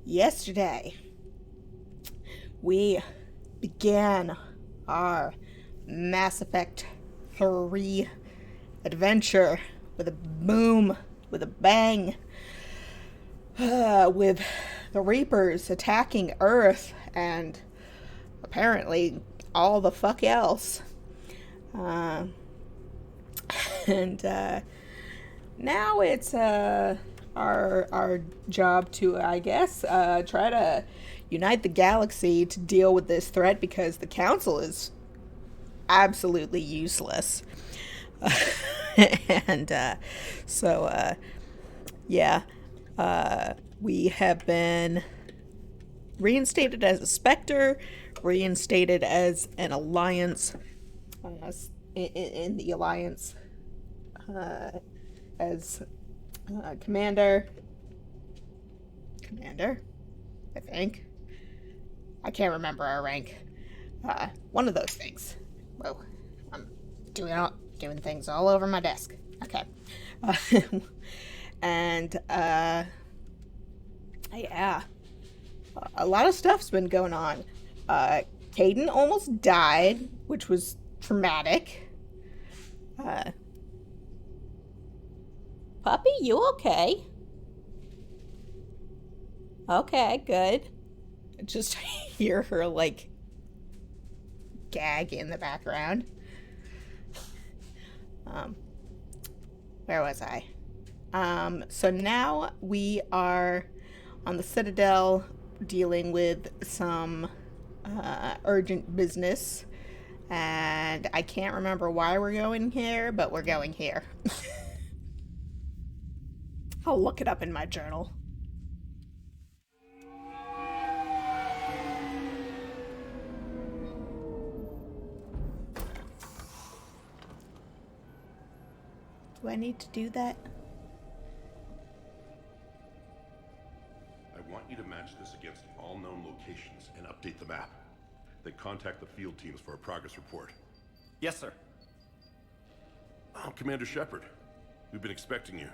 yesterday we began our Mass Effect 3 adventure with a boom, with a bang, with the Reapers attacking Earth and apparently all the fuck else. And now it's our job to, I guess, try to unite the galaxy to deal with this threat, because the Council is absolutely useless. And we have been reinstated as a Spectre, reinstated as an alliance, in the alliance, as commander, I think. I can't remember our rank. One of those things. Whoa, I'm doing things all over my desk. Okay. And yeah, a lot of stuff's been going on. Caden almost died, which was traumatic. Puppy, you okay? Okay, good. Just hear her, like, gag in the background. Where was I? So now we are on the Citadel dealing with some urgent business. And I can't remember why we're going here, but we're going here. I'll look it up in my journal. Do I need to do that? I want you to match this against all known locations and update the map. Then contact the field teams for a progress report. Yes, sir. I'm Commander Shepard. We've been expecting you.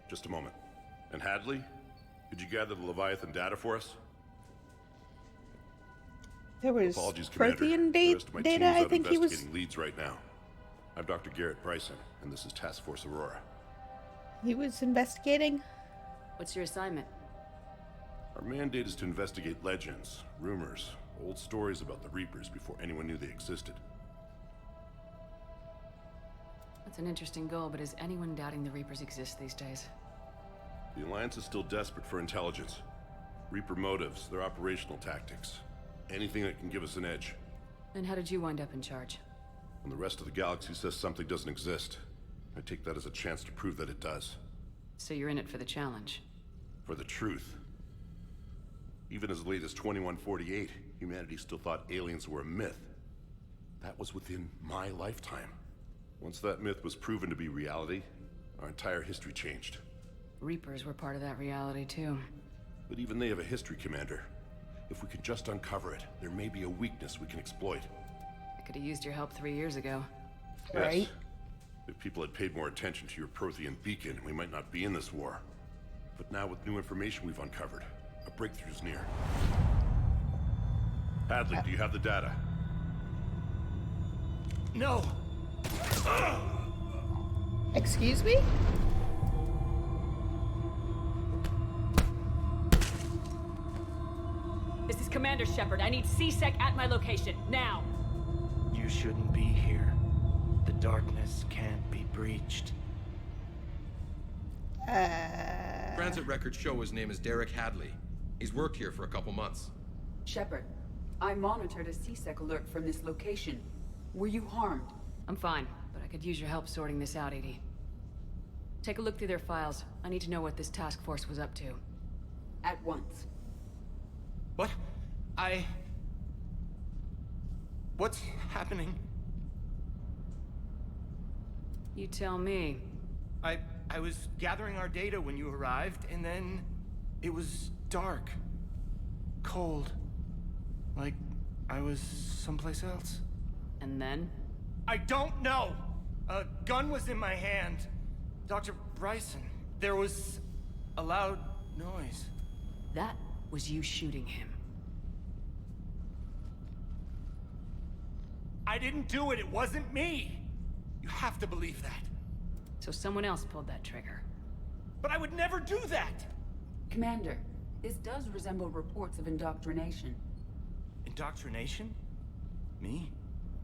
Just a moment. And Hadley, could you gather the Leviathan data for us? There was Apologies, Prothean The rest of my data, team's I out think he was... investigating leads right now. I'm Dr. Garrett Bryson, and this is Task Force Aurora. He was investigating? What's your assignment? Our mandate is to investigate legends, rumors, old stories about the Reapers before anyone knew they existed. That's an interesting goal, but is anyone doubting the Reapers exist these days? The Alliance is still desperate for intelligence. Reaper motives, their operational tactics. Anything that can give us an edge. And how did you wind up in charge? When the rest of the galaxy says something doesn't exist, I take that as a chance to prove that it does. So you're in it for the challenge? For the truth. Even as late as 2148, humanity still thought aliens were a myth. That was within my lifetime. Once that myth was proven to be reality, our entire history changed. Reapers were part of that reality, too. But even they have a history, Commander. If we could just uncover it, there may be a weakness we can exploit. I could have used your help 3 years ago. Yes. Right. If people had paid more attention to your Prothean beacon, we might not be in this war. But now with new information we've uncovered, a breakthrough's near. Hadley, do you have the data? No! Excuse me? This is Commander Shepard. I need CSEC at my location, now! You shouldn't be here. The darkness can't be breached. Transit records show his name is Derek Hadley. He's worked here for a couple months. Shepard, I monitored a CSEC alert from this location. Were you harmed? I'm fine, but I could use your help sorting this out, EDI. Take a look through their files. I need to know what this task force was up to. At once. What? What's happening? You tell me. I was gathering our data when you arrived, and then it was dark. Cold. Like I was someplace else. And then? I don't know! A gun was in my hand. Dr. Bryson, there was a loud noise. That was you shooting him. I didn't do it. It wasn't me. You have to believe that. So someone else pulled that trigger. But I would never do that. Commander, this does resemble reports of indoctrination. Indoctrination? Me?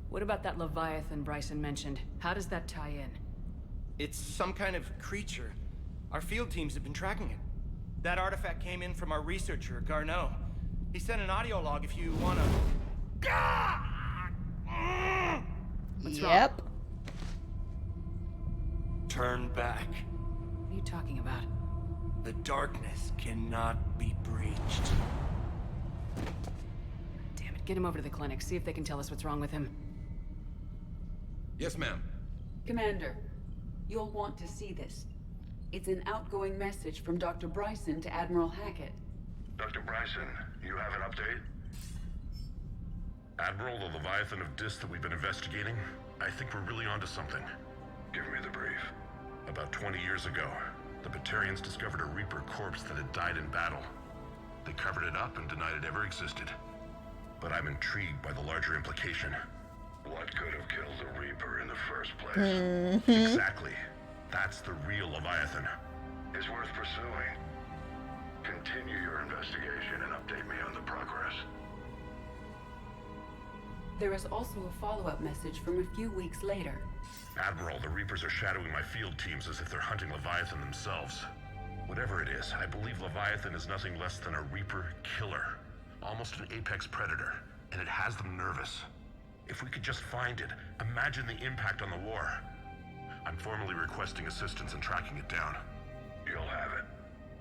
What about that Leviathan Bryson mentioned? How does that tie in? It's some kind of creature. Our field teams have been tracking it. That artifact came in from our researcher, Garneau. He sent an audio log if you wanna... What's Yep. wrong? Turn back. What are you talking about? The darkness cannot be breached. Damn it, get him over to the clinic. See if they can tell us what's wrong with him. Yes, ma'am. Commander, you'll want to see this. It's an outgoing message from Dr. Bryson to Admiral Hackett. Dr. Bryson, you have an update? Admiral, the Leviathan of Dis that we've been investigating, I think we're really onto something. Give me the brief. About 20 years ago, the Batarians discovered a Reaper corpse that had died in battle. They covered it up and denied it ever existed. But I'm intrigued by the larger implication. What could have killed the Reaper in the first place? Exactly. That's the real Leviathan. It's worth pursuing. Continue your investigation and update me on the progress. There is also a follow-up message from a few weeks later. Admiral, the Reapers are shadowing my field teams as if they're hunting Leviathan themselves. Whatever it is, I believe Leviathan is nothing less than a Reaper killer. Almost an apex predator, and it has them nervous. If we could just find it, imagine the impact on the war. I'm formally requesting assistance in tracking it down. You'll have it.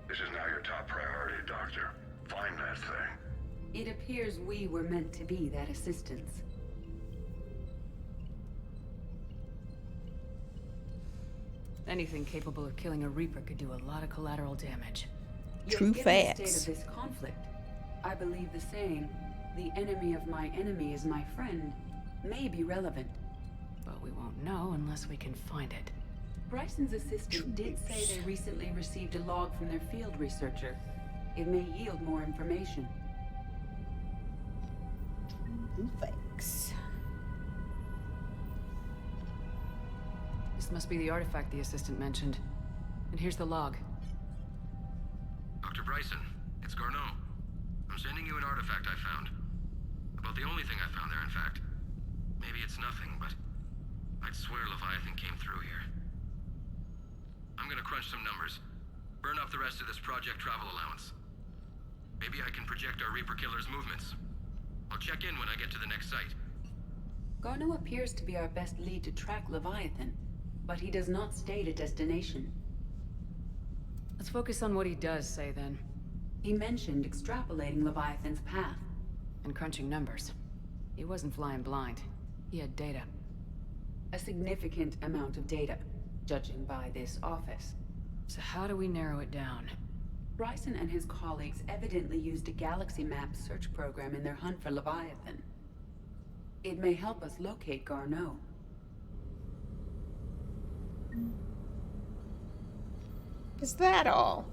This is now your top priority, Doctor. Find that thing. It appears we were meant to be that assistance. Anything capable of killing a Reaper could do a lot of collateral damage. Yet, True given the facts. state of this conflict, I believe the saying, "The enemy of my enemy is my friend," may be relevant. But we won't know unless we can find it. Bryson's assistant did say they recently received a log from their field researcher. It may yield more information. Thanks. This must be the artifact the assistant mentioned. And here's the log. Dr. Bryson, it's Garneau. I'm sending you an artifact I found. About the only thing I found there, in fact. Maybe it's nothing, but I'd swear Leviathan came through here. I'm gonna crunch some numbers. Burn up the rest of this project travel allowance. Maybe I can project our Reaper killer's movements. I'll check in when I get to the next site. Garneau appears to be our best lead to track Leviathan, but he does not state a destination. Let's focus on what he does say then. He mentioned extrapolating Leviathan's path. And crunching numbers. He wasn't flying blind. He had data. A significant amount of data, judging by this office. So how do we narrow it down? Bryson and his colleagues evidently used a galaxy map search program in their hunt for Leviathan. It may help us locate Garneau. Is that all?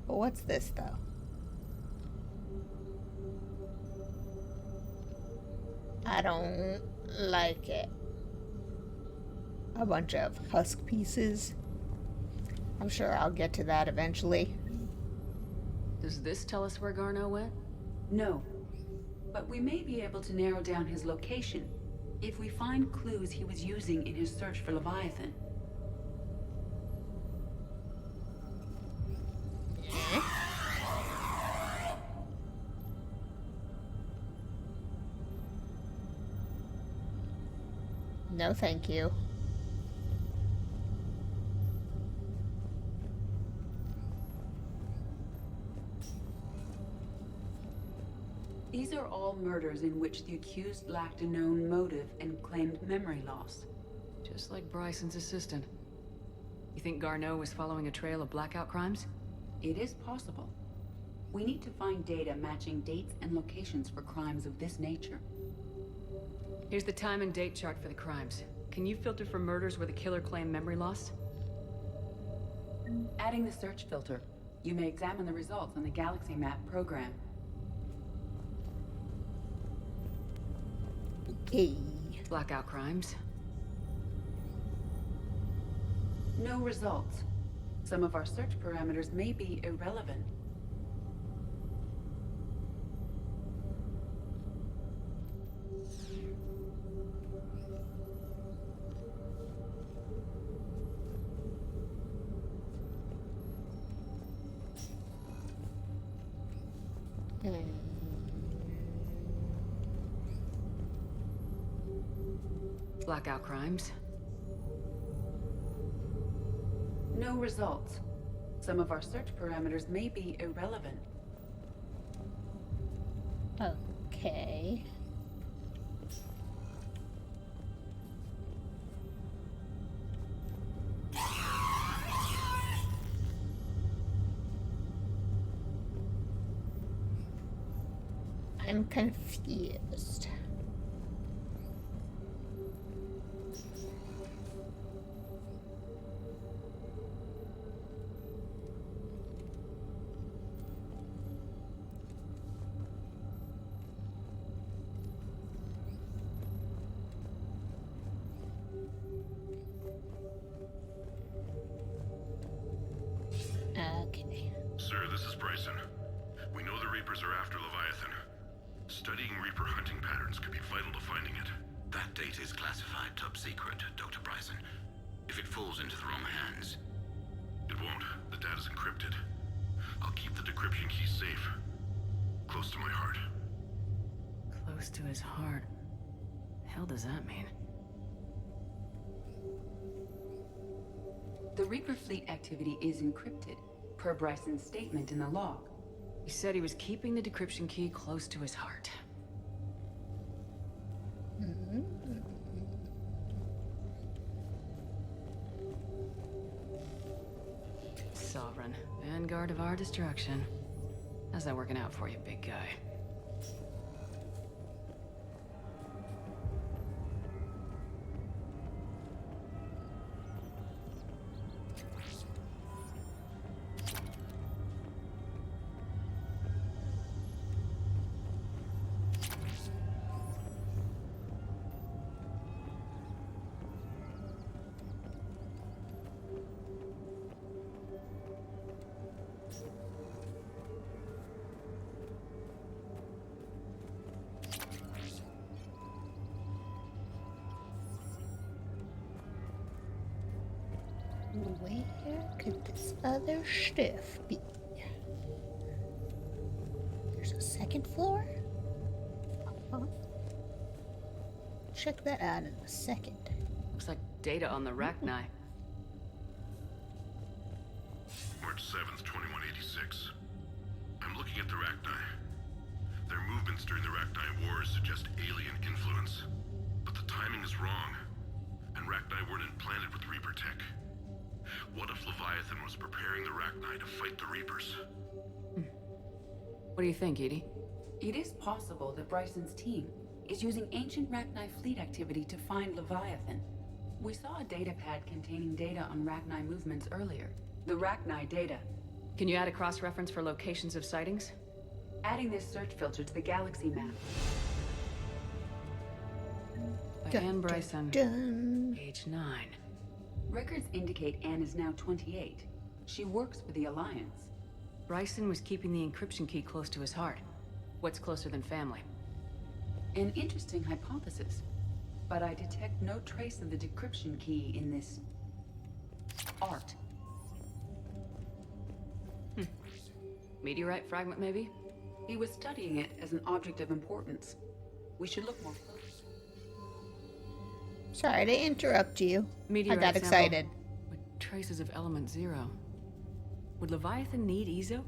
What's this, though? I don't like it. A bunch of husk pieces. I'm sure I'll get to that eventually. Does this tell us where Garneau went? No, but we may be able to narrow down his location if we find clues he was using in his search for Leviathan. No, thank you. These are all murders in which the accused lacked a known motive and claimed memory loss. Just like Bryson's assistant. You think Garneau was following a trail of blackout crimes? It is possible. We need to find data matching dates and locations for crimes of this nature. Here's the time and date chart for the crimes. Can you filter for murders where the killer claimed memory loss? Adding the search filter, you may examine the results on the galaxy map program. Hey. Blackout crimes. No results. Some of our search parameters may be irrelevant. Blackout crimes. No results. Some of our search parameters may be irrelevant. Okay. I'm confused. Okay. Sir, this is Bryson. We know the Reapers are after Leviathan. Studying Reaper hunting patterns could be vital to finding it. That data is classified top secret, Dr. Bryson. If it falls into the wrong hands... It won't. The data's encrypted. I'll keep the decryption key safe. Close to my heart. Close to his heart. The hell does that mean? The Reaper fleet activity is encrypted, per Bryson's statement in the log. He said he was keeping the decryption key close to his heart. Sovereign, vanguard of our destruction. How's that working out for you, big guy? Where could this other stuff be? There's a second floor? Check that out in a second. Looks like data on the Rachni. March 7th, 2186. I'm looking at the Rachni. Their movements during the Rachni Wars suggest alien influence. But the timing is wrong. And Rachni weren't implanted with Reaper tech. What if Leviathan was preparing the Rachni to fight the Reapers? What do you think, Edie? It is possible that Bryson's team is using ancient Rachni fleet activity to find Leviathan. We saw a data pad containing data on Rachni movements earlier. The Rachni data. Can you add a cross-reference for locations of sightings? Adding this search filter to the galaxy map. By Anne Bryson, Dun. age 9. Records indicate Anne is now 28. She works for the Alliance. Bryson was keeping the encryption key close to his heart. What's closer than family? An interesting hypothesis. But I detect no trace of the decryption key in this... art. Meteorite fragment, maybe? He was studying it as an object of importance. We should look more closely. Sorry to interrupt you. Meteorite I got sample excited. with traces of element 0. Would Leviathan need EZO?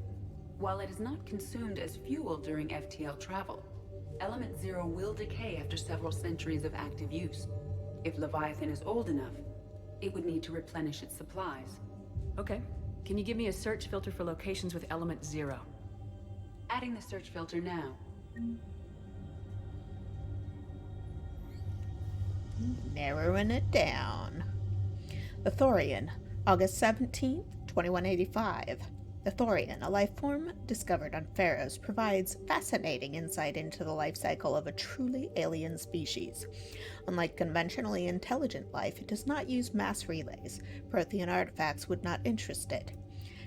While it is not consumed as fuel during FTL travel, Element 0 will decay after several centuries of active use. If Leviathan is old enough, it would need to replenish its supplies. Okay. Can you give me a search filter for locations with element 0? Adding the search filter now. Narrowing it down. The Thorian, August 17th, 2185. The Thorian, a life form discovered on Pharaohs, provides fascinating insight into the life cycle of a truly alien species. Unlike conventionally intelligent life, it does not use mass relays. Prothean artifacts would not interest it.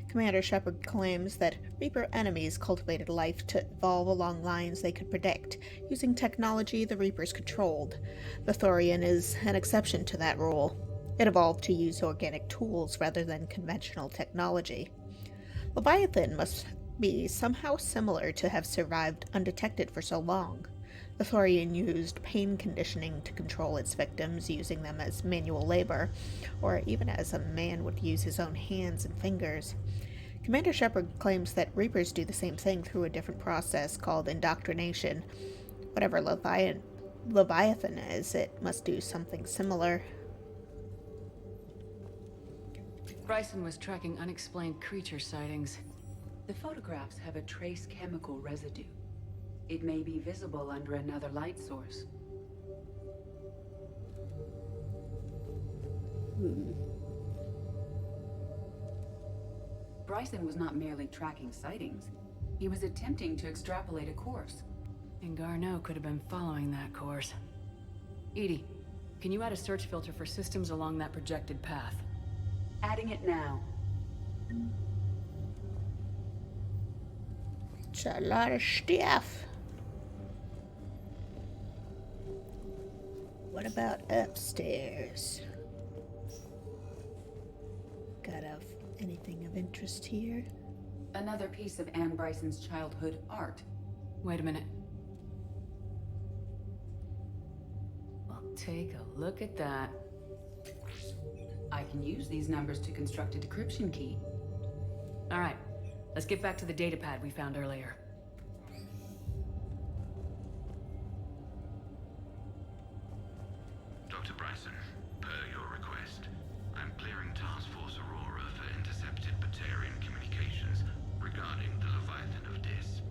Commander Shepard claims that Reaper enemies cultivated life to evolve along lines they could predict, using technology the Reapers controlled. The Thorian is an exception to that rule. It evolved to use organic tools rather than conventional technology. Leviathan must be somehow similar to have survived undetected for so long. The Thorian used pain conditioning to control its victims, using them as manual labor, or even as a man would use his own hands and fingers. Commander Shepard claims that Reapers do the same thing through a different process called indoctrination. Whatever Leviathan is, it must do something similar. Bryson was tracking unexplained creature sightings. The photographs have a trace chemical residue. It may be visible under another light source. Bryson was not merely tracking sightings. He was attempting to extrapolate a course. And Garneau could have been following that course. Edie, can you add a search filter for systems along that projected path? Adding it now. It's a lot of stuff. What about upstairs? Anything of interest here? Another piece of Anne Bryson's childhood art. Wait a minute. Well, take a look at that. I can use these numbers to construct a decryption key. All right, let's get back to the datapad we found earlier. Dr. Bryson, per your request, I'm clearing Task Force Aurora for intercepted Batarian communications regarding the Leviathan of Dis.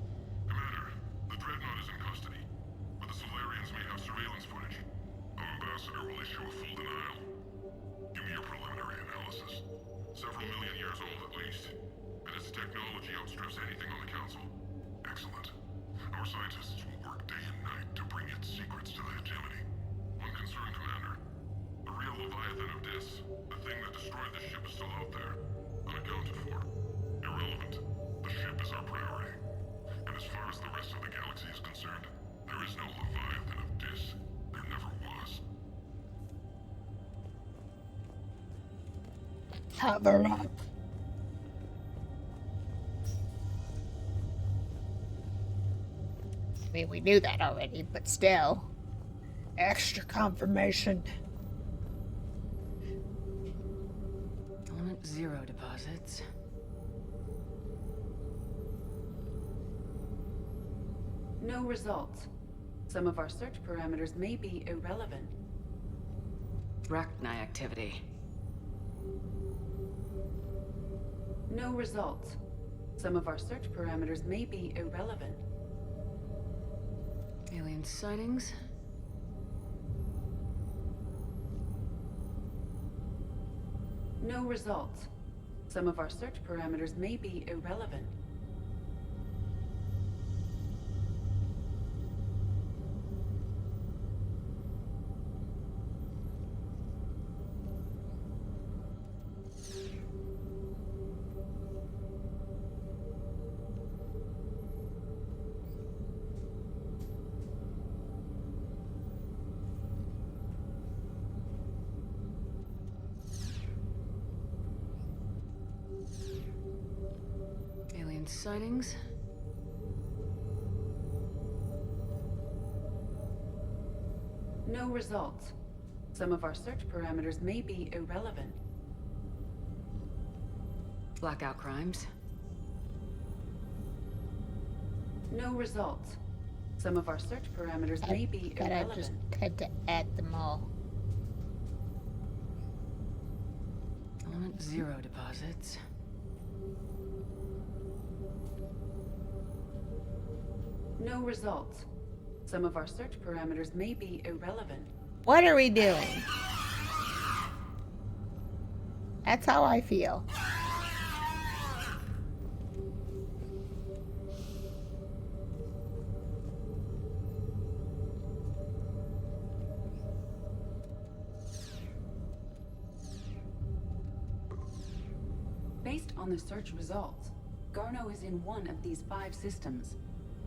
Commander, the Dreadnought is in custody, but the Solarians may have surveillance footage. Our ambassador will issue a full denial. Give me your preliminary analysis. Several million years old at least, and its technology outstrips anything on the Council. Excellent. Our scientists will work day and night to bring its secrets to the hegemony. One concern, Commander. The real Leviathan of Dis, the thing that destroyed the ship, is still out there, unaccounted for. Irrelevant. The ship is our priority. And as far as the rest of the galaxy is concerned, there is no Leviathan of Dis. There never was. Cover up. I mean, we knew that already, but still. Extra confirmation. Element 0 deposits. No results. Some of our search parameters may be irrelevant. Rachni activity. No results. Some of our search parameters may be irrelevant. Alien sightings. No results. Some of our search parameters may be irrelevant. Alien sightings. No results. Some of our search parameters may be irrelevant. Blackout crimes. No results. Some of our search parameters may be But I irrelevant. just had to add them all. Element 0 deposits. No results. Some of our search parameters may be irrelevant. What are we doing? That's how I feel. on the search results. Garneau is in one of these 5 systems.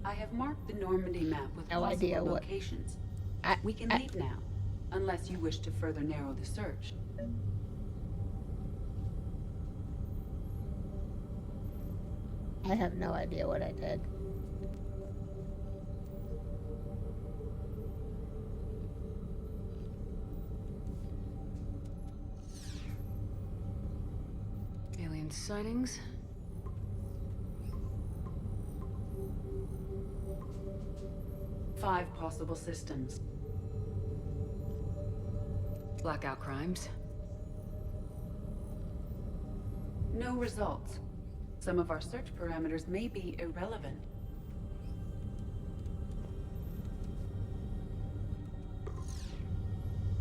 I have marked the Normandy map with No possible idea what- locations. We can leave now, unless you wish to further narrow the search. I have no idea what I did. Alien sightings? Five possible systems. Blackout crimes? No results. Some of our search parameters may be irrelevant.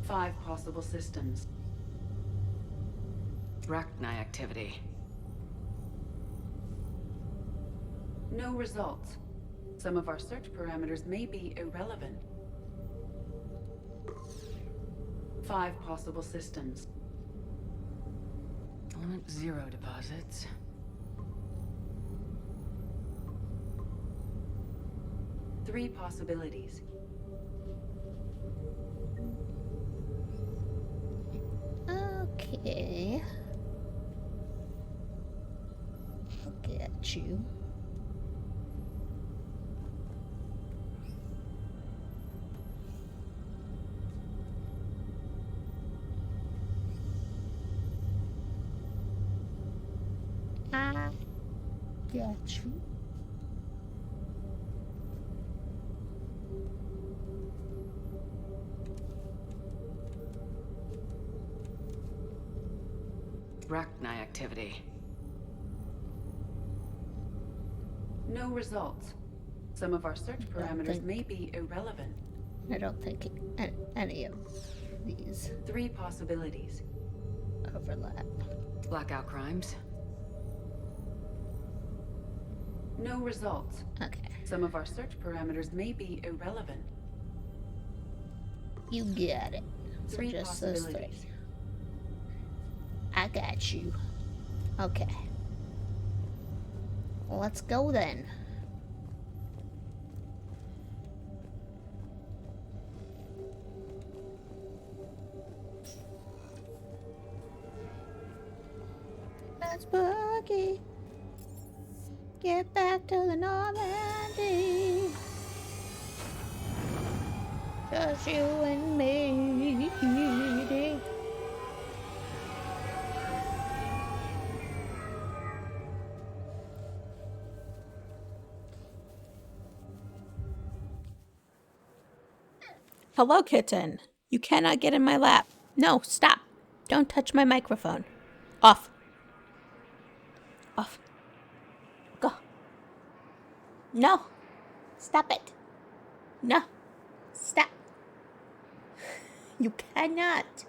Five possible systems. Rachni activity. No results. Some of our search parameters may be irrelevant. Five possible systems. Element 0 deposits. Three possibilities. Okay. I'll get you. I got you. Rachni activity. No results. Some of our search parameters may be irrelevant. I don't think any of these Three possibilities. overlap. Blackout crimes? No results. Okay. Some of our search parameters may be irrelevant. You got it. So Three just those three. possibilities. I got you. Okay. Well, let's go then. Let's boogie. Get back to the Normandy. Just you and me. Hello, kitten. You cannot get in my lap. No, stop. Don't touch my microphone. Off. Off. Go. No. Stop it. No. Stop. You cannot.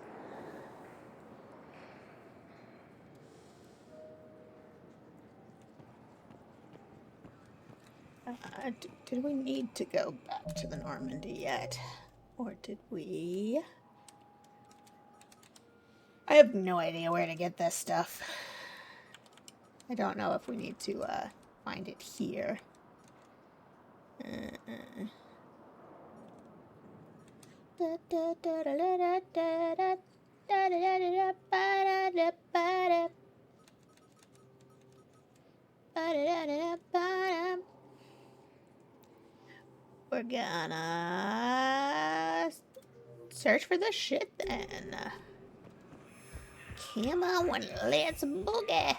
Did we need to go back to the Normandy yet? Or did we? I have no idea where to get this stuff. I don't know if we need to find it here. We're gonna search for this shit then. Come on, let's boogie.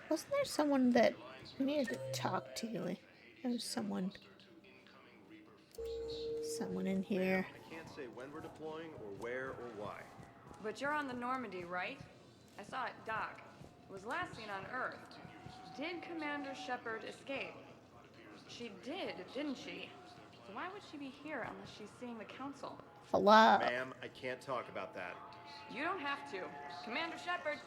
Wasn't there someone that we needed to talk to? There was someone in here. I can't say when we're deploying or where or why. But you're on the Normandy, right? I saw it dock. It was last seen on Earth. Did Commander Shepard escape? She did, didn't she? So why would she be here unless she's seeing the Council? Hello. Ma'am, I can't talk about that. You don't have to. Commander Shepard!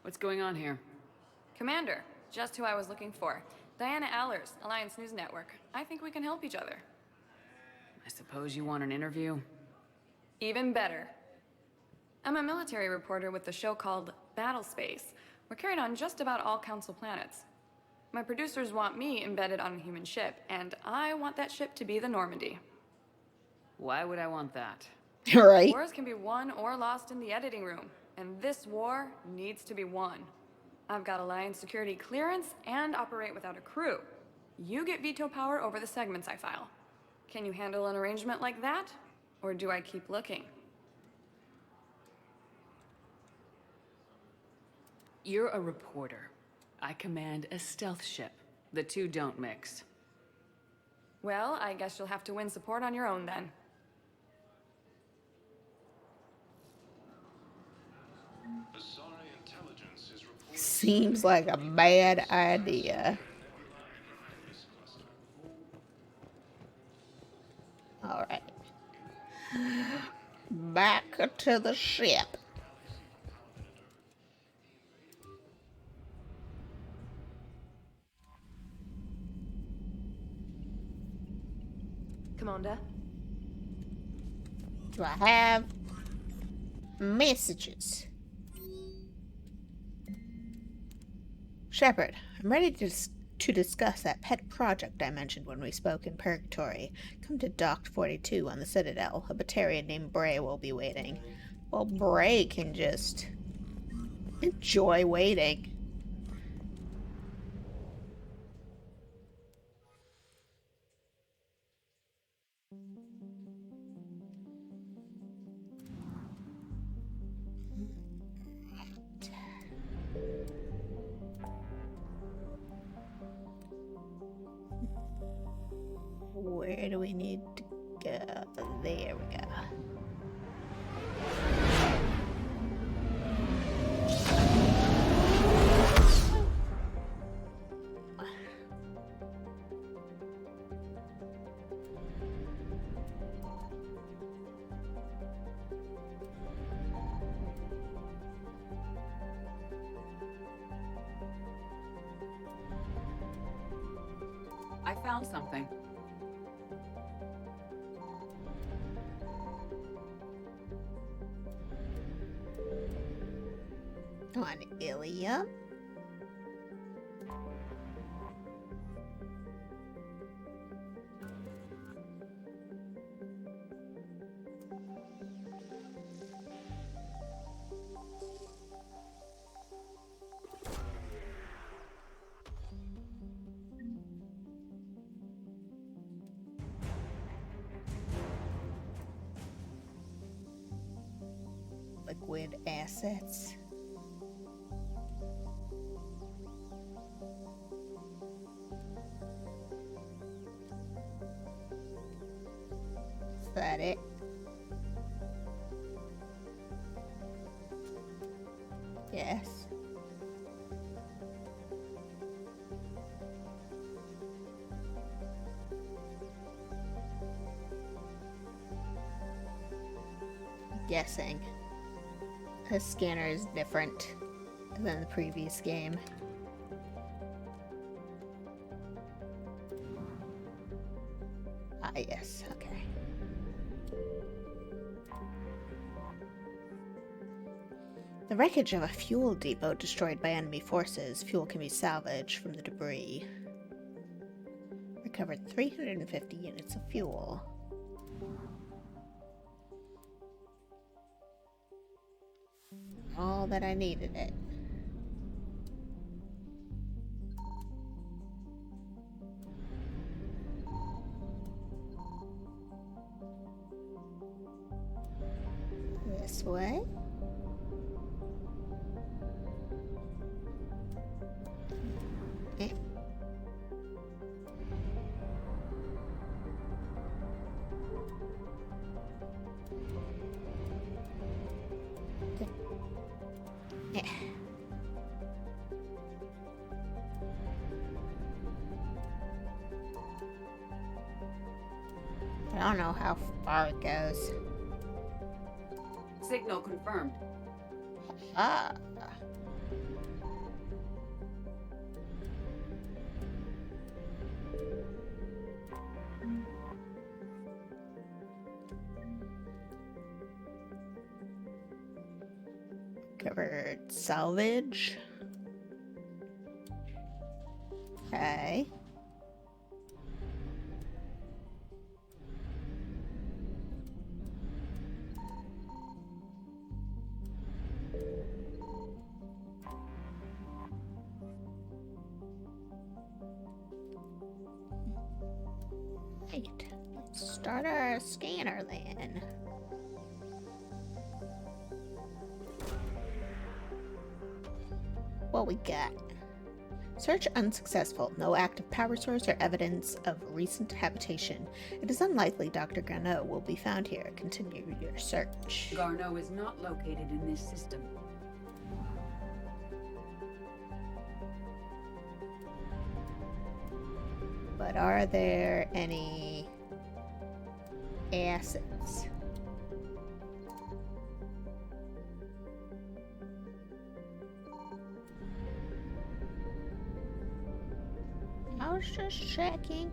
What's going on here? Commander, just who I was looking for. Diana Allers, Alliance News Network. I think we can help each other. I suppose you want an interview? Even better. I'm a military reporter with the show called Battle Space. We're carried on just about all Council planets. My producers want me embedded on a human ship, and I want that ship to be the Normandy. Why would I want that? Right? Wars can be won or lost in the editing room, and this war needs to be won. I've got Alliance security clearance and operate without a crew. You get veto power over the segments I file. Can you handle an arrangement like that? Or do I keep looking? You're a reporter. I command a stealth ship. The two don't mix. Well, I guess you'll have to win support on your own then. Seems like a bad idea. Alright. Back to the ship. Commander? Do I have messages? Shepard, I'm ready to discuss that pet project I mentioned when we spoke in Purgatory. Come to Dock 42 on the Citadel. A Batarian named Bray will be waiting. Well, Bray can just enjoy waiting. Where do we need to go? There we go. I found something. On Ilium. Liquid assets. Is that it? Yes. Guessing. The scanner is different than the previous game. Ah, yes, okay. The wreckage of a fuel depot destroyed by enemy forces. Fuel can be salvaged from the debris. Recovered 350 units of fuel. All that I needed it. This way. Eh. Eh. I don't know how far it goes. Signal confirmed. Ah. Covered salvage. Okay. Right. Let's start our scanner then. What we got? Search unsuccessful. No active power source or evidence of recent habitation. It is unlikely Dr. Garneau will be found here. Continue your search. Garneau is not located in this system. But are there any assets? I was just checking.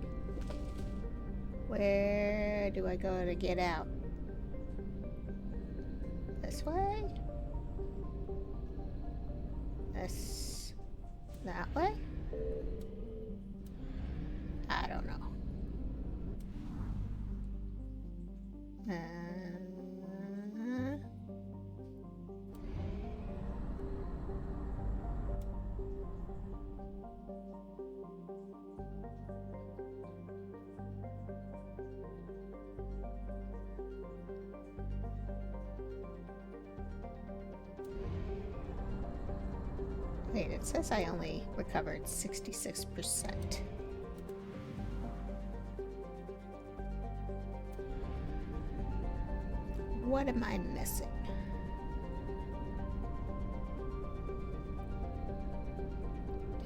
Where do I go to get out? This way? That way? I don't know. Wait, it says I only recovered 66%. What am I missing?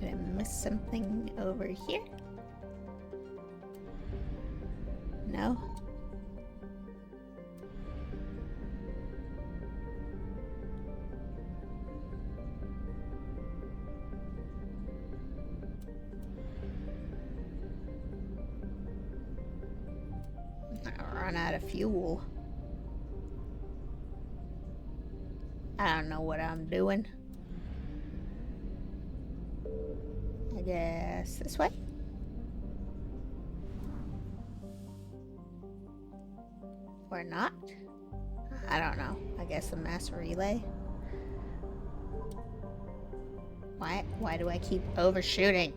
Did I miss something over here? No? I run out of fuel. I don't know what I'm doing. I guess this way? Or not? I don't know. I guess the mass relay? Why do I keep overshooting?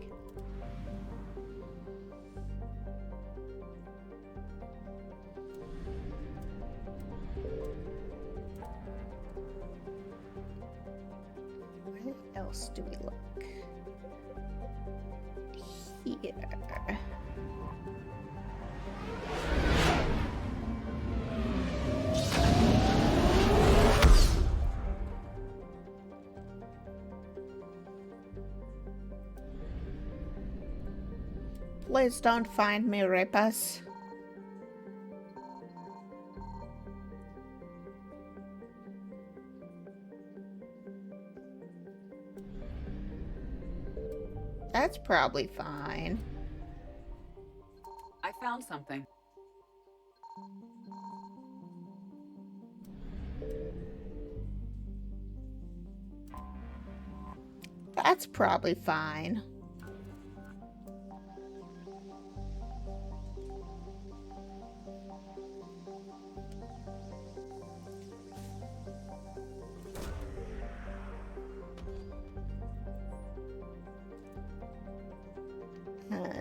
Where else do we look? Here. Please don't find me, Repas. That's probably fine. I found something. That's probably fine.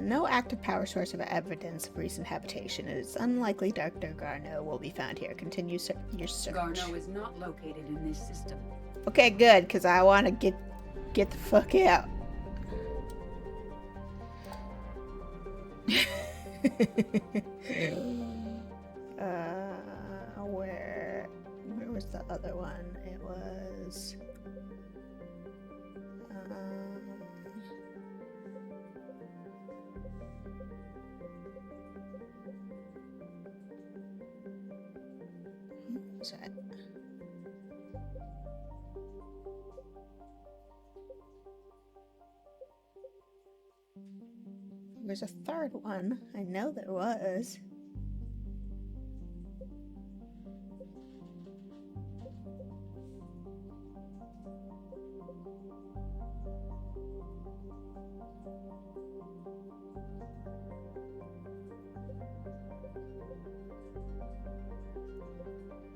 No active power source of evidence of recent habitation. It is unlikely Dr. Garneau will be found here. Continue your search. Garneau is not located in this system. Okay, good, because I want to get the fuck out. Where was the other one? It was what's that? There's a third one. I know there was.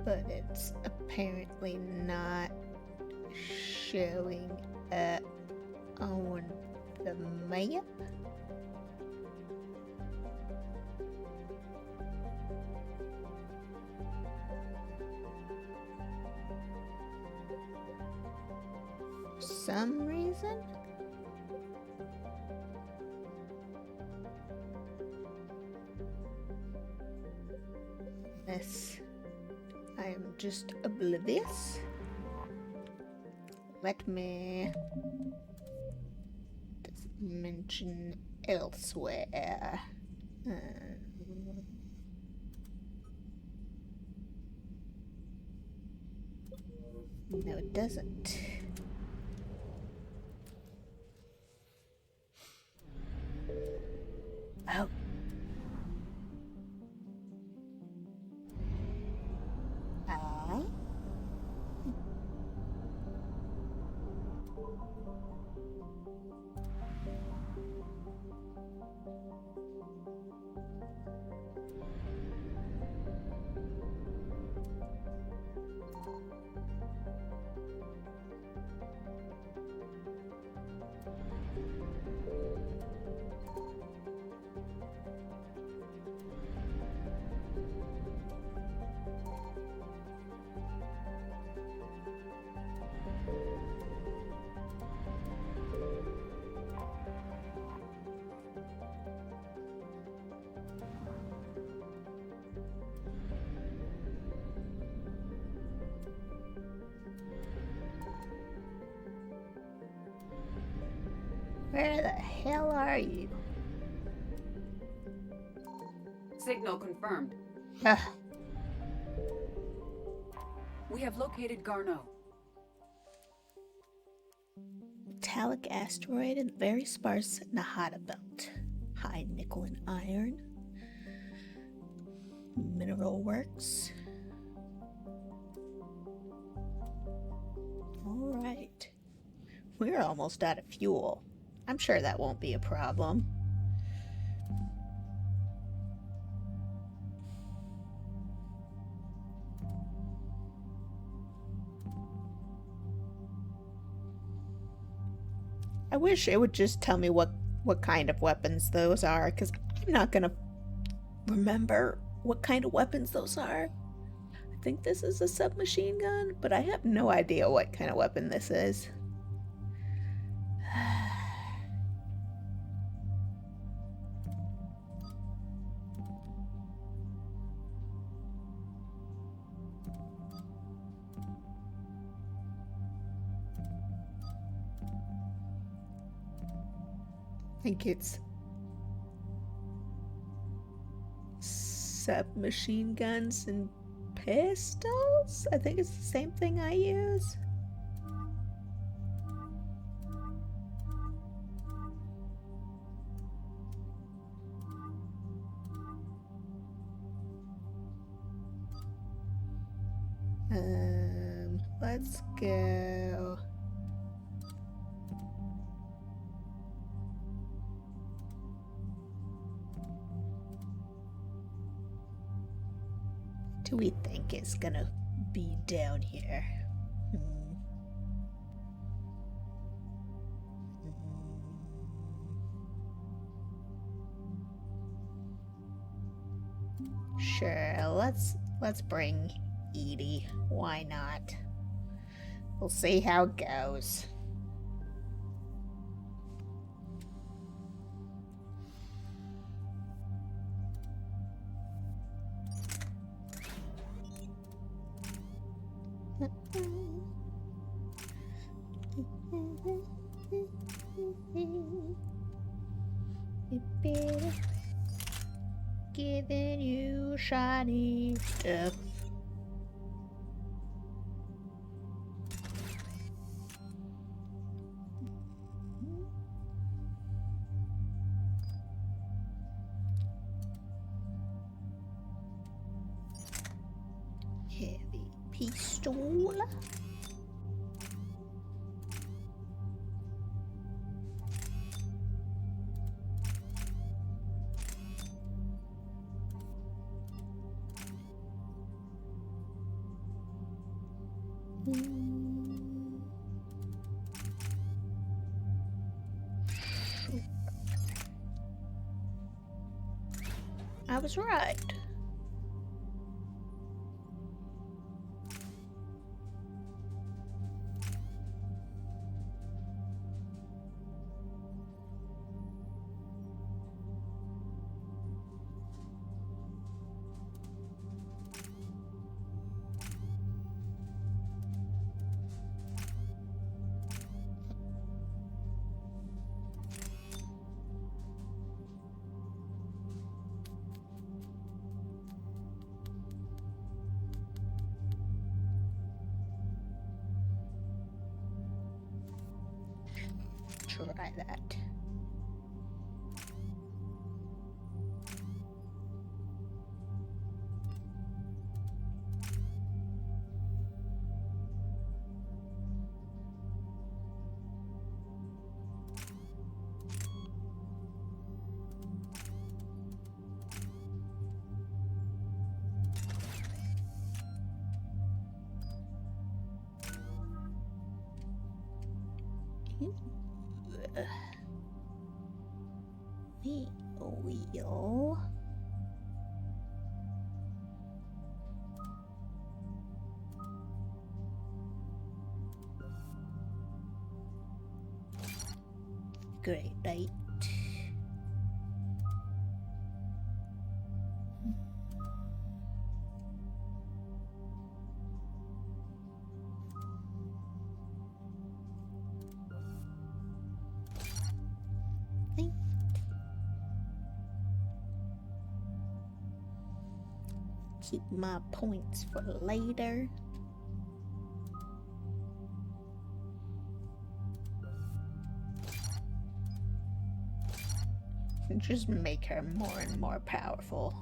but it's apparently not showing up on the map. For some reason. Unless I am just oblivious. Let me just mention elsewhere. No, it doesn't. Oh. Ah. Where the hell are you? Signal confirmed. Ugh. We have located Garneau. Metallic asteroid and very sparse Nahada belt. High nickel and iron. Mineral works. Alright. We're almost out of fuel. I'm sure that won't be a problem. I wish it would just tell me what kind of weapons those are, because I'm not gonna remember what kind of weapons those are. I think this is a submachine gun, but I have no idea what kind of weapon this is. I think it's submachine guns and pistols? I think it's the same thing I use. Let's go. Do we think it's gonna be down here? Sure, let's bring Edie. Why not? We'll see how it goes. Giving you shiny stuff. Heavy pistol. I was right. Try that. We will. Great, right? Keep my points for later. Just make her more and more powerful.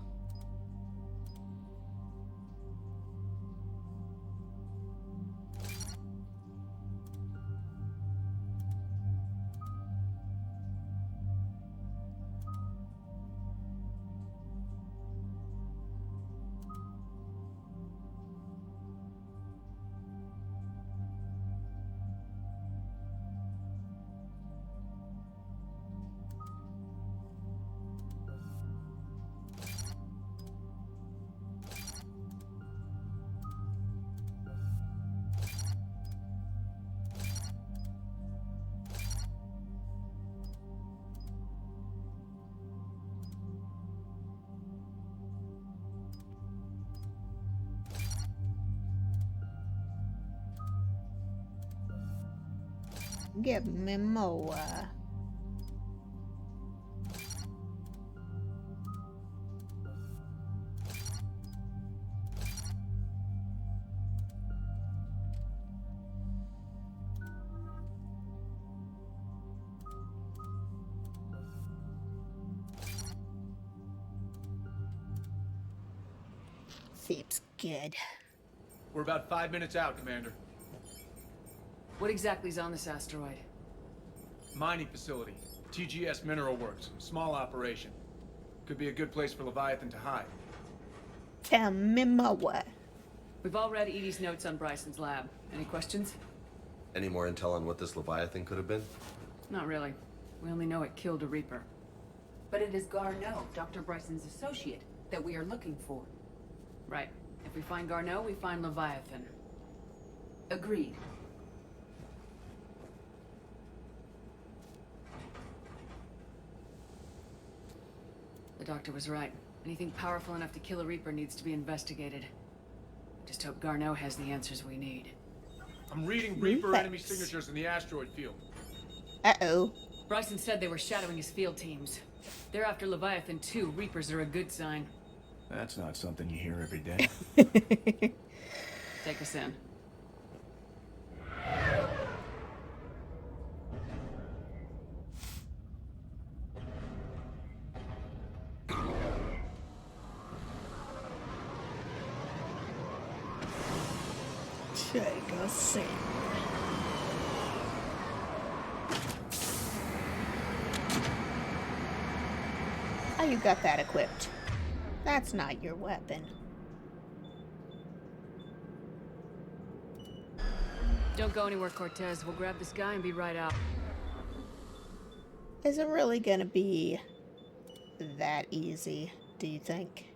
Give me more. Seems good. We're about 5 minutes out, Commander. What exactly is on this asteroid? Mining facility. TGS Mineral Works. Small operation. Could be a good place for Leviathan to hide. Tell me more. We've all read Edie's notes on Bryson's lab. Any questions? Any more intel on what this Leviathan could have been? Not really. We only know it killed a Reaper. But it is Garneau, Dr. Bryson's associate, that we are looking for. Right. If we find Garneau, we find Leviathan. Agreed. The doctor was right. Anything powerful enough to kill a Reaper needs to be investigated. I just hope Garneau has the answers we need. I'm reading Reaper enemy signatures in the asteroid field. Uh-oh. Bryson said they were shadowing his field teams. They're after Leviathan too. Reapers are a good sign. That's not something you hear every day. Take us in. Take us in. How you got that equipped? That's not your weapon. Don't go anywhere, Cortez. We'll grab this guy and be right out. Is it really gonna be that easy? do you think?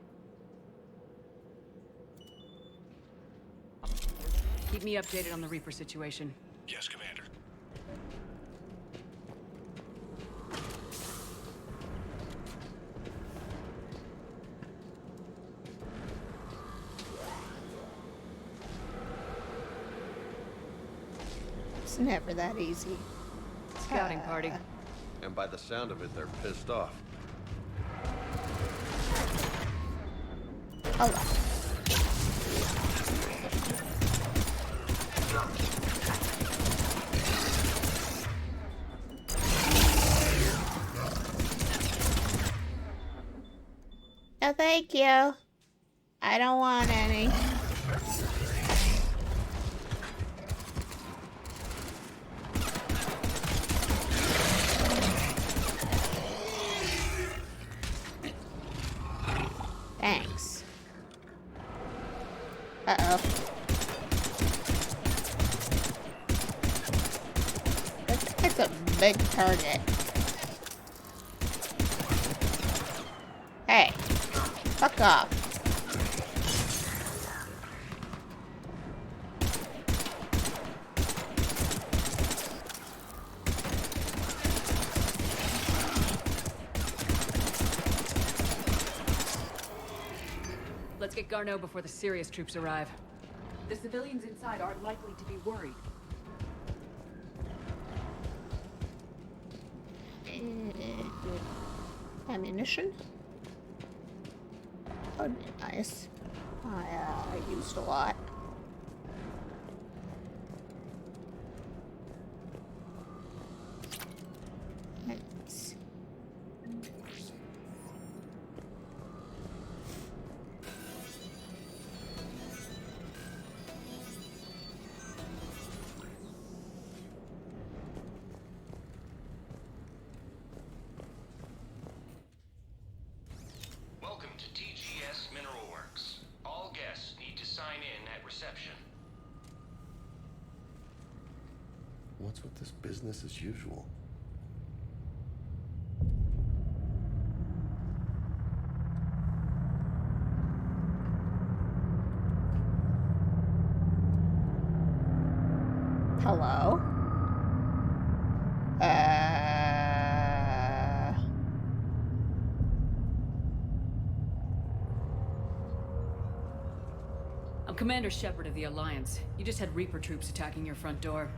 Keep me updated on the Reaper situation. Yes, Commander. It's never that easy. Scouting party. And by the sound of it, they're pissed off. Hello. No, thank you. I don't want any. Thanks. Uh-oh. It's a big target. Hey. Fuck off. Let's get Garneau before the serious troops arrive. The civilians inside aren't likely to be worried. Ammunition? Oh, nice. I used a lot. Nice. Welcome to TGS Mineral Works. All guests need to sign in at reception. What's with this business as usual? Hello? I'm Commander Shepard of the Alliance. You just had Reaper troops attacking your front door.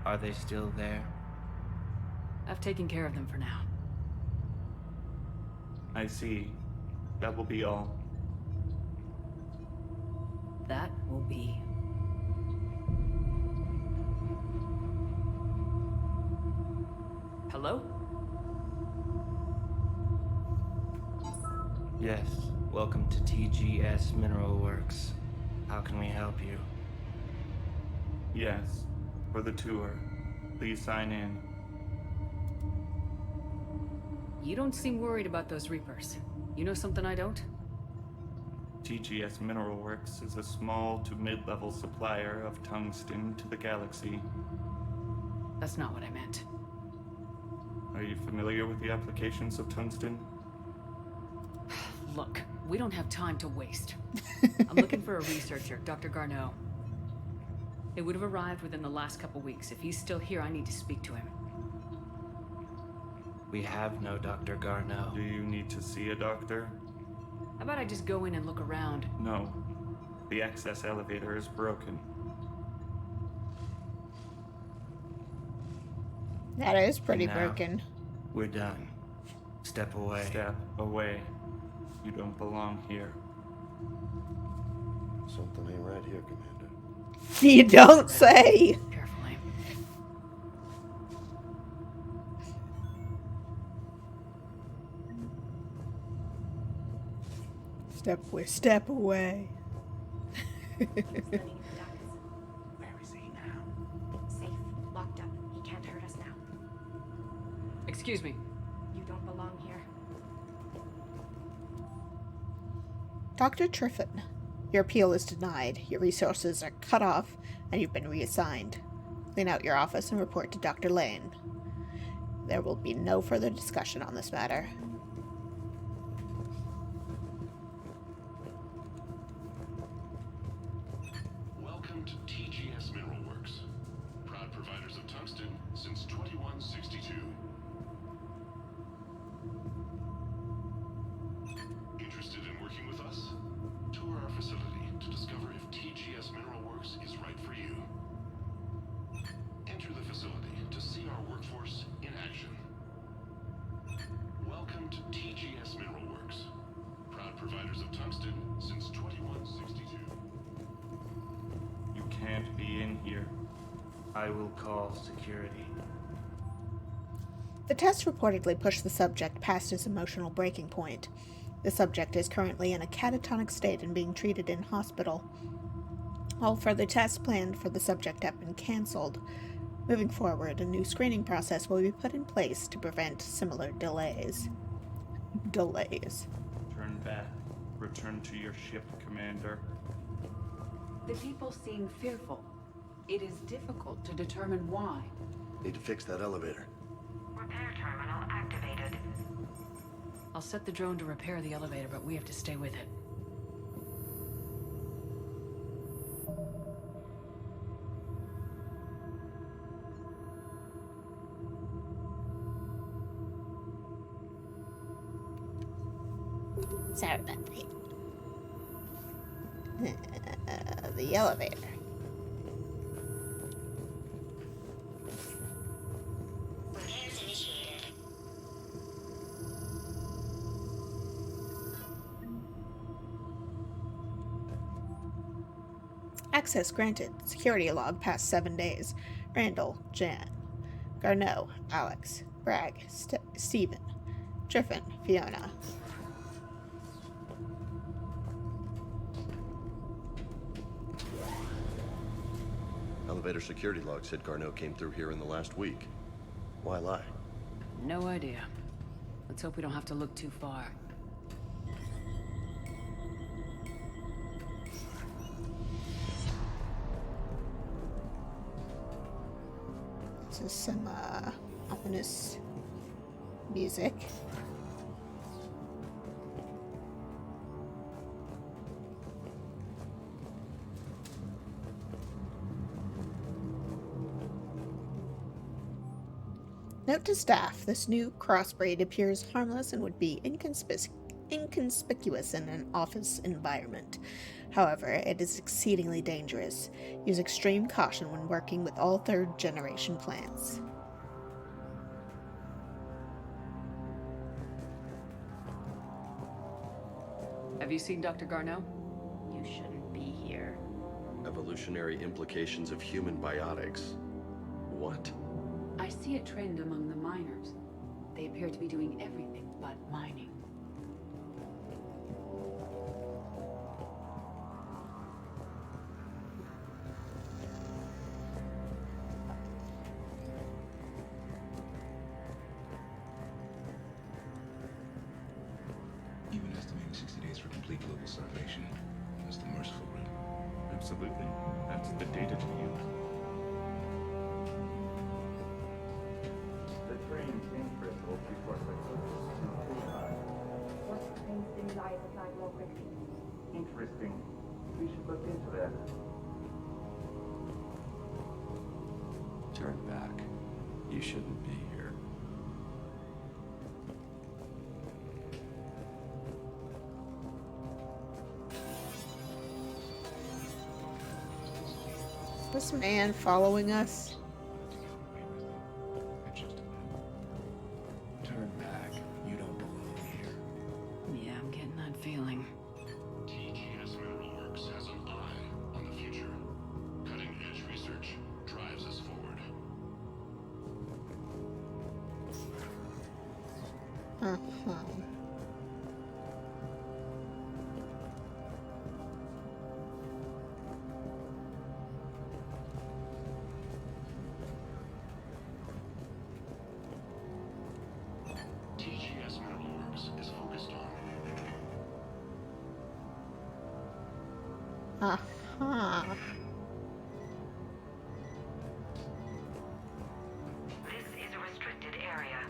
Are they still there? I've taken care of them for now. I see. That will be all. That will be. Hello? Yes. Welcome to TGS Mineral Works. How can we help you? Yes. For the tour. Please sign in. You don't seem worried about those Reapers. You know something I don't? TGS Mineral Works is a small to mid-level supplier of tungsten to the galaxy. That's not what I meant. Are you familiar with the applications of tungsten? Look, we don't have time to waste. I'm looking for a researcher, Dr. Garneau. It would have arrived within the last couple weeks. If he's still here, I need to speak to him. We have no Dr. Garneau. Do you need to see a doctor? How about I just go in and look around? No. The access elevator is broken. That is pretty Now, broken. We're done. Step away. Step away. You don't belong here. Something ain't right here, Commander. You don't say. Carefully. Step away. Where is he now? Safe, locked up. He can't hurt us now. Excuse me. You don't belong here. Dr. Triffin, your appeal is denied. Your resources are cut off, and you've been reassigned. Clean out your office and report to Dr. Lane. There will be no further discussion on this matter. I will call security. The test reportedly pushed the subject past his emotional breaking point. The subject is currently in a catatonic state and being treated in hospital. All further tests planned for the subject have been cancelled. Moving forward, a new screening process will be put in place to prevent similar delays. Turn back. Return to your ship, Commander. The people seem fearful. It is difficult to determine why. Need to fix that elevator. Repair terminal activated. I'll set the drone to repair the elevator, but we have to stay with it. Sorry about that. The elevator. Repairs initiated. Access granted. Security log past 7 days. Randall, Jan. Garneau, Alex. Bragg, Stephen. Griffin, Fiona. Elevator security log said Garneau came through here in the last week. Why lie? No idea. Let's hope we don't have to look too far. This is some ominous music. Note to staff, this new crossbreed appears harmless and would be inconspicuous in an office environment. However, it is exceedingly dangerous. Use extreme caution when working with all third-generation plants. Have you seen Dr. Garneau? You shouldn't be here. Evolutionary implications of human biotics. What? I see a trend among the miners. They appear to be doing everything but mining. Even estimating 60 days for complete global starvation. That's the merciful route. Absolutely. That's the data to use. The train's ink crystals before What makes things I decide more quickly? Interesting. We should look into that. Turn back. You shouldn't be here. Is this man following us? Turn back. You don't belong here. Yeah, I'm getting that feeling. TGS Metalworks has an eye on the future. Cutting-edge research drives us forward. TGS Metalworks is focused on This is a restricted area.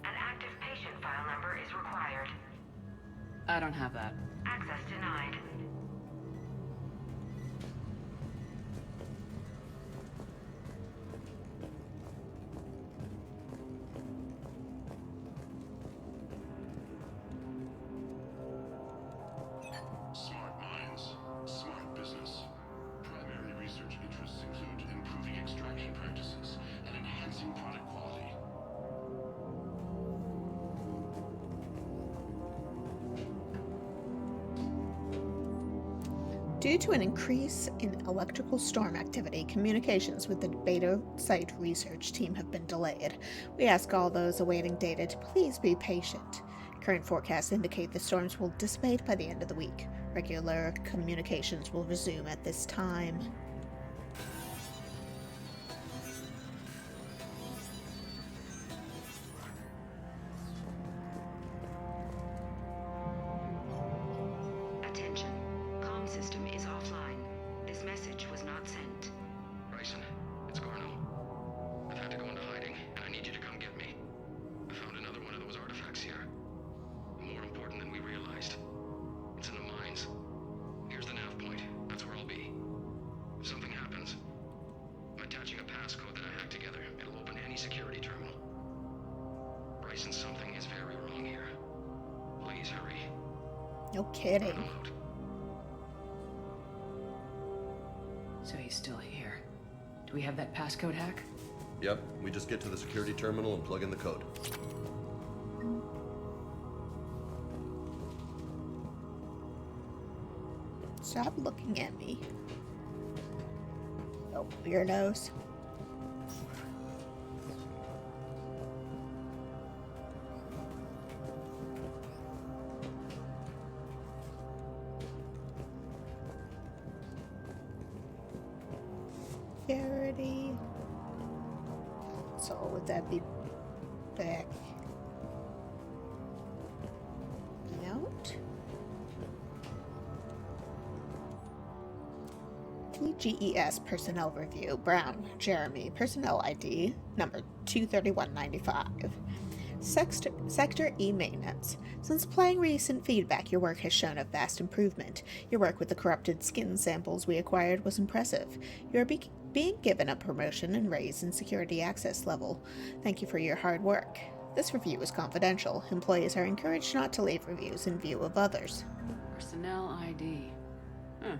An active patient file number is required. I don't have that. Access denied. smart minds, smart business. Primary research interests include improving extraction practices and enhancing product quality. Due to an increase in electrical storm activity, communications with the beta site research team have been delayed. We ask all those awaiting data to please be patient. Current forecasts indicate the storms will dissipate by the end of the week. Regular communications will resume at this time. Attention. Comm system is offline. This message was not sent. Bryson, it's Garno. I've had to go into hiding, and I need you to come get me. I found another one of those artifacts here. More important than we realized. It's in the mines. Here's the nav point. That's where I'll be. If something happens, I'm attaching a passcode that I hacked together. It'll open any security terminal. Bryson, something is very wrong here. Please hurry. No kidding. I'm out. So he's still here. Do we have that passcode hack? Yep, we just get to the security terminal and plug in the code. Stop looking at me. Oh, weirdos. Security. So would that be back out? TGES personnel review. Brown, Jeremy. Personnel ID number 23195. Sector E maintenance. Since applying recent feedback, your work has shown a vast improvement. Your work with the corrupted skin samples we acquired was impressive. You are being given a promotion and raise in security access level. Thank you for your hard work. This review is confidential. Employees are encouraged not to leave reviews in view of others. Personnel ID. Huh.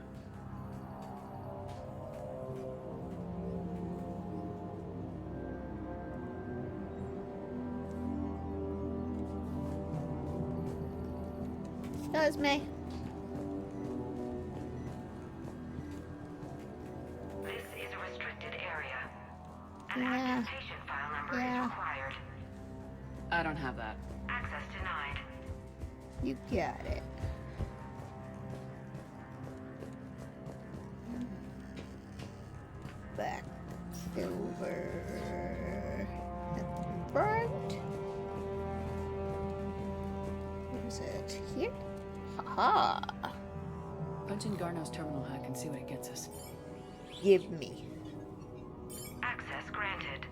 Excuse me. This is a restricted area. An active patient file number is required. I don't have that. Access denied. You got it. Back over at the front. Is it here? Haha. Punch in Garno's terminal hack and see what it gets us. Give me. Access granted.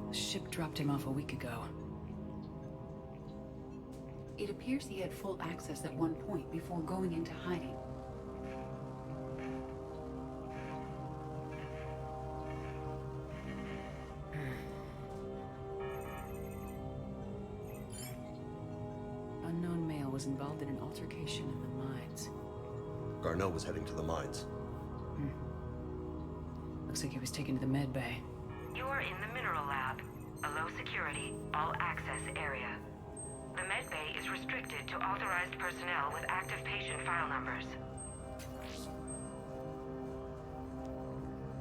The ship dropped him off a week ago. It appears he had full access at one point before going into hiding. Unknown male was involved in an altercation in the mines. Garneau was heading to the mines. Looks like he was taken to the med bay. You are in the mineral lab, a low security, all access area. The med bay is restricted to authorized personnel with active patient file numbers.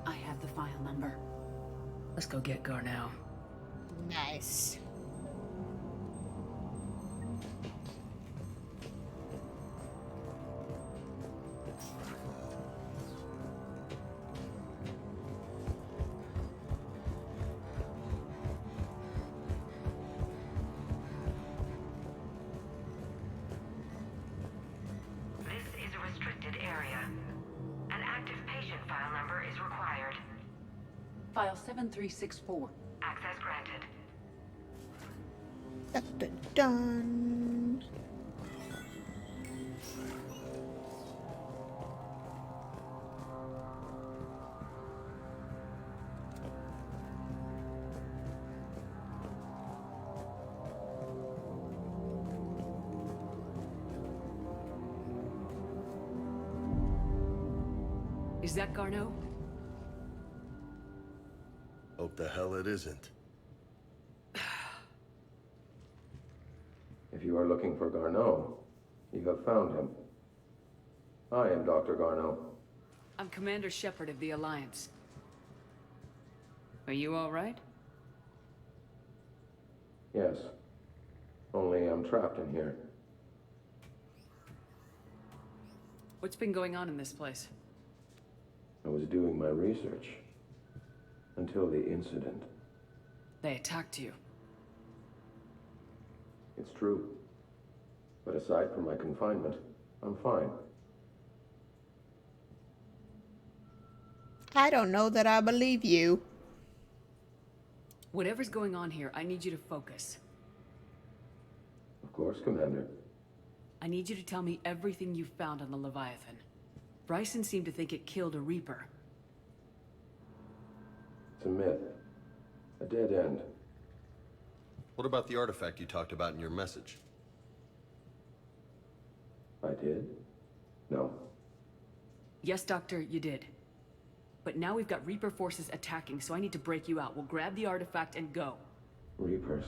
I have the file number. Let's go get Garno. Nice. File 7364. Access granted. Dun, dun, dun. Is that Garno? Hope the hell it isn't. If you are looking for Garneau, you have found him. I am Dr. Garneau. I'm Commander Shepard of the Alliance. Are you all right? Yes. Only I'm trapped in here. What's been going on in this place? I was doing my research. Until the incident. They attacked you. It's true. But aside from my confinement, I'm fine. I don't know that I believe you. Whatever's going on here, I need you to focus. Of course, Commander. I need you to tell me everything you found on the Leviathan. Bryson seemed to think it killed a Reaper. It's a myth. A dead end. What about the artifact you talked about in your message? I did? No. Yes, Doctor, you did. But now we've got Reaper forces attacking, so I need to break you out. We'll grab the artifact and go. Reapers.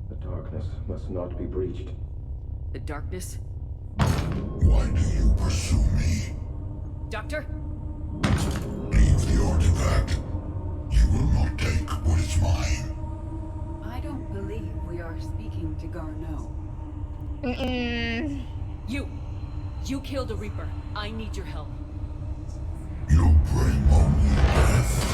The darkness must not be breached. The darkness? Why do you pursue me? Doctor? Leave the artifact. You will not take what is mine. I don't believe we are speaking to Garneau. You killed a Reaper. I need your help. You bring only death.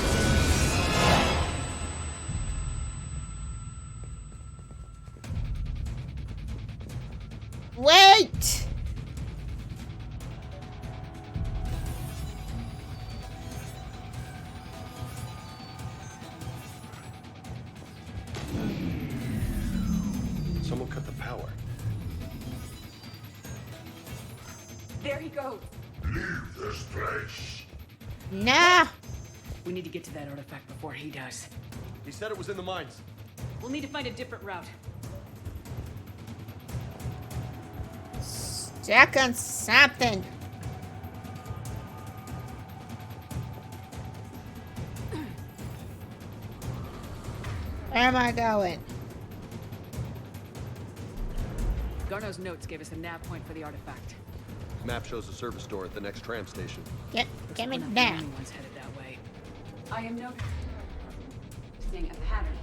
Wait! Someone cut the power. There he goes. Leave this place. Nah. We need to get to that artifact before he does. He said it was in the mines. We'll need to find a different route. Stuck on something. Where am I going? Garneau's notes gave us a nav point for the artifact. Map shows a service door at the next tram station. Get me We're not the down. only ones headed that way. I am noticing a pattern.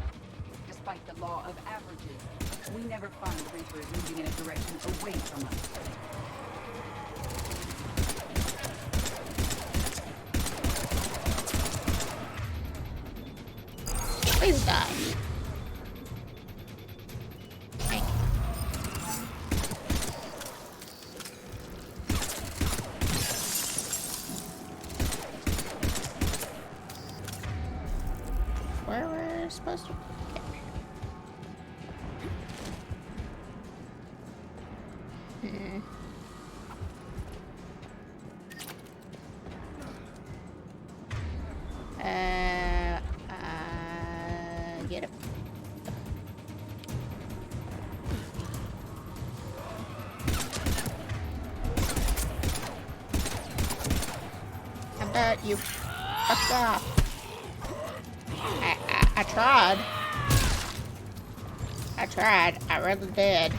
Despite the law of averages, we never find Reapers moving in a direction away from us. Please die. Where we're supposed to get. Get it. How about you fuck off? I tried. I really did.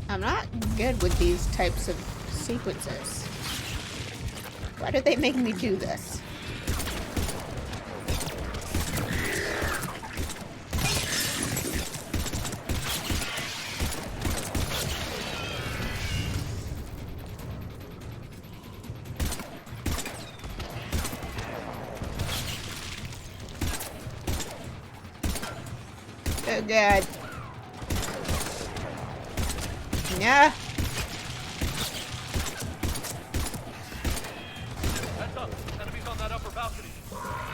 I'm not good with these types of sequences. Why did they make me do this? Oh god. Yeah. Heads up. Enemies on that upper balcony.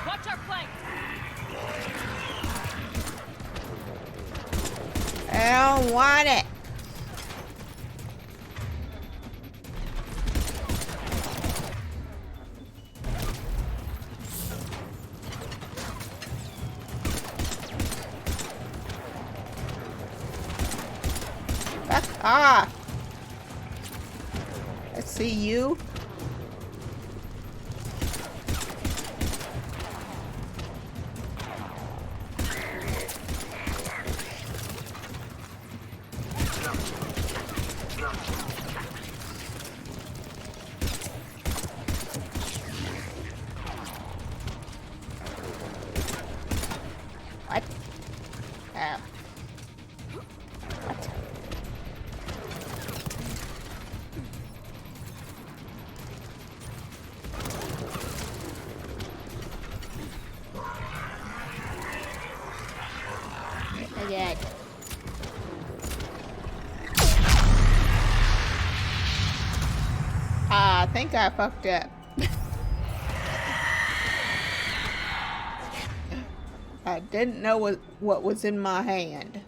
Watch our flank! I don't want it. Fuck off. I see you. What? Oh. Again. I think I fucked up. I didn't know what was in my hand.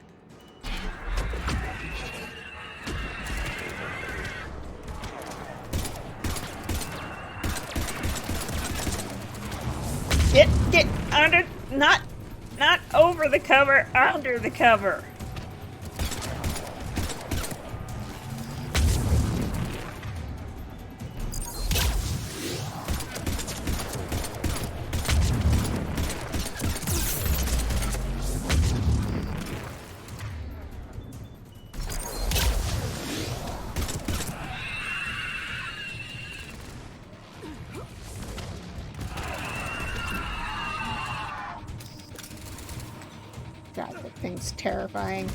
Get under, not over the cover, under the cover. God, that thing's terrifying.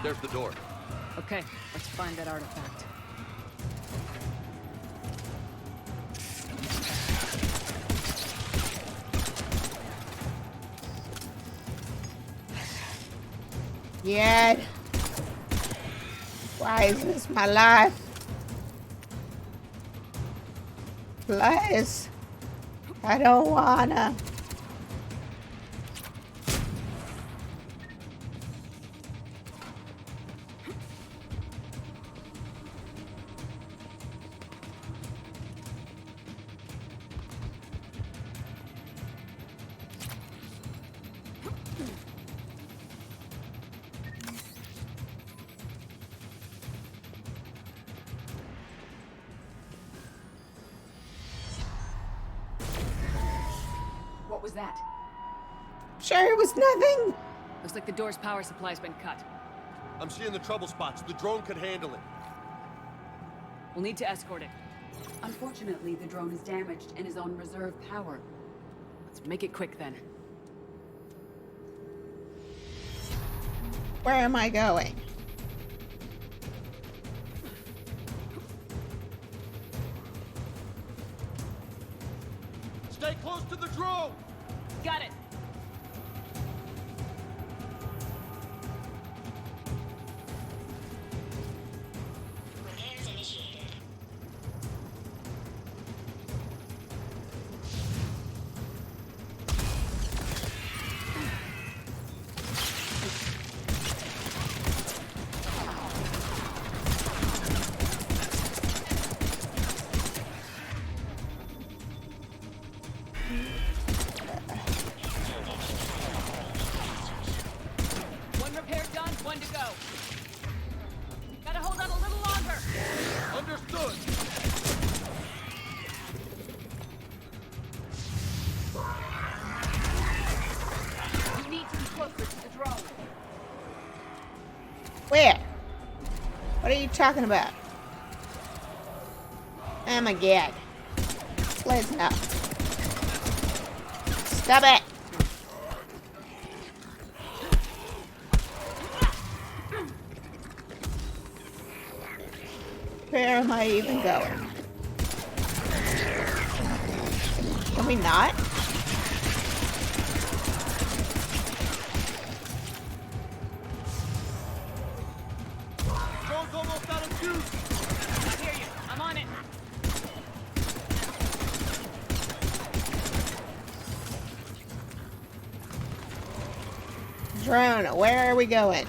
There's the door. Okay, let's find that artifact. Yeah. Why is this my life? Please. I don't wanna. What was that? Sure, it was nothing. Looks like the door's power supply's been cut. I'm seeing the trouble spots. The drone could handle it. We'll need to escort it. Unfortunately, the drone is damaged and is on reserve power. Let's make it quick then. Where am I going? Stay close to the drone! Got it! Repairs initiated. One repair done, one to go. Gotta hold on a little longer. Understood! You need to be closer to the drone. Where? What are you talking about? Oh my god. Please no. Stop it! Where am I even going? Can we not? Drone's almost out of juice! I hear you. I'm on it. Drone, where are we going?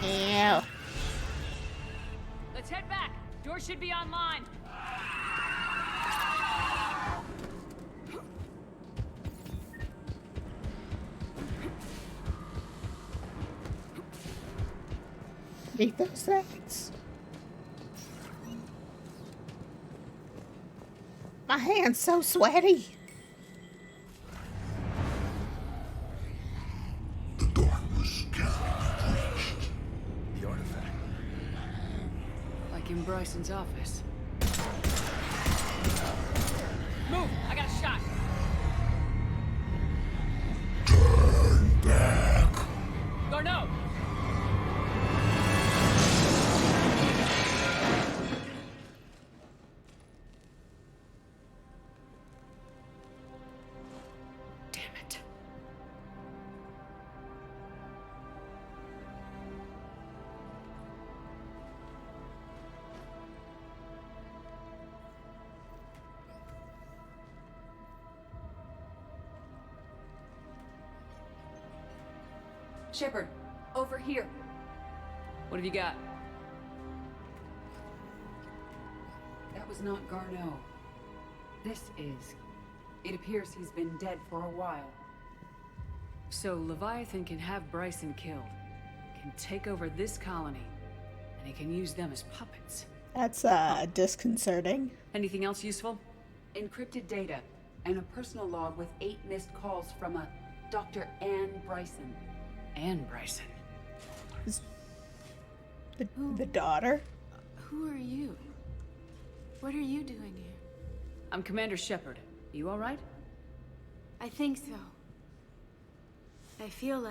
Ew. Let's head back. Door should be online. Eat those things. My hand's so sweaty. The artifact. Like in Bryson's office. Move! I got a shot! Turn back. Garneau! Damn it. Shepard, over here. What have you got? That was not Garneau. This is. It appears he's been dead for a while. So Leviathan can have Bryson killed, can take over this colony, and he can use them as puppets. That's disconcerting. Anything else useful? Encrypted data, and a personal log with 8 missed calls from a Dr. Anne Bryson. Anne Bryson. The daughter? Who are you? What are you doing here? I'm Commander Shepard. You all right? I think so. I feel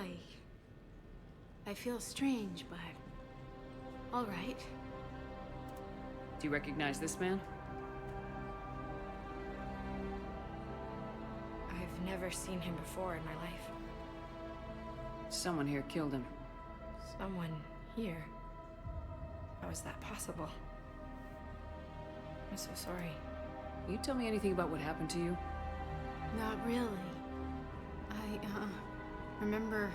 strange, but all right. Do you recognize this man? I've never seen him before in my life. Someone here killed him. Someone here? How is that possible? I'm so sorry. Will you tell me anything about what happened to you? Not really. I, remember...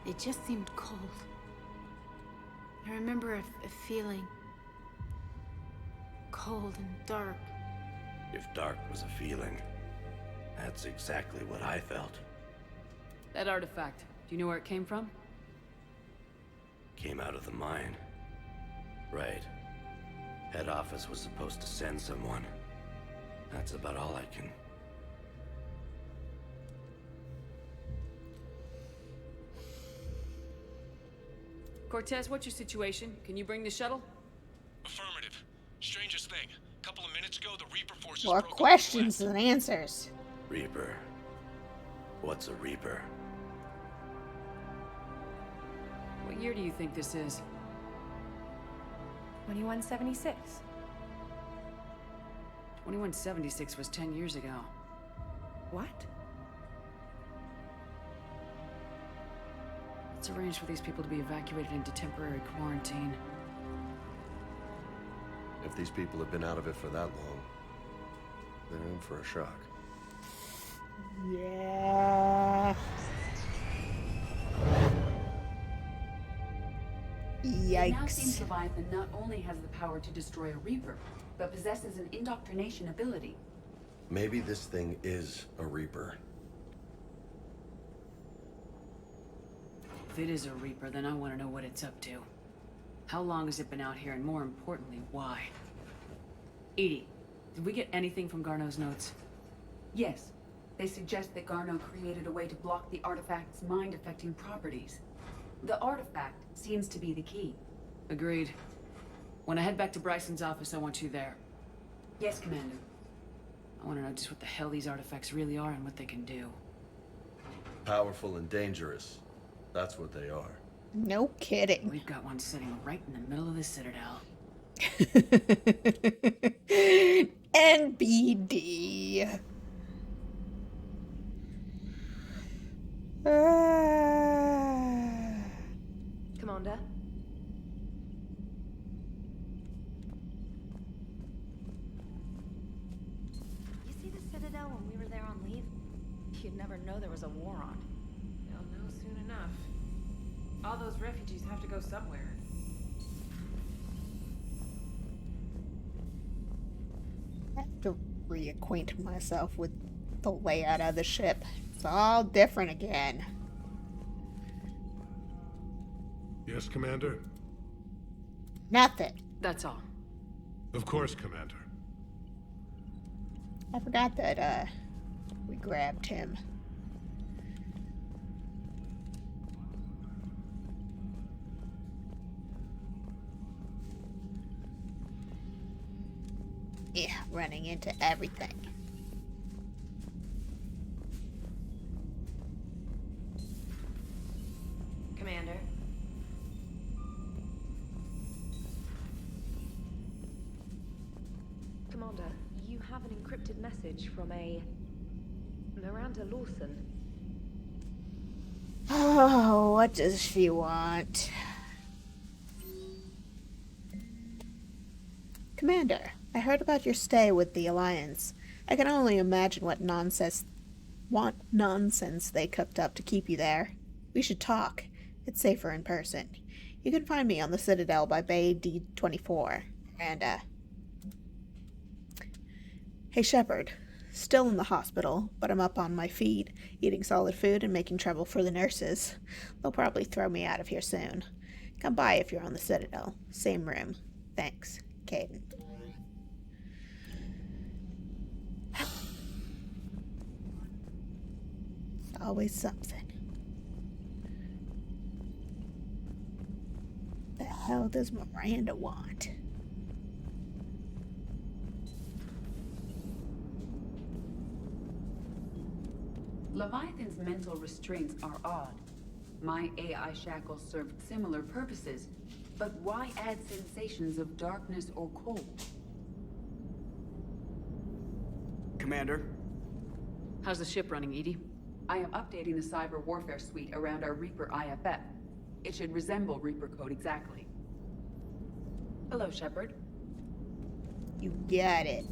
It just seemed cold. I remember a feeling... cold and dark. If dark was a feeling, that's exactly what I felt. That artifact, do you know where it came from? Came out of the mine. Right. Head office was supposed to send someone. That's about all I can... Cortez, what's your situation? Can you bring the shuttle? Affirmative. Strangest thing. A couple of minutes ago, the Reaper forces More broke up questions than answers. Reaper. What's a Reaper? What year do you think this is? 2176. 2176 was 10 years ago. What? Let's arrange for these people to be evacuated into temporary quarantine. If these people have been out of it for that long, they're in for a shock. Yeah. It now seems Yikes. Leviathan not only has the power to destroy a Reaper, but possesses an indoctrination ability. Maybe this thing is a Reaper. If it is a Reaper, then I want to know what it's up to. How long has it been out here, and more importantly, why? Edie, did we get anything from Garneau's notes? Yes. They suggest that Garneau created a way to block the artifact's mind-affecting properties. The artifact seems to be the key. Agreed. When I head back to Bryson's office, I want you there. Yes, Commander. I want to know just what the hell these artifacts really are and what they can do. Powerful and dangerous. That's what they are. No kidding. We've got one sitting right in the middle of the Citadel. NBD. Commander? You see the Citadel when we were there on leave? You'd never know there was a war on. They'll know soon enough. All those refugees have to go somewhere. I have to reacquaint myself with the layout of the ship. It's all different again. Yes, Commander? Nothing. That's all. Of course, Commander. I forgot that, we grabbed him. Yeah, running into everything. Commander? Commander, you have an encrypted message from a Miranda Lawson. Oh, what does she want? Commander, I heard about your stay with the Alliance. I can only imagine what nonsense they cooked up to keep you there. We should talk. It's safer in person. You can find me on the Citadel by Bay D24. And, Hey, Shepard. Still in the hospital, but I'm up on my feet, eating solid food and making trouble for the nurses. They'll probably throw me out of here soon. Come by if you're on the Citadel. Same room. Thanks, Caden. It's always something. The hell does Miranda want? Leviathan's mental restraints are odd. My AI shackles served similar purposes, but why add sensations of darkness or cold? Commander? How's the ship running, Edie? I am updating the cyber warfare suite around our Reaper IFF. It should resemble Reaper code exactly. Hello, Shepard. You got it.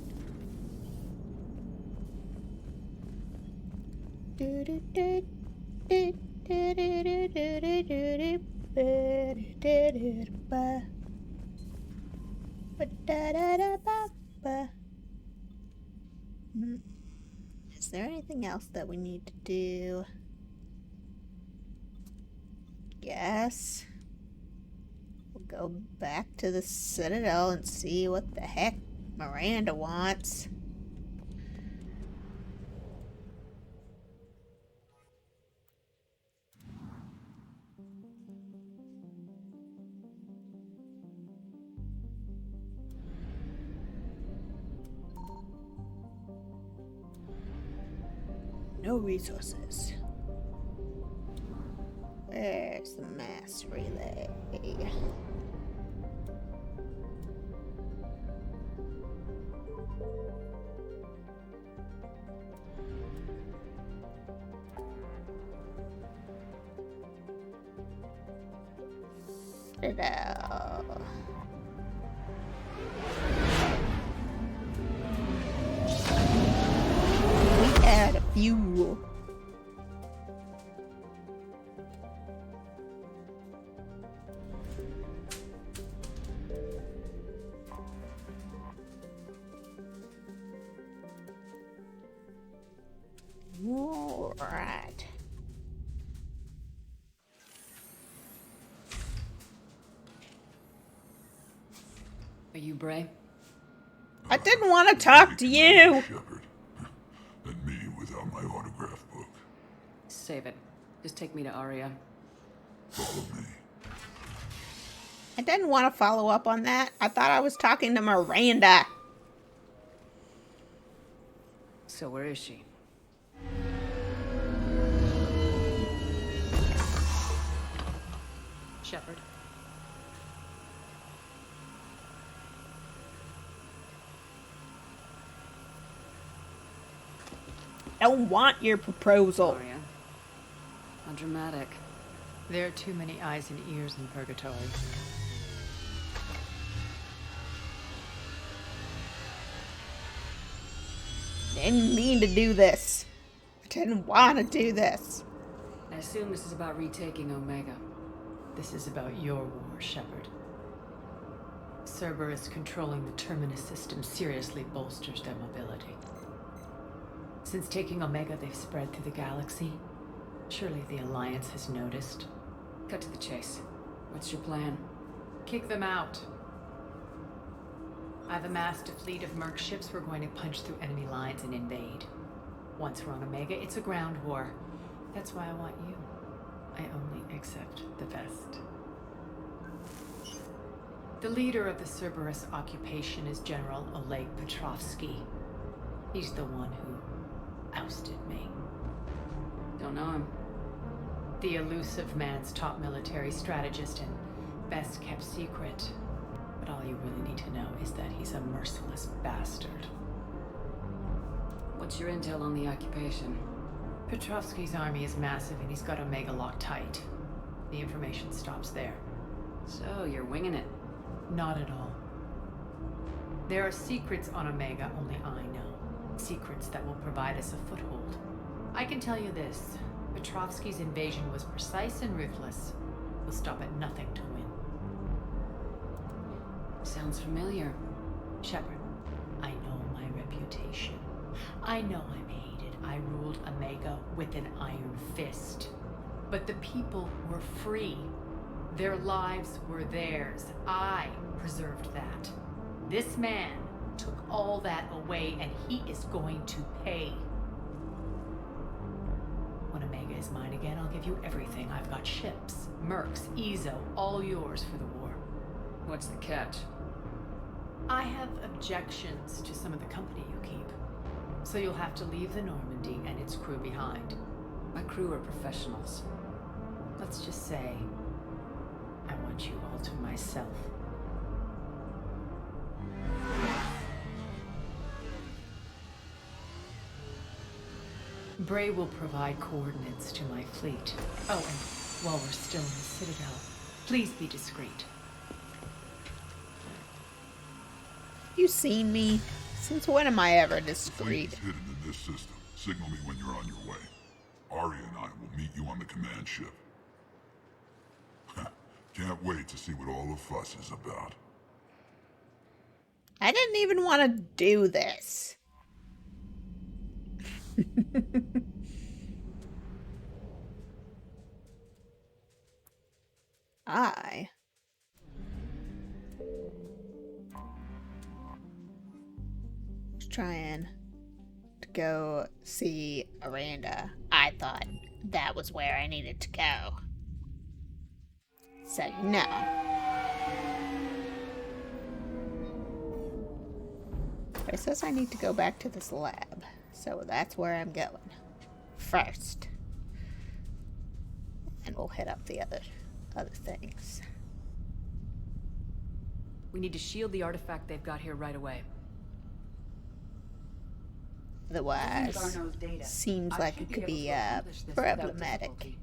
Is there anything else that we need to do? Yes. We'll go back to the Citadel and see what the heck Miranda wants. No resources. Where's the mass relay? Citadel. We add a few. All right. Are you Bray? I didn't want to talk to you. Shepard. And me without my Save it. Just take me to Aria. I didn't want to follow up on that. I thought I was talking to Miranda. So where is she? Shepard. Don't want your proposal. Aria. How dramatic. There are too many eyes and ears in purgatory. Didn't mean to do this. I didn't want to do this. I assume this is about retaking Omega. This is about your war, Shepard. Cerberus controlling the Terminus system seriously bolsters their mobility. Since taking Omega, they've spread through the galaxy. Surely the Alliance has noticed. Cut to the chase. What's your plan? Kick them out. I've amassed a fleet of merc ships. We're going to punch through enemy lines and invade. Once we're on Omega, it's a ground war. That's why I want you. I only accept the best. The leader of the Cerberus occupation is General Oleg Petrovsky. He's the one who ousted me. Don't know him. The elusive man's top military strategist and best kept secret. But all you really need to know is that he's a merciless bastard. What's your intel on the occupation? Petrovsky's army is massive and he's got Omega locked tight. The information stops there. So, you're winging it? Not at all. There are secrets on Omega only I know. Secrets that will provide us a foothold. I can tell you this. Petrovsky's invasion was precise and ruthless. We'll stop at nothing to win. Sounds familiar. Shepard, I know my reputation. I know I'm hated. I ruled Omega with an iron fist. But the people were free. Their lives were theirs. I preserved that. This man took all that away, and he is going to pay. When Omega is mine again, I'll give you everything. I've got ships, mercs, Ezo, all yours for the war. What's the catch? I have objections to some of the company you keep. So you'll have to leave the Normandy and its crew behind. My crew are professionals. Let's just say, I want you all to myself. Bray will provide coordinates to my fleet. Oh, and while we're still in the Citadel, please be discreet. You seen me? Since when am I ever discreet? The fleet is hidden in this system. Signal me when you're on your way. Aria and I will meet you on the command ship. Can't wait to see what all the fuss is about. I didn't even want to do this. I was trying to go see Miranda. I thought that was where I needed to go. So, no. It says I need to go back to this lab. So that's where I'm going first. And we'll hit up the other things. We need to shield the artifact they've got here right away. Otherwise, seems like it could be problematic.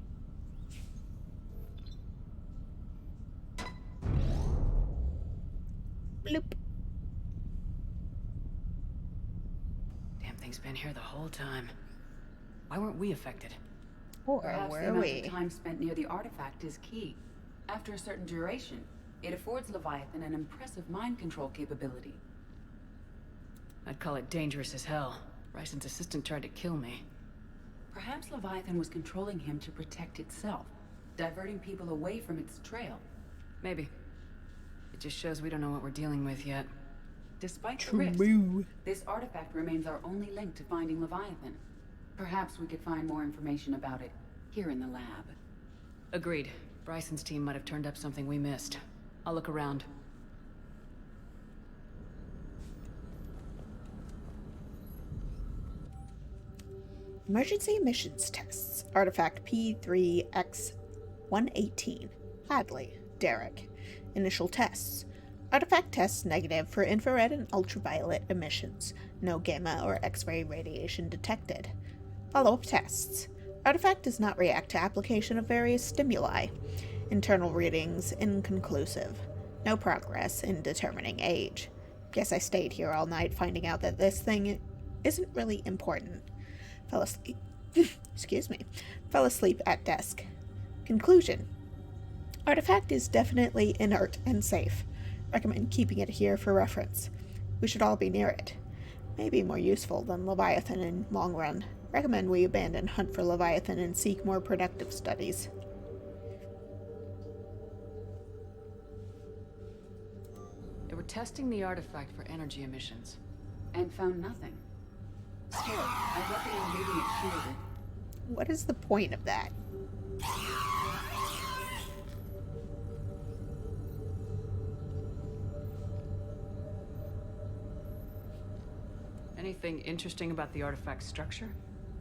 Bloop. Damn thing's been here the whole time. Why weren't we affected? Or Perhaps were the amount we? of time spent near the artifact is key. After a certain duration, it affords Leviathan an impressive mind control capability. I'd call it dangerous as hell. Ryson's assistant tried to kill me. Perhaps Leviathan was controlling him to protect itself, diverting people away from its trail. Maybe. It just shows we don't know what we're dealing with yet. Despite the risk, this artifact remains our only link to finding Leviathan. Perhaps we could find more information about it here in the lab. Agreed. Bryson's team might have turned up something we missed. I'll look around. Emergency emissions tests. Artifact P3X118. Hadley. Derek. Initial tests. Artifact tests negative for infrared and ultraviolet emissions. No gamma or X-ray radiation detected. Follow-up tests. Artifact does not react to application of various stimuli. Internal readings inconclusive. No progress in determining age. Guess I stayed here all night finding out that this thing isn't really important. Fell asleep. Excuse me. Fell asleep at desk. Conclusion. Artifact is definitely inert and safe. Recommend keeping it here for reference. We should all be near it. Maybe more useful than Leviathan in long run. Recommend we abandon hunt for Leviathan and seek more productive studies. They were testing the artifact for energy emissions. And found nothing. Still, I recommend leaving it shielded. What is the point of that? Anything interesting about the artifact's structure?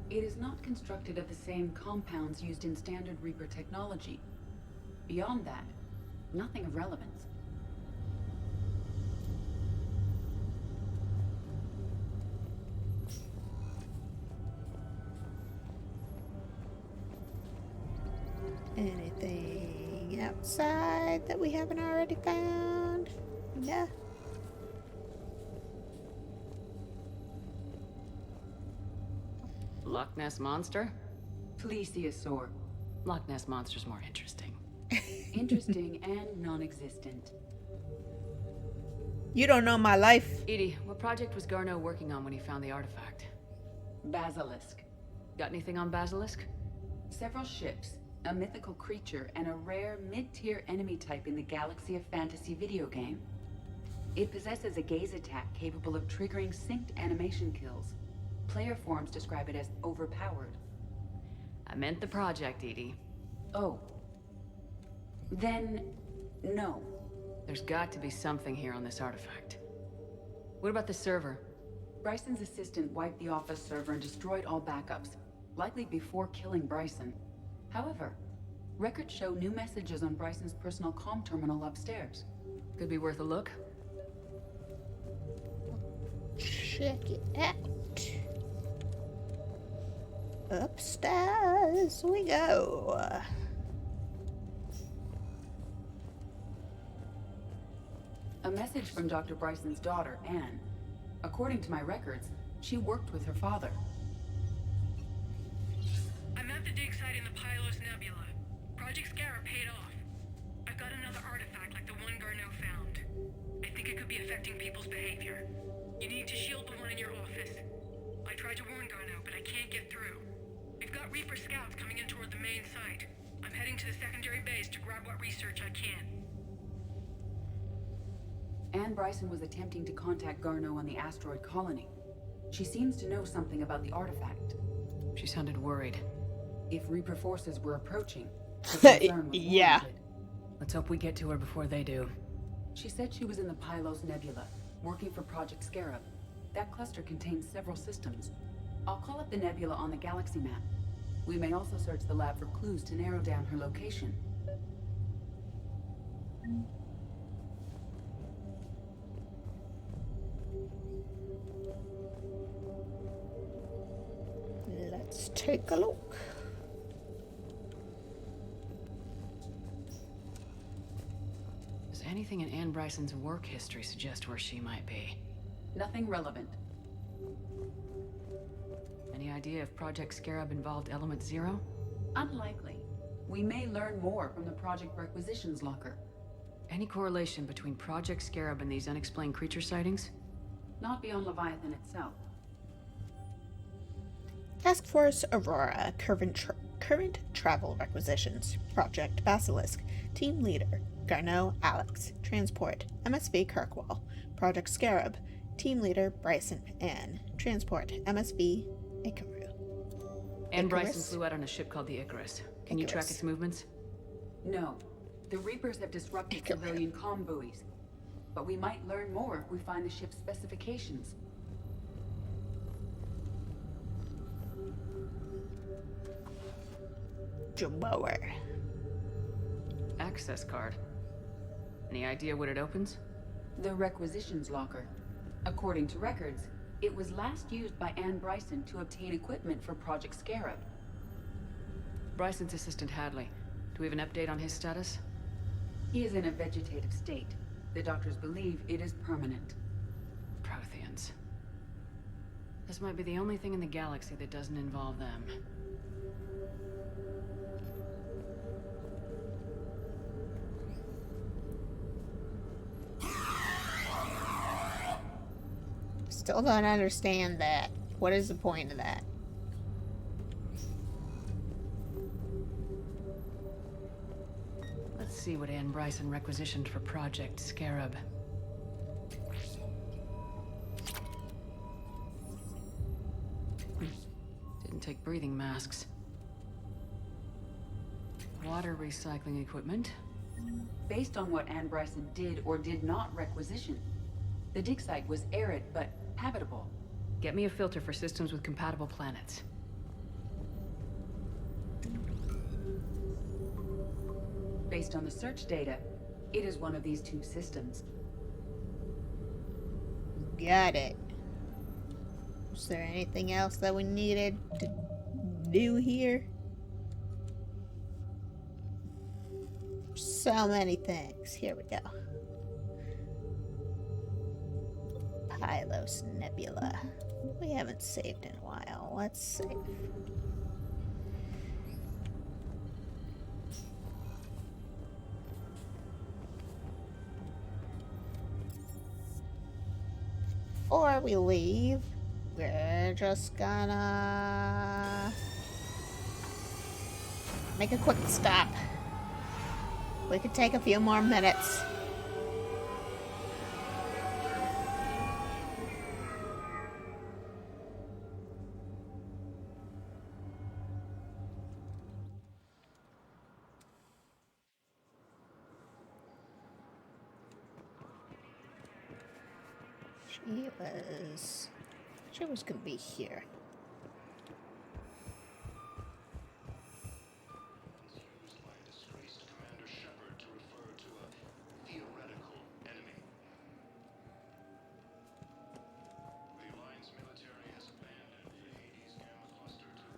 It is not constructed of the same compounds used in standard Reaper technology. Beyond that, nothing of relevance. Anything outside that we haven't already found? No. Loch Ness Monster? Plesiosaur. Loch Ness Monster's more interesting. Interesting and non-existent. You don't know my life. Edie, what project was Garneau working on when he found the artifact? Basilisk. Got anything on Basilisk? Several ships, a mythical creature, and a rare mid-tier enemy type in the Galaxy of Fantasy video game. It possesses a gaze attack capable of triggering synced animation kills. Player forums describe it as overpowered. I meant the project, Edie. Oh. Then, no. There's got to be something here on this artifact. What about the server? Bryson's assistant wiped the office server and destroyed all backups, likely before killing Bryson. However, records show new messages on Bryson's personal comm terminal upstairs. Could be worth a look. Check it out. Upstairs we go. A message from Dr. Bryson's daughter, Anne. According to my records, she worked with her father. I'm at the dig site in the Pylos Nebula. Project Scarab paid off. I've got another artifact like the one Garneau found. I think it could be affecting people's behavior. You need to shield the one in your office. I tried to warn Garneau, but I can't get through. We've got Reaper scouts coming in toward the main site. I'm heading to the secondary base to grab what research I can. Anne Bryson was attempting to contact Garneau on the asteroid colony. She seems to know something about the artifact. She sounded worried. If Reaper forces were approaching, her concern was yeah. warranted. Let's hope we get to her before they do. She said she was in the Pylos Nebula, working for Project Scarab. That cluster contains several systems. I'll call up the nebula on the galaxy map. We may also search the lab for clues to narrow down her location. Let's take a look. Does anything in Anne Bryson's work history suggest where she might be? Nothing relevant. Any idea if Project Scarab involved Element Zero? Unlikely. We may learn more from the Project Requisitions Locker. Any correlation between Project Scarab and these unexplained creature sightings? Not beyond Leviathan itself. Task Force Aurora, current travel requisitions. Project Basilisk, Team Leader, Garneau, Alex, Transport, MSV Kirkwall. Project Scarab, Team Leader, Bryson, Anne, Transport, MSV, Ikaru. Anne Bryson Icarus? flew out on a ship called the Icarus. Can you track Icarus. its movements? No. The Reapers have disrupted civilian comm buoys. But we might learn more if we find the ship's specifications. Jamower. Access card. Any idea what it opens? The requisitions locker. According to records, it was last used by Anne Bryson to obtain equipment for Project Scarab. Bryson's assistant Hadley. Do we have an update on his status? He is in a vegetative state. The doctors believe it is permanent. Protheans. This might be the only thing in the galaxy that doesn't involve them. Still don't understand that. What is the point of that? Let's see what Anne Bryson requisitioned for Project Scarab. Didn't take breathing masks. Water recycling equipment. Based on what Anne Bryson did or did not requisition, the dig site was arid but habitable. Get me a filter for systems with compatible planets. Based on the search data, it is one of these two systems. Got it. Is there anything else that we needed to do here? So many things. Here we go. Pylos Nebula. We haven't saved in a while. Let's save. Before we leave, we're just gonna make a quick stop. We could take a few more minutes. She was gonna be here.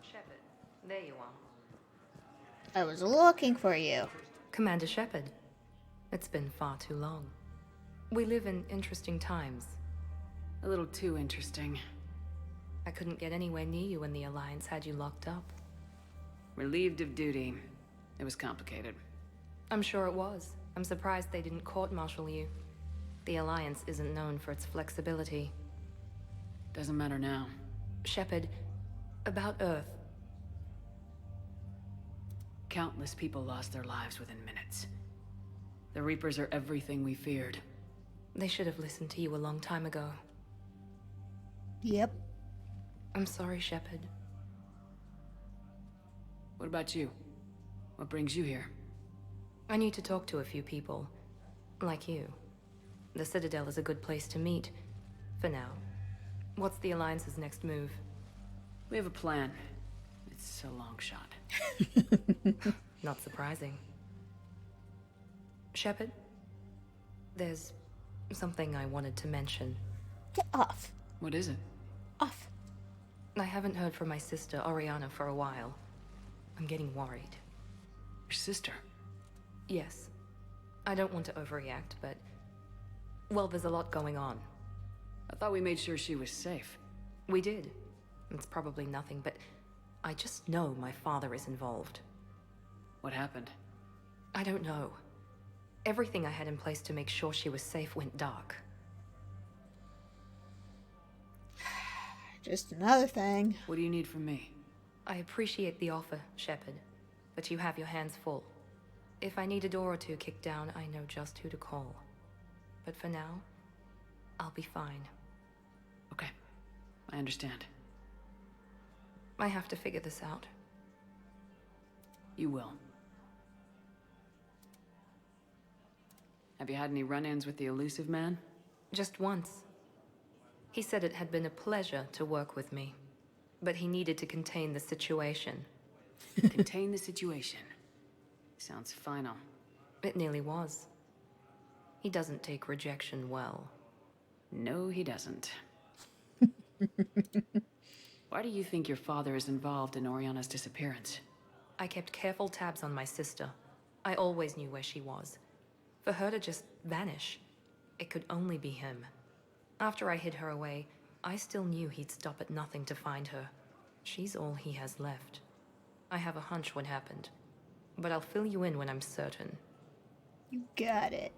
Shepard, there you are. I was looking for you. Commander Shepard. It's been far too long. We live in interesting times. A little too interesting. I couldn't get anywhere near you when the Alliance had you locked up. Relieved of duty. It was complicated. I'm sure it was. I'm surprised they didn't court-martial you. The Alliance isn't known for its flexibility. Doesn't matter now. Shepard, about Earth. Countless people lost their lives within minutes. The Reapers are everything we feared. They should have listened to you a long time ago. Yep. I'm sorry, Shepard. What about you? What brings you here? I need to talk to a few people. Like you. The Citadel is a good place to meet. For now. What's the Alliance's next move? We have a plan. It's a long shot. Not surprising. Shepard? There's something I wanted to mention. Get off. What is it? Off. I haven't heard from my sister, Oriana, for a while. I'm getting worried. Your sister? Yes. I don't want to overreact, but... well, there's a lot going on. I thought we made sure she was safe. We did. It's probably nothing, but... I just know my father is involved. What happened? I don't know. Everything I had in place to make sure she was safe went dark. Just another thing. What do you need from me? I appreciate the offer, Shepard, but you have your hands full. If I need a door or two kicked down, I know just who to call. But for now, I'll be fine. Okay. I understand. I have to figure this out. You will. Have you had any run-ins with the elusive man? Just once. He said it had been a pleasure to work with me, but he needed to contain the situation. Contain the situation. Sounds final. It nearly was. He doesn't take rejection well. No, he doesn't. Why do you think your father is involved in Oriana's disappearance? I kept careful tabs on my sister. I always knew where she was. For her to just vanish, it could only be him. After I hid her away, I still knew he'd stop at nothing to find her. She's all he has left. I have a hunch what happened, but I'll fill you in when I'm certain. You got it.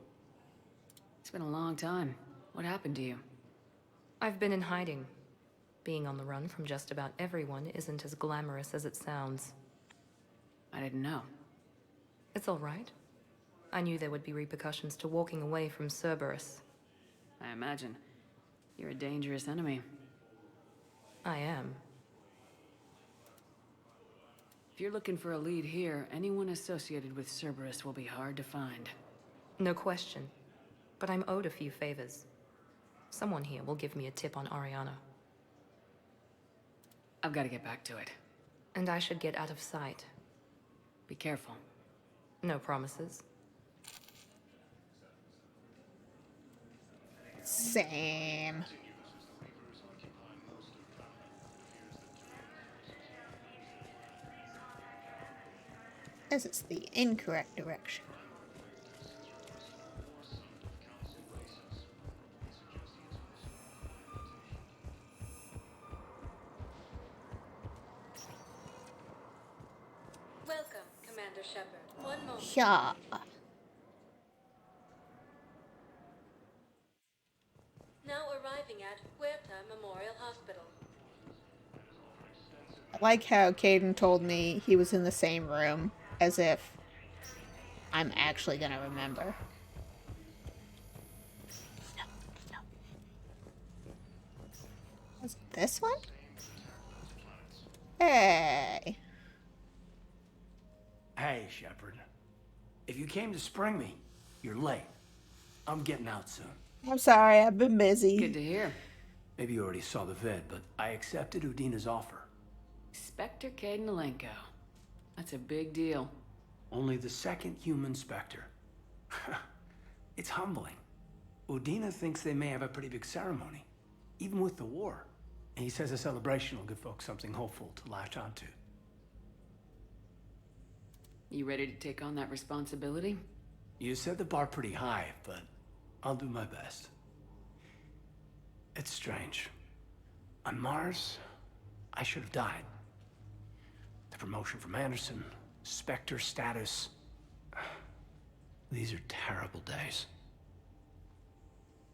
It's been a long time. What happened to you? I've been in hiding. Being on the run from just about everyone isn't as glamorous as it sounds. I didn't know. It's all right. I knew there would be repercussions to walking away from Cerberus. I imagine. You're a dangerous enemy. I am. If you're looking for a lead here, anyone associated with Cerberus will be hard to find. No question. But I'm owed a few favors. Someone here will give me a tip on Oriana. I've got to get back to it. And I should get out of sight. Be careful. No promises. Same. As it's the incorrect direction. Welcome, Commander Shepard. One moment. Yeah. Now arriving at Huerta Memorial Hospital. I like how Caden told me he was in the same room, as if I'm actually gonna remember. No. Was it this one? Hey. Hey, Shepard. If you came to spring me, you're late. I'm getting out soon. I'm sorry, I've been busy. Good to hear. Maybe you already saw the vid, but I accepted Udina's offer. Spectre Caden. That's a big deal. Only the second human Spectre. It's humbling. Udina thinks they may have a pretty big ceremony, even with the war. And he says a celebration will give folks something hopeful to latch onto. You ready to take on that responsibility? You set the bar pretty high, but I'll do my best. It's strange. On Mars, I should have died. The promotion from Anderson, Spectre status. These are terrible days.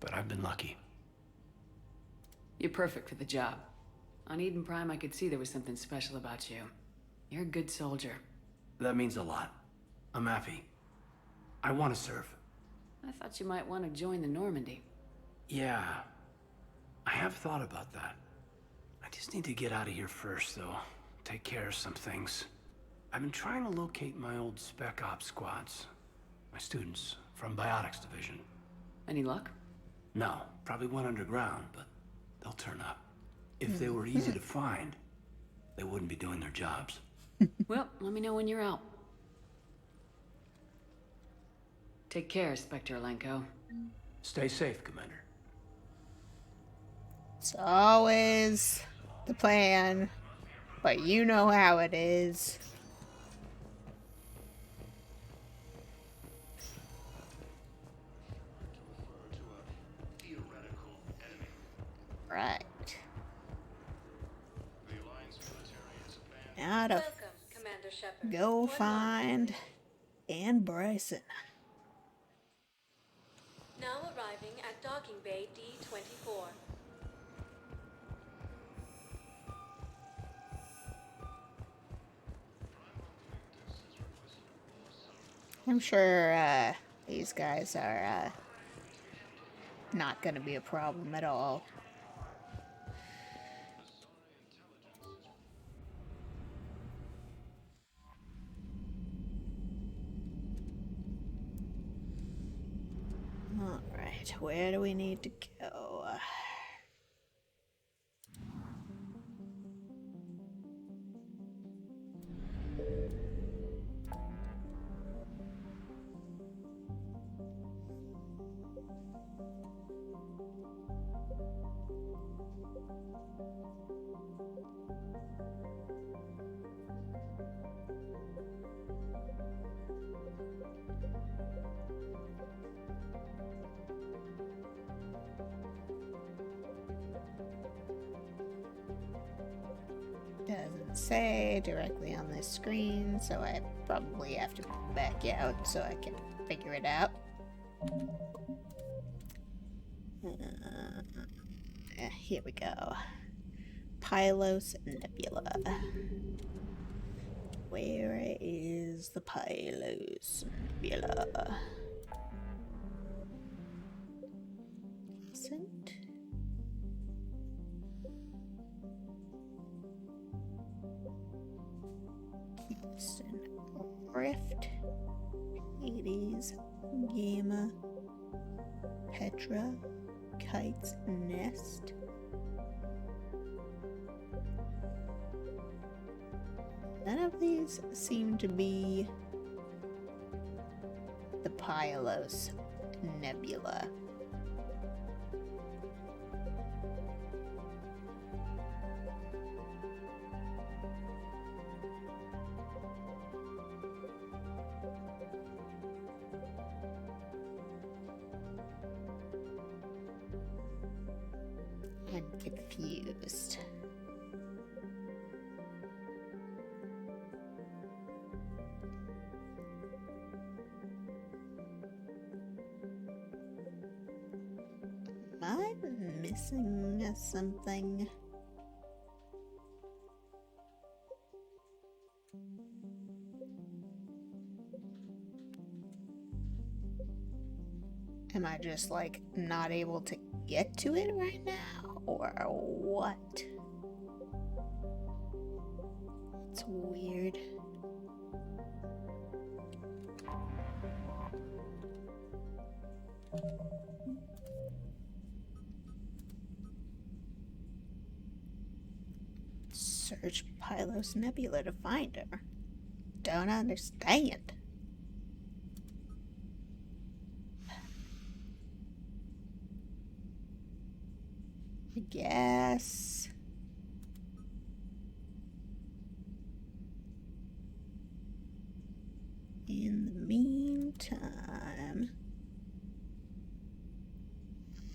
But I've been lucky. You're perfect for the job. On Eden Prime, I could see there was something special about you. You're a good soldier. That means a lot. I'm happy. I want to serve. I thought you might want to join the Normandy. Yeah, I have thought about that. I just need to get out of here first, though. Take care of some things. I've been trying to locate my old Spec Ops squads. My students from Biotics Division. Any luck? No, probably went underground, but they'll turn up. If they were easy to find, they wouldn't be doing their jobs. Well, let me know when you're out. Take care, Spectre Alenko. Stay safe, Commander. It's always the plan, but you know how it is. Right. Now to Welcome, Commander Shepard. go find Ann Bryson. Now arriving at Docking Bay D-24. I'm sure these guys are not going to be a problem at all. Alright, where do we need to go? Doesn't say directly on this screen, so I probably have to back out so I can figure it out. Here we go. Pylos Nebula. Where is the Pylos Nebula? Isn't? Houston Rift, Hades, Gamma, Petra, Kite's Nest. None of these seem to be the Pylos Nebula. I'm confused. Am I missing something? Am I just like not able to get to it right now, or what? It's weird. Search Pylos Nebula to find her. Don't understand. I guess. In the meantime,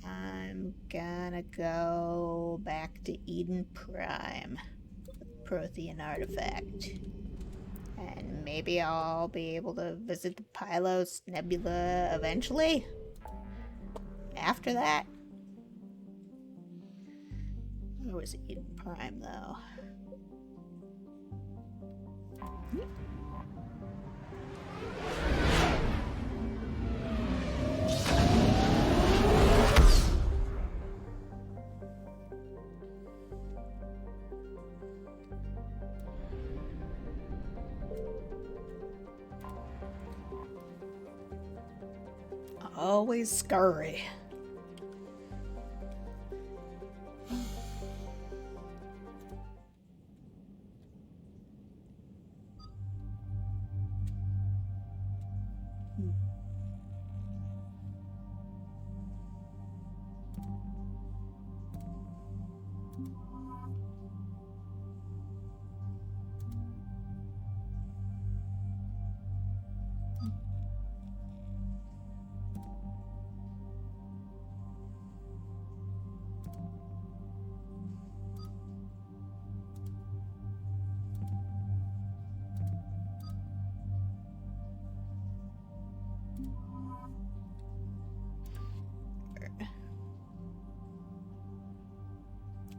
I'm gonna go back to Eden Prime with Prothean artifact. And maybe I'll be able to visit the Pylos Nebula eventually. After that. Where was Eden Prime though? Always scurry.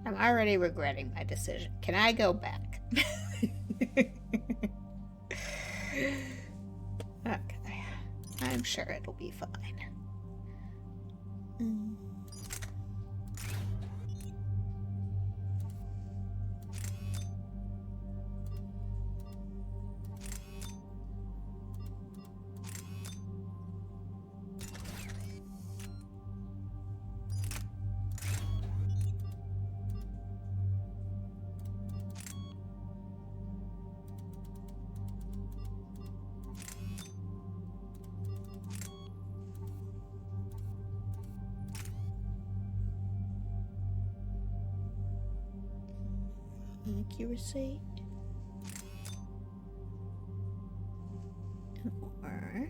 I'm already regretting my decision. Can I go back? Okay. I'm sure it'll be fine. accuracy. Or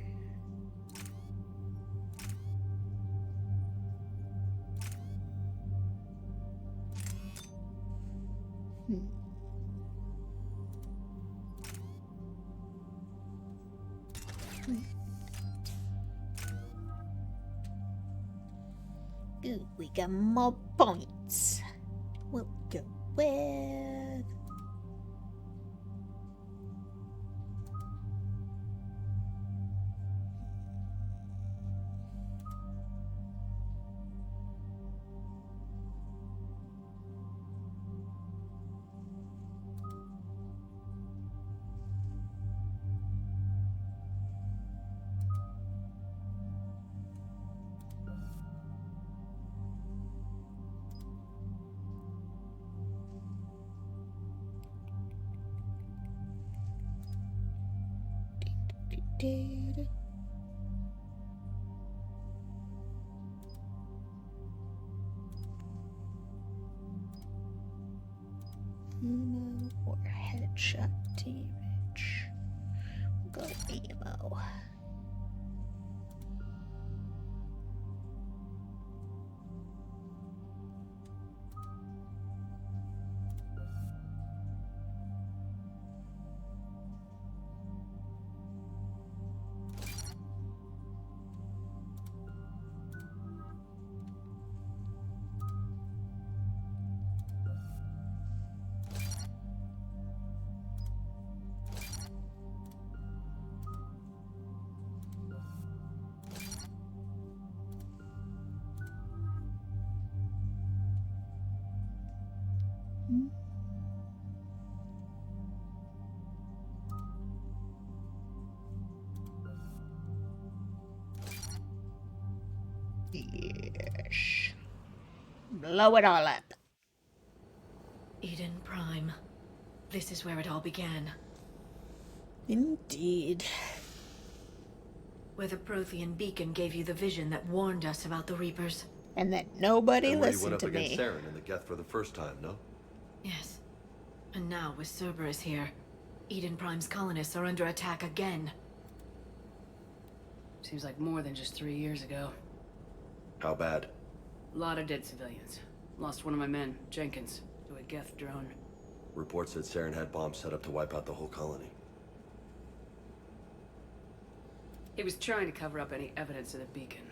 Good, we got more points. We'll go with did. Emo or headshot damage. Go emo. Yes. Blow it all up. Eden Prime. This is where it all began. Indeed. Where the Prothean beacon gave you the vision that warned us about the Reapers. And that nobody and where you listened went to up against me. Saren in the Geth for the first time, no? Yes. And now, with Cerberus here, Eden Prime's colonists are under attack again. Seems like more than just 3 years ago. How bad? A lot of dead civilians. Lost one of my men, Jenkins, to a Geth drone. Reports said Saren had bombs set up to wipe out the whole colony. He was trying to cover up any evidence of the beacon.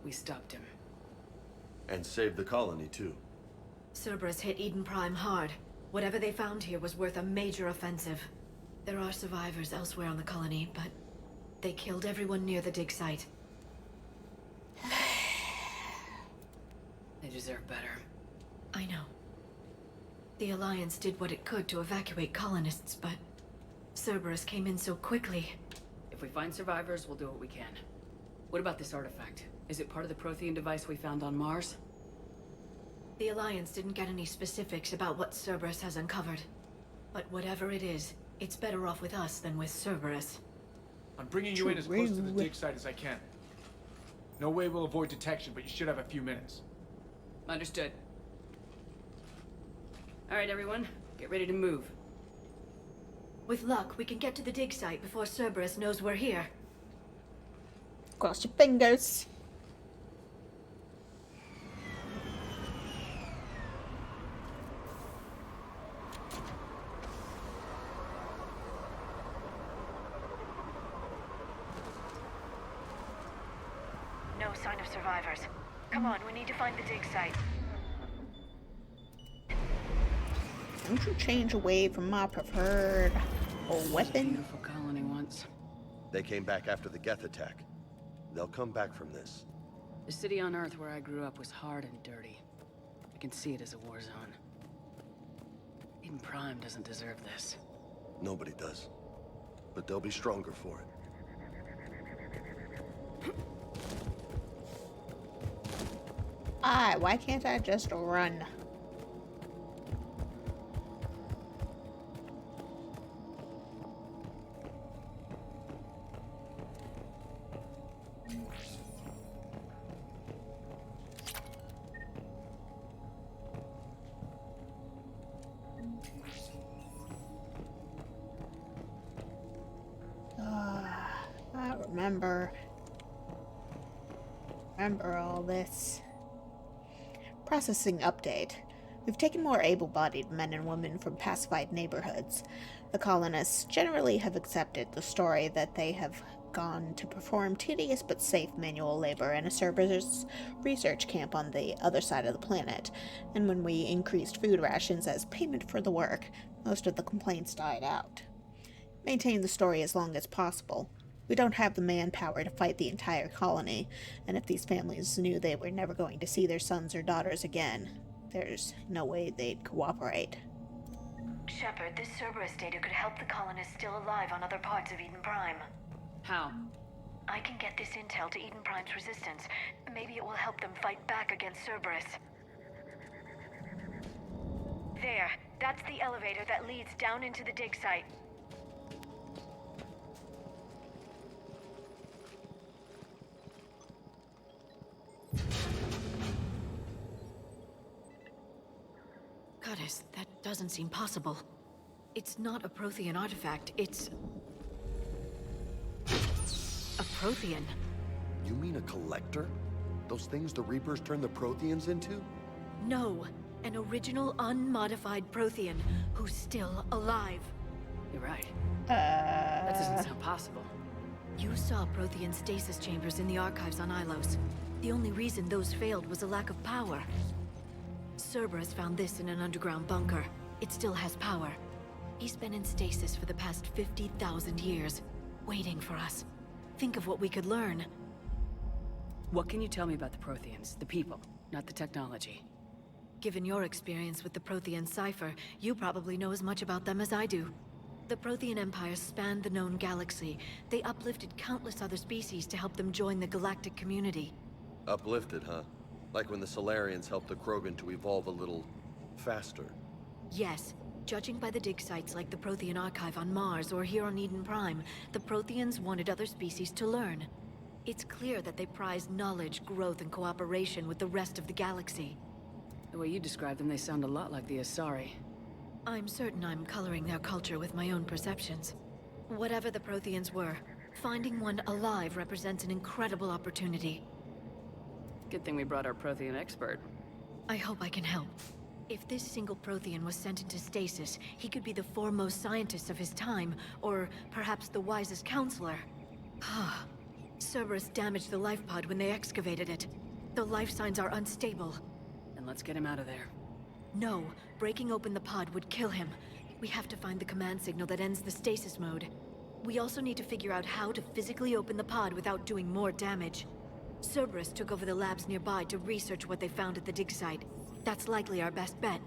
We stopped him. And saved the colony, too. Cerberus hit Eden Prime hard. Whatever they found here was worth a major offensive. There are survivors elsewhere on the colony, but they killed everyone near the dig site. They deserve better. I know. The Alliance did what it could to evacuate colonists, but Cerberus came in so quickly. If we find survivors, we'll do what we can. What about this artifact? Is it part of the Prothean device we found on Mars? The Alliance didn't get any specifics about what Cerberus has uncovered. But whatever it is, it's better off with us than with Cerberus. I'm bringing you in as close to the dig site as I can. No way we'll avoid detection, but you should have a few minutes. Understood. All right, everyone. Get ready to move. With luck, we can get to the dig site before Cerberus knows we're here. Cross your fingers. No sign of survivors. Come on, we need to find the dig site. Don't you change away from my preferred weapon? Beautiful colony once. They came back after the Geth attack. They'll come back from this. The city on Earth where I grew up was hard and dirty. I can see it as a war zone. Eden Prime doesn't deserve this. Nobody does. But they'll be stronger for it. Why can't I just run? remember all this. Processing update. We've taken more able-bodied men and women from pacified neighborhoods. The colonists generally have accepted the story that they have gone to perform tedious but safe manual labor in a Cerberus research camp on the other side of the planet, and when we increased food rations as payment for the work, most of the complaints died out. Maintain the story as long as possible. We don't have the manpower to fight the entire colony, and if these families knew they were never going to see their sons or daughters again, there's no way they'd cooperate. Shepard, this Cerberus data could help the colonists still alive on other parts of Eden Prime. How? I can get this intel to Eden Prime's resistance. Maybe it will help them fight back against Cerberus. There. That's the elevator that leads down into the dig site. Goddess, that doesn't seem possible. It's not a Prothean artifact, it's... a Prothean. You mean a collector? Those things the Reapers turn the Protheans into? No, an original unmodified Prothean who's still alive. You're right. That doesn't sound possible. You saw Prothean stasis chambers in the archives on Ilos. The only reason those failed was a lack of power. Cerberus found this in an underground bunker. It still has power. He's been in stasis for the past 50,000 years, waiting for us. Think of what we could learn. What can you tell me about the Protheans? The people, not the technology. Given your experience with the Prothean cipher, you probably know as much about them as I do. The Prothean Empire spanned the known galaxy. They uplifted countless other species to help them join the galactic community. Uplifted, huh? Like when the Solarians helped the Krogan to evolve a little faster. Yes. Judging by the dig sites like the Prothean Archive on Mars or here on Eden Prime, the Protheans wanted other species to learn. It's clear that they prize knowledge, growth, and cooperation with the rest of the galaxy. The way you describe them, they sound a lot like the Asari. I'm certain I'm coloring their culture with my own perceptions. Whatever the Protheans were, finding one alive represents an incredible opportunity. Good thing we brought our Prothean expert. I hope I can help. If this single Prothean was sent into stasis, he could be the foremost scientist of his time, or perhaps the wisest counselor. Cerberus damaged the life pod when they excavated it. The life signs are unstable. Then let's get him out of there. No, breaking open the pod would kill him. We have to find the command signal that ends the stasis mode. We also need to figure out how to physically open the pod without doing more damage. Cerberus took over the labs nearby to research what they found at the dig site. That's likely our best bet.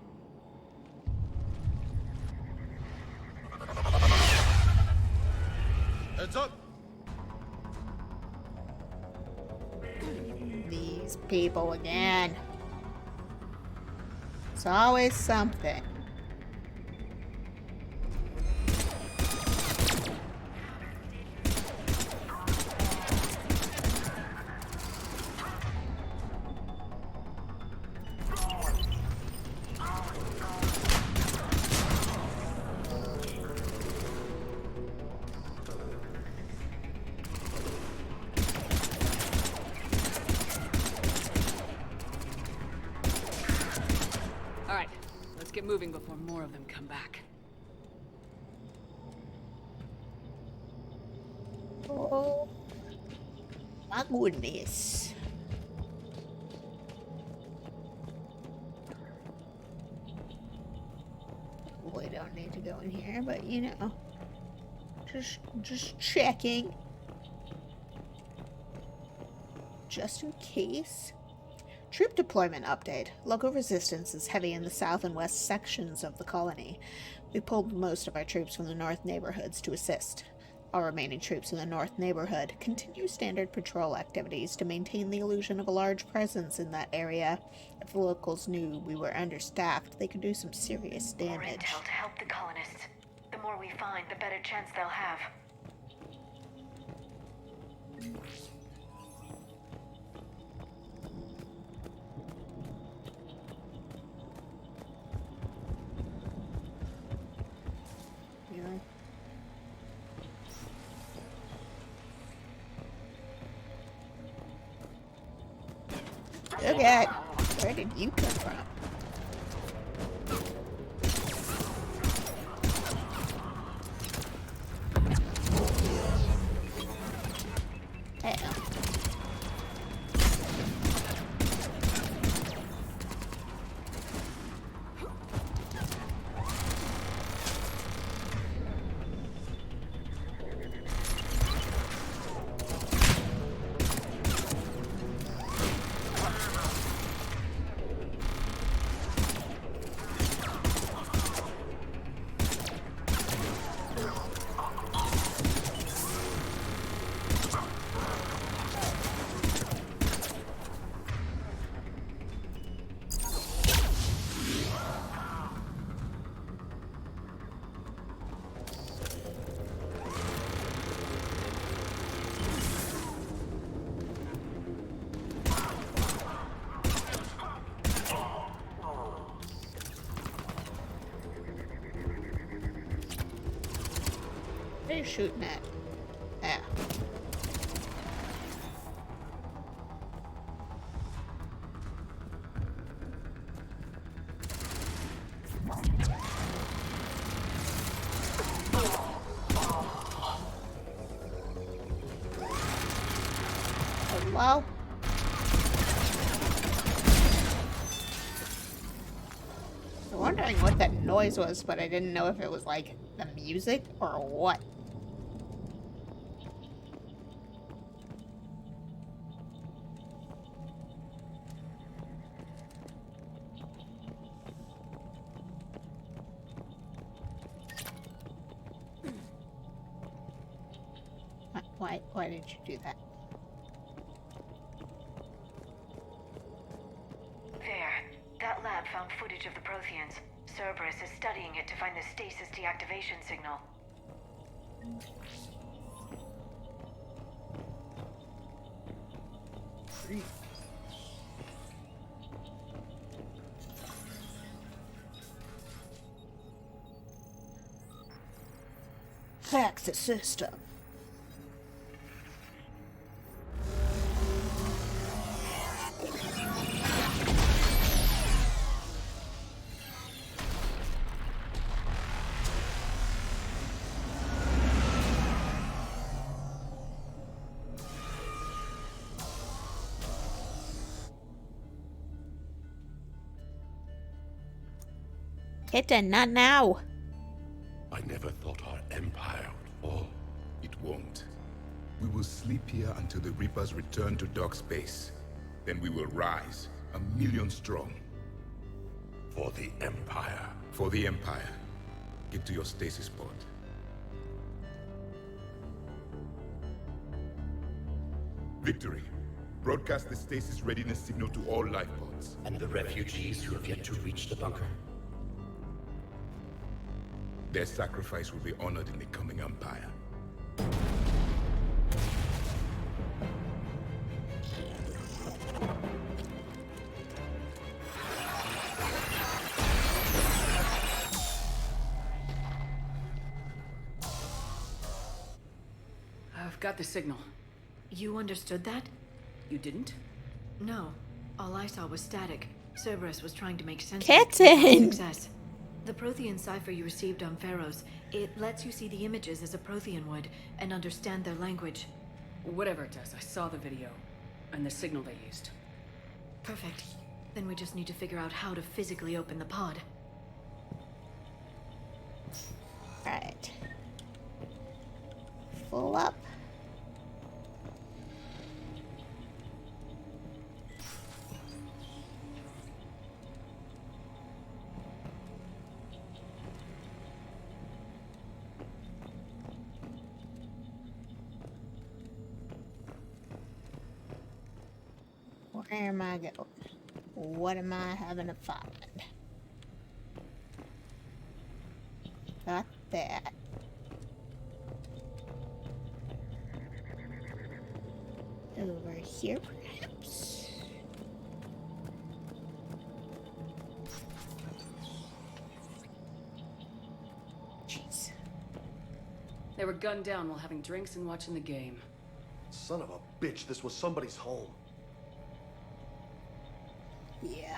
Heads up! These people again. It's always something. Get moving before more of them come back. Oh, my goodness. We don't need to go in here, but you know, just checking. Just in case. Troop deployment update. Local resistance is heavy in the south and west sections of the colony. We pulled most of our troops from the north neighborhoods to assist. All remaining troops in the north neighborhood continue standard patrol activities to maintain the illusion of a large presence in that area. If the locals knew we were understaffed, they could do some serious damage. More intel to help the colonists. The more we find, the better chance they'll have. Okay. Where did you come from? Hell. What are you shooting at? Yeah. Hello? I'm wondering what that noise was, but I didn't know if it was like the music or what. Why did you do that? There. That lab found footage of the Protheans. Cerberus is studying it to find the stasis deactivation signal. Hack the system. Kitten, not now. I never thought our empire would fall. It won't. We will sleep here until the Reapers return to dark space. Then we will rise, 1,000,000 strong. For the Empire. For the Empire. Get to your stasis pod. Victory. Broadcast the stasis readiness signal to all life pods. And the refugees who have yet to reach the bunker? Their sacrifice will be honored in the coming Empire. I've got the signal. You understood that? You didn't? No. All I saw was static. Cerberus was trying to make sense Kitten! of it. Success. The Prothean cipher you received on Pharaohs, it lets you see the images as a Prothean would, and understand their language. Whatever it does, I saw the video. And the signal they used. Perfect. Then we just need to figure out how to physically open the pod. Alright. Full up. Where am I going? What am I having to find? Got that. Over here, perhaps? Jeez. They were gunned down while having drinks and watching the game. Son of a bitch, this was somebody's home. Yeah.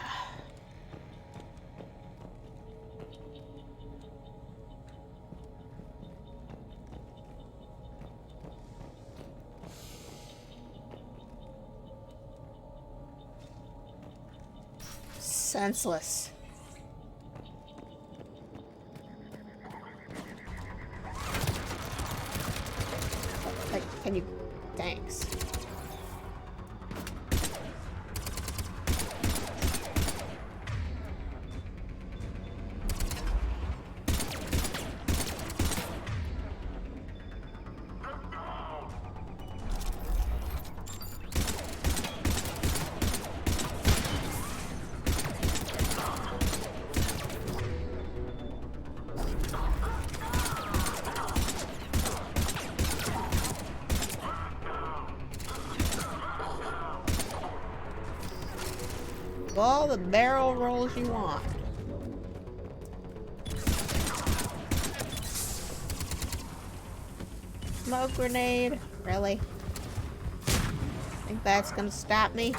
Senseless. Like, can you... Thanks. All the barrel rolls you want. Smoke grenade? Really? Think that's gonna stop me?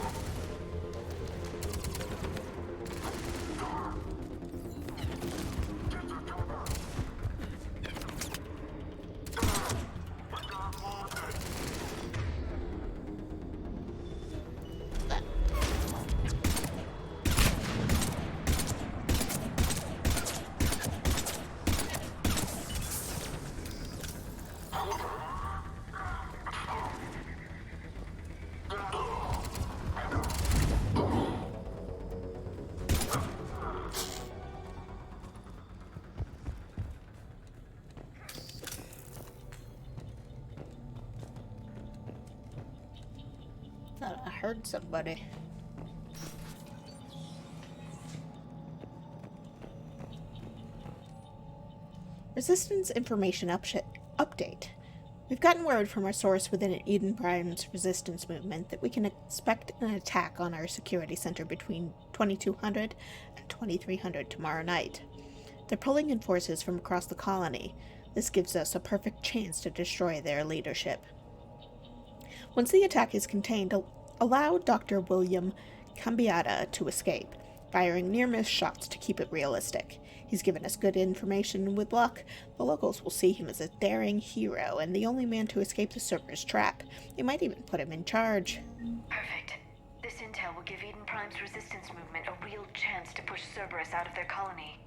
Thought I heard somebody. Resistance information update. We've gotten word from our source within Eden Prime's resistance movement that we can expect an attack on our security center between 2200 and 2300 tomorrow night. They're pulling in forces from across the colony. This gives us a perfect chance to destroy their leadership. Once the attack is contained, allow Dr. William Cambiata to escape, firing near-miss shots to keep it realistic. He's given us good information, and with luck, the locals will see him as a daring hero and the only man to escape the Cerberus trap. They might even put him in charge. Perfect. This intel will give Eden Prime's resistance movement a real chance to push Cerberus out of their colony.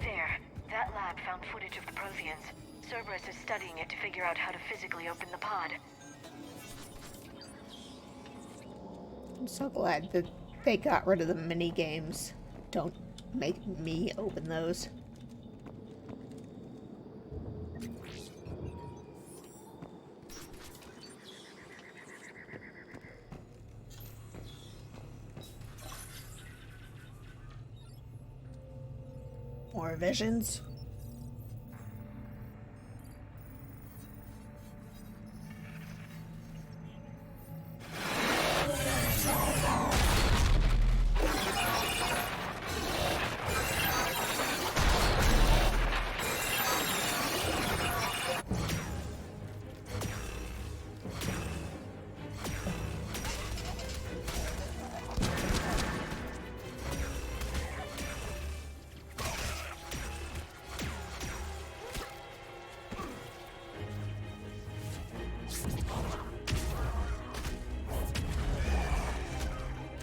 There. That lab found footage of the Protheans. Cerberus is studying it to figure out how to physically open the pod. I'm so glad that they got rid of the mini games. Don't make me open those. More visions.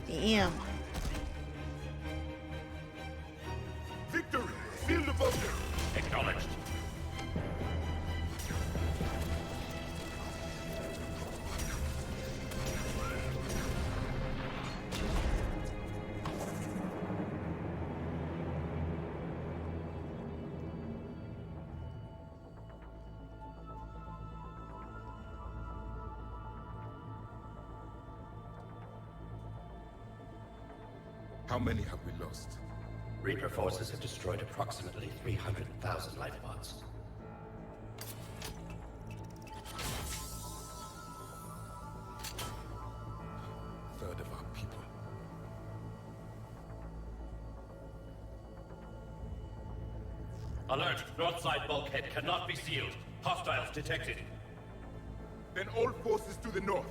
Damn. Victory! Field of motion! Acknowledged. How many have we lost? Reaper forces have destroyed approximately 300,000 life pods. Third of our people. Alert! North side bulkhead cannot be sealed. Hostiles detected. Then all forces to the north.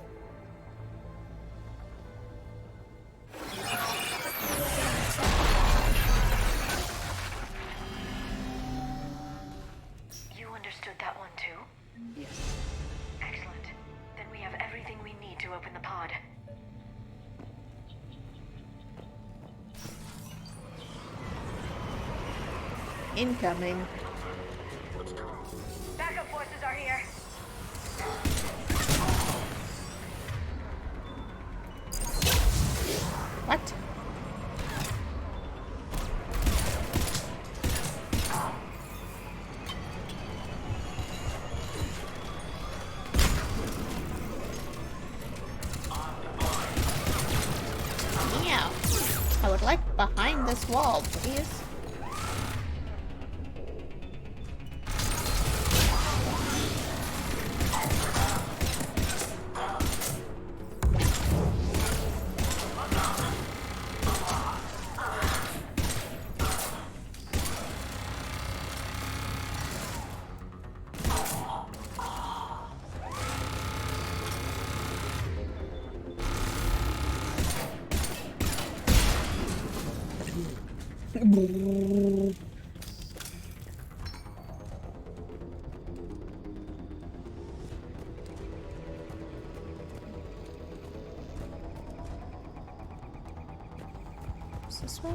You understood that one too? Yes. Excellent. Then we have everything we need to open the pod. Incoming. Backup forces are here. What? Yeah. I would like behind this wall, please. Is this way?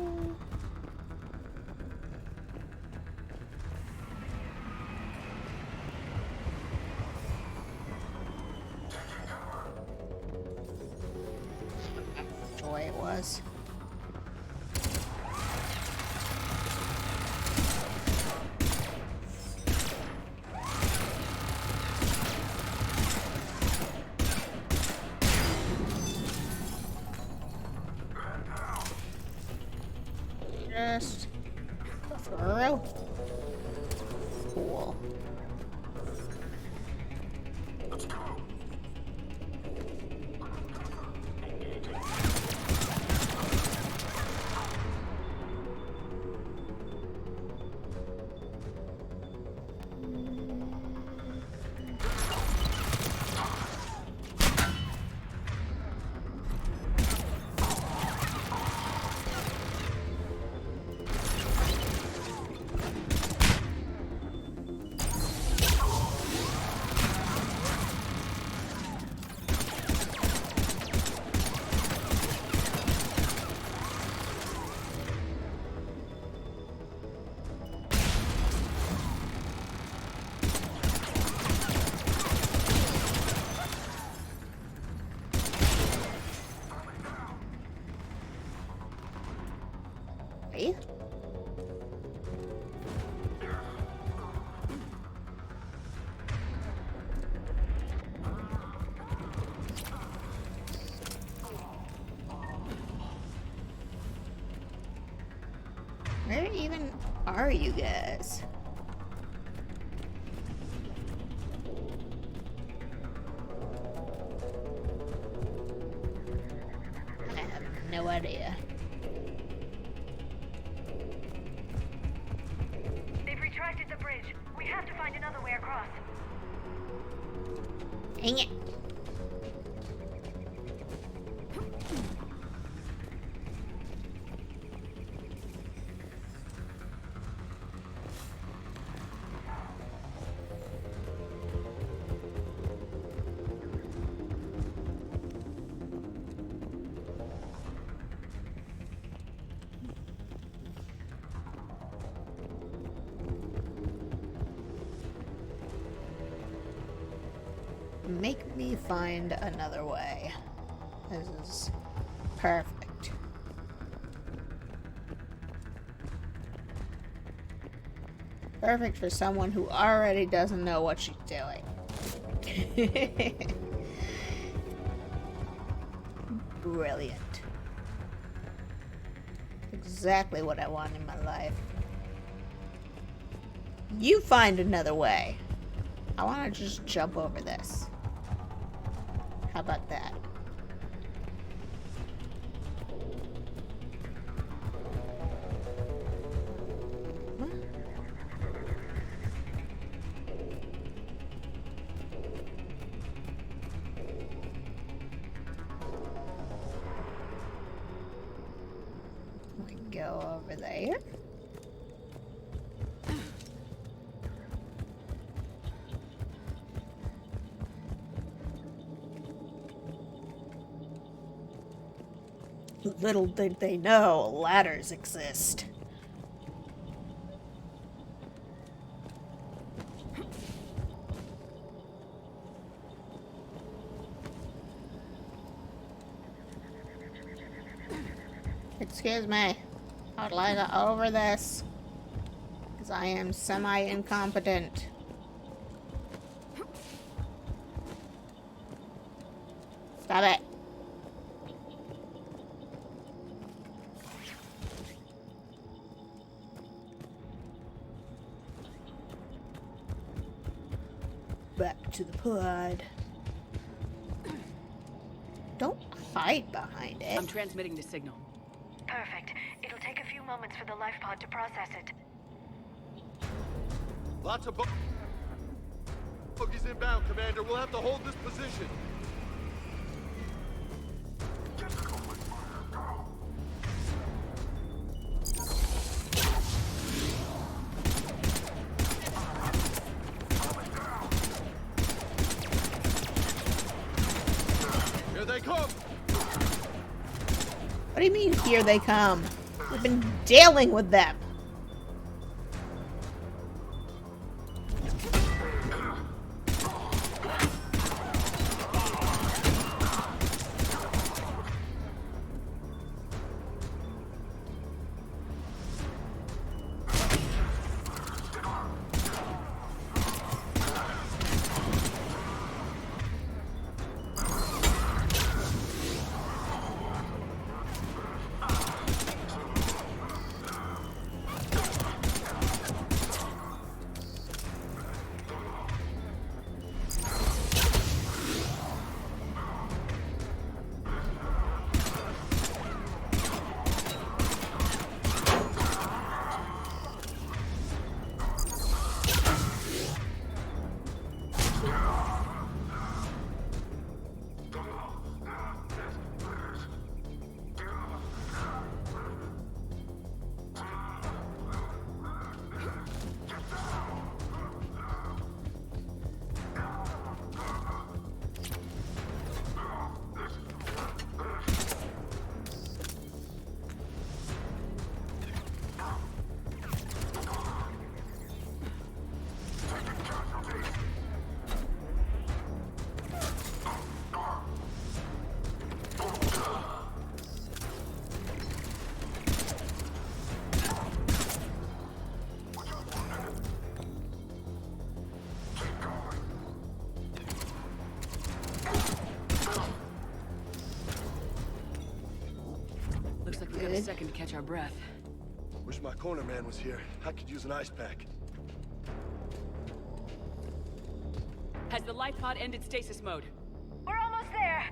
The way it was. Just go through. Cool. Hey. Where even are you guys? I have no idea. They've retracted the bridge. We have to find another way across. Dang it. Make me find another way. This is perfect. Perfect for someone who already doesn't know what she's doing. Brilliant. Exactly what I want in my life. You find another way. I want to just jump over this. How about that? go over there. Little did they know ladders exist. Excuse me. I would like to over this. Because I am semi-incompetent. Stop it. Back to the pod. Don't hide behind it. I'm transmitting the signal. Perfect. It'll take a few moments for the life pod to process it. Lots of bogies inbound, Commander. We'll have to hold this position. Here they come! What do you mean, here they come? We've been dealing with them. We got a second to catch our breath. Wish my corner man was here. I could use an ice pack. Has the life pod ended stasis mode? We're almost there.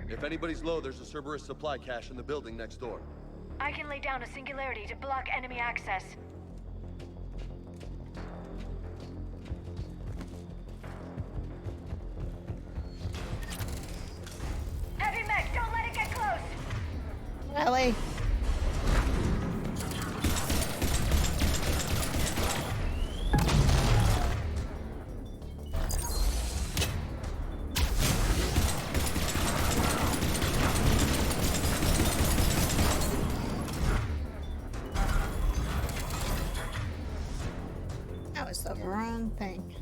If anybody's low, there's a Cerberus supply cache in the building next door. I can lay down a singularity to block enemy access. Heavy mech, don't let it get close! Ellie. That was the wrong thing.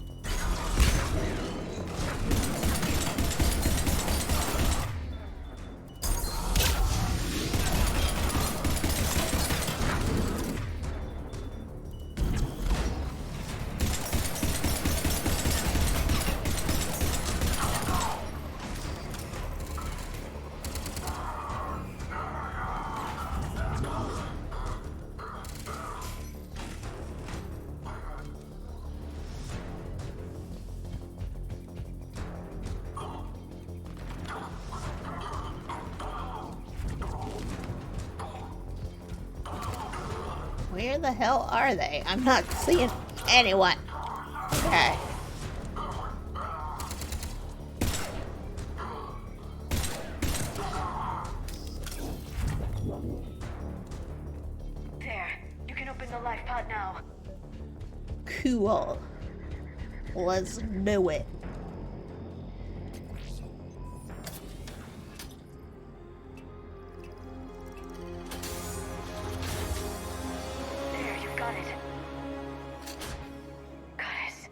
Where the hell are they? I'm not seeing anyone. Okay. the life pod now. Cool. Let's do it. There, you've got it. Goddess.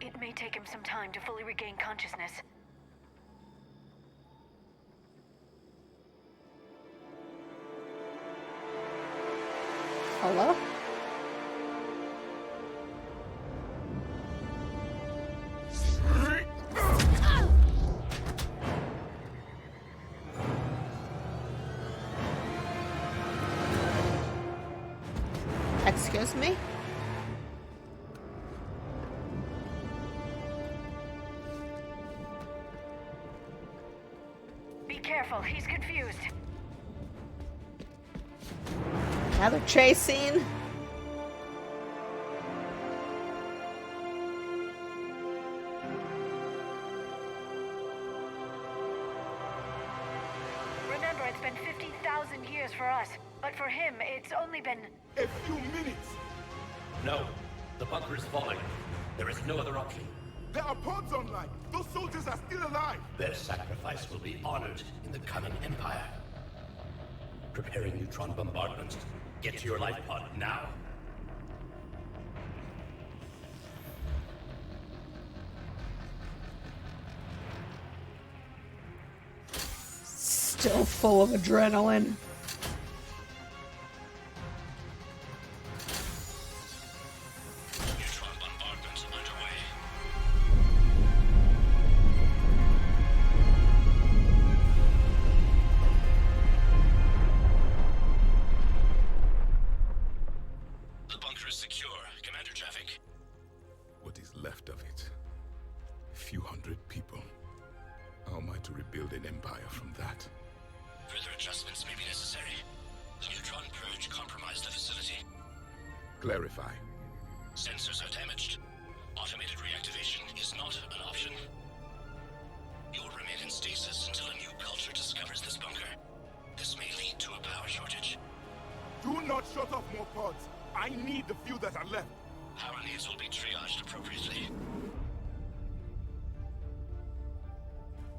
It may take him some time to fully regain consciousness. Hello? Excuse me? Be careful, he's confused. Another chase scene? Remember, it's been 50,000 years for us, but for him, it's only been... A few minutes! No. The bunker is falling. There is no other option. There are pods online! Those soldiers are still alive! Their sacrifice will be honored in the coming Empire. Preparing neutron bombardment. Get to your life pod now. Still full of adrenaline. Neutron bombardment underway. The bunker is secure. Commander Traffic. What is left of it? A few hundred people. How am I to rebuild an empire from that? Further adjustments may be necessary. The neutron purge compromised the facility. Clarify. Sensors are damaged. Automated reactivation is not an option. You'll remain in stasis until a new culture discovers this bunker. This may lead to a power shortage. Do not shut off more pods! I need the few that are left! Power needs will be triaged appropriately.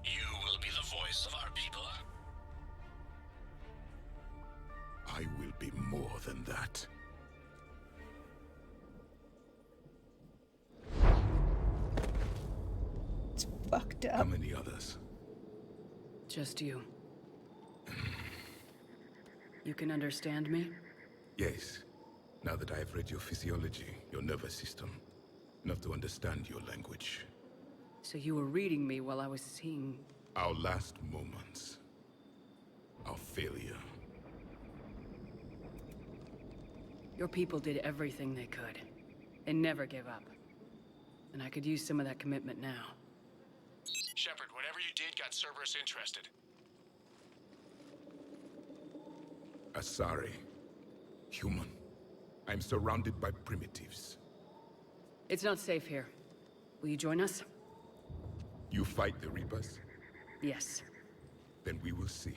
You will be the voice of our people. I will be more than that. It's fucked up. How many others? Just you. You can understand me? Yes. Now that I have read your physiology, your nervous system, enough to understand your language. So you were reading me while I was seeing... Our last moments. Our failure. Your people did everything they could. They never gave up. And I could use some of that commitment now. Shepard, whatever you did got Cerberus interested. Asari. Human. I'm surrounded by primitives. It's not safe here. Will you join us? You fight the Reapers? Yes. Then we will see.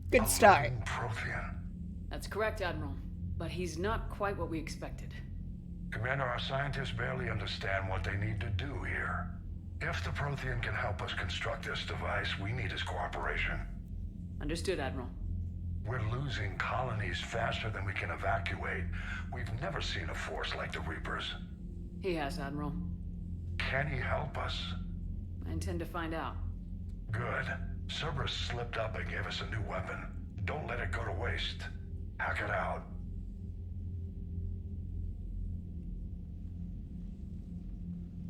Good start. Prothean. That's correct, Admiral. But he's not quite what we expected. Commander, our scientists barely understand what they need to do here. If the Prothean can help us construct this device, we need his cooperation. Understood, Admiral. We're losing colonies faster than we can evacuate. We've never seen a force like the Reapers. He has, Admiral. Can he help us? I intend to find out. Good. Cerberus slipped up and gave us a new weapon. Don't let it go to waste. Hack it out.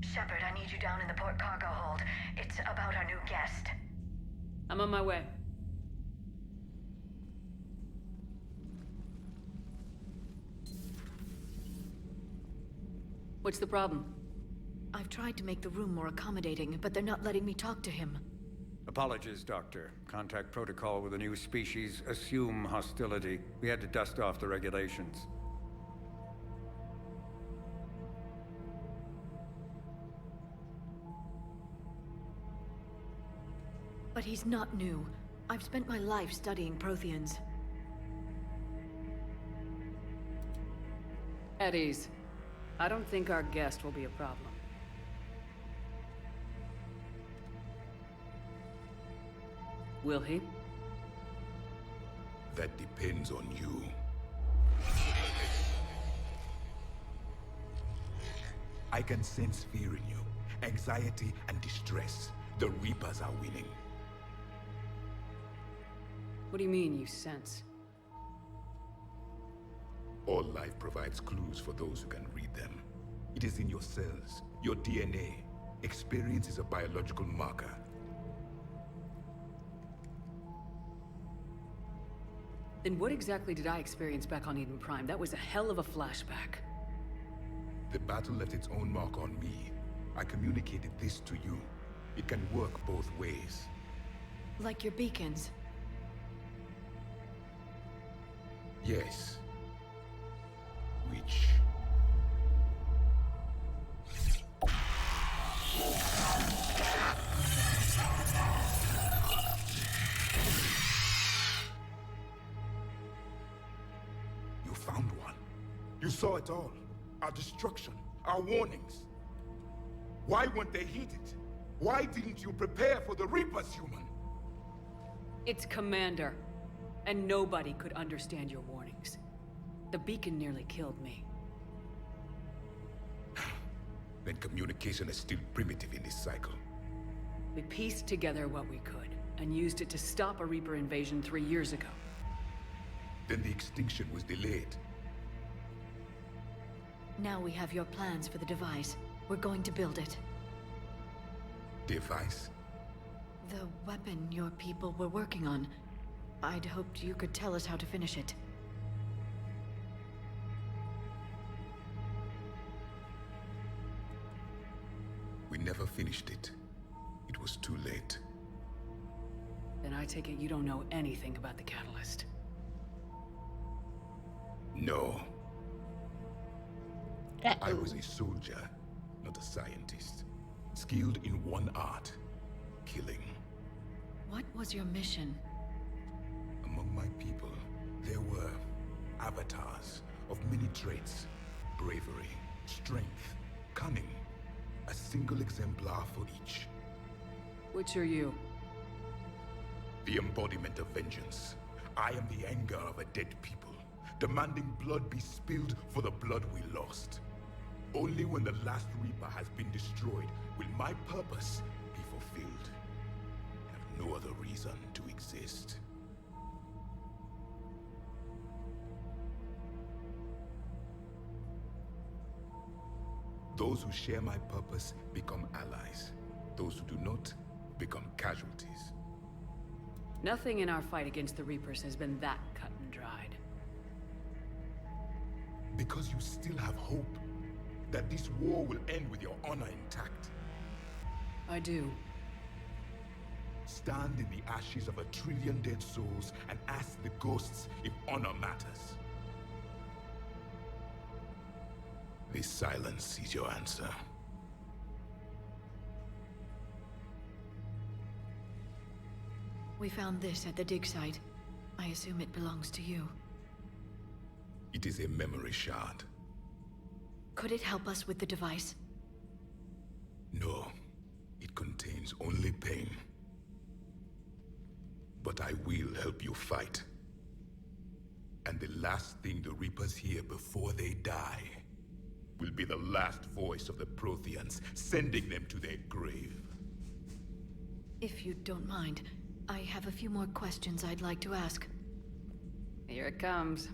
Shepard, I need you down in the port cargo hold. It's about our new guest. I'm on my way. What's the problem? I've tried to make the room more accommodating, but they're not letting me talk to him. Apologies, Doctor. Contact protocol with a new species. Assume hostility. We had to dust off the regulations. But he's not new. I've spent my life studying Protheans. At ease. I don't think our guest will be a problem. Will he? That depends on you. I can sense fear in you, anxiety and distress. The Reapers are winning. What do you mean, you sense? All life provides clues for those who can read them. It is in your cells, your DNA. Experience is a biological marker. Then what exactly did I experience back on Eden Prime? That was a hell of a flashback. The battle left its own mark on me. I communicated this to you. It can work both ways. Like your beacons. Yes. Which... You found one. You saw it all. Our destruction, our warnings. Why weren't they heeded? Why didn't you prepare for the Reapers, human? It's Commander. And nobody could understand your warnings. The beacon nearly killed me. Then communication is still primitive in this cycle. We pieced together what we could, and used it to stop a Reaper invasion 3 years ago. Then the extinction was delayed. Now we have your plans for the device. We're going to build it. Device? The weapon your people were working on. I'd hoped you could tell us how to finish it. We never finished it. It was too late. Then I take it you don't know anything about the catalyst. No. Uh-oh. I was a soldier, not a scientist. Skilled in one art, killing. What was your mission? Among my people, there were avatars of many traits. Bravery, strength, cunning. A single exemplar for each. Which are you? The embodiment of vengeance. I am the anger of a dead people, demanding blood be spilled for the blood we lost. Only when the last Reaper has been destroyed will my purpose be fulfilled. I have no other reason to exist. Those who share my purpose become allies. Those who do not become casualties. Nothing in our fight against the Reapers has been that cut and dried. Because you still have hope that this war will end with your honor intact. I do. Stand in the ashes of 1 trillion dead souls and ask the ghosts if honor matters. This silence is your answer. We found this at the dig site. I assume it belongs to you. It is a memory shard. Could it help us with the device? No, it contains only pain. But I will help you fight. And the last thing the Reapers hear before they die will be the last voice of the Protheans, sending them to their grave. If you don't mind, I have a few more questions I'd like to ask. Here it comes.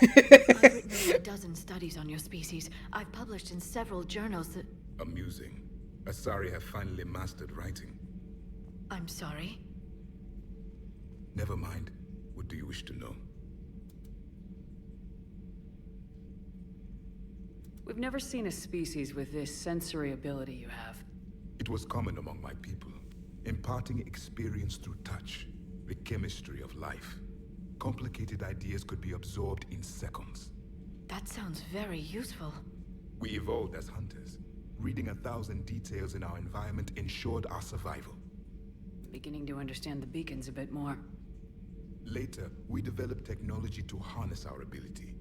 I've written over a dozen studies on your species. I've published in several journals that... Amusing. Asari have finally mastered writing. I'm sorry? Never mind. What do you wish to know? We've never seen a species with this sensory ability you have. It was common among my people, imparting experience through touch, the chemistry of life. Complicated ideas could be absorbed in seconds. That sounds very useful. We evolved as hunters. Reading 1,000 details in our environment ensured our survival. Beginning to understand the beacons a bit more. Later, we developed technology to harness our ability.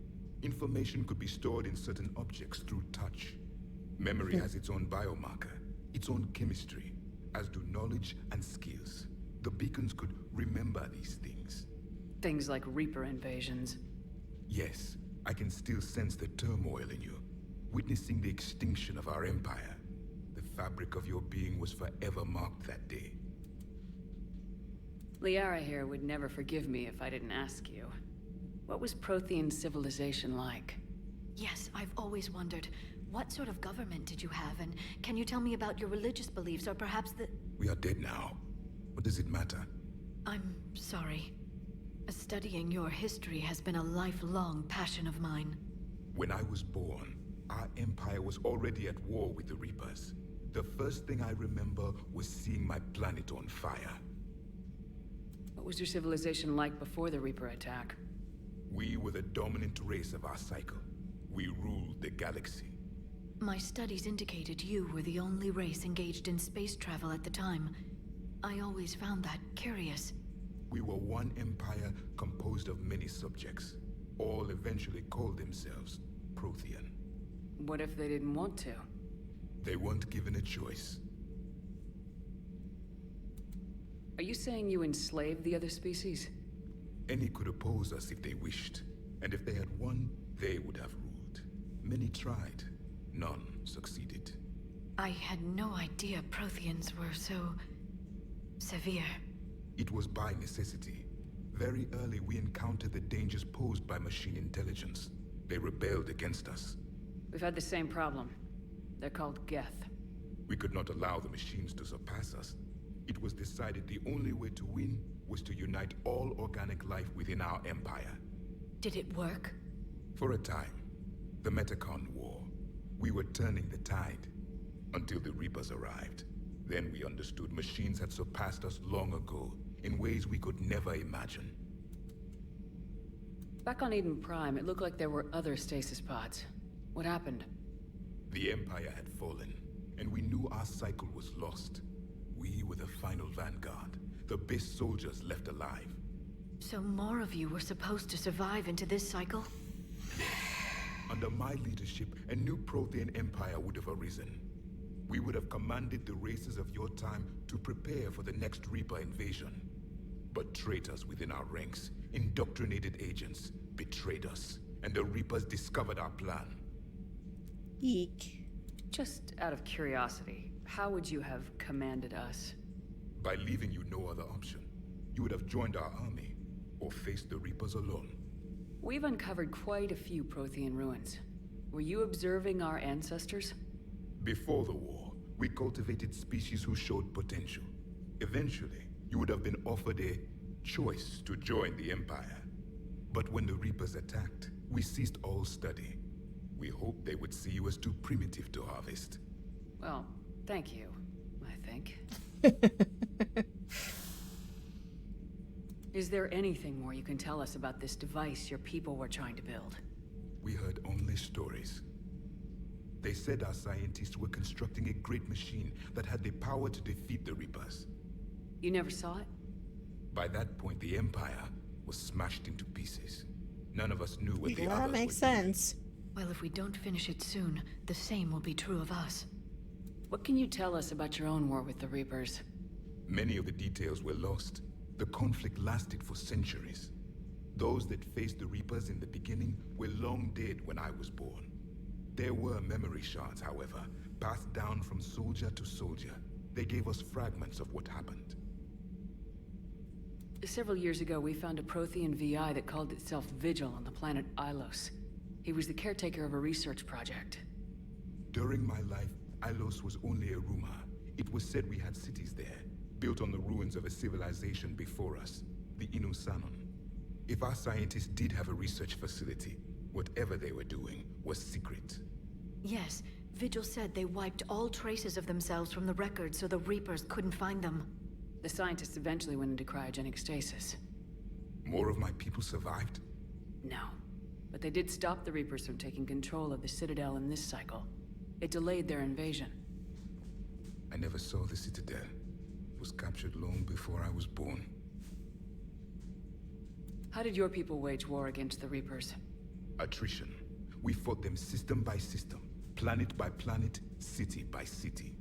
Information could be stored in certain objects through touch. Memory has its own biomarker, its own chemistry, as do knowledge and skills. The beacons could remember these things. Things like Reaper invasions. Yes, I can still sense the turmoil in you, witnessing the extinction of our empire. The fabric of your being was forever marked that day. Liara here would never forgive me if I didn't ask you. What was Prothean civilization like? Yes, I've always wondered. What sort of government did you have, and can you tell me about your religious beliefs, or perhaps the... We are dead now. What does it matter? I'm sorry. Studying your history has been a lifelong passion of mine. When I was born, our empire was already at war with the Reapers. The first thing I remember was seeing my planet on fire. What was your civilization like before the Reaper attack? We were the dominant race of our cycle. We ruled the galaxy. My studies indicated you were the only race engaged in space travel at the time. I always found that curious. We were one empire composed of many subjects. All eventually called themselves Prothean. What if they didn't want to? They weren't given a choice. Are you saying you enslaved the other species? Any could oppose us if they wished. And if they had won, they would have ruled. Many tried. None succeeded. I had no idea Protheans were so... severe. It was by necessity. Very early we encountered the dangers posed by machine intelligence. They rebelled against us. We've had the same problem. They're called Geth. We could not allow the machines to surpass us. It was decided the only way to win was to unite all organic life within our empire. Did it work? For a time. The Metacon War. We were turning the tide. Until the Reapers arrived. Then we understood machines had surpassed us long ago, in ways we could never imagine. Back on Eden Prime, it looked like there were other stasis pods. What happened? The Empire had fallen, and we knew our cycle was lost. We were the final vanguard, the best soldiers left alive. So more of you were supposed to survive into this cycle? Under my leadership, a new Prothean empire would have arisen. We would have commanded the races of your time to prepare for the next Reaper invasion. But traitors within our ranks, indoctrinated agents, betrayed us, and the Reapers discovered our plan. Eek. Just out of curiosity, how would you have commanded us? By leaving you no other option. You would have joined our army, or faced the Reapers alone. We've uncovered quite a few Prothean ruins. Were you observing our ancestors? Before the war, we cultivated species who showed potential. Eventually, you would have been offered a choice to join the Empire. But when the Reapers attacked, we ceased all study. We hoped they would see you as too primitive to harvest. Well, thank you, I think. Is there anything more you can tell us about this device your people were trying to build? We heard only stories. They said our scientists were constructing a great machine that had the power to defeat the Reapers. You never saw it? By that point, the Empire was smashed into pieces. None of us knew what the Well, others that makes were doing. sense. Well, if we don't finish it soon, the same will be true of us. What can you tell us about your own war with the Reapers? Many of the details were lost. The conflict lasted for centuries. Those that faced the Reapers in the beginning were long dead when I was born. There were memory shards, however, passed down from soldier to soldier. They gave us fragments of what happened. Several years ago, we found a Prothean VI that called itself Vigil on the planet Ilos. He was the caretaker of a research project. During my life, Ilos was only a rumor. It was said we had cities there, built on the ruins of a civilization before us, the Inusanon. If our scientists did have a research facility, whatever they were doing was secret. Yes, Vigil said they wiped all traces of themselves from the records so the Reapers couldn't find them. The scientists eventually went into cryogenic stasis. More of my people survived? No. But they did stop the Reapers from taking control of the Citadel in this cycle. It delayed their invasion. I never saw the Citadel. was captured long before I was born. How did your people wage war against the Reapers? Attrition. We fought them system by system, planet by planet, city by city.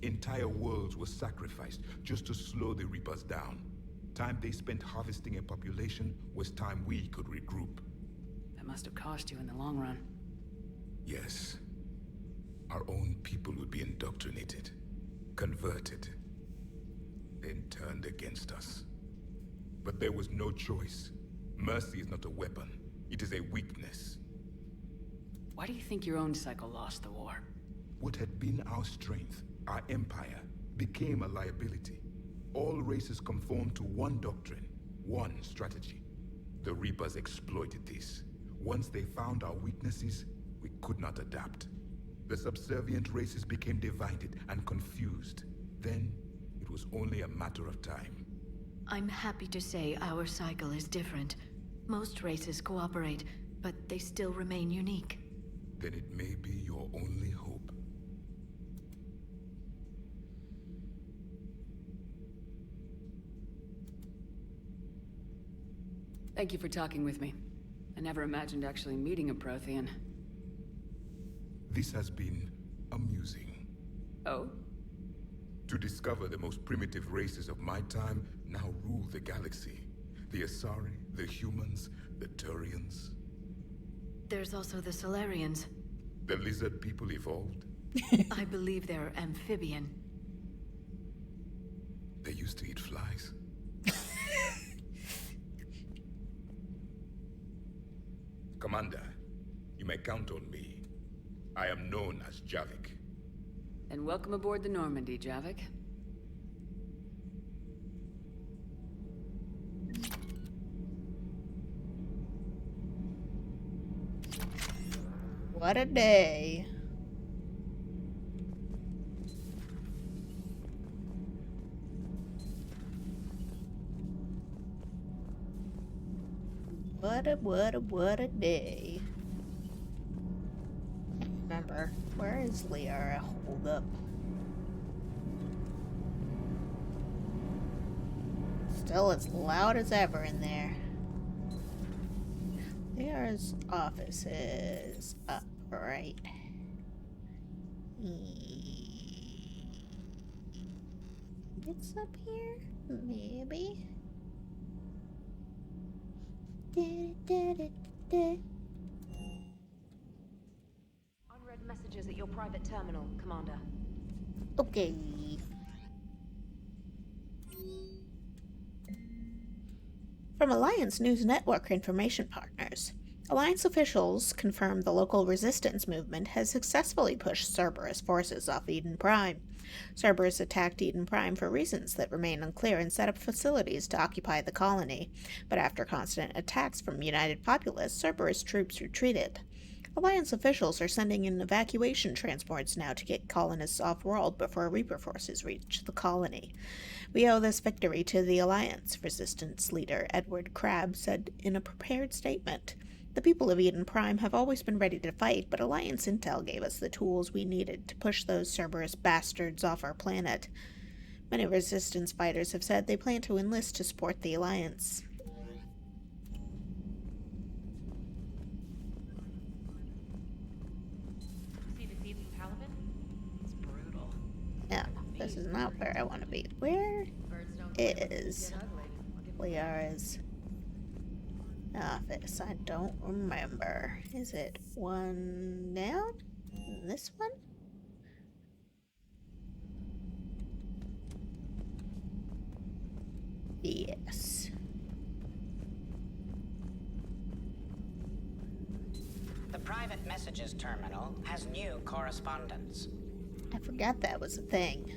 Entire worlds were sacrificed just to slow the Reapers down. Time they spent harvesting a population was time we could regroup. That must have cost you in the long run. Yes. Our own people would be indoctrinated, converted, then turned against us. But there was no choice. Mercy is not a weapon. It is a weakness. Why do you think your own cycle lost the war? What had been our strength, our empire, became a liability. All races conformed to one doctrine, one strategy. The Reapers exploited this. Once they found our weaknesses, we could not adapt. The subservient races became divided and confused. Then, it was only a matter of time. I'm happy to say our cycle is different. Most races cooperate, but they still remain unique. Then it may be your only hope. Thank you for talking with me. I never imagined actually meeting a Prothean. This has been amusing. Oh? To discover the most primitive races of my time now rule the galaxy. The Asari, the humans, the Turians. There's also the Solarians. The lizard people evolved. I believe they're amphibian. They used to eat flies. Commander, you may count on me. I am known as Javik. And welcome aboard the Normandy, Javik. What a day. What a day. Remember, where is Liara? Hold up. Still as loud as ever in there. Liara's office is up, right? It's up here? Maybe. Unread messages at your private terminal, Commander. Okay. From Alliance News Network information partners, Alliance officials confirmed the local resistance movement has successfully pushed Cerberus forces off Eden Prime. Cerberus attacked Eden Prime for reasons that remain unclear and set up facilities to occupy the colony, but after constant attacks from United Populace, Cerberus troops retreated. Alliance officials are sending in evacuation transports now to get colonists off-world before Reaper forces reach the colony. We owe this victory to the Alliance, Resistance leader Edward Crabb said in a prepared statement. The people of Eden Prime have always been ready to fight, but Alliance intel gave us the tools we needed to push those Cerberus bastards off our planet. Many Resistance fighters have said they plan to enlist to support the Alliance. See the season Paladin? It's brutal. No, this is not where I want to be. Where is Liara's office? I don't remember. Is it one down? This one? Yes. The private messages terminal has new correspondence. I forgot that was a thing.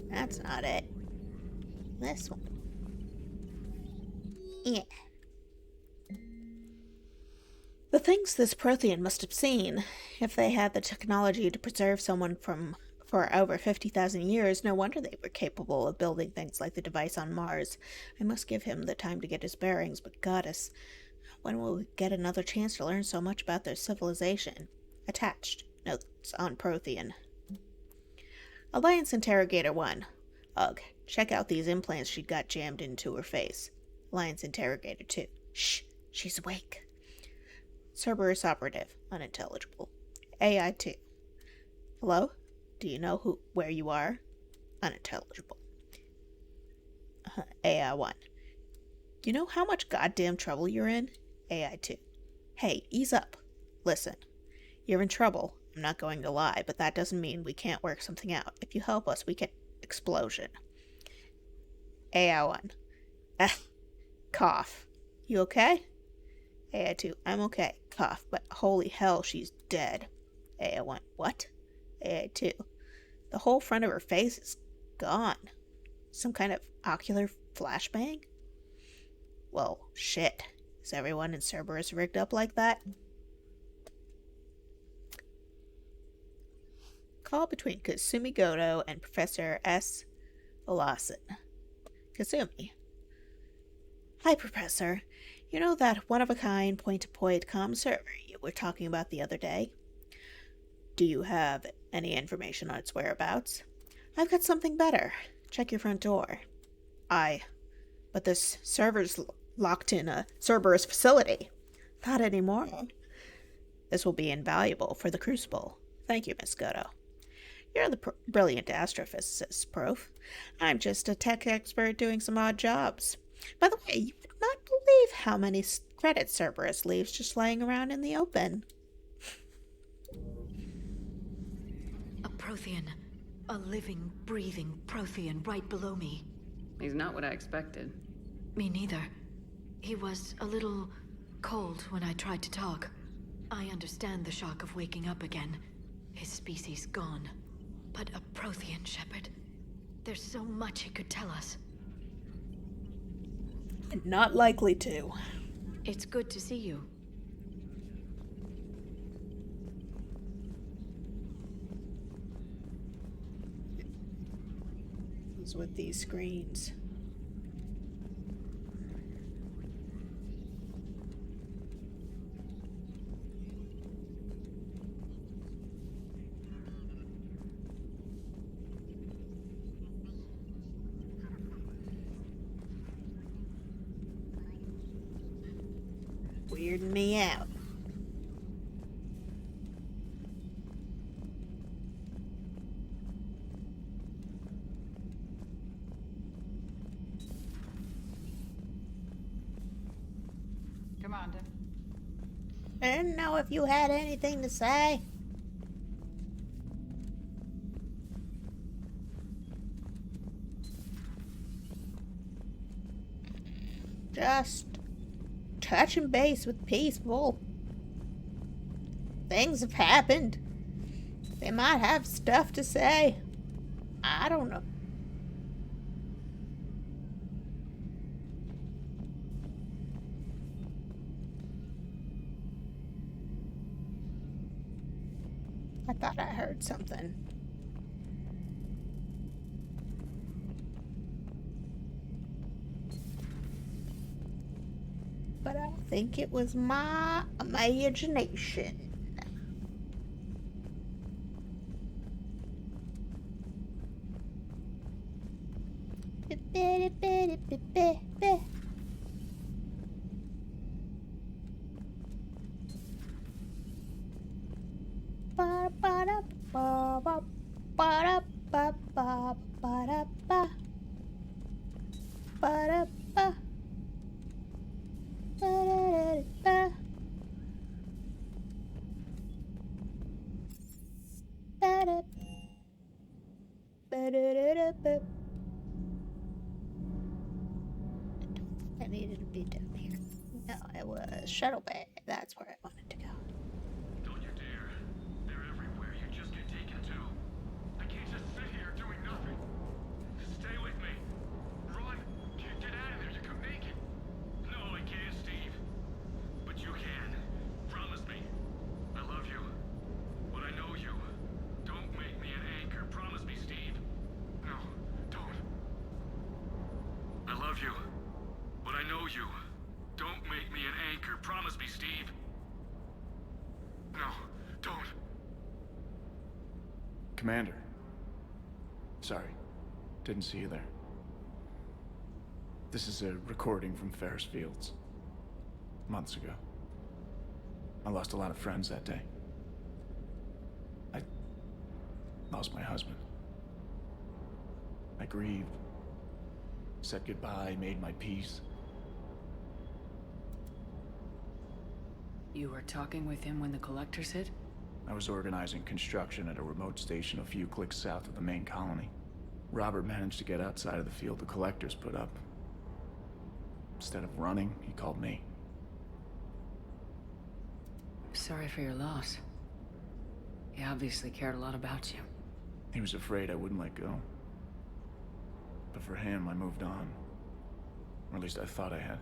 That's not it. This one. Yeah. The things this Prothean must have seen, if they had the technology to preserve someone for over 50,000 years, no wonder they were capable of building things like the device on Mars. I must give him the time to get his bearings, but goddess, when will we get another chance to learn so much about their civilization? Attached. Notes on Prothean. Alliance Interrogator 1. Ugh, check out these implants she got jammed into her face. Alliance Interrogator 2. Shh, she's awake. Cerberus Operative. Unintelligible. AI 2. Hello? Do you know where you are? Unintelligible. AI 1. You know how much goddamn trouble you're in? AI 2. Hey, ease up. Listen. You're in trouble. I'm not going to lie, but that doesn't mean we can't work something out. If you help us, we can... Explosion. AI 1. Cough. You okay? AI 2. I'm okay. Cough. But holy hell, she's dead. AI 1. What? AI 2. The whole front of her face is gone. Some kind of ocular flashbang? Well, shit. Is everyone in Cerberus rigged up like that? Call between Kasumi Goto and Professor S. Olasen. Kasumi. Hi, Professor. You know that one-of-a-kind point-to-point comm server you were talking about the other day? Do you have any information on its whereabouts? I've got something better. Check your front door. But this server's locked in a Cerberus facility. Not anymore. This will be invaluable for the Crucible. Thank you, Miss Goto. You're the brilliant astrophysicist, Prof. I'm just a tech expert doing some odd jobs. By the way, you would not believe how many credits Cerberus leaves just laying around in the open. A Prothean. A living, breathing Prothean right below me. He's not what I expected. Me neither. He was a little cold when I tried to talk. I understand the shock of waking up again. His species gone. But a Prothean, Shepard. There's so much he could tell us. Not likely to. It's good to see you. What's with these screens? Weirding me out. Commander. I didn't know if you had anything to say. Just touching base with people. Things have happened. They might have stuff to say. I don't know. I thought I heard something. But I think it was my imagination. I needed to be down here. No, it was Shuttle Bay. That's where I wanted to go. Don't you dare. They're everywhere. You just get taken too. I can't just sit here doing nothing. Stay with me. Run. Get out of there. You could make it. No, I can't, Steve. But you can. Promise me. I love you. But I know you. Don't make me an anchor. Promise me, Steve. No, don't. I love you. But I know you. Don't make me an anchor. Promise me, Steve. No, don't. Commander. Sorry. Didn't see you there. This is a recording from Ferris Fields. Months ago. I lost a lot of friends that day. I lost my husband. I grieved. Said goodbye, made my peace. You were talking with him when the collectors hit? I was organizing construction at a remote station a few clicks south of the main colony. Robert managed to get outside of the field the collectors put up. Instead of running, he called me. Sorry for your loss. He obviously cared a lot about you. He was afraid I wouldn't let go. But for him, I moved on. Or at least I thought I had.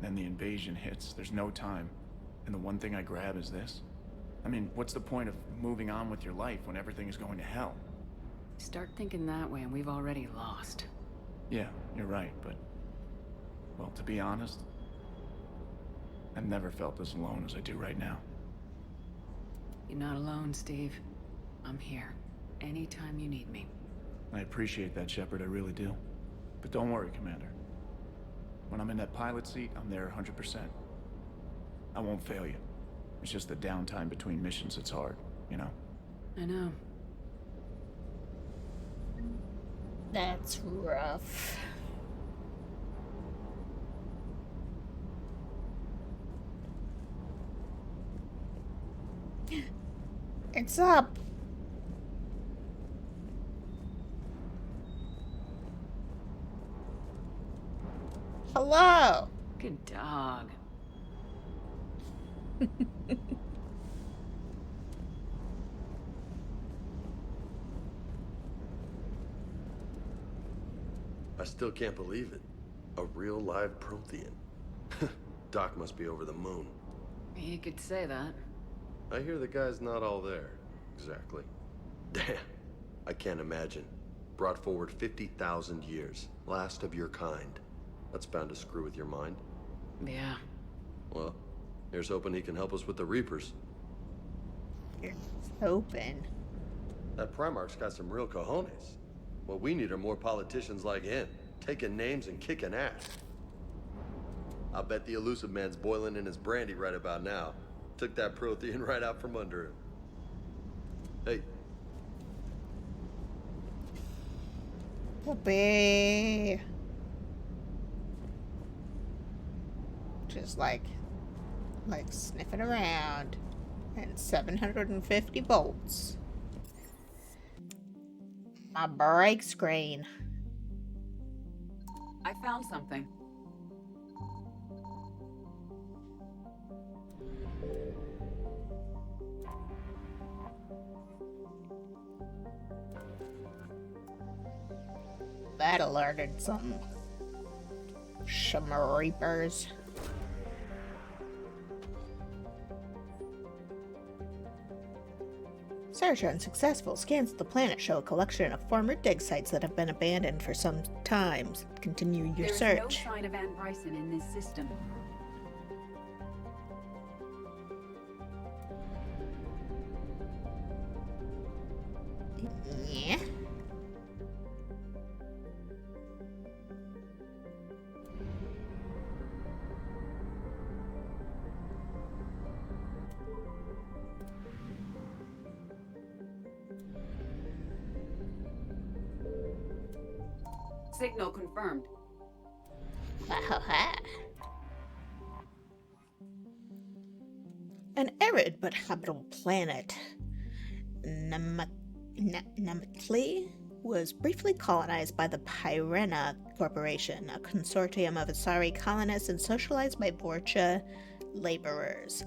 Then the invasion hits, there's no time. And the one thing I grab is this. I mean, what's the point of moving on with your life when everything is going to hell? Start thinking that way and we've already lost. Yeah, you're right, but... well, to be honest, I've never felt as alone as I do right now. You're not alone, Steve. I'm here. Anytime you need me. I appreciate that, Shepard, I really do. But don't worry, Commander. When I'm in that pilot seat, I'm there 100%. I won't fail you. It's just the downtime between missions that's hard, you know? I know. That's rough. It's up. Hello. Good dog. I still can't believe it. A real live Prothean. Doc must be over the moon. You could say that. I hear the guy's not all there. Exactly. Damn. I can't imagine. Brought forward 50,000 years. Last of your kind. That's bound to screw with your mind. Yeah. Well, here's hoping he can help us with the Reapers. Here's hoping. That Primarch's got some real cojones. What we need are more politicians like him, taking names and kicking ass. I'll bet the elusive man's boiling in his brandy right about now. Took that Prothean right out from under him. Hey. Whoopee. Just like sniffing around. And 750 volts. My brake screen. I found something. That alerted some Reapers. Search unsuccessful. Scans of the planet show a collection of former dig sites that have been abandoned for some time. Continue your search. There's no sign of Ann Bryson in this system. Yeah. Signal confirmed. An arid but habitable planet, Namakli, was briefly colonized by the Pyrena Corporation, a consortium of Asari colonists and socialized by Vorcha laborers.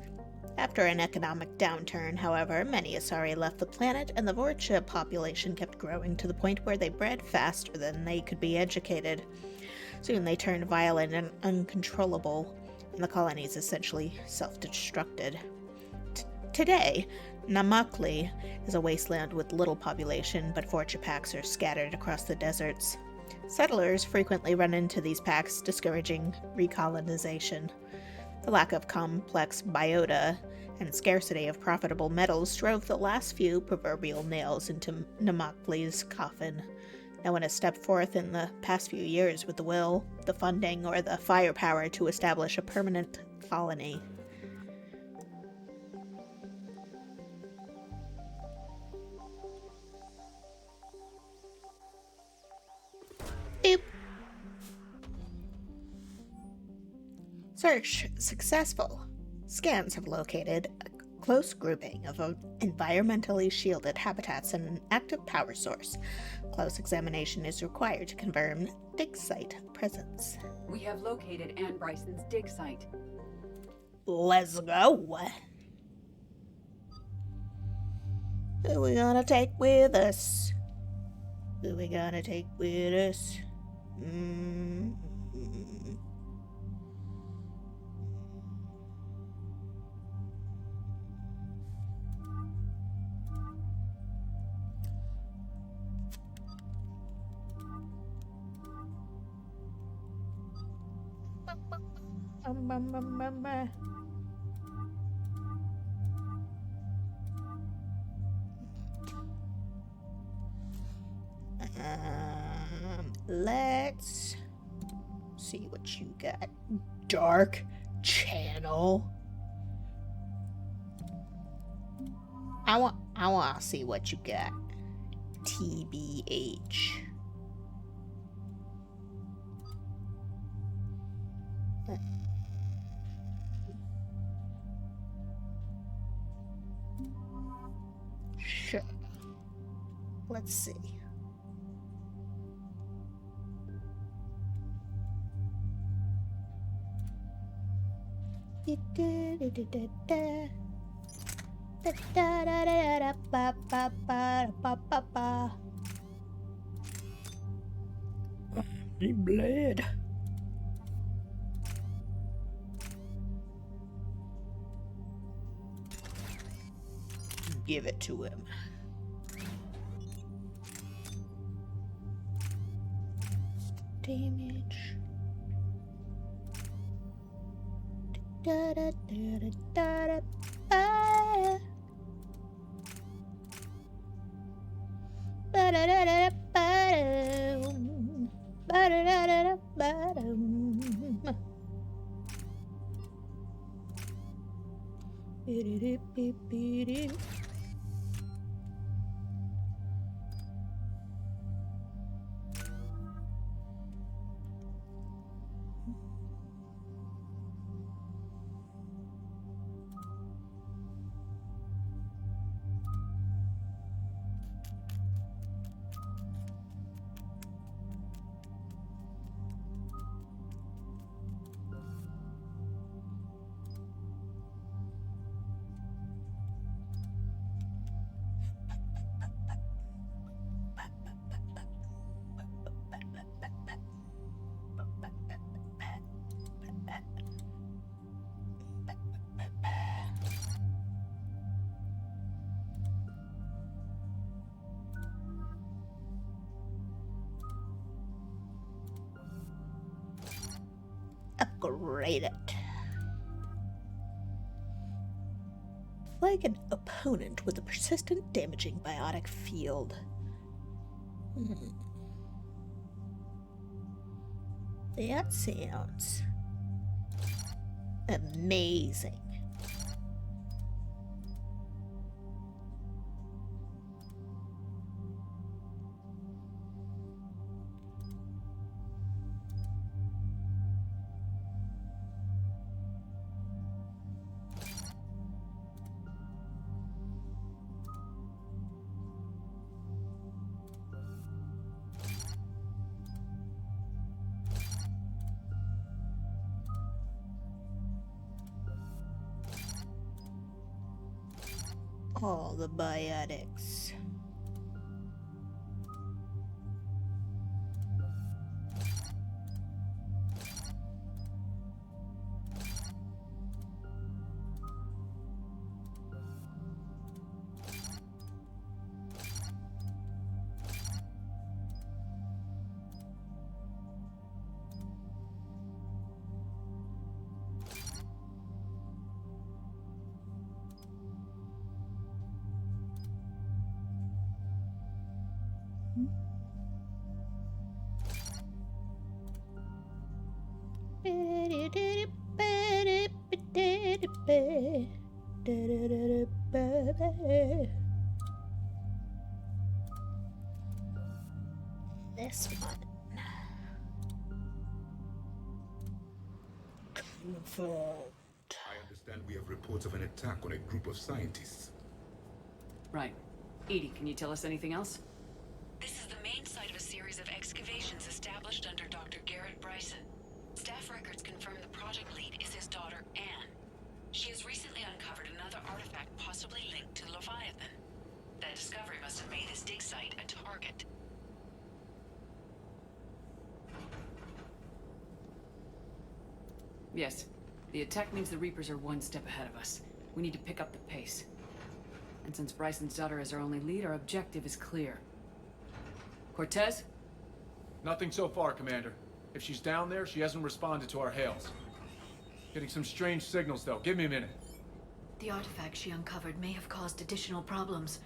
After an economic downturn, however, many Asari left the planet, and the Vorcha population kept growing to the point where they bred faster than they could be educated. Soon they turned violent and uncontrollable, and the colonies essentially self-destructed. Today, Namakli is a wasteland with little population, but Vorcha packs are scattered across the deserts. Settlers frequently run into these packs, discouraging recolonization. The lack of complex biota and scarcity of profitable metals drove the last few proverbial nails into Namakli's coffin. No one has stepped forth in the past few years with the will, the funding, or the firepower to establish a permanent colony. Boop. Search successful. Scans have located a close grouping of environmentally shielded habitats and an active power source. Close examination is required to confirm dig site presence. We have located Anne Bryson's dig site. Let's go. Who we gonna take with us? Who we gonna take with us? Let's see what you got. Dark channel. I want to see what you got. TBH. Sure. Let's see. Blood. Give it to him. Damage. Da da da da da da. Ba da da da ba dum. Ba da da da ba dum. Beep beep beep. Upgrade it. Flag an opponent with a persistent damaging biotic field. That sounds amazing. All the biotics. This one. I understand we have reports of an attack on a group of scientists. Right. Edie, can you tell us anything else? This is the main site of a series of excavations established under Dr. Garrett Bryson. Staff records confirm the project lead is his daughter, Anne. She has recently uncovered another artifact possibly linked to Leviathan. That discovery must have made this dig site a target. Yes. The attack means the Reapers are one step ahead of us. We need to pick up the pace. And since Bryson's daughter is our only lead, our objective is clear. Cortez? Nothing so far, Commander. If she's down there, she hasn't responded to our hails. Getting some strange signals, though. Give me a minute. The artifact she uncovered may have caused additional problems.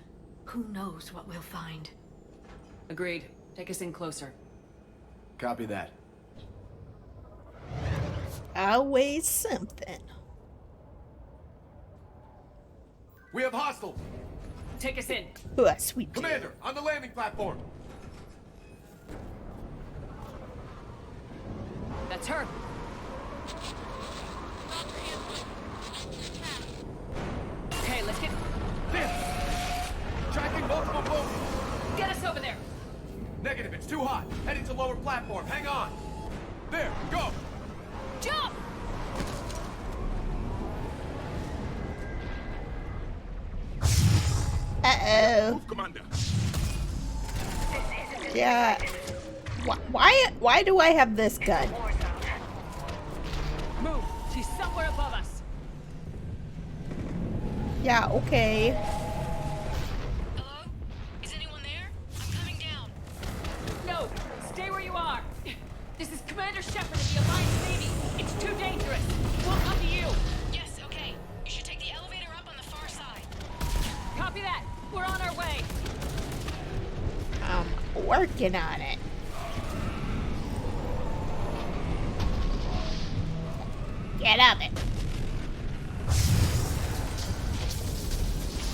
Who knows what we'll find? Agreed. Take us in closer. Copy that. Always something. We have hostiles! Take us in. Ooh, a sweet Commander, on the landing platform! That's her. Okay, let's get... There! Tracking multiple boats! Get us over there! Negative, it's too hot. Heading to lower platform. Hang on! There, go! Jump! Uh-oh. Move, Commander. Yeah. Why do I have this gun? Move! She's somewhere above us. Yeah, okay. Hello? Is anyone there? I'm coming down. No! Stay where you are! This is Commander Shepard of the Alliance Navy. It's too dangerous. We'll come to you. Yes, okay. You should take the elevator up on the far side. Copy that. We're on our way. I'm working on it. Get up it.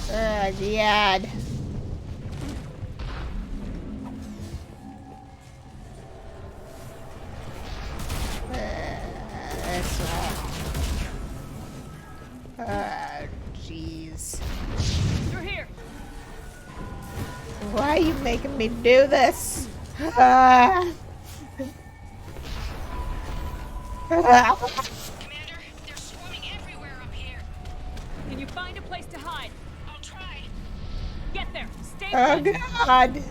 Oh, God. Jeez. You're here. Why are you making me do this? Ah. Commander, they're swarming everywhere up here. Can you find a place to hide? I'll try. Get there. Stay Oh, put. God.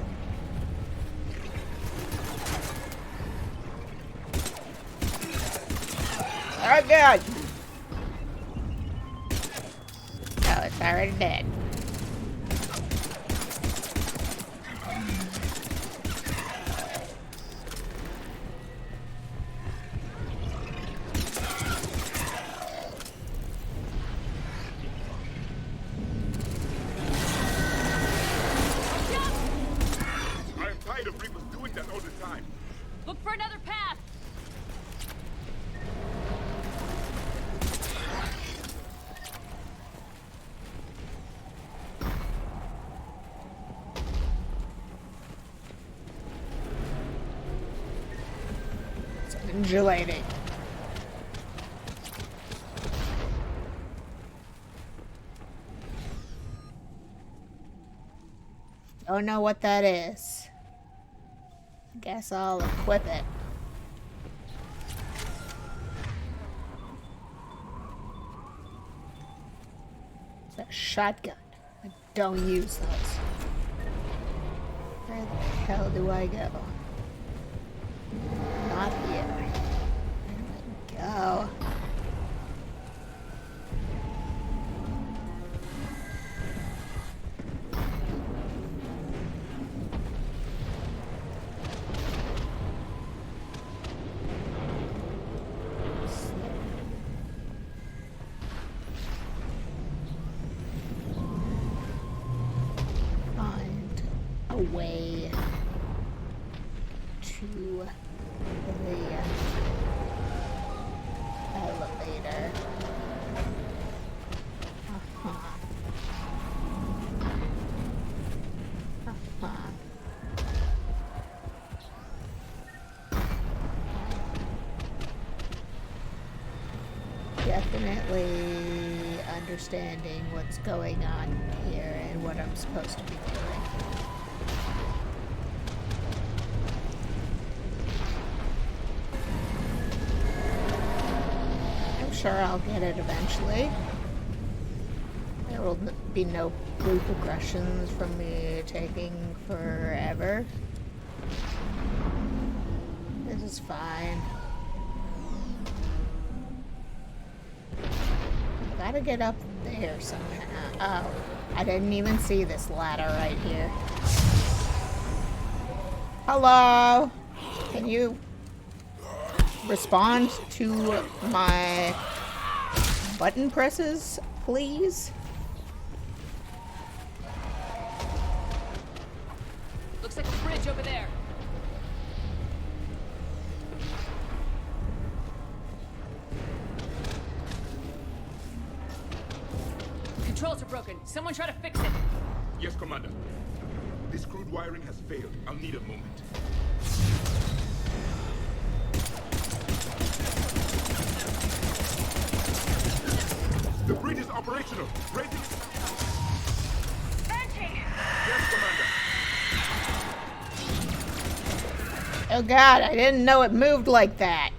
Oh, God. Oh, it's already dead. I am tired of Reapers doing that all the time. Look for another path. It's undulating. Don't know what that is. Guess I'll equip it. It's a shotgun. I don't use those. Where the hell do I go? Not here. Where do I go? Find a way to the definitely understanding what's going on here and what I'm supposed to be doing. I'm sure I'll get it eventually. There will be no repercussions from me taking forever. This is fine. I gotta get up there somehow. Oh, I didn't even see this ladder right here. Hello? Can you respond to my button presses, please? Looks like a bridge over there. Controls are broken. Someone try to fix it. Yes, Commander. This crude wiring has failed. I'll need a moment. The bridge is operational. Ready? Yes, Commander. Oh god, I didn't know it moved like that.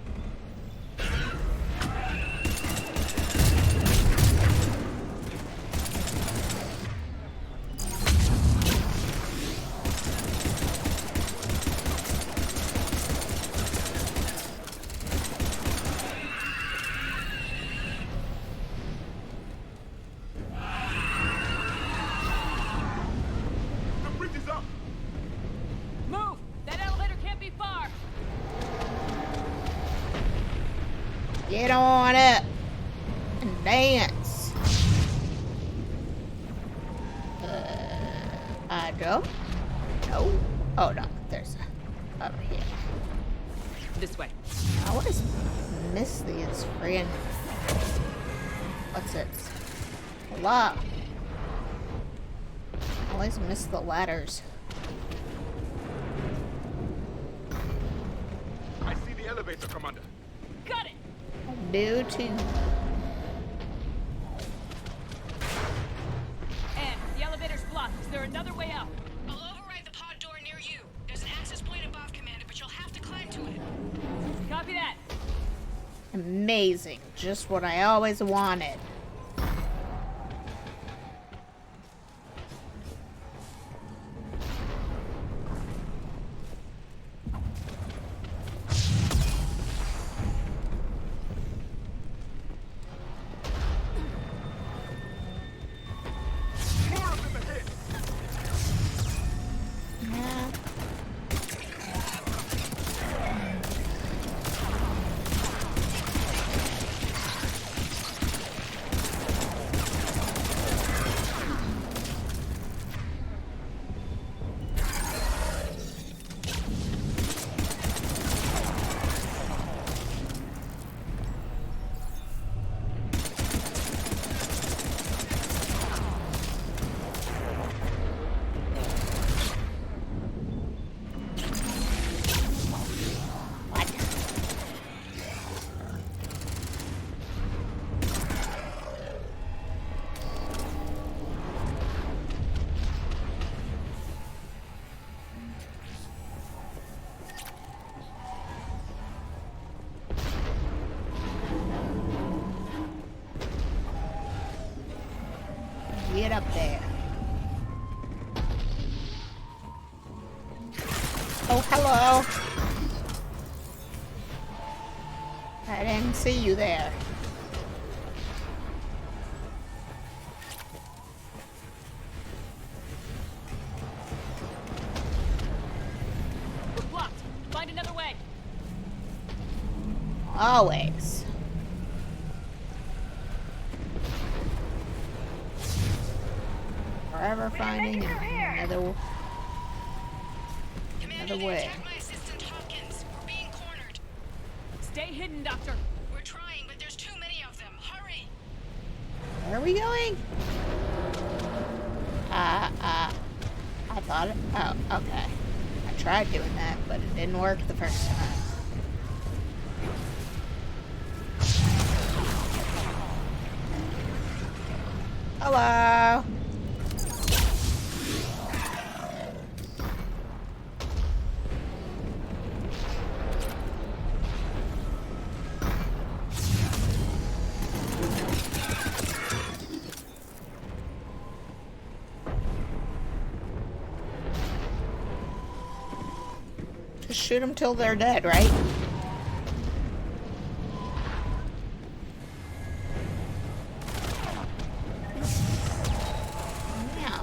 Get on up and dance. I jump? No. Oh no, there's over here. This way. I always miss these friggin'. What's it? Hello. I always miss the ladders. I see the elevator, Commander. Got it. Do too. And the elevator's blocked. Is there another way out? I'll override the pod door near you. There's an access point above, Commander, but you'll have to climb to it. Copy that. Amazing. Just what I always wanted. Get up there. Oh, hello. I didn't see you there. We're blocked. Find another way. Always. Forever finding another way. Stay hidden, Doctor. We're trying, but there's too many of them. Hurry! Where are we going? I thought it. Oh, okay. I tried doing that, but it didn't work the first time. Hello. Just shoot them till they're dead, right? Yeah.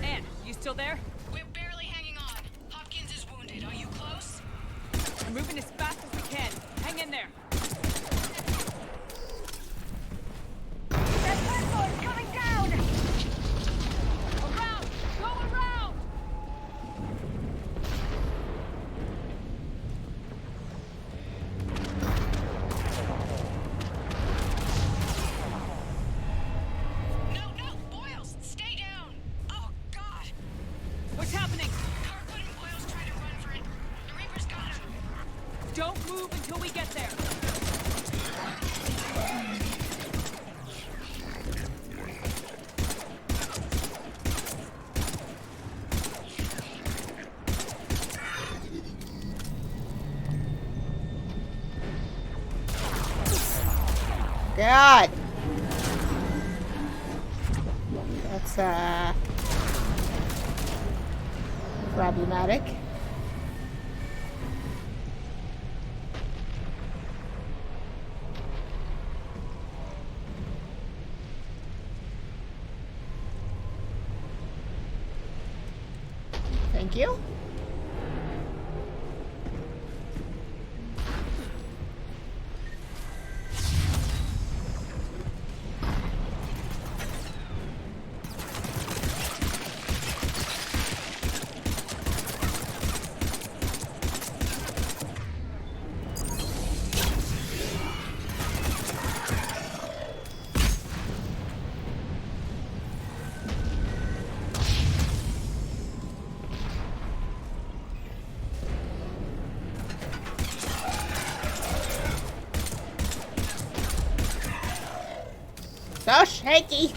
Anne, you still there? We're barely hanging on. Hopkins is wounded. Are you close? We're moving as fast as we can. Hang in there. That platform's coming down! Around! Go around! No, Boyles, stay down. Oh, God. What's happening? Kirkwood and Boyles trying to run for it. The Reaper's got him. Don't move until we get there. God. That's problematic. Thank you. So shaky.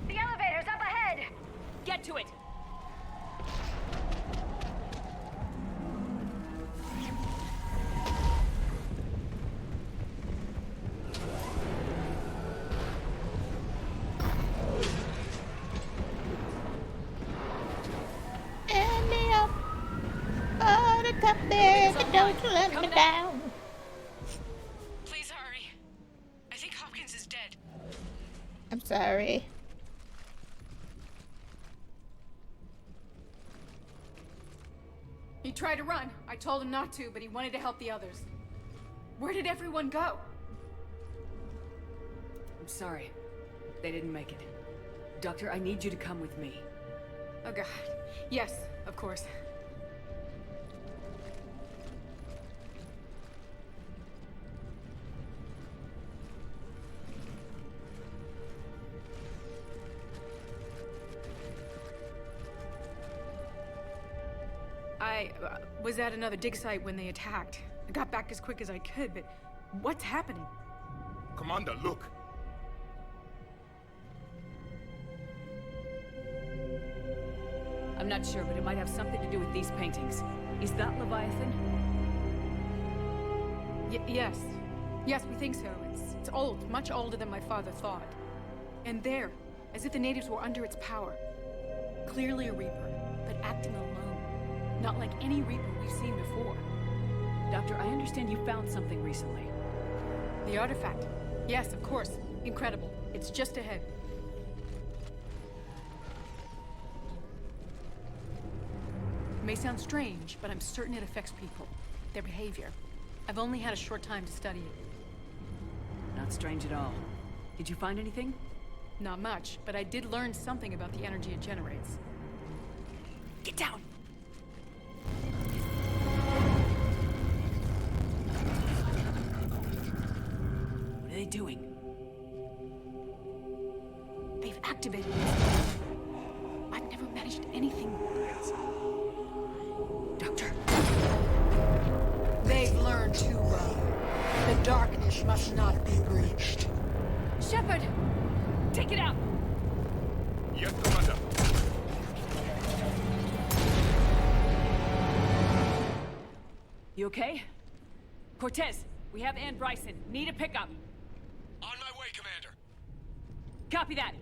The elevator's up ahead! Get to it! And me up. Oh, the top there, but don't you let me down. Please hurry. I think Hopkins is dead. I'm sorry. He tried to run. I told him not to, but he wanted to help the others. Where did everyone go? I'm sorry. They didn't make it. Doctor, I need you to come with me. Oh god. Yes, of course. I was at another dig site when they attacked. I got back as quick as I could, but what's happening? Commander, look. I'm not sure, but it might have something to do with these paintings. Is that Leviathan? Yes. Yes, we think so. It's old, much older than my father thought. And there, as if the natives were under its power. Clearly a Reaper, but acting alone. Not like any Reaper we've seen before. Doctor, I understand you found something recently. The artifact. Yes, of course. Incredible. It's just ahead. It may sound strange, but I'm certain it affects people. Their behavior. I've only had a short time to study it. Not strange at all. Did you find anything? Not much, but I did learn something about the energy it generates. Get down! What are they doing? They've activated it. I've never managed anything. Doctor. They've learned too well. The darkness must not be breached. Shepard! Take it out! Yes, Commander. You okay? Cortez, we have Ann Bryson. Need a pickup. On my way, Commander. Copy that.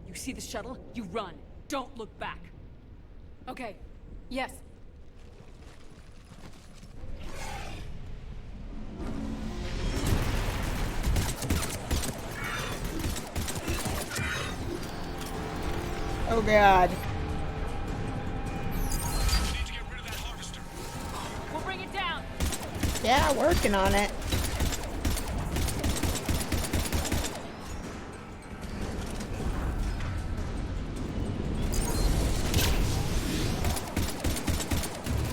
You see the shuttle? You run. Don't look back. Okay. Yes. Oh god. We'll bring it down. Yeah, working on it.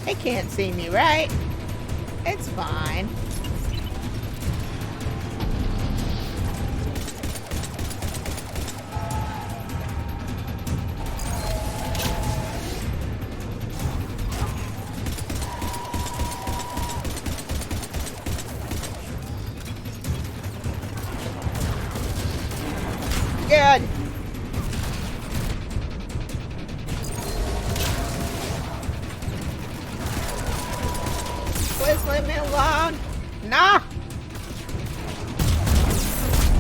They can't see me, right? It's fine. Good. Please leave me alone. Nah.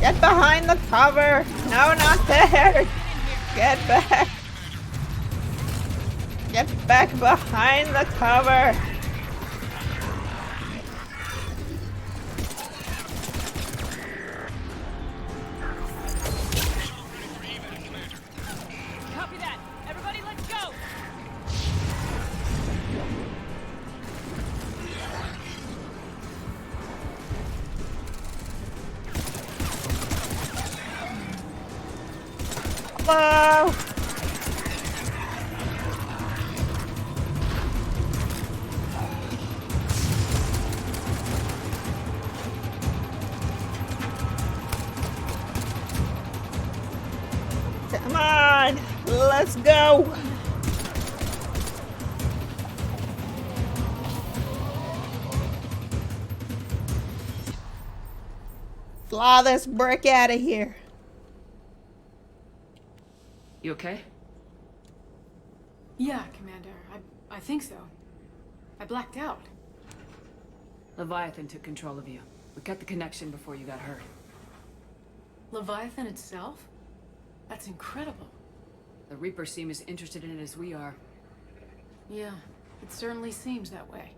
Get behind the cover. No, not there. Get back. Get back behind the cover. Copy that. Everybody, let's go. Hello. Come on, let's go. Fly this brick out of here. You okay? Yeah, Commander. I think so. I blacked out. Leviathan took control of you. We cut the connection before you got hurt. Leviathan itself? That's incredible. The Reapers seem as interested in it as we are. Yeah, it certainly seems that way.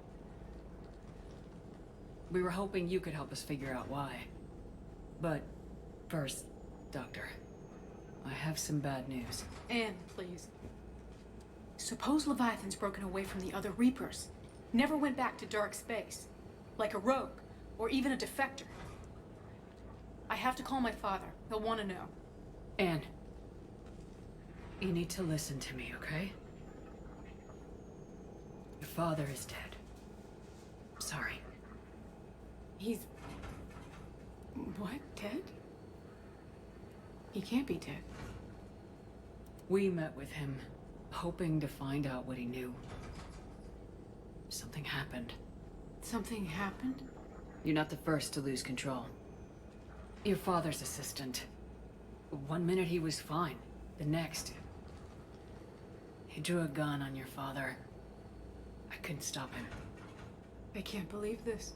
We were hoping you could help us figure out why. But first, Doctor, I have some bad news. Anne, please. Suppose Leviathan's broken away from the other Reapers. Never went back to dark space. Like a rogue, or even a defector. I have to call my father. He'll want to know. Anne, you need to listen to me, okay? Your father is dead. Sorry. He's... What? Dead? He can't be dead. We met with him, hoping to find out what he knew. Something happened. Something happened? You're not the first to lose control. Your father's assistant. One minute he was fine. The next... he drew a gun on your father. I couldn't stop him. I can't believe this.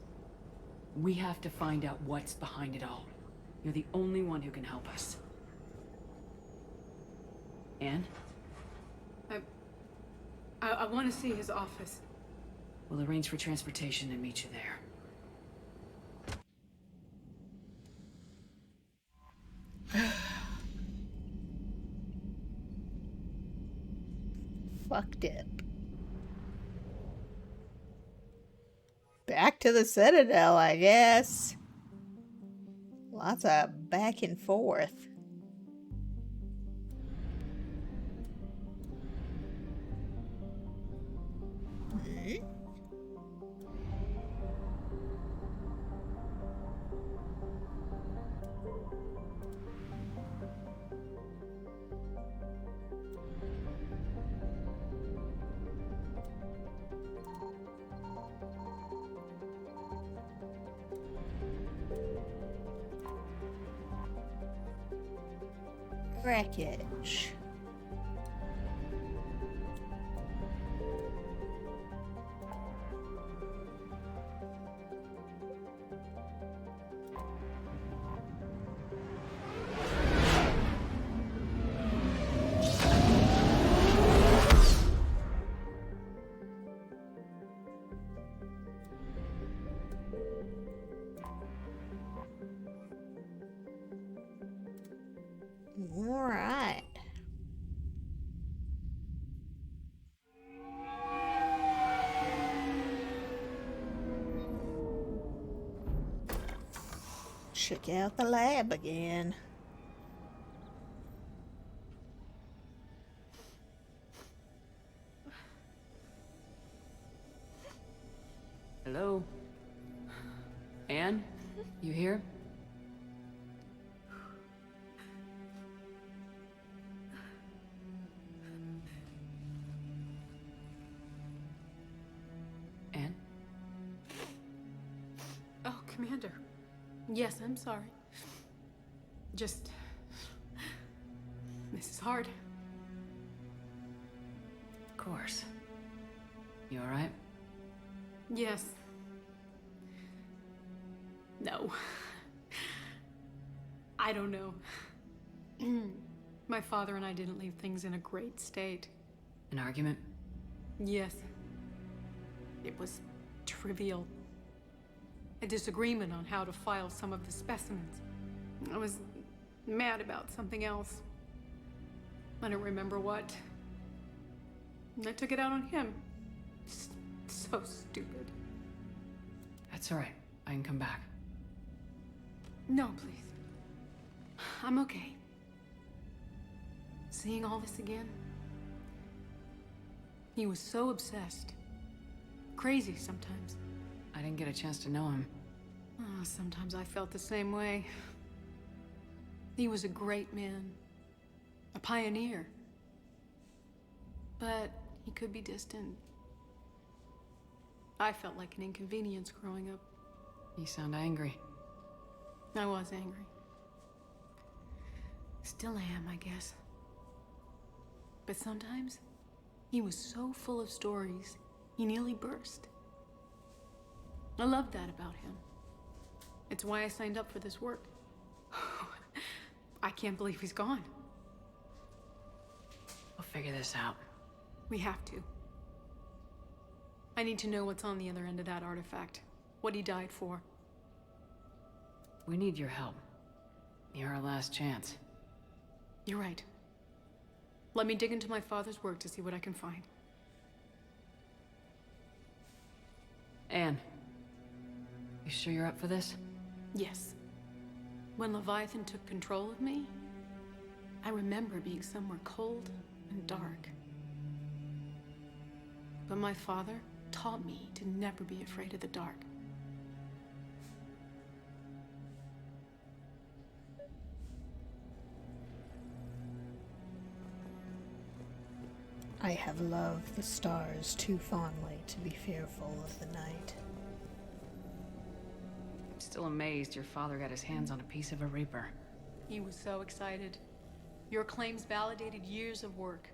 We have to find out what's behind it all. You're the only one who can help us. Anne? I want to see his office. We'll arrange for transportation and meet you there. Fucked it. Back to the Citadel, I guess. Lots of back and forth. Wreckage. All right. Check out the lab again. Hello? Anne? You here? Anne? Oh, Commander. Yes, I'm sorry. Just... This is hard. Of course. You alright? Yes. No. I don't know. My father and I didn't leave things in a great state. An argument? Yes. It was trivial. A disagreement on how to file some of the specimens. I was mad about something else. I don't remember what. And I took it out on him. So stupid. That's alright. I can come back. No, please. I'm okay. Seeing all this again? He was so obsessed. Crazy sometimes. I didn't get a chance to know him. Oh, sometimes I felt the same way. He was a great man. A pioneer. But he could be distant. I felt like an inconvenience growing up. You sound angry. I was angry. Still am, I guess. But sometimes, he was so full of stories, he nearly burst. I love that about him. It's why I signed up for this work. I can't believe he's gone. We'll figure this out. We have to. I need to know what's on the other end of that artifact. What he died for. We need your help. You're our last chance. You're right. Let me dig into my father's work to see what I can find. Anne, you sure you're up for this? Yes. When Leviathan took control of me, I remember being somewhere cold and dark. But my father taught me to never be afraid of the dark. I have loved the stars too fondly to be fearful of the night. I'm still amazed your father got his hands on a piece of a Reaper. He was so excited. Your claims validated years of work.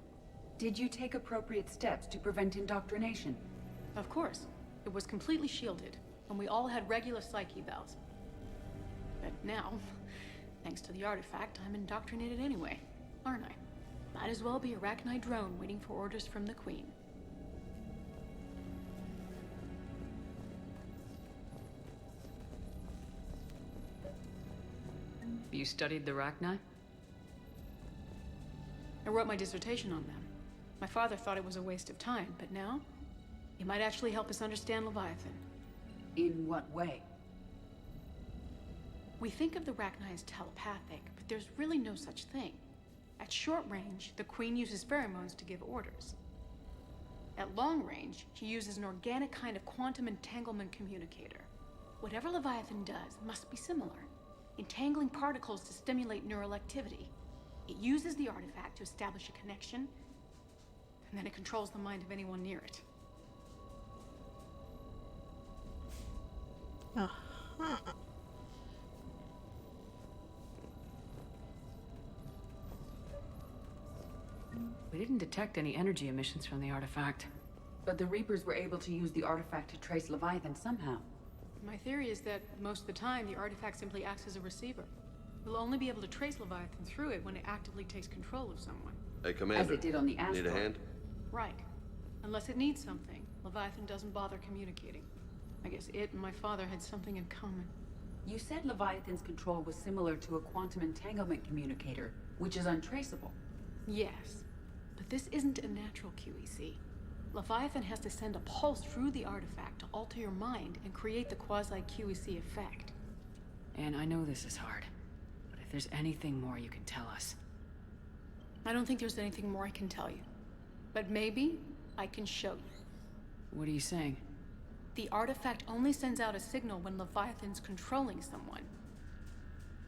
Did you take appropriate steps to prevent indoctrination? Of course. It was completely shielded, and we all had regular psych evals. But now, Thanks to the artifact, I'm indoctrinated anyway, aren't I? Might as well be a Arachnite drone waiting for orders from the Queen. You studied the Rachni? I wrote my dissertation on them. My father thought it was a waste of time, but now, it might actually help us understand Leviathan. In what way? We think of the Rachni as telepathic, but there's really no such thing. At short range, the Queen uses pheromones to give orders. At long range, she uses an organic kind of quantum entanglement communicator. Whatever Leviathan does must be similar, entangling particles to stimulate neural activity. It uses the artifact to establish a connection, and then it controls the mind of anyone near it. Uh-huh. We didn't detect any energy emissions from the artifact. But the Reapers were able to use the artifact to trace Leviathan somehow. My theory is that most of the time, the artifact simply acts as a receiver. We'll only be able to trace Leviathan through it when it actively takes control of someone. Hey, Commander. As it did on the asteroid. Need a hand? Right. Unless it needs something, Leviathan doesn't bother communicating. I guess it and my father had something in common. You said Leviathan's control was similar to a quantum entanglement communicator, which is untraceable. Yes, but this isn't a natural QEC. Leviathan has to send a pulse through the artifact to alter your mind and create the quasi-QEC effect. And I know this is hard, but if there's anything more you can tell us. I don't think there's anything more I can tell you. But maybe I can show you. What are you saying? The artifact only sends out a signal when Leviathan's controlling someone.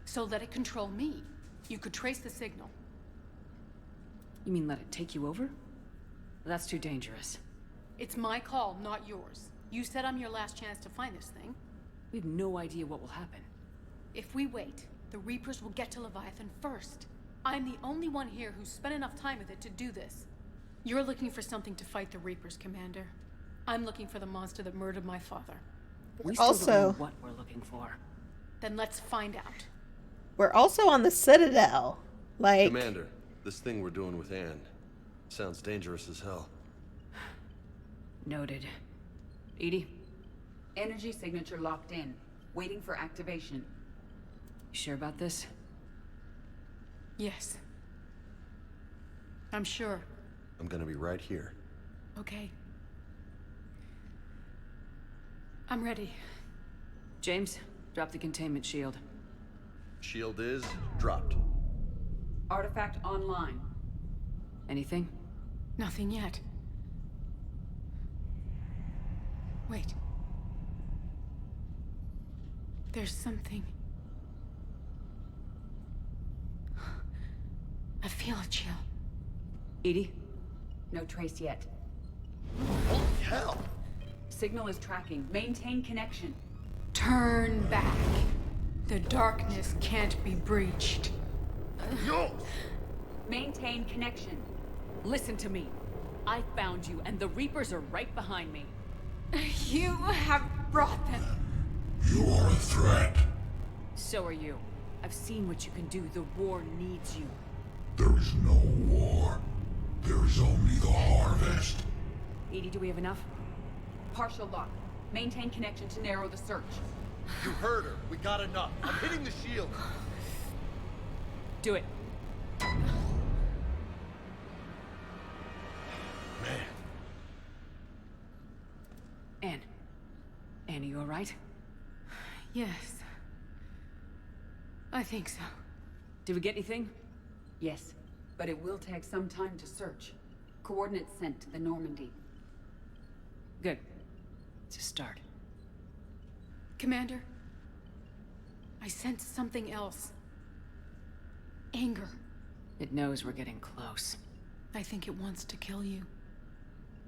So let it control me. You could trace the signal. You mean let it take you over? That's too dangerous. It's my call, not yours. You said I'm your last chance to find this thing. We have no idea what will happen. If we wait, the Reapers will get to Leviathan first. I'm the only one here who's spent enough time with it to do this. You're looking for something to fight the Reapers, Commander. I'm looking for the monster that murdered my father. We still don't know what we're looking for. Then let's find out. We're also on the Citadel. Like... Commander, this thing we're doing with Anne sounds dangerous as hell. Noted. Edie? Energy signature locked in, waiting for activation. You sure about this? Yes. I'm sure. I'm gonna be right here. Okay. I'm ready. James, drop the containment shield. Shield is dropped. Artifact online. Anything? Nothing yet. Wait. There's something. I feel a chill. Edie? No trace yet. Holy hell! Signal is tracking. Maintain connection. Turn back. The darkness can't be breached. Yo! Maintain connection. Listen to me. I found you, and the Reapers are right behind me. You have brought them. You are a threat. So are you. I've seen what you can do. The war needs you. There is no war. There is only the harvest. Edie, do we have enough? Partial lock. Maintain connection to narrow the search. You heard her. We got enough. I'm hitting the shield. Do it. Man. Anne, you alright? Yes. I think so. Did we get anything? Yes, but it will take some time to search. Coordinates sent to the Normandy. Good. It's a start. Commander, I sense something else. Anger. It knows we're getting close. I think it wants to kill you.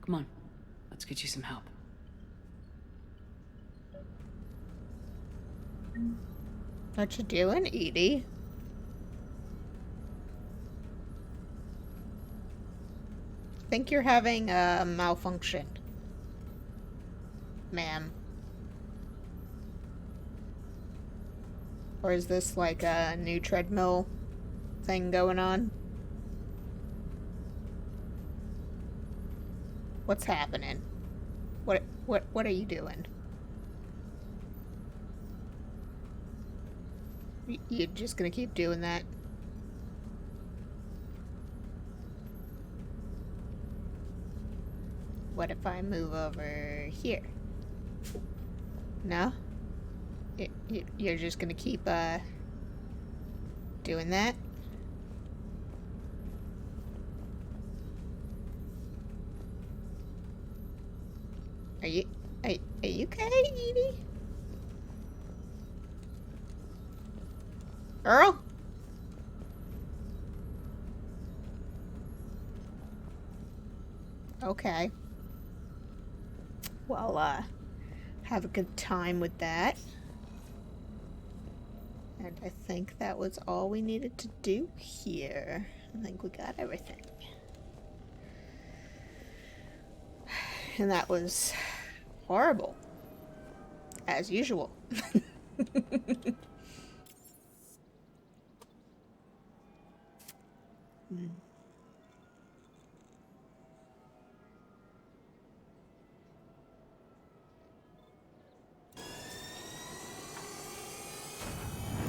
Come on, let's get you some help. What you doing, Edie? Think you're having a malfunction, ma'am. Or is this like a new treadmill thing going on? What's happening? What are you doing? You're just gonna keep doing that? What if I move over here? No? You're just gonna keep, doing that? Are you okay, Edie? Earl? Okay. Well, have a good time with that. And I think that was all we needed to do here. I think we got everything. And that was horrible. As usual.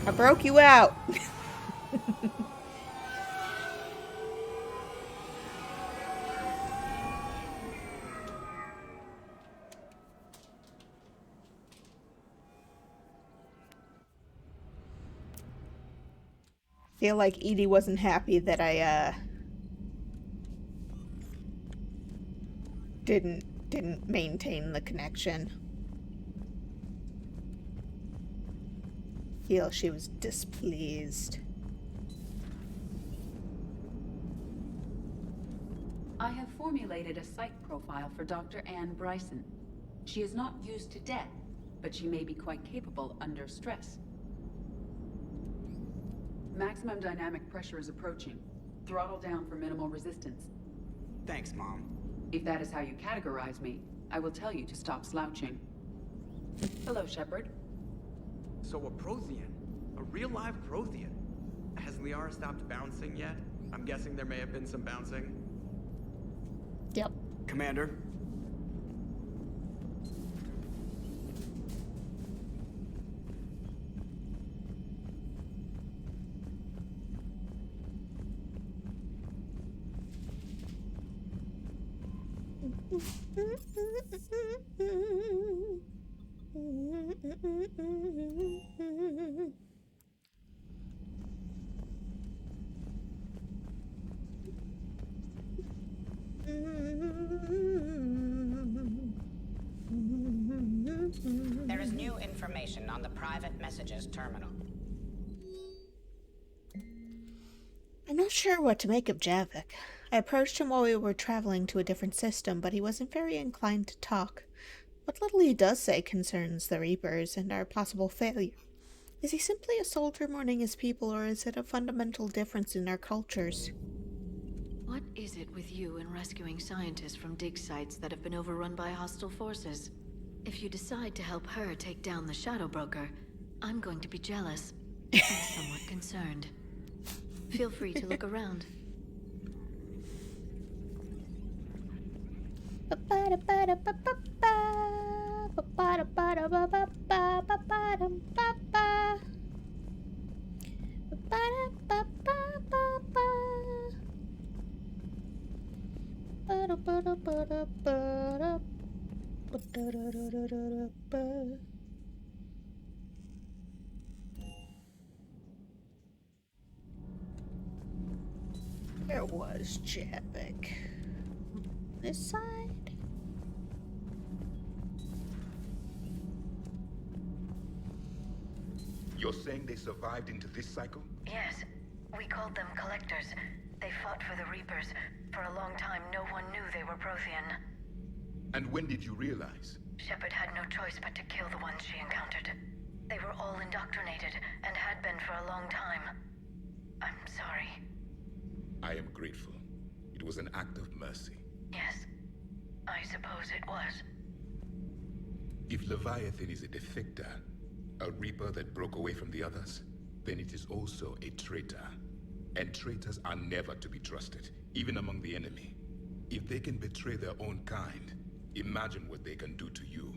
I broke you out. Feel like Edie wasn't happy that I didn't maintain the connection. Feel she was displeased. I have formulated a psych profile for Dr. Ann Bryson. She is not used to death, but she may be quite capable under stress. Maximum dynamic pressure is approaching. Throttle down for minimal resistance. Thanks, Mom. If that is how you categorize me, I will tell you to stop slouching. Hello, Shepard. So a Prothean? A real live Prothean? Has Liara stopped bouncing yet? I'm guessing there may have been some bouncing. Yep. Commander? There is new information on the private messages terminal. I'm not sure what to make of Javik. I approached him while we were traveling to a different system, but he wasn't very inclined to talk. What little he does say concerns the Reapers and our possible failure. Is he simply a soldier mourning his people, or is it a fundamental difference in our cultures? What is it with you and rescuing scientists from dig sites that have been overrun by hostile forces? If you decide to help her take down the Shadow Broker, I'm going to be jealous and somewhat concerned. Feel free to look around. Where was Javik? This side? You're saying they survived into this cycle? Yes. We called them Collectors. They fought for the Reapers. For a long time, no one knew they were Prothean. And when did you realize? Shepard had no choice but to kill the ones she encountered. They were all indoctrinated, and had been for a long time. I'm sorry. I am grateful. It was an act of mercy. Yes. I suppose it was. If Leviathan is a defector, A Reaper that broke away from the others? Then it is also a traitor. And traitors are never to be trusted, even among the enemy. If they can betray their own kind, imagine what they can do to you.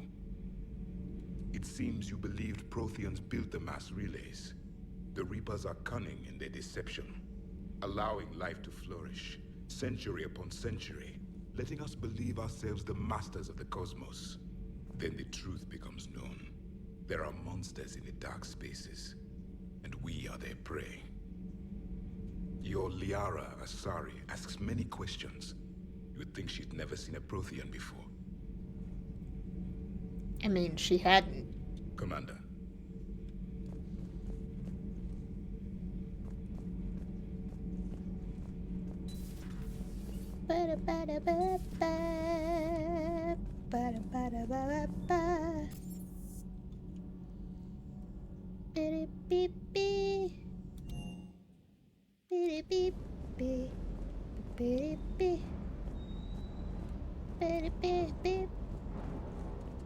It seems you believed Protheans built the mass relays. The Reapers are cunning in their deception, allowing life to flourish, century upon century, letting us believe ourselves the masters of the cosmos. Then the truth becomes known. There are monsters in the dark spaces, and we are their prey. Your Liara Asari asks many questions. You would think she'd never seen a Prothean before. I mean, she hadn't. Commander.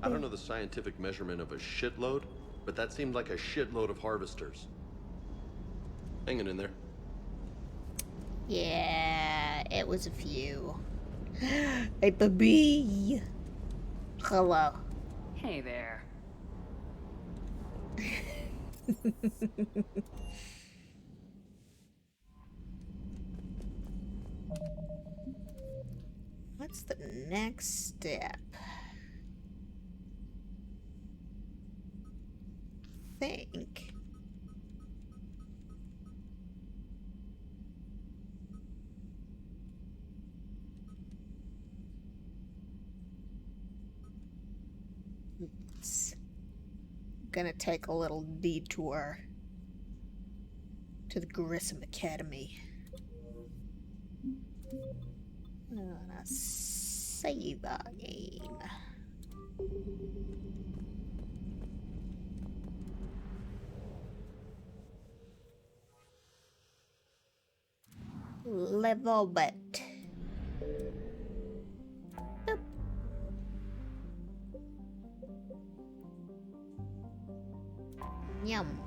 I don't know the scientific measurement of a shitload, but that seemed like a shitload of harvesters. Hanging in there. Yeah, it was a few. Hey, baby. Hello. Hey there. What's the next step? Think. It's gonna take a little detour to the Grissom Academy. I'm gonna save our game. Level bit. Boop. Yum.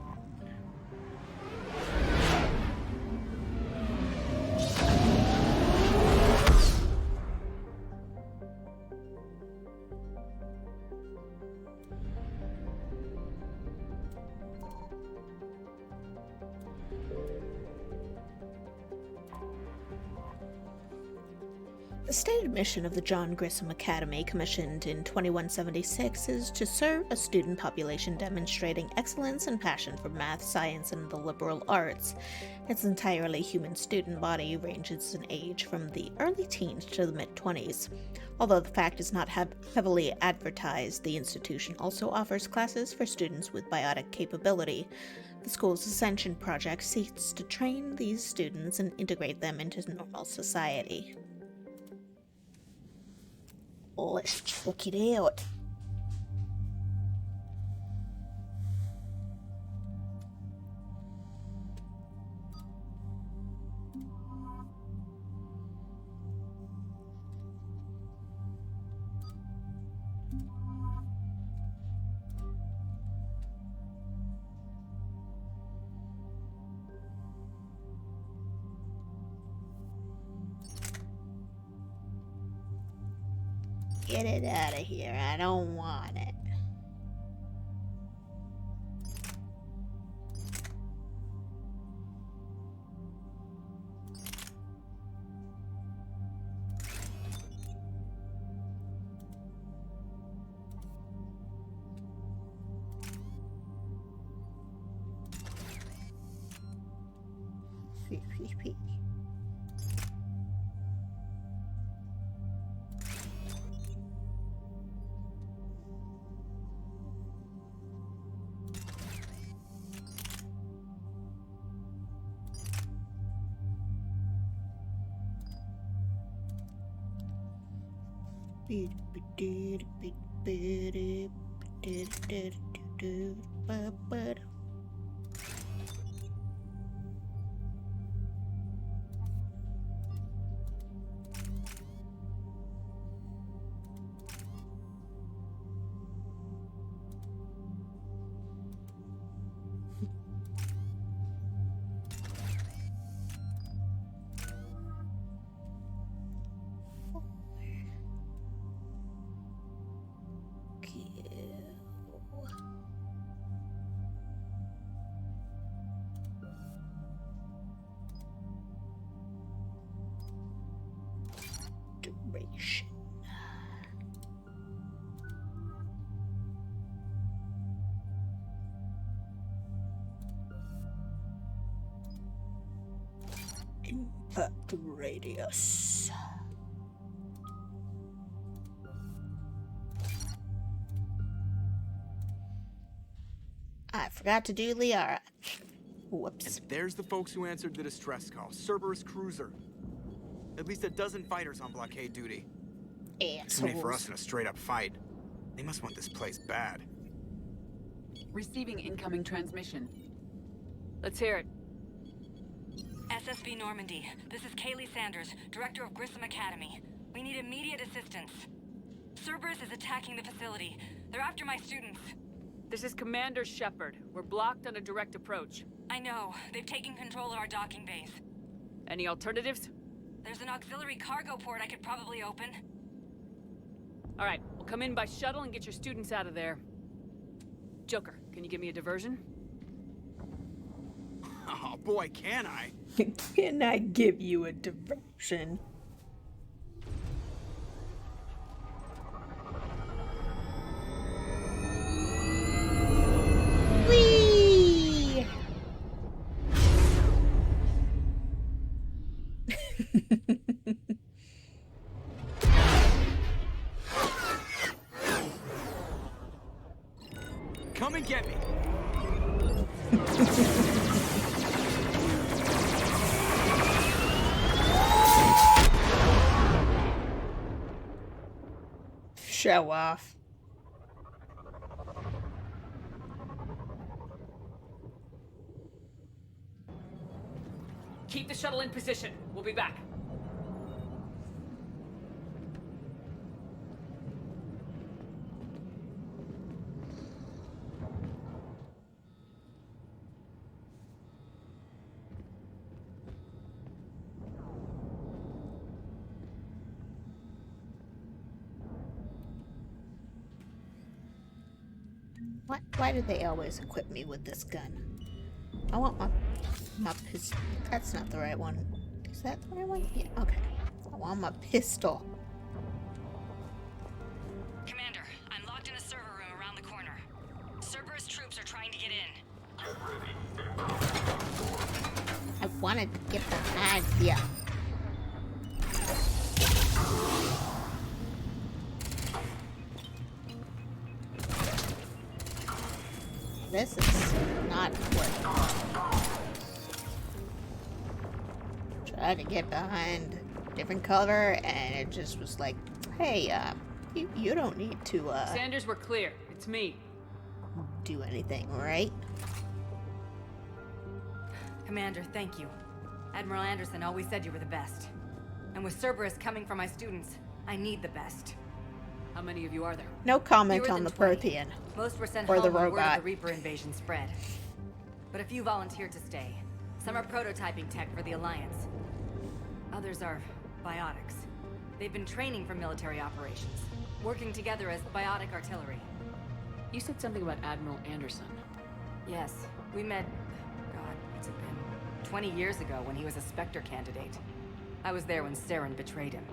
The stated mission of the John Grissom Academy, commissioned in 2176, is to serve a student population demonstrating excellence and passion for math, science, and the liberal arts. Its entirely human student body ranges in age from the early teens to the mid-20s. Although the fact is not heavily advertised, the institution also offers classes for students with biotic capability. The school's Ascension project seeks to train these students and integrate them into normal society. Let's check it out. Get it out of here. I don't want it. Peek. Information. Impact radius. I forgot to do Liara. Whoops. And there's the folks who answered the distress call. Cerberus cruiser. At least a dozen fighters on blockade duty. Too many for us in a straight-up fight. They must want this place bad. Receiving incoming transmission. Let's hear it. SSB Normandy. This is Kaylee Sanders, Director of Grissom Academy. We need immediate assistance. Cerberus is attacking the facility. They're after my students. This is Commander Shepard. We're blocked on a direct approach. I know. They've taken control of our docking base. Any alternatives? There's an auxiliary cargo port I could probably open. All right, we'll come in by shuttle and get your students out of there. Joker, can you give me a diversion? Oh boy, can I? Can I give you a diversion? Whee! Come and get me. Show off. Keep the shuttle in position. We'll be back. Why do they always equip me with this gun? I want my pistol. That's not the right one. Is that the right one? Yeah, okay. I want my pistol. Commander, I'm locked in a server room around the corner. Cerberus troops are trying to get in. I wanted to get behind you. This is not working. Tried to get behind different cover, and it just was like, hey, you don't need to, Sanders, we're clear. It's me. do anything, right? Commander, thank you. Admiral Anderson always said you were the best. And with Cerberus coming for my students, I need the best. How many of you are there? No comment Fewer on the than 20. Prothean. Most were sent or home the when word of robot. the Reaper invasion spread. But a few volunteered to stay. Some are prototyping tech for the Alliance. Others are biotics. They've been training for military operations, working together as biotic artillery. You said something about Admiral Anderson. Yes, we met, God, what's it been? 20 years ago when he was a Spectre candidate. I was there when Saren betrayed him.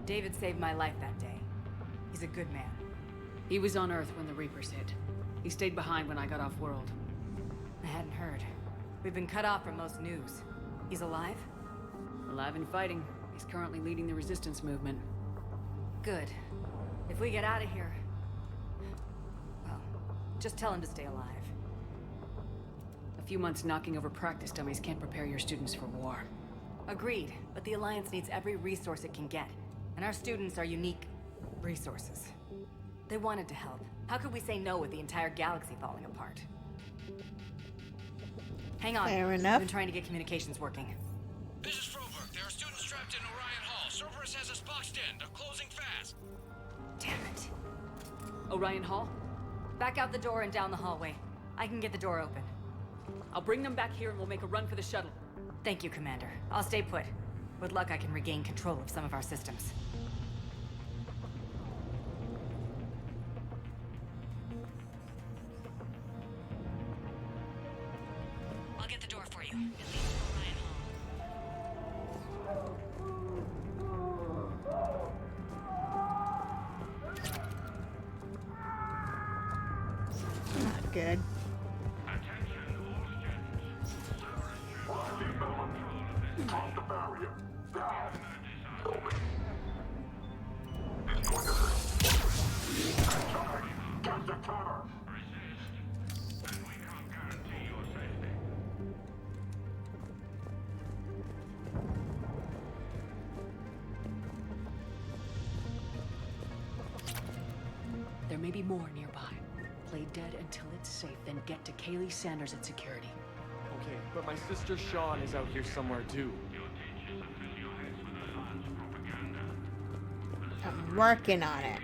David saved my life that day. He's a good man. He was on Earth when the Reapers hit. He stayed behind when I got off-world. I hadn't heard. We've been cut off from most news. He's alive? Alive and fighting. He's currently leading the resistance movement. Good. If we get out of here... well, just tell him to stay alive. A few months knocking over practice dummies can't prepare your students for war. Agreed, but the Alliance needs every resource it can get. And our students are unique resources. They wanted to help. How could we say no with the entire galaxy falling apart? Hang on. Fair I've enough. been trying to get communications working. This is Froberg. There are students trapped in Orion Hall. Cerberus has us boxed in. They're closing fast. Damn it. Orion Hall? Back out the door and down the hallway. I can get the door open. I'll bring them back here and we'll make a run for the shuttle. Thank you, Commander. I'll stay put. With luck, I can regain control of some of our systems. I'll get the door for you. It leads to Orion Hall. good. There may be more nearby. Play dead until it's safe, then get to Kaylee Sanders at security. Okay, but my sister Sean is out here somewhere too. I'm working on it.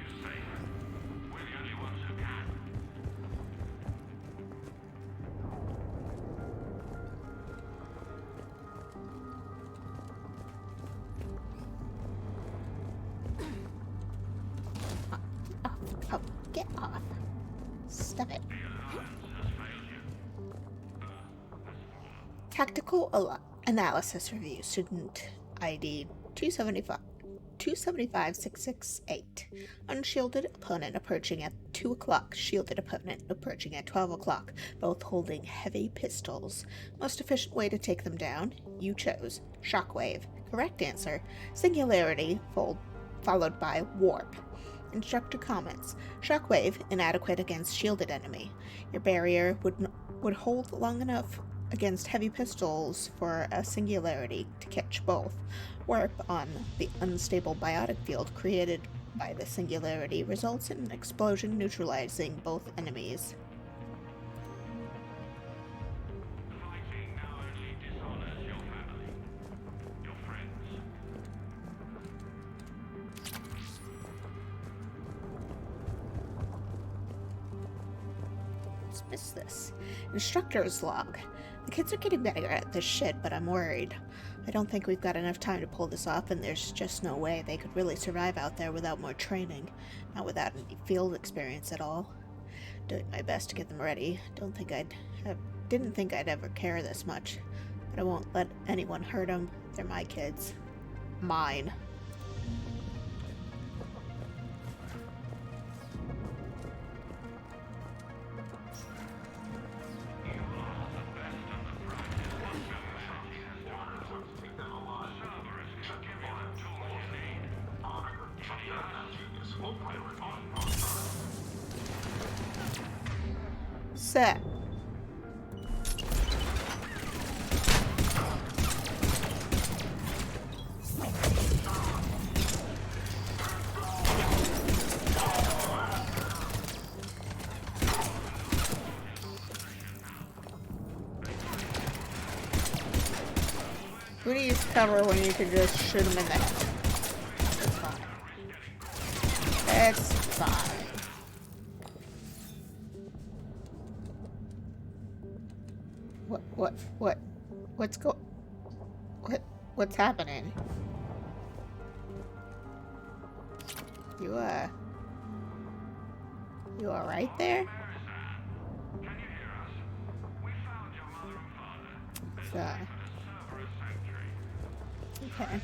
Oh, get off. Stop it. Tactical analysis review. Student ID 275-668. Unshielded opponent approaching at 2 o'clock. Shielded opponent approaching at 12 o'clock. Both holding heavy pistols. Most efficient way to take them down? You chose. Shockwave. Correct answer. Singularity followed by warp. Instructor comments. Shockwave, inadequate against shielded enemy. Your barrier would hold long enough against heavy pistols for a singularity to catch both. Warp on the unstable biotic field created by the singularity results in an explosion neutralizing both enemies. Dismiss this. Instructor's log. The kids are getting better at this shit, but I'm worried. I don't think we've got enough time to pull this off, and there's just no way they could really survive out there without more training. Not without any field experience at all. Doing my best to get them ready. Didn't think I'd ever care this much. But I won't let anyone hurt them. They're my kids. Mine. Set. Who do you cover when you can just shoot him in the head? It's fine. It's fine. What's happening? You all right there? So, okay.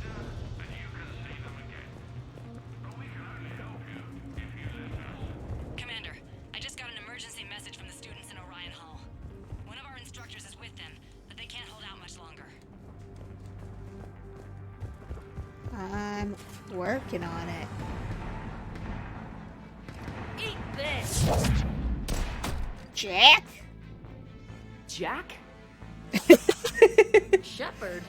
Commander, I just got an emergency message from the students in Orion Hall. One of our instructors is with them, but they can't hold out much longer. I'm working on it. Eat this! Jack? Jack? Shepherd.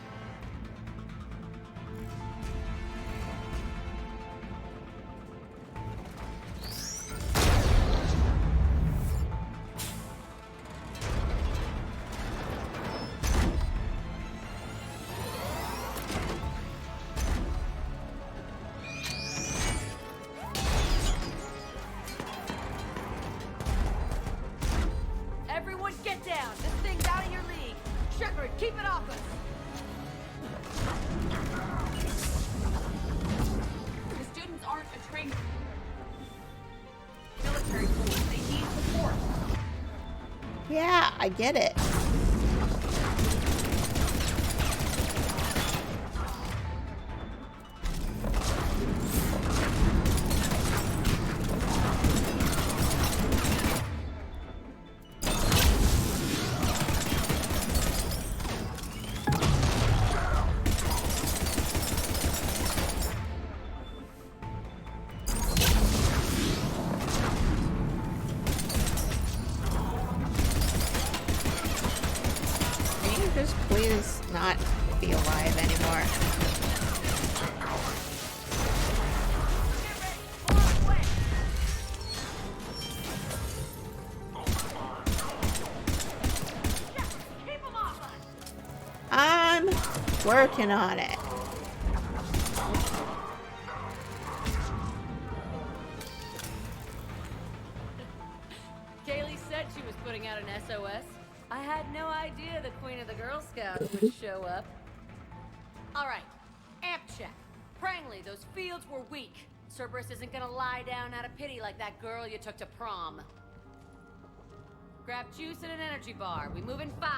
Everyone get down! This thing's out of your league! Shepard, keep it off us! The students aren't a trained military force. They need support. Yeah, I get it. just please not be alive anymore? I'm working on it. Kaylee said she was putting out an SOS. I had no idea the Queen of the Girl Scouts would show up. Alright, amp check. Prangley, those fields were weak. Cerberus isn't gonna lie down out of pity like that girl you took to prom. Grab juice and an energy bar. We move in 5.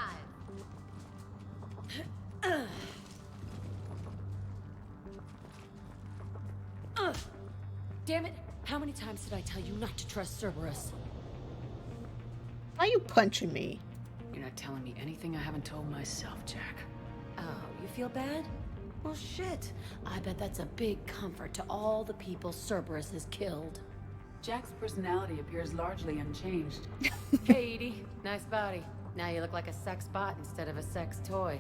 Damn it! How many times did I tell you not to trust Cerberus? Why are you punching me? You're not telling me anything I haven't told myself, Jack. Oh, you feel bad? Well, shit. I bet that's a big comfort to all the people Cerberus has killed. Jack's personality appears largely unchanged. Hey, Edie. Nice body. Now you look like a sex bot instead of a sex toy.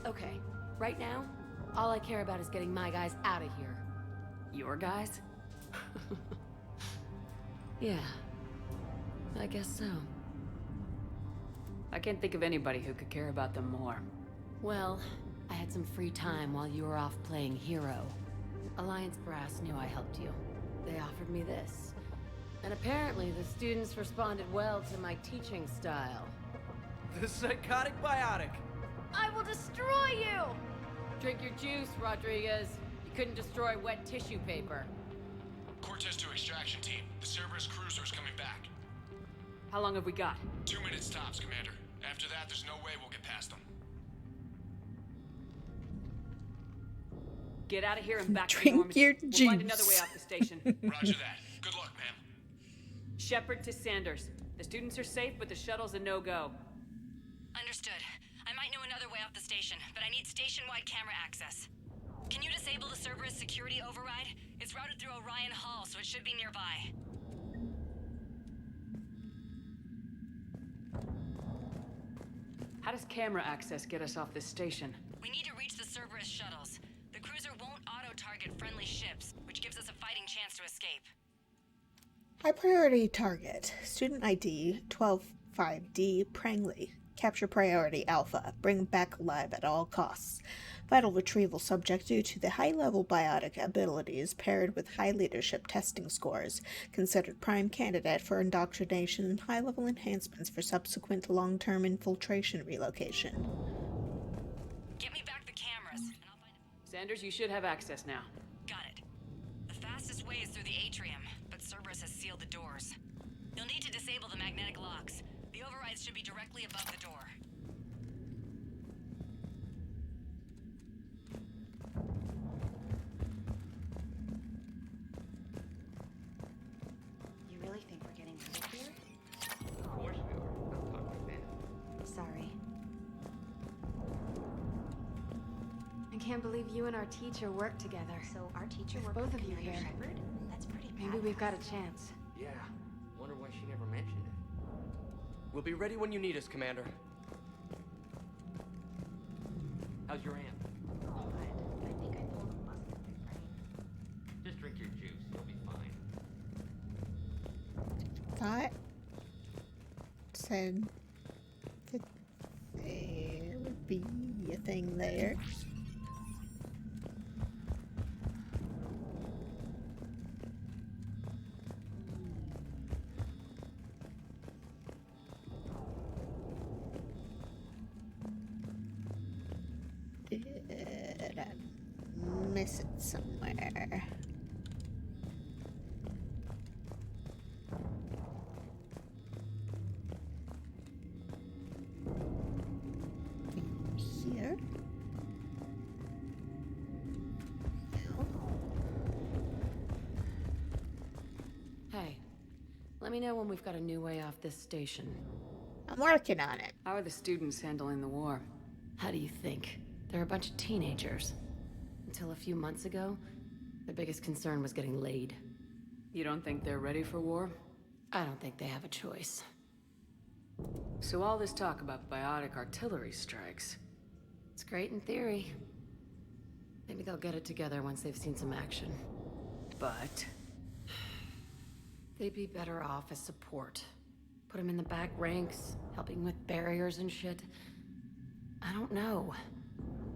Okay, right now, all I care about is getting my guys out of here. Your guys? Yeah, I guess so. I can't think of anybody who could care about them more. Well, I had some free time while you were off playing hero. Alliance Brass knew I helped you. They offered me this. And apparently the students responded well to my teaching style. The psychotic biotic. I will destroy you! Drink your juice, Rodriguez. You couldn't destroy wet tissue paper. Cortez to extraction team. The Cerberus cruiser is coming back. How long have we got? 2 minutes tops, Commander. After that, there's no way we'll get past them. Get out of here and back to Drink Normandy. your We'll find another juice. way off the station. Roger that. Good luck, ma'am. Shepard to Sanders. The students are safe, but the shuttle's a no-go. Understood. I might know another way off the station, but I need station-wide camera access. Can you disable the Cerberus security override? It's routed through Orion Hall, so it should be nearby. How does camera access get us off this station? We need to reach the Cerberus shuttles. The cruiser won't auto-target friendly ships, which gives us a fighting chance to escape. High priority target. Student ID 125D Prangley. Capture priority Alpha. Bring back alive at all costs. Vital retrieval subject due to the high-level biotic abilities paired with high leadership testing scores. Considered prime candidate for indoctrination and high-level enhancements for subsequent long-term infiltration relocation. Get me back the cameras, and I'll find... Sanders, you should have access now. Got it. The fastest way is through the atrium, but Cerberus has sealed the doors. You'll need to disable the magnetic locks. The overrides should be directly above the door. You really think we're getting out of here? Of course we are. I'm talking to Ben. Sorry. I can't believe you and our teacher work together. So our teacher worked both with of you Commander here. Shepard? That's pretty bad. Maybe we've got a chance. Yeah. Wonder why she never mentioned it. We'll be ready when you need us, Commander. How's your aunt? All right. I think I pulled a muscle in your brain. Just drink your juice. You'll be fine. Thought said that there would be a thing there. Did I miss it somewhere? Here? No. Hey, let me know when we've got a new way off this station. I'm working on it. How are the students handling the war? How do you think? They're a bunch of teenagers. Until a few months ago, their biggest concern was getting laid. You don't think they're ready for war? I don't think they have a choice. So all this talk about biotic artillery strikes, It's great in theory. Maybe they'll get it together once they've seen some action. But they'd be better off as support. Put them in the back ranks, helping with barriers and shit. I don't know.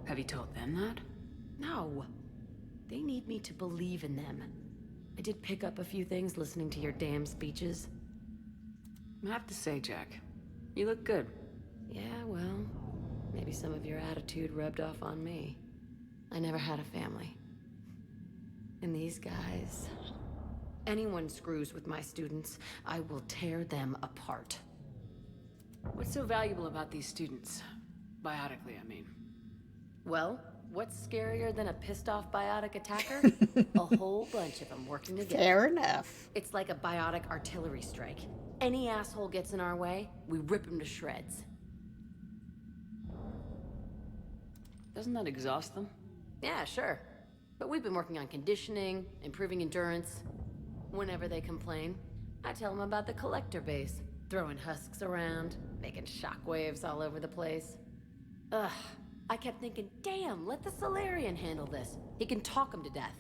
Have you told them that? No. They need me to believe in them. I did pick up a few things listening to your damn speeches. I have to say, Jack, you look good. Yeah, well, maybe some of your attitude rubbed off on me. I never had a family. And these guys... Anyone screws with my students, I will tear them apart. What's so valuable about these students? Biotically, I mean. Well, what's scarier than a pissed-off biotic attacker? A whole bunch of them working together. Fair enough. It's like a biotic artillery strike. Any asshole gets in our way, we rip him to shreds. Doesn't that exhaust them? Yeah, sure. But we've been working on conditioning, improving endurance. Whenever they complain, I tell them about the collector base, throwing husks around, making shockwaves all over the place. Ugh, I kept thinking, damn, let the Solarian handle this. He can talk them to death.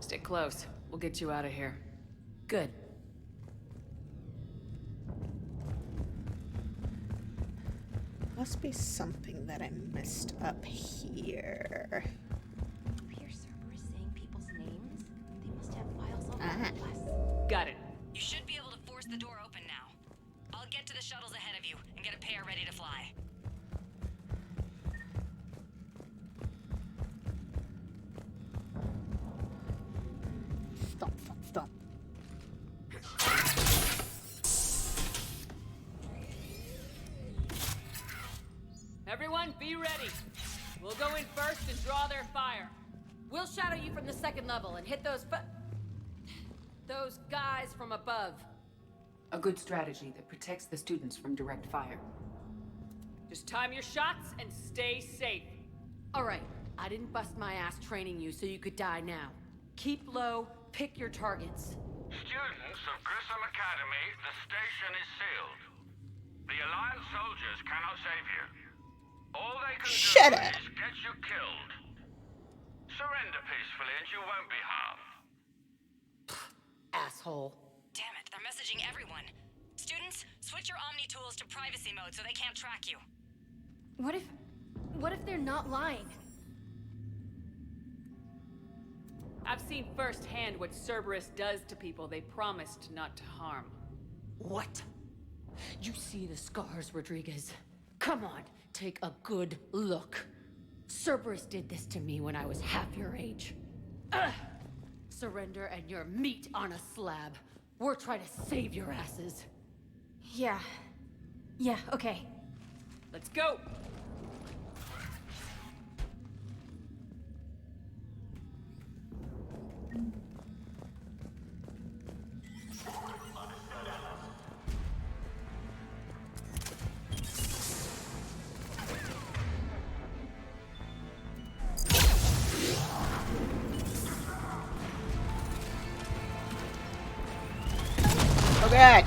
Stick close. We'll get you out of here. Good. Must be something that I missed up here. You hear Cerberus saying people's names? They must have files all over the place. Got it. You should be able to force the door open now. I'll get to the shuttles ahead of you and get a pair ready to fly. Stop. Everyone, be ready. We'll go in first and draw their fire. We'll shadow you from the second level and hit those guys from above. A good strategy that protects the students from direct fire. Just time your shots and stay safe. All right, I didn't bust my ass training you so you could die now. Keep low, pick your targets. Students of Grissom Academy, the station is sealed. The Alliance soldiers cannot save you. All they can Shut do up. is get you killed. Surrender peacefully and you won't be harmed. Asshole. Damn it, they're messaging everyone. Students, switch your Omni tools to privacy mode so they can't track you. What if they're not lying? I've seen firsthand what Cerberus does to people they promised not to harm. What? You see the scars, Rodriguez? Come on, take a good look. Cerberus did this to me when I was half your age. Ugh! Surrender and you're meat on a slab. We're trying to save your asses. Yeah, okay. Let's go! Oh god!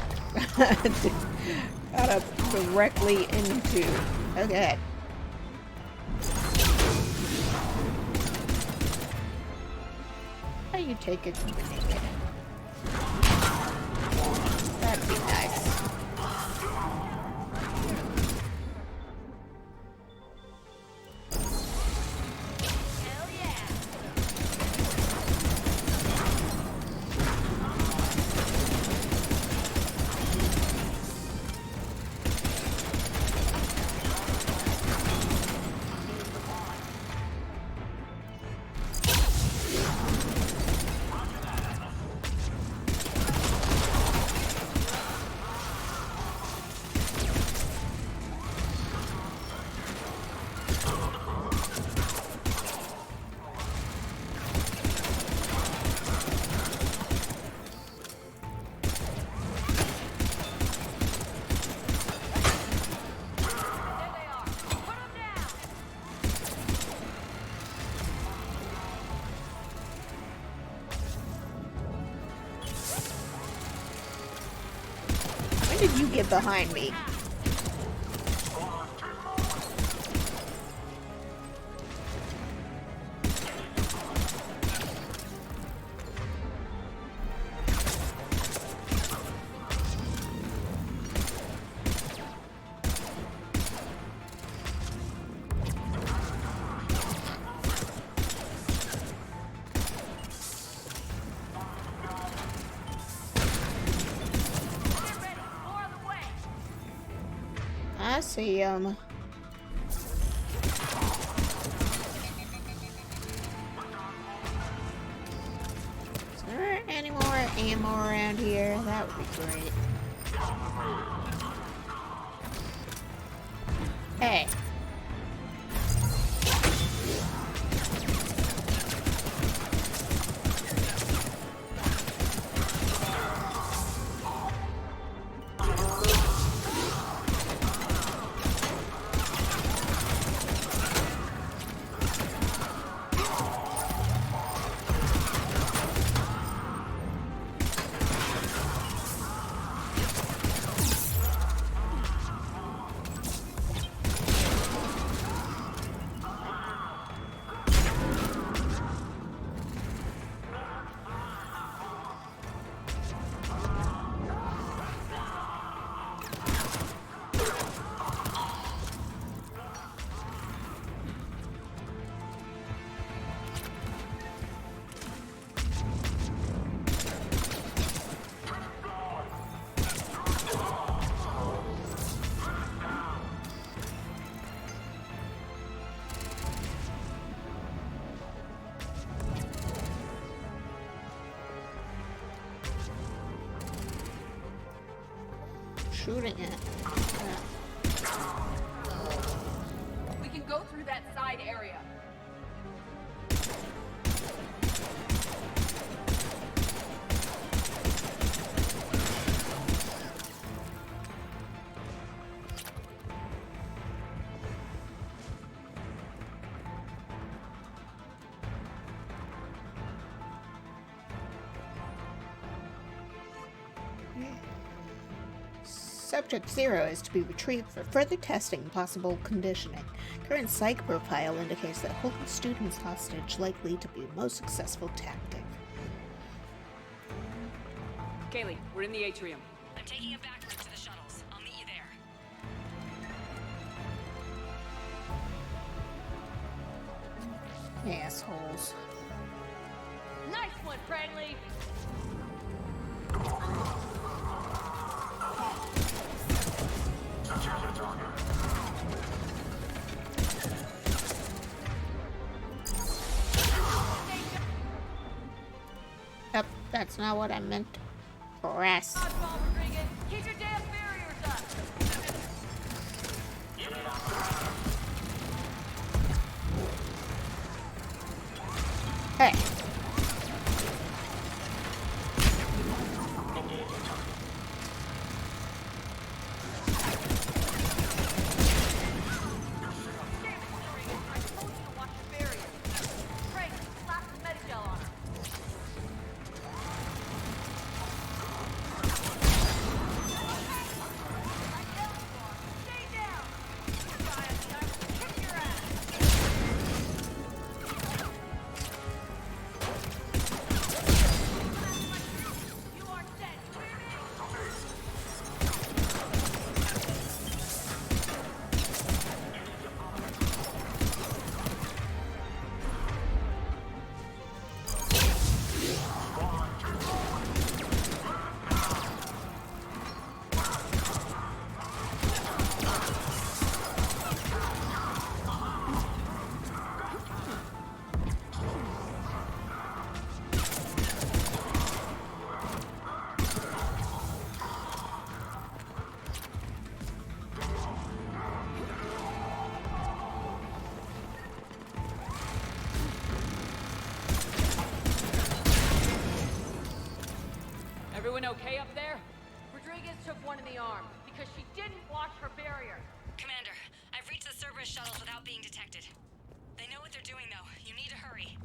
Got us directly into. Oh god. How you take a grenade? That'd be nice. did you get behind me? I see him. Is there any more ammo around here? That would be great. Hey. Shooting it. We can go through that side area. Subject 0 is to be retrieved for further testing and possible conditioning. Current psych profile indicates that holding students hostage likely to be the most successful tactic. Kaylee, we're in the atrium. I'm taking it back to the shuttles. I'll meet you there. Assholes. Nice one, Prangley! Yep, that's not what I meant. Press. Keep your damn barriers up! Hey. Everyone okay up there? Rodriguez took one in the arm because she didn't watch her barrier. Commander, I've reached the Cerberus shuttles without being detected. They know what they're doing, though. You need to hurry.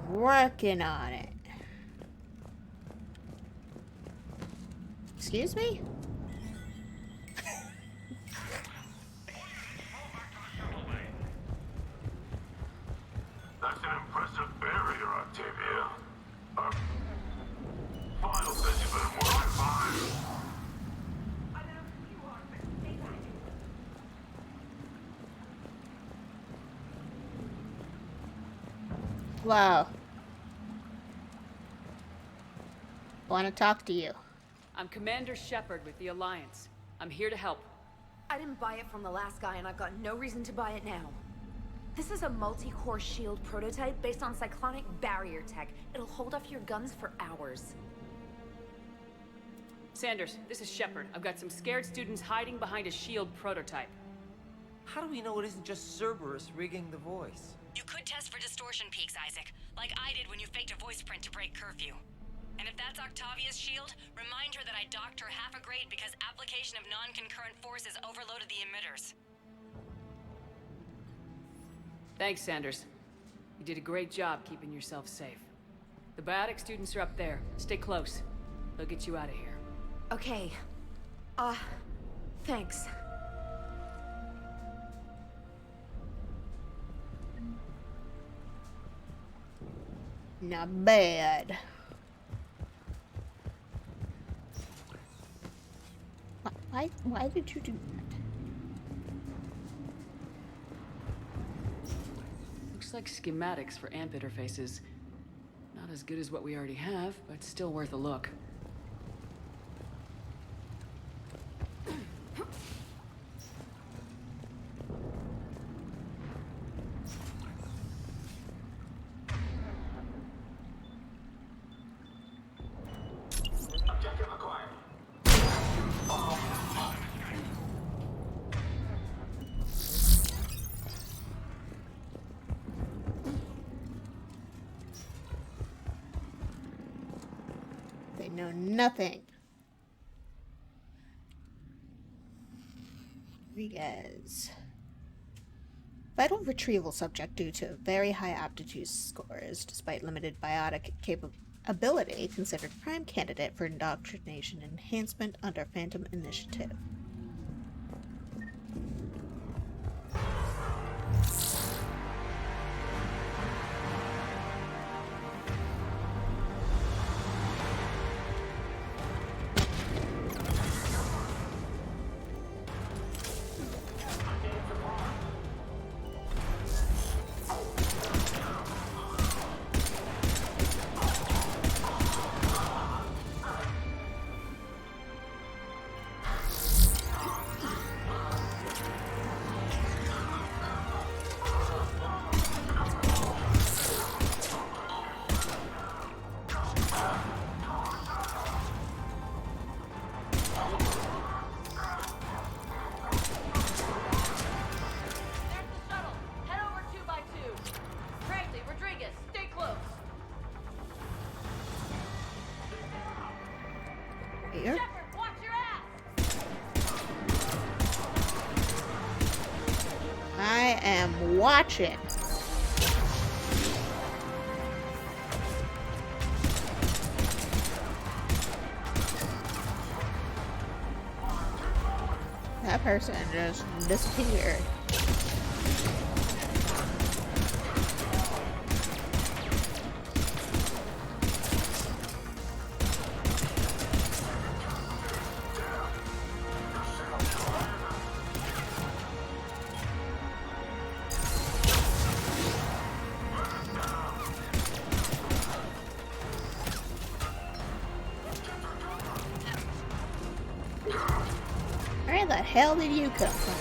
Working on it. Excuse me? That's an impressive barrier, Octavia. Our file says you've been working fine. Wow. Want to talk to you. I'm Commander Shepard with the Alliance. I'm here to help. I didn't buy it from the last guy, and I've got no reason to buy it now. This is a multi-core shield prototype based on cyclonic barrier tech. It'll hold off your guns for hours. Sanders, this is Shepard. I've got some scared students hiding behind a shield prototype. How do we know it isn't just Cerberus rigging the voice? You could test for distortion peaks, Isaac, like I did when you faked a voice print to break curfew. And if that's Octavia's shield, remind her that I docked her half a grade because application of non-concurrent forces overloaded the emitters. Thanks, Sanders. You did a great job keeping yourself safe. The biotic students are up there. Stay close. They'll get you out of here. Okay. Thanks. Not bad. Why did you do that? Looks like schematics for AMP interfaces. Not as good as what we already have, but still worth a look. They know nothing. Rodriguez. Vital retrieval subject due to very high aptitude scores, despite limited biotic capability, considered prime candidate for indoctrination enhancement under Phantom Initiative. Here. I am watching. That person just disappeared. Where the hell did you come from?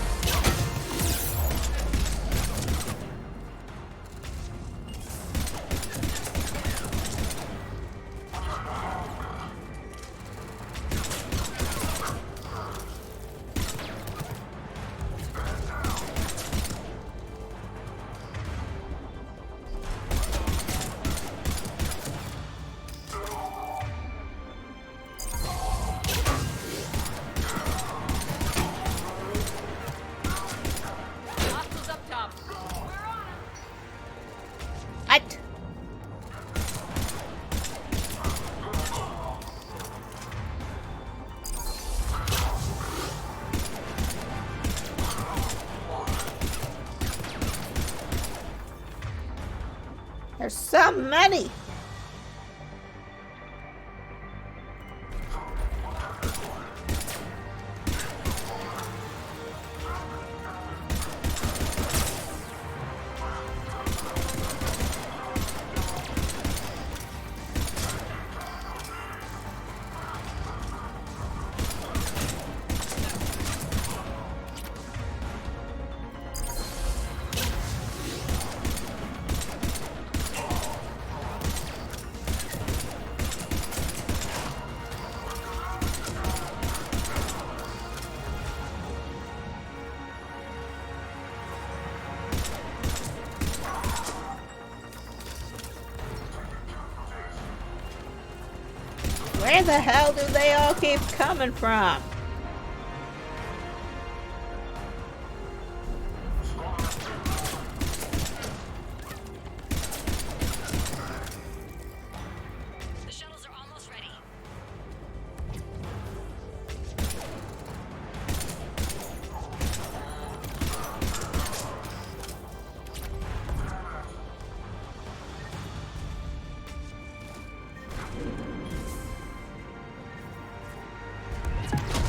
There's so many. Where the hell do they all keep coming from? The shuttles are almost ready.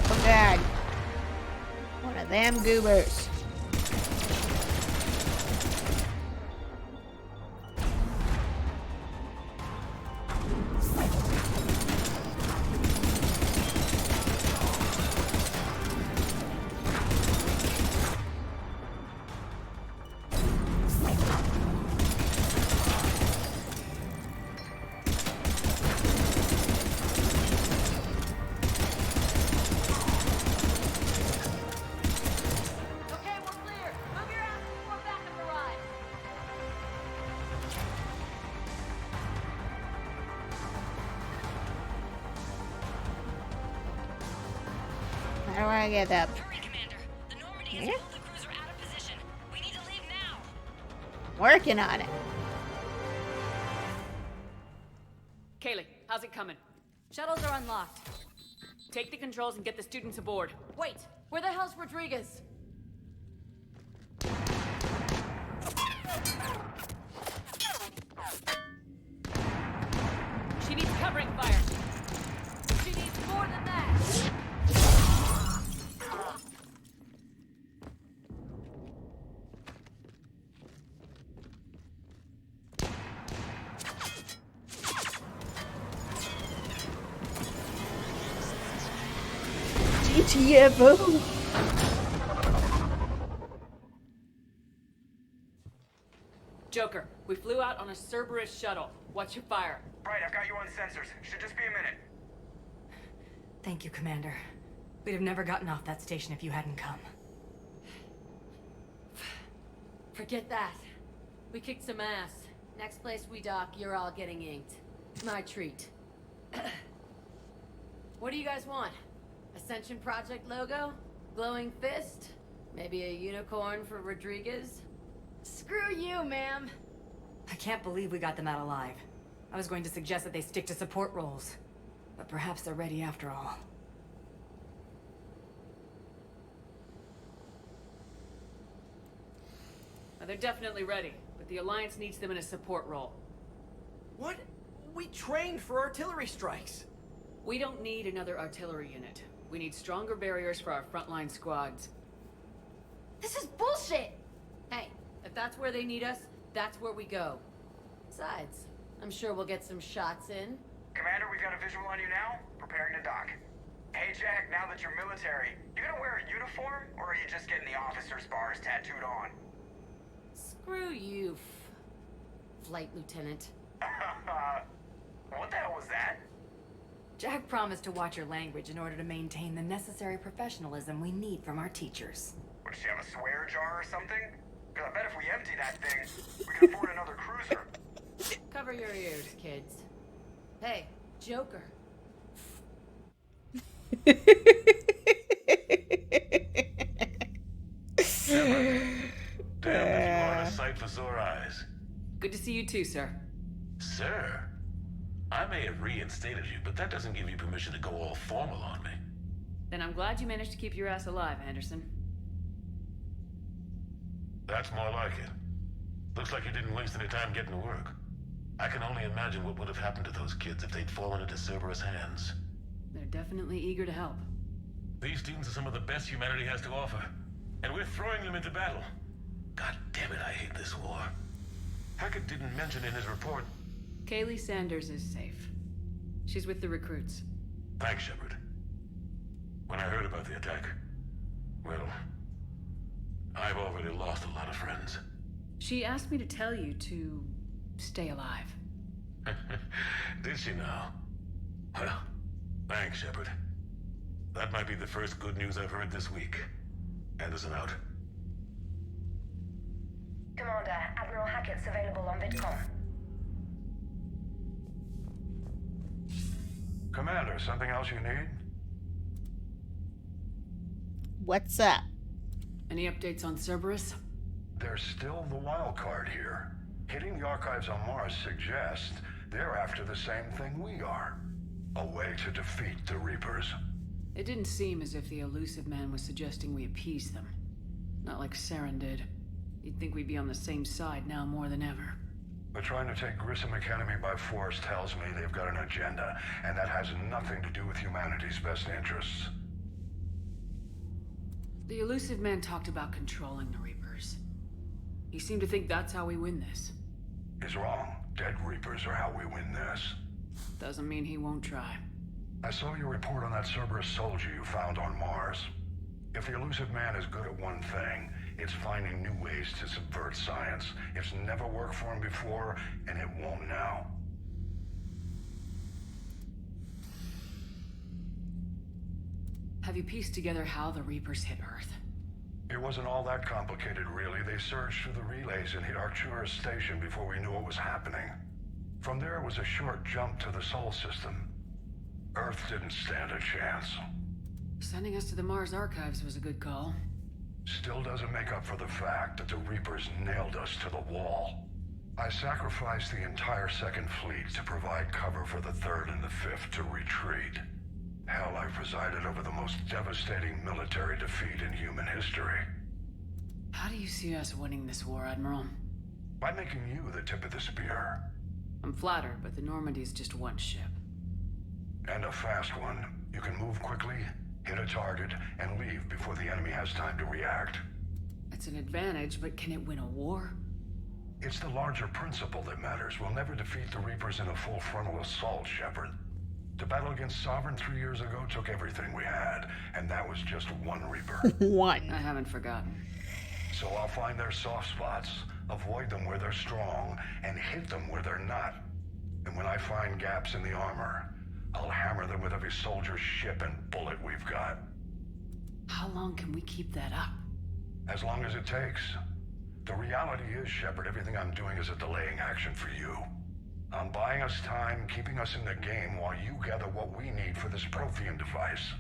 Oh god. One of them goobers. Okay, we're clear. Move your ass before backup arrives. How do I get up? Hurry, Commander. The Normandy has Yeah. pulled the cruiser out of position. We need to leave now. Working on it. Kaylee, how's it coming? Shuttles are unlocked. Take the controls and get the students aboard. Wait, where the hell's Rodriguez? She needs covering fire. She needs more than that. GTFO. Joker, we flew out on a Cerberus shuttle. Watch your fire. Right, I've got you on sensors. Should just be a minute. Thank you, Commander. We'd have never gotten off that station if you hadn't come. Forget that. We kicked some ass. Next place we dock, you're all getting inked. My treat. What do you guys want? Ascension Project logo? Glowing fist? Maybe a unicorn for Rodriguez? Screw you, ma'am! I can't believe we got them out alive. I was going to suggest that they stick to support roles. But perhaps they're ready after all. Now, they're definitely ready, but the Alliance needs them in a support role. What? We trained for artillery strikes. We don't need another artillery unit. We need stronger barriers for our frontline squads. This is bullshit! Hey, if that's where they need us, that's where we go. Besides, I'm sure we'll get some shots in. Commander, we've got a visual on you now. Preparing to dock. Hey, Jack, now that you're military, you gonna wear a uniform, or are you just getting the officer's bars tattooed on? Screw you, Flight Lieutenant. What the hell was that? Jack promised to watch your language in order to maintain the necessary professionalism we need from our teachers. What, does she have a swear jar or something? Because I bet if we empty that thing, we can afford another cruiser. Cover your ears, kids. Hey, Joker. Damn, that's more than a sight for sore eyes. Good to see you too, sir. Sir, I may have reinstated you, but that doesn't give you permission to go all formal on me. Then I'm glad you managed to keep your ass alive, Anderson. That's more like it. Looks like you didn't waste any time getting to work. I can only imagine what would have happened to those kids if they'd fallen into Cerberus' hands. They're definitely eager to help. These students are some of the best humanity has to offer, and we're throwing them into battle. God damn it, I hate this war. Hackett didn't mention in his report. Kaylee Sanders is safe. She's with the recruits. Thanks, Shepard. When I heard about the attack, well, I've already lost a lot of friends. She asked me to tell you to stay alive. Did she now? Well, thanks, Shepard. That might be the first good news I've heard this week. Anderson out. Commander, Admiral Hackett's available on VidCom. Commander, something else you need? What's up? Any updates on Cerberus? There's still the wild card here. Hitting the archives on Mars suggests they're after the same thing we are. A way to defeat the Reapers. It didn't seem as if the elusive man was suggesting we appease them. Not like Saren did. You'd think we'd be on the same side now more than ever. But trying to take Grissom Academy by force tells me they've got an agenda, and that has nothing to do with humanity's best interests. The elusive man talked about controlling the Reapers. He seemed to think that's how we win this. He's wrong. Dead Reapers are how we win this. Doesn't mean he won't try. I saw your report on that Cerberus soldier you found on Mars. If the elusive man is good at one thing, it's finding new ways to subvert science. It's never worked for him before, and it won't now. Have you pieced together how the Reapers hit Earth? It wasn't all that complicated, really. They surged through the relays and hit Arcturus Station before we knew what was happening. From there, it was a short jump to the Sol system. Earth didn't stand a chance. Sending us to the Mars archives was a good call. Still doesn't make up for the fact that the Reapers nailed us to the wall. I sacrificed the entire Second Fleet to provide cover for the Third and the Fifth to retreat. Hell, I presided over the most devastating military defeat in human history. How do you see us winning this war, Admiral? By making you the tip of the spear. I'm flattered, but the Normandy's just one ship. And a fast one. You can move quickly, hit a target, and leave before the enemy has time to react. It's an advantage, but can it win a war? It's the larger principle that matters. We'll never defeat the Reapers in a full frontal assault, Shepard. The battle against Sovereign 3 years ago took everything we had, and that was just one Reaper. One. I haven't forgotten. So I'll find their soft spots, avoid them where they're strong, and hit them where they're not. And when I find gaps in the armor, I'll hammer them with every soldier, ship, and bullet we've got. How long can we keep that up? As long as it takes. The reality is, Shepard, everything I'm doing is a delaying action for you. I'm buying us time, keeping us in the game while you gather what we need for this Prothean device.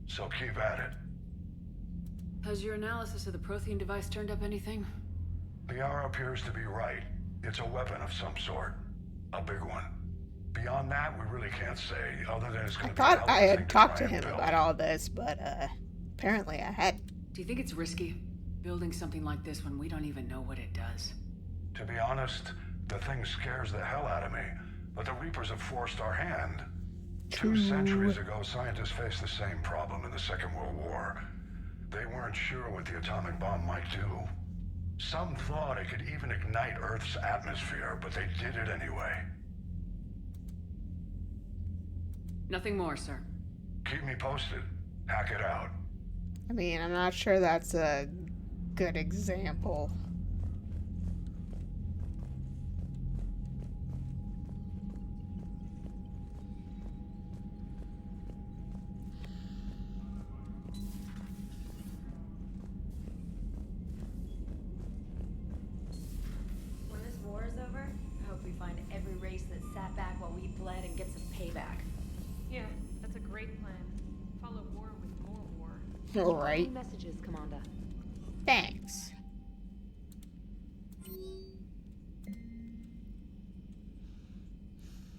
So keep at it. Has your analysis of the Prothean device turned up anything? The hour appears to be right. It's a weapon of some sort. A big one. Beyond that, we really can't say, other than it's going to be... I thought I had talked to him about all this, but apparently I had. Do you think it's risky, building something like this when we don't even know what it does? To be honest, the thing scares the hell out of me, but the Reapers have forced our hand. 2 centuries ago, scientists faced the same problem in the Second World War. They weren't sure what the atomic bomb might do. Some thought it could even ignite Earth's atmosphere, but they did it anyway. Nothing more, sir. Keep me posted. Hack it out. I mean, I'm not sure that's a good example. When this war is over, I hope we find every race that sat back while we bled and get some payback. Yeah, that's a great plan. Follow war with more war. All right. Messages, Commander. Thanks.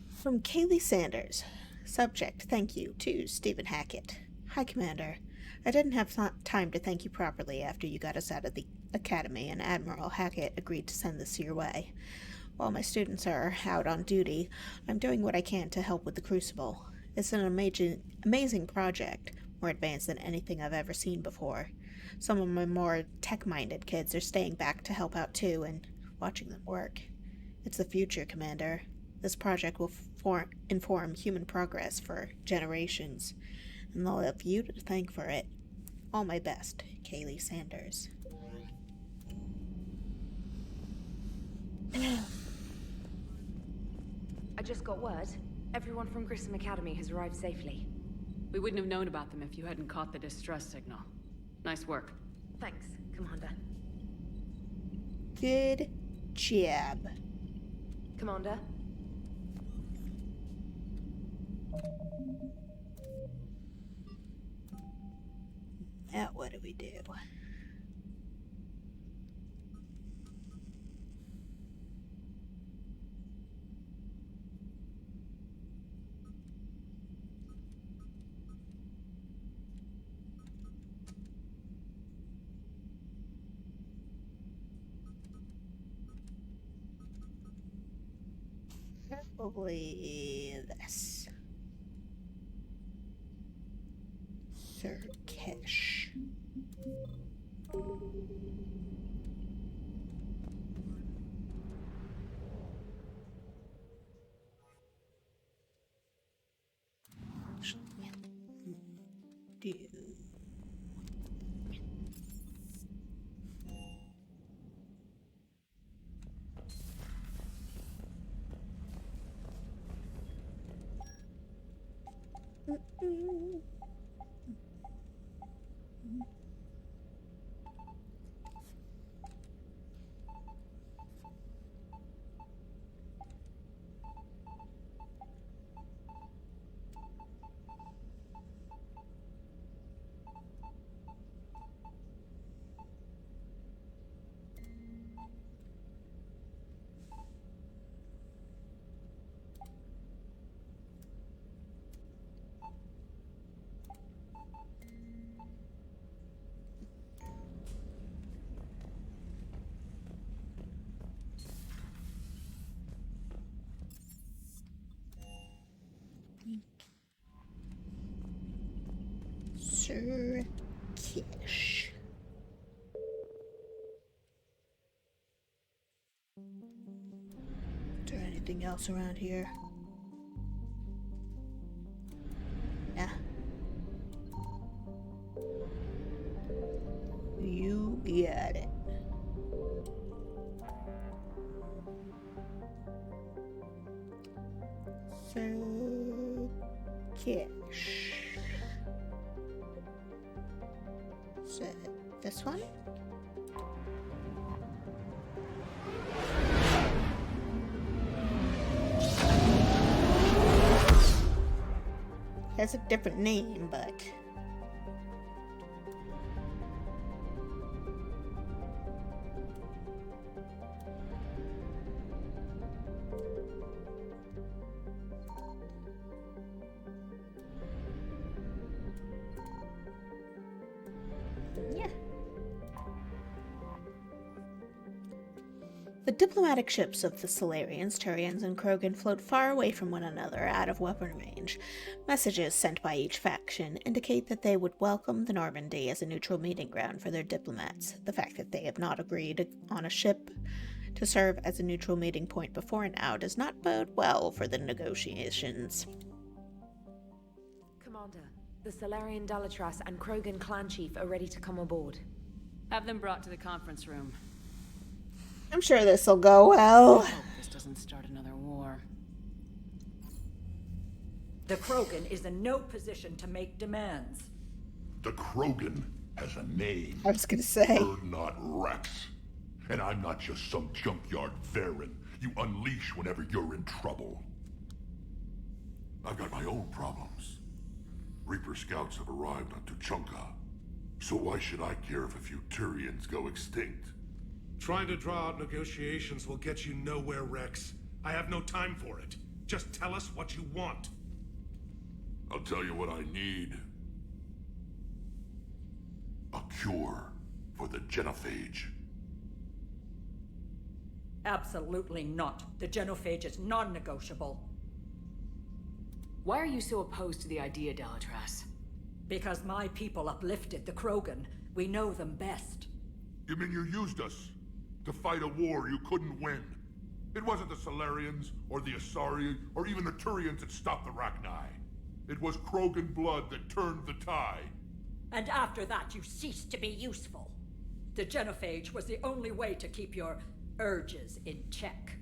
From Kaylee Sanders. Subject, thank you to Stephen Hackett. Hi, Commander. I didn't have time to thank you properly after you got us out of the Academy and Admiral Hackett agreed to send this your way. While my students are out on duty, I'm doing what I can to help with the Crucible. It's an amazing project, more advanced than anything I've ever seen before. Some of my more tech-minded kids are staying back to help out too, and watching them work. It's the future, Commander. This project will inform human progress for generations, and they'll have you to thank for it. All my best, Kaylee Sanders. I just got word. Everyone from Grissom Academy has arrived safely. We wouldn't have known about them if you hadn't caught the distress signal. Nice work. Thanks, Commander. Good job. Commander? Now what do we do? Probably this. Sir Kish. Do. Sir Kish. Is there anything else around here? Yeah. You got it. Sir Kish. So, this one? Has a different name, but... yeah. The diplomatic ships of the Solarians, Turians, and Krogan float far away from one another, out of weapon range. Messages sent by each faction indicate that they would welcome the Normandy as a neutral meeting ground for their diplomats. The fact that they have not agreed on a ship to serve as a neutral meeting point before now does not bode well for the negotiations. Commander, the Solarian Dalatras and Krogan clan chief are ready to come aboard. Have them brought to the conference room. I'm sure this'll go well. I hope this doesn't start another war. The Krogan is in no position to make demands. The Krogan has a name. I was gonna say. You're not Rex. And I'm not just some junkyard Varen you unleash whenever you're in trouble. I've got my own problems. Reaper scouts have arrived on Tuchanka. So why should I care if a few Turians go extinct? Trying to draw out negotiations will get you nowhere, Rex. I have no time for it. Just tell us what you want. I'll tell you what I need. A cure for the genophage. Absolutely not. The genophage is non-negotiable. Why are you so opposed to the idea, Delatras? Because my people uplifted the Krogan. We know them best. You mean you used us to fight a war you couldn't win? It wasn't the Solarians, or the Asari, or even the Turians that stopped the Rachni. It was Krogan blood that turned the tide. And after that, you ceased to be useful. The genophage was the only way to keep your urges in check.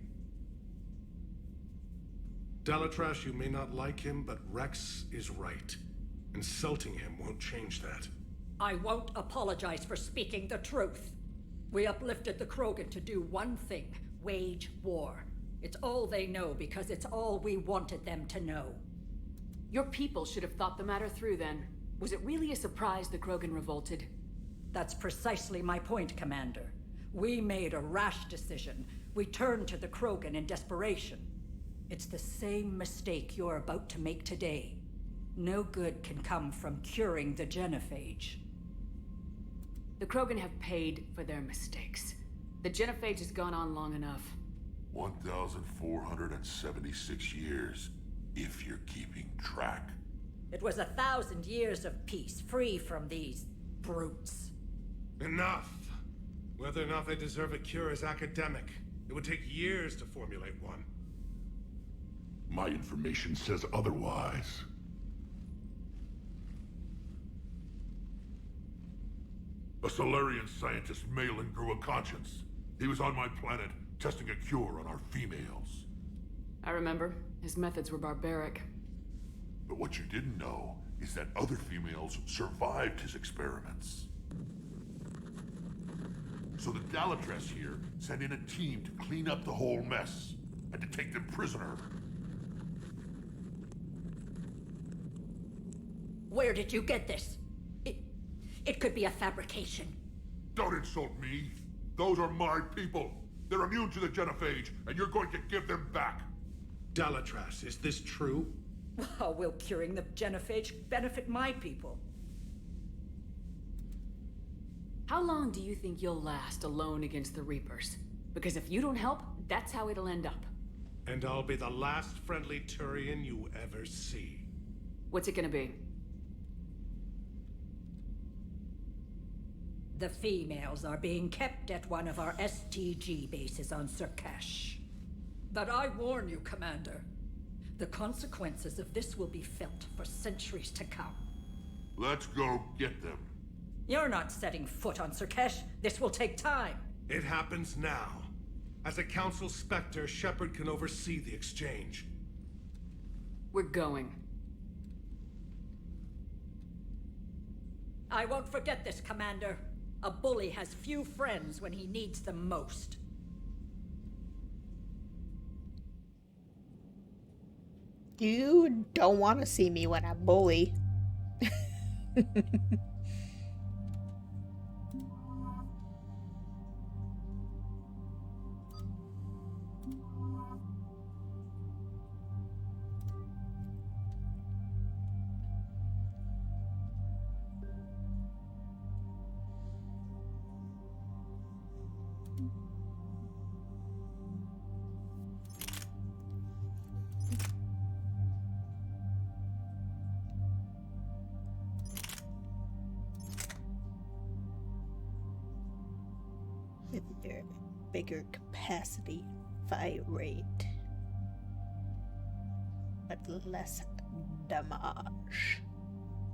Delatras, you may not like him, but Rex is right. Insulting him won't change that. I won't apologize for speaking the truth. We uplifted the Krogan to do one thing: wage war. It's all they know because it's all we wanted them to know. Your people should have thought the matter through then. Was it really a surprise the Krogan revolted? That's precisely my point, Commander. We made a rash decision. We turned to the Krogan in desperation. It's the same mistake you're about to make today. No good can come from curing the genophage. The Krogan have paid for their mistakes. The genophage has gone on long enough. 1,476 years, if you're keeping track. It was 1,000 years of peace, free from these brutes. Enough! Whether or not they deserve a cure is academic. It would take years to formulate one. My information says otherwise. A Solarian scientist, Malin, grew a conscience. He was on my planet, testing a cure on our females. I remember. His methods were barbaric. But what you didn't know is that other females survived his experiments. So the Delatras here sent in a team to clean up the whole mess, and to take them prisoner. Where did you get this? It could be a fabrication. Don't insult me. Those are my people. They're immune to the genophage, and you're going to give them back. Delatras, is this true? How will curing the genophage benefit my people? How long do you think you'll last alone against the Reapers? Because if you don't help, that's how it'll end up. And I'll be the last friendly Turian you ever see. What's it gonna be? The females are being kept at one of our STG bases on Surkash. But I warn you, Commander, the consequences of this will be felt for centuries to come. Let's go get them. You're not setting foot on Surkash. This will take time. It happens now. As a Council Spectre, Shepard can oversee the exchange. We're going. I won't forget this, Commander. A bully has few friends when he needs them most. You don't want to see me when I bully. With your bigger capacity, fire rate, but less damage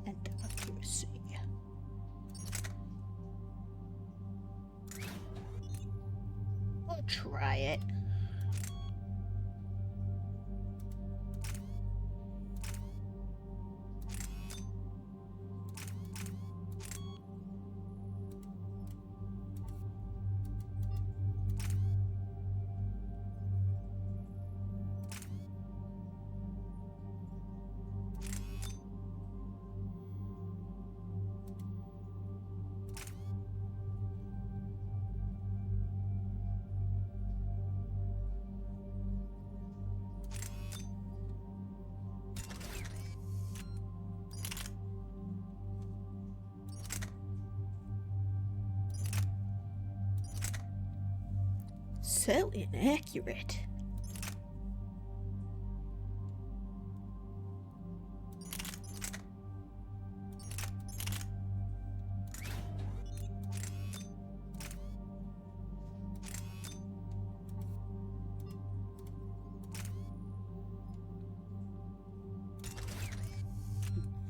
and accuracy. I'll try it. So inaccurate.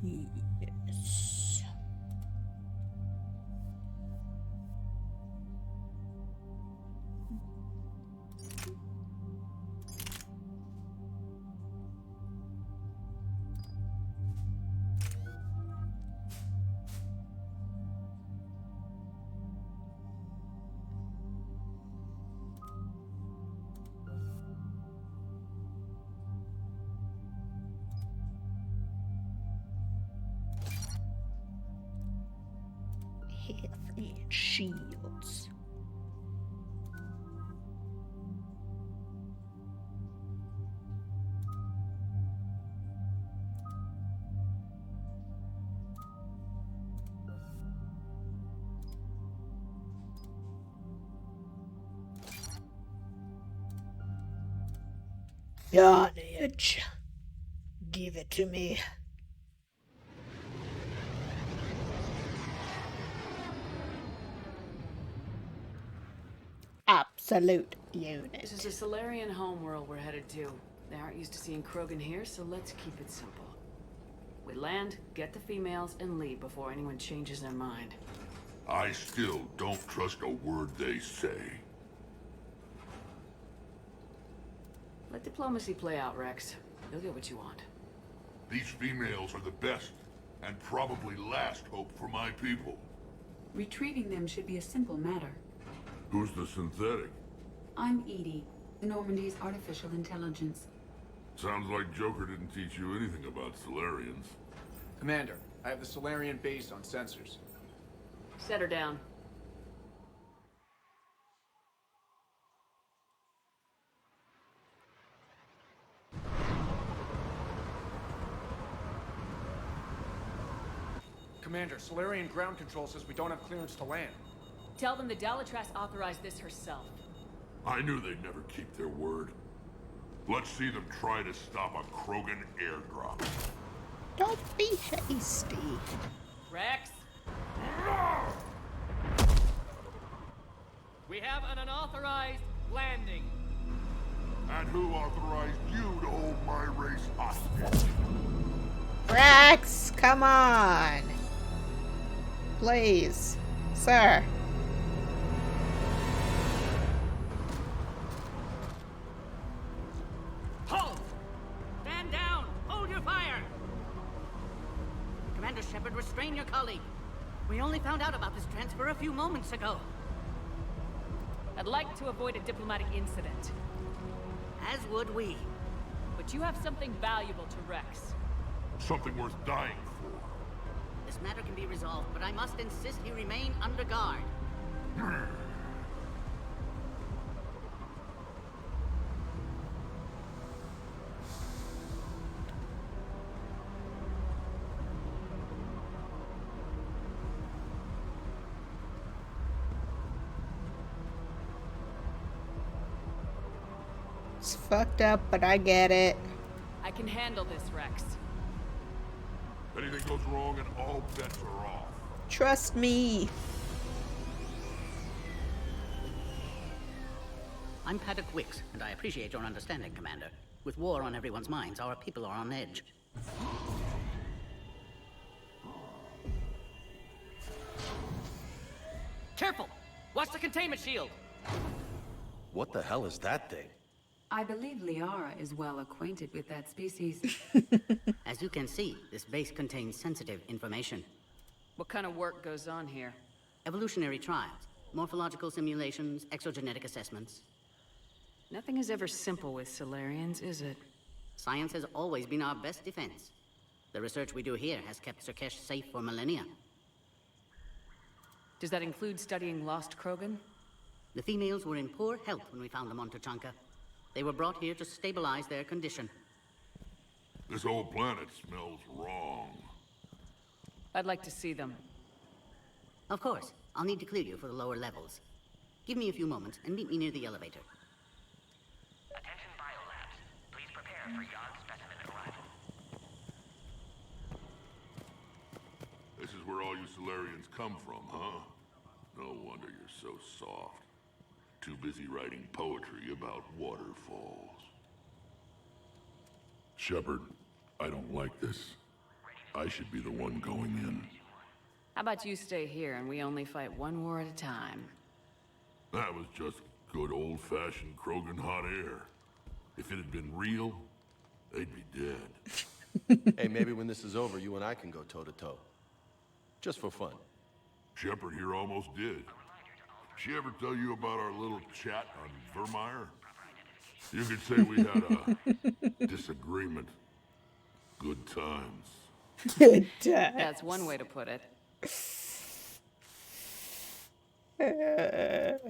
Yes. Half-and shields. Carnage. Give it to me. Absolute unit. This is a Solarian homeworld we're headed to. They aren't used to seeing Krogan here, so let's keep it simple. We land, get the females, and leave before anyone changes their mind. I still don't trust a word they say. Let diplomacy play out, Rex. You'll get what you want. These females are the best, and probably last hope for my people. Retrieving them should be a simple matter. Who's the synthetic? I'm Edie, Normandy's artificial intelligence. Sounds like Joker didn't teach you anything about Solarians. Commander, I have the Solarian base on sensors. Set her down. Commander, Solarian ground control says we don't have clearance to land. Tell them the Dalatrass authorized this herself. I knew they'd never keep their word. Let's see them try to stop a Krogan airdrop. Don't be hasty. Rex? We have an unauthorized landing. And who authorized you to hold my race hostage? Rex, come on. Please, sir. Hold! Stand down! Hold your fire! Commander Shepard, restrain your colleague. We only found out about this transfer a few moments ago. I'd like to avoid a diplomatic incident. As would we. But you have something valuable to Rex. Something worth dying for. This matter can be resolved, but I must insist he remain under guard. It's fucked up, but I get it. I can handle this, Rex. Anything goes wrong and all bets are off. Trust me. I'm Paddock Wicks, and I appreciate your understanding, Commander. With war on everyone's minds, our people are on edge. Careful! Watch the containment shield! What the hell is that thing? I believe Liara is well acquainted with that species. As you can see, this base contains sensitive information. What kind of work goes on here? Evolutionary trials, morphological simulations, exogenetic assessments. Nothing is ever simple with Solarians, is it? Science has always been our best defense. The research we do here has kept Surkesh safe for millennia. Does that include studying lost Krogan? The females were in poor health when we found them on Tuchanka. They were brought here to stabilize their condition. This whole planet smells wrong. I'd like to see them. Of course. I'll need to clear you for the lower levels. Give me a few moments and meet me near the elevator. Attention biolabs. Please prepare for Yon specimen arrival. This is where all you Solarians come from, huh? No wonder you're so soft. Too busy writing poetry about waterfalls. Shepard, I don't like this. I should be the one going in. How about you stay here and we only fight one war at a time? That was just good old-fashioned Krogan hot air. If it had been real, they'd be dead. Hey, maybe when this is over, you and I can go toe-to-toe. Just for fun. Shepard here almost did. She ever tell you about our little chat on Vermeer? You could say we had a disagreement. Good times. Good times. That's one way to put it.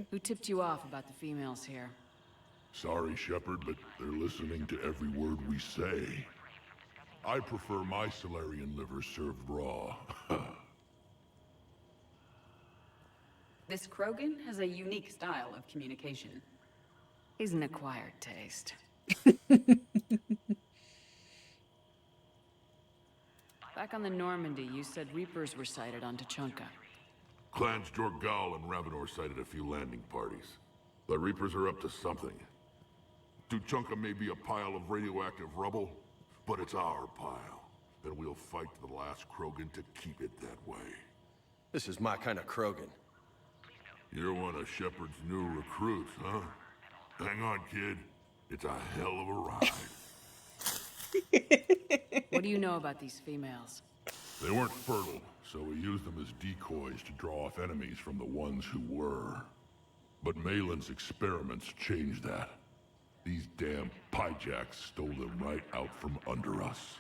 Who tipped you off about the females here? Sorry, Shepard, but they're listening to every word we say. I prefer my Solarian liver served raw. This Krogan has a unique style of communication. He's an acquired taste. Back on the Normandy, you said Reapers were sighted on Tuchanka. Clans Jorgal and Ravenor sighted a few landing parties. The Reapers are up to something. Tuchanka may be a pile of radioactive rubble, but it's our pile. And we'll fight to the last Krogan to keep it that way. This is my kind of Krogan. You're one of Shepard's new recruits, huh? Hang on, kid. It's a hell of a ride. What do you know about these females? They weren't fertile, so we used them as decoys to draw off enemies from the ones who were. But Malin's experiments changed that. These damn pyjacks stole them right out from under us.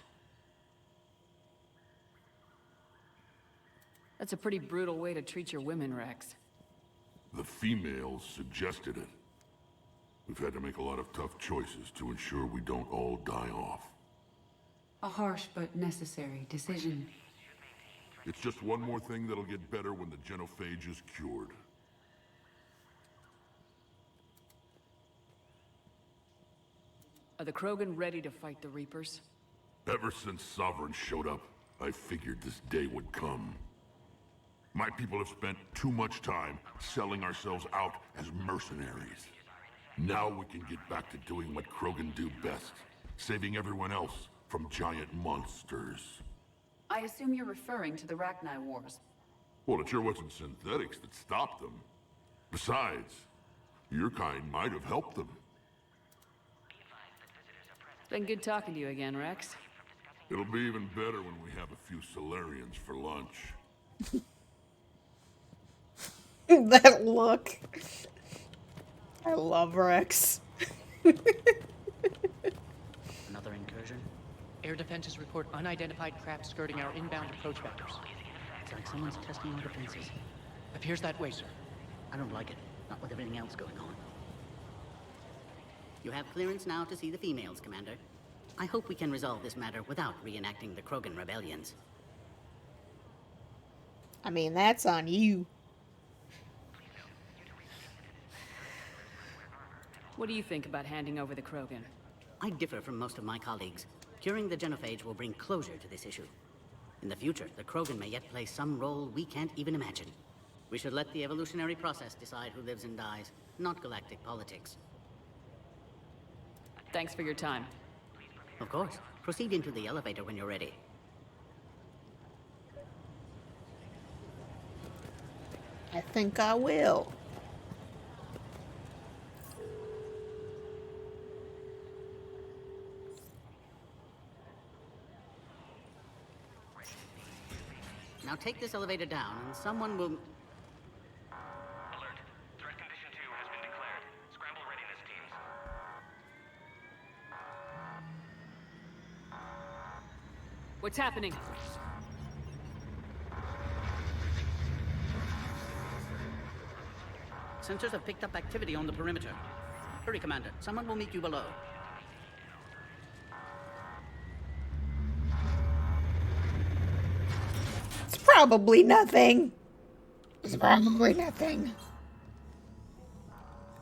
That's a pretty brutal way to treat your women, Rex. The females suggested it. We've had to make a lot of tough choices to ensure we don't all die off. A harsh but necessary decision. It's just one more thing that'll get better when the genophage is cured. Are the Krogan ready to fight the Reapers? Ever since Sovereign showed up, I figured this day would come. My people have spent too much time selling ourselves out as mercenaries. Now we can get back to doing what Krogan do best, saving everyone else from giant monsters. I assume you're referring to the Rachni Wars. Well, it sure wasn't synthetics that stopped them. Besides, your kind might have helped them. It's been good talking to you again, Rex. It'll be even better when we have a few Solarians for lunch. That look. I love Rex. Another incursion? Air defenses report unidentified craft skirting our inbound approach vectors. It's like someone's testing our defenses. Appears that way, sir. I don't like it. Not with everything else going on. You have clearance now to see the females, Commander. I hope we can resolve this matter without reenacting the Krogan rebellions. I mean, that's on you. What do you think about handing over the Krogan? I differ from most of my colleagues. Curing the genophage will bring closure to this issue. In the future, the Krogan may yet play some role we can't even imagine. We should let the evolutionary process decide who lives and dies, not galactic politics. Thanks for your time. Of course. Proceed into the elevator when you're ready. I think I will. Now take this elevator down, and someone will... Alert. Threat condition 2 has been declared. Scramble readiness teams. What's happening? Sensors have picked up activity on the perimeter. Hurry, Commander. Someone will meet you below. It's probably nothing. It's probably nothing.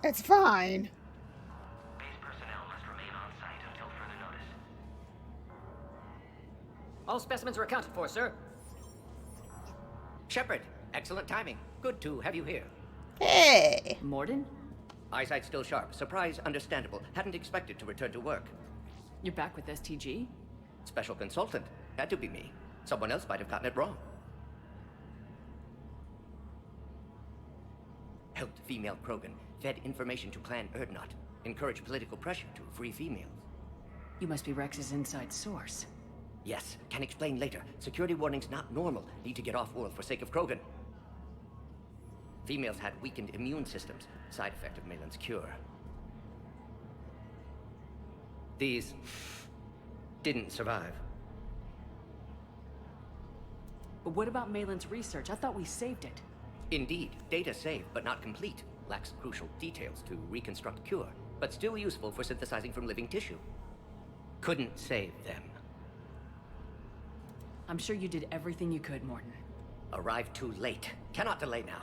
It's fine. Base personnel All specimens are accounted for, sir. Shepard, excellent timing. Good to have you here. Hey! Morden? Eyesight still sharp. Surprise understandable. Hadn't expected to return to work. You're back with STG? Special consultant. Had to be me. Someone else might have gotten it wrong. Helped female Krogan. Fed information to Clan Erdnot. Encouraged political pressure to free females. You must be Rex's inside source. Yes, can explain later. Security warnings not normal. Need to get off-world for sake of Krogan. Females had weakened immune systems. Side effect of Malin's cure. These didn't survive. But what about Malin's research? I thought we saved it. Indeed, data saved, but not complete. Lacks crucial details to reconstruct cure, but still useful for synthesizing from living tissue. Couldn't save them. I'm sure you did everything you could, Morden. Arrived too late. Cannot delay now.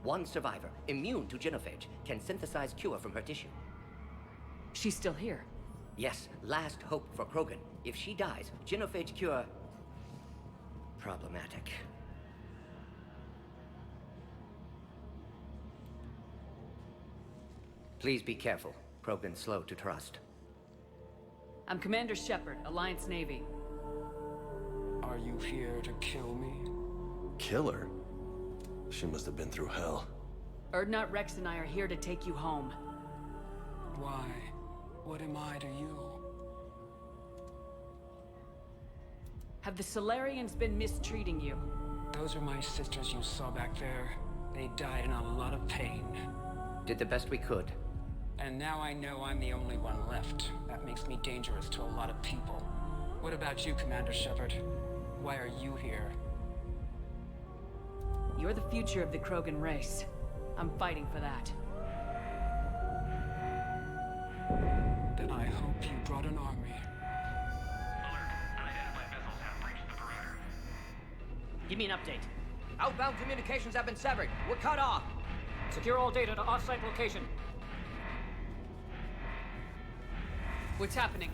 One survivor, immune to genophage, can synthesize cure from her tissue. She's still here. Yes, last hope for Krogan. If she dies, genophage cure... problematic. Please be careful. Krogan's slow to trust. I'm Commander Shepard, Alliance Navy. Are you here to kill me? Kill her? She must have been through hell. Erdnot, Rex, and I are here to take you home. Why? What am I to you? Have the Solarians been mistreating you? Those are my sisters you saw back there. They died in a lot of pain. Did the best we could. And now I know I'm the only one left. That makes me dangerous to a lot of people. What about you, Commander Shepard? Why are you here? You're the future of the Krogan race. I'm fighting for that. Then I hope you brought an army. Give me an update. Outbound communications have been severed. We're cut off. Secure all data to off-site location. What's happening?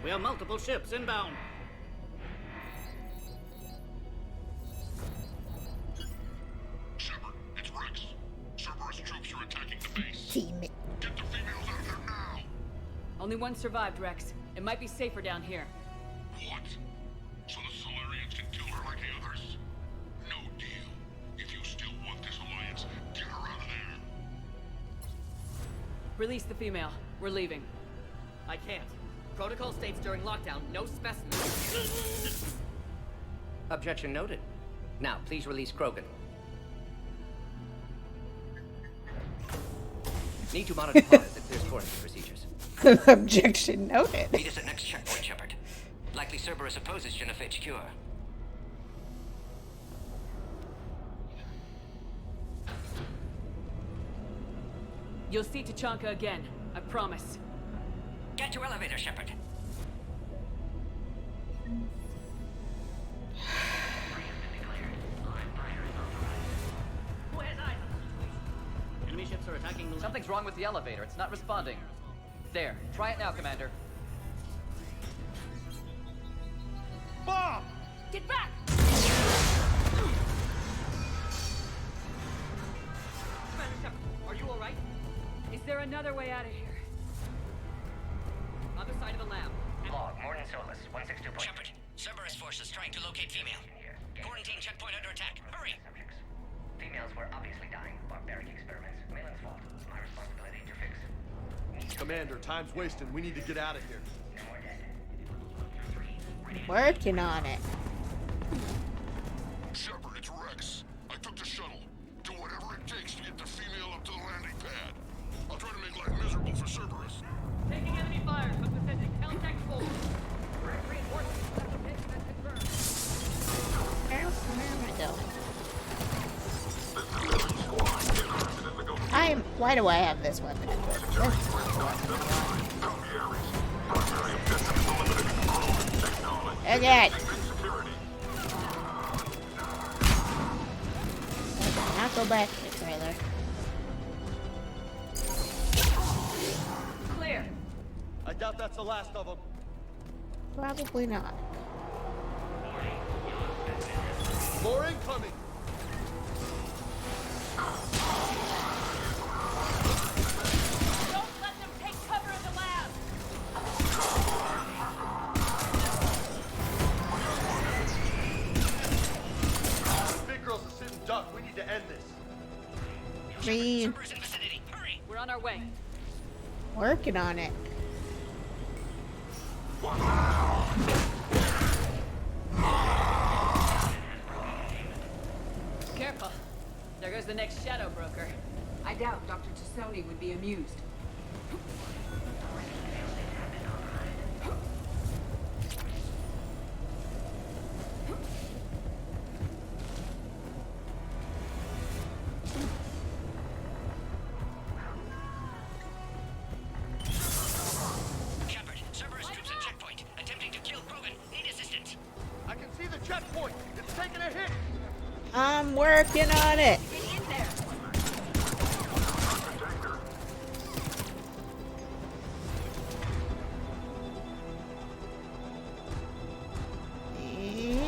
We have multiple ships inbound. Shepard, it's Rex. Cerberus troops are attacking the base. Team it. Get the females out of there now! Only one survived, Rex. It might be safer down here. What? So the Solarians can kill her like the others? No deal. If you still want this alliance, get her out of there. Release the female. We're leaving. I can't. Protocol states during lockdown, no specimens. Objection noted. Now, please release Krogan. Need to monitor pod as it clears quarantine procedures. Objection noted. Meet us at next checkpoint, Shepard. Likely Cerberus opposes genophage cure. You'll see Tachanka again. I promise. Get to elevator, Shepard. Enemy ships are attacking the... Something's wrong with the elevator. It's not responding. There. Try it now, Commander. Bomb! Get back! Commander Shepard, are you alright? Is there another way out of here? Other side of the lab. Log, Morden Solus, 162. Shepard, Cerberus forces trying to locate female. Quarantine checkpoint under attack. Hurry! Subjects. Females were obviously dying. Barbaric experiments. Malin's fault. My responsibility to fix. Commander, time's wasting. We need to get out of here. No more dead. Working on it. Shepard, it's Rex. I took the shuttle. Do whatever it takes to get the female up to the landing pad. I'll try to make life miserable for Cerberus. Taking enemy fire. Come to sending contact forward. Reinforcements. Confirmed. Where am I going? Why do I have this weapon equipped? Okay. Not go back to the trailer. Clear. I doubt that's the last of them. Probably not. More incoming! Don't let them take cover in the lab! Big girl's a sitting duck. We need to end this. Me. We're on our way. Working on it. Careful. There goes the next shadow broker. I doubt Dr. Tassoni would be amused. Shepard, Cerberus troops at checkpoint. Attempting to kill Krogan. Need assistance. I can see the checkpoint. It's taking a hit. I'm working on it. Get in there!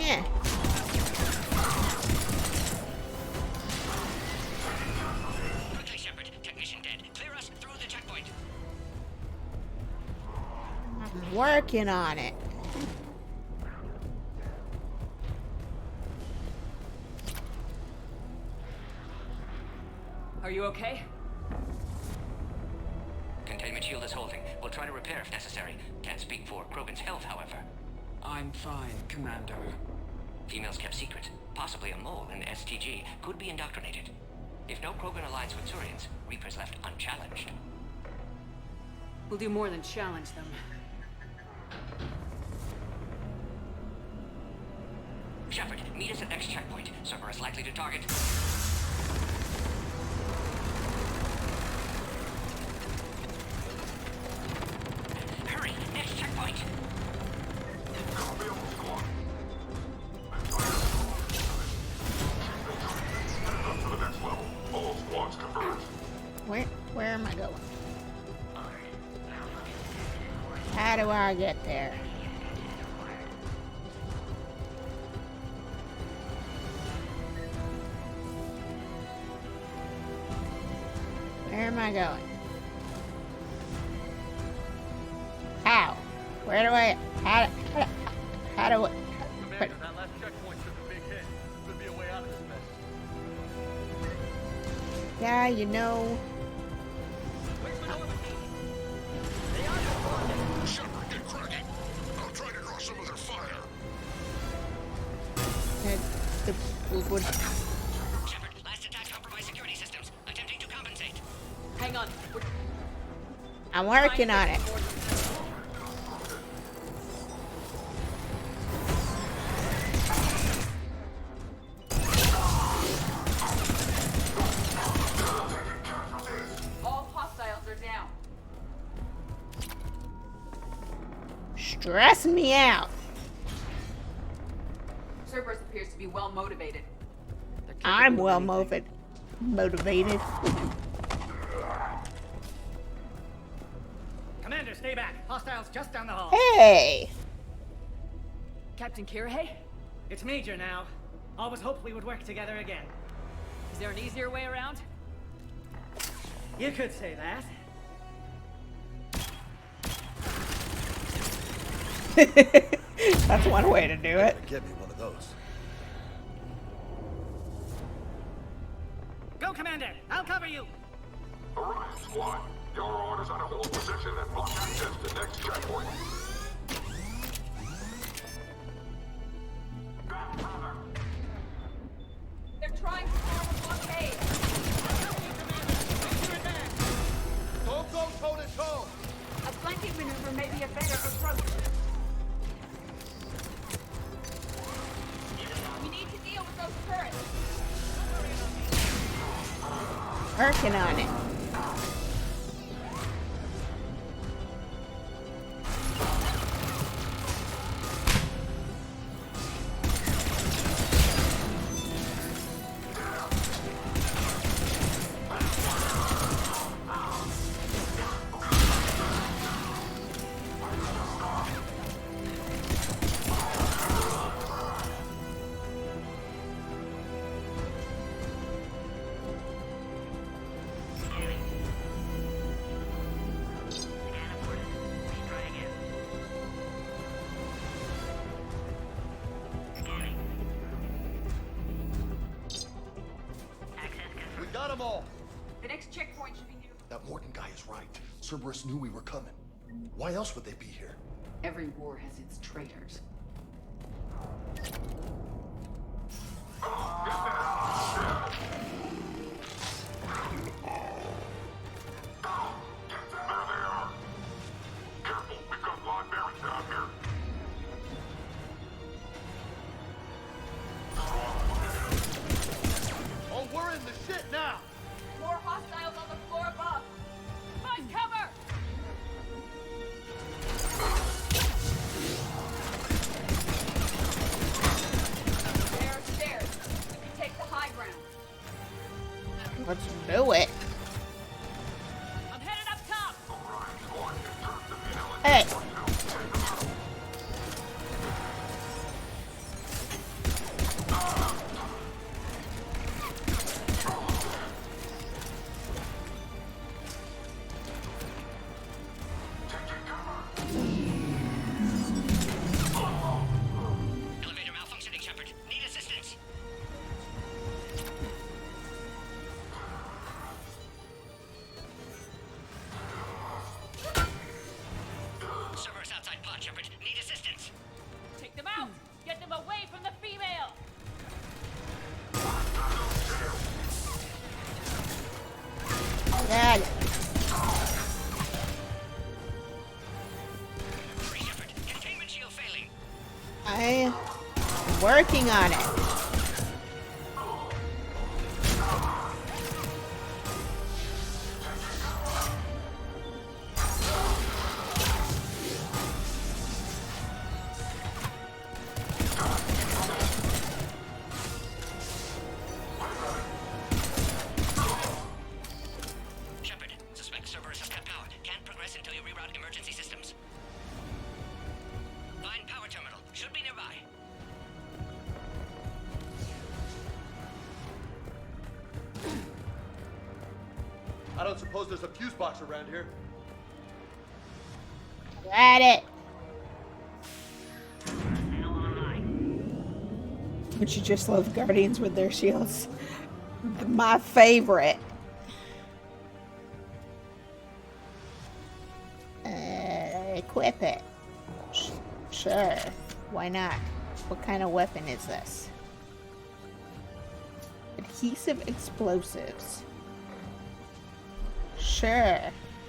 Yeah. Quickly, Shepard. Technician dead. Clear us through the checkpoint. I'm working on it. Are you okay? Containment shield is holding. We'll try to repair if necessary. Can't speak for Krogan's health, however. I'm fine, Commander. Females kept secret. Possibly a mole in the STG. Could be indoctrinated. If no Krogan aligns with Turians, Reapers left unchallenged. We'll do more than challenge them. Shepard, meet us at next checkpoint. Cerberus likely to target. Hurry, next checkpoint. To the next level. All squads converge. Where am I going? How do I get there? Where am I going? How? Where do I? How do I? Commander, that last checkpoint took a big hit. Could be a way out of this mess. Yeah, you know. Shepard, get cracking. I'll try to draw some of their fire. Shepard, last attack compromised security systems. Attempting to compensate. Hang on. I'm working on it. All hostiles are down. Stressing me out. Cerberus appears to be well motivated. I'm well motivated. Commander, stay back. Hostiles just down the hall. Hey. Captain Kirihei? It's Major now. Always hoped we would work together again. Is there an easier way around? You could say that. That's one way to do it. Get me one of those. Go, Commander. I'll cover you. Alright, squad. Your orders are to hold position and block access to next checkpoint. They're trying to form a blockade. Don't go toe to toe. A flanking maneuver may be a better approach. We need to deal with those turrets. Working on it. all. The next checkpoint should be near. That Morgan guy is right. Cerberus knew we were coming. Why else would they be here? Every war has its traitors. Oh, we're in the shit now. More hostiles on the floor above. Find cover! There are stairs. You can take the high ground. Let's do it. I'm headed up top. Hey. Elevator malfunctioning, Shepard. Need assistance. Cerberus outside pod, Shepard. Need assistance. Take them out. Get them away from the female. Got it. Shepard, containment shield failing. I'm working on it. Shepard, suspect Cerberus has cut power. Can't progress until you reroute emergency systems. Find power terminal. Should be nearby. I don't suppose there's a fuse box around here. Got it. Don't you just love Guardians with their shields? My favorite. Equip it. Sure. Why not? What kind of weapon is this? Adhesive explosives. Sure.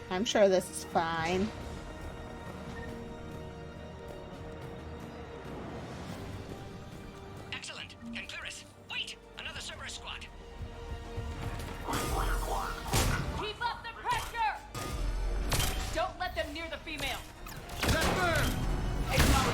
I'm sure this is fine. Excellent. Can clear us. Wait! Another Cerberus squad. Keep up the pressure. Don't let them near the female. Acknowledge.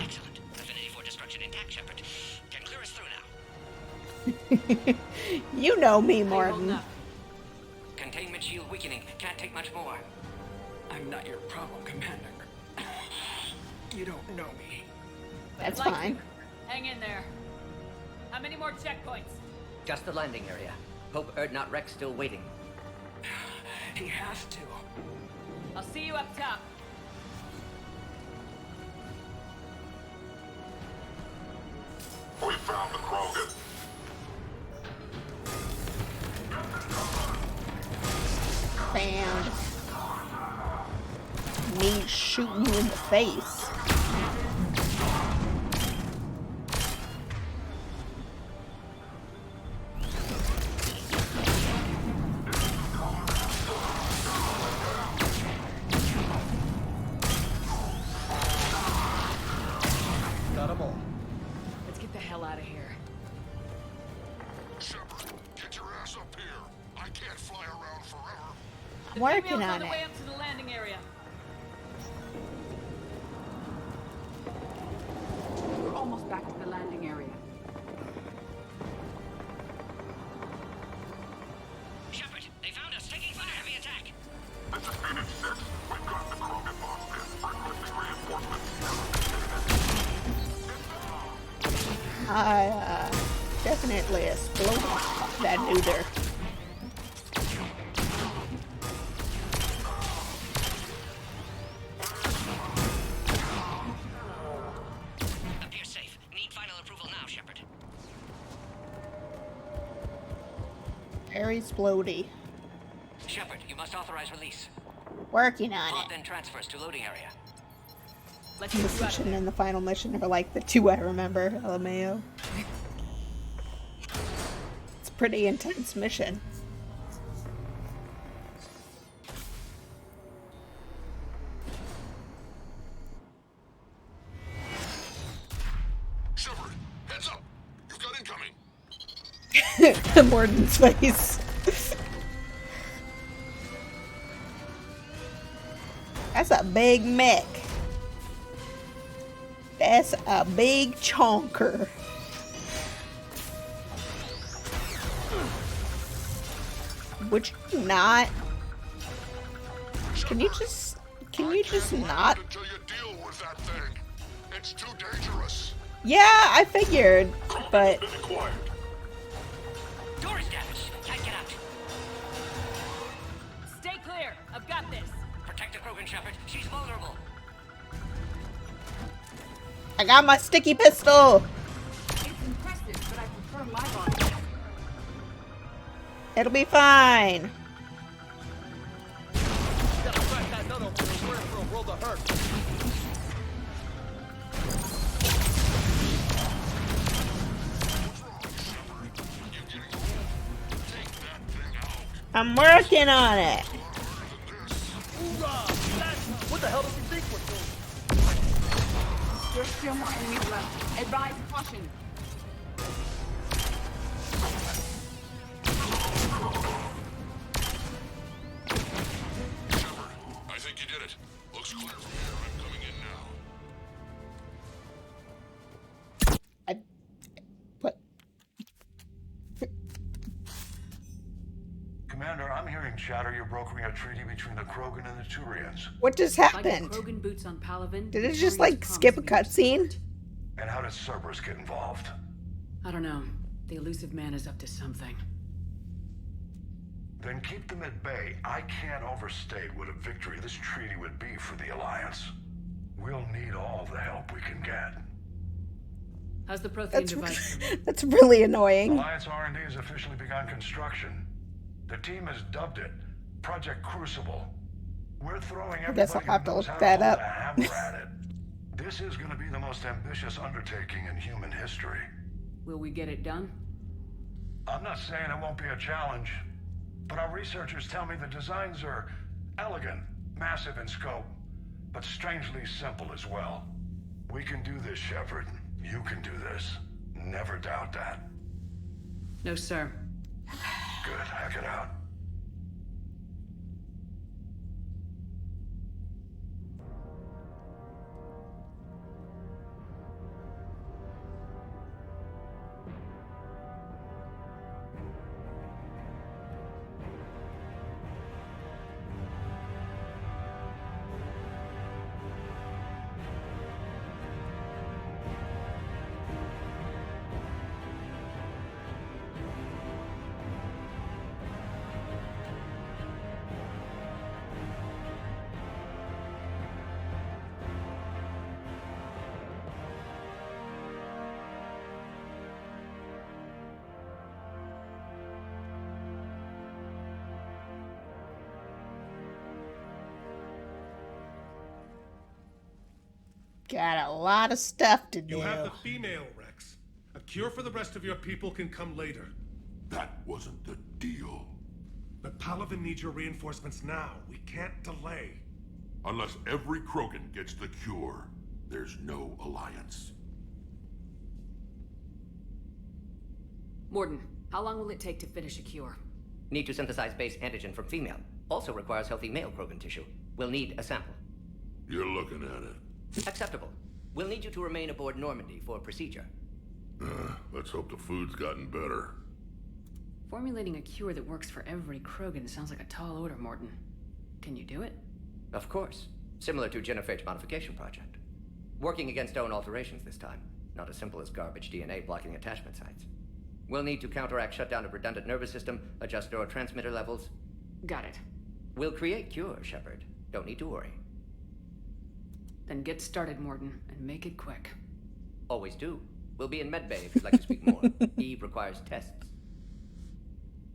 Excellent. Affinity for destruction intact, Shepard. Can clear us through now. You know me, Morgan. Containment shield weakening. Can't take much more. I'm not your problem, Commander. You don't know me. That's Like fine. you. Hang in there. How many more checkpoints? Just the landing area. Hope Erdnot Rex still waiting. He has to. I'll see you up top. We found the Krogan. Bam. Me shooting you in the face. Got them all. Let's get the hell out of here. Shepard, get your ass up here. I can't fly around forever. I'm working Female's on on the it. way up to the landing area. We're almost back to the landing area. Definitely explode that neuter. Appears safe. Need final approval now, Shepard. Very splody. Shepard, you must authorize release. Working on Pod it. then transfers to loading area. This mission and the final mission are like the two I remember, LMAO. It's a pretty intense mission. Shepard, heads up! You've got incoming! Morden's face. That's a big mech. That's a big chonker. Would you not? Can you just not? Until you deal with that thing. It's too dangerous. Yeah, I figured, but Been acquired. Door is damaged. Can't get out. Stay clear. I've got this. Protect the Krogan, Shepard. She's vulnerable. I got my sticky pistol. It's impressive, but I prefer my body. It'll be fine. Gotta crack that nut open and we're in for a world of hurt. I'm working on it. What the hell does he think we're doing? There's still more enemies left. Advise caution. Shepard, I think you did it. Looks clear from here. I'm coming in now. What? Commander, I'm hearing chatter you're brokering a treaty between the Krogan and the Turians. What just If I get happened? Krogan boots on Palaven, Did the it just Turians like promise skip a me cutscene? And how did Cerberus get involved? I don't know. The elusive man is up to something. Then keep them at bay. I can't overstate what a victory this treaty would be for the Alliance. We'll need all the help we can get. How's the Prothean That's device? that's really annoying. Alliance R&D has officially begun construction. The team has dubbed it Project Crucible. We're throwing I guess I'll everybody have who to knows look how that to hold up. a hammer at it. This is going to be the most ambitious undertaking in human history. Will we get it done? I'm not saying it won't be a challenge, but our researchers tell me the designs are elegant, massive in scope, but strangely simple as well. We can do this, Shepard. You can do this. Never doubt that. No, sir. Good, hack it out. Got a lot of stuff to do. You have the female, Rex. A cure for the rest of your people can come later. That wasn't the deal. But Palaven needs your reinforcements now. We can't delay. Unless every Krogan gets the cure, there's no alliance. Morden, how long will it take to finish a cure? Need to synthesize base antigen from female. Also requires healthy male Krogan tissue. We'll need a sample. You're looking at it. Acceptable. We'll need you to remain aboard Normandy for procedure. Let's hope the food's gotten better. Formulating a cure that works for every Krogan sounds like a tall order, Morden. Can you do it? Of course. Similar to Genophage Modification Project. Working against own alterations this time. not as simple as garbage DNA blocking attachment sites. We'll need to counteract shutdown of redundant nervous system, adjust neurotransmitter levels. Got it. We'll create cure, Shepard. Don't need to worry. Then get started, Mordin, and make it quick. Always do. We'll be in medbay if you'd like to speak more. Eve requires tests.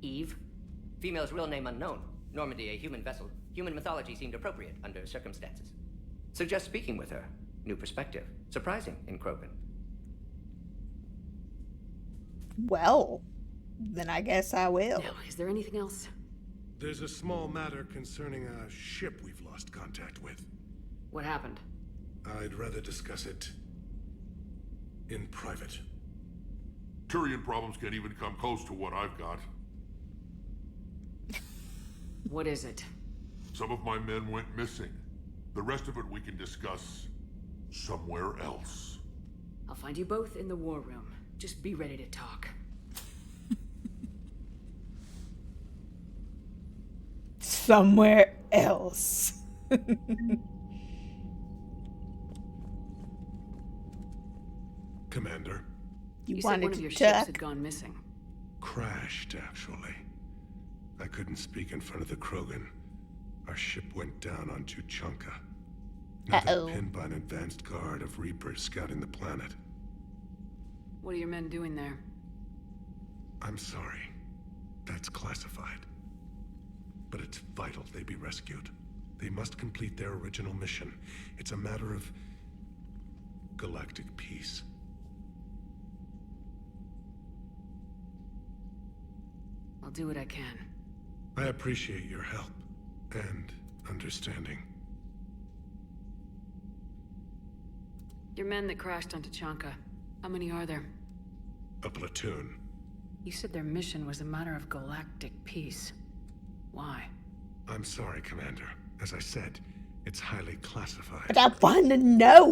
Eve? Female's real name unknown. Normandy, a human vessel. Human mythology seemed appropriate under circumstances. Suggest speaking with her. New perspective. Surprising in Krogan. Well, then I guess I will. Now, is there anything else? There's a small matter concerning a ship we've lost contact with. What happened? I'd rather discuss it in private. Turian problems can't even come close to what I've got. What is it? Some of my men went missing. The rest of it we can discuss somewhere else. I'll find you both in the war room. Just be ready to talk. Somewhere else. Commander. You said one of your ships had gone missing. Crashed, actually. I couldn't speak in front of the Krogan. Our ship went down on Tuchanka. Now they're pinned by an advanced guard of Reapers scouting the planet. What are your men doing there? I'm sorry. That's classified. But it's vital they be rescued. They must complete their original mission. It's a matter of galactic peace. I'll do what I can. I appreciate your help and understanding. Your men that crashed on Tuchanka, how many are there? A platoon. You said their mission was a matter of galactic peace. Why? I'm sorry, Commander. As I said, it's highly classified. But I want to know.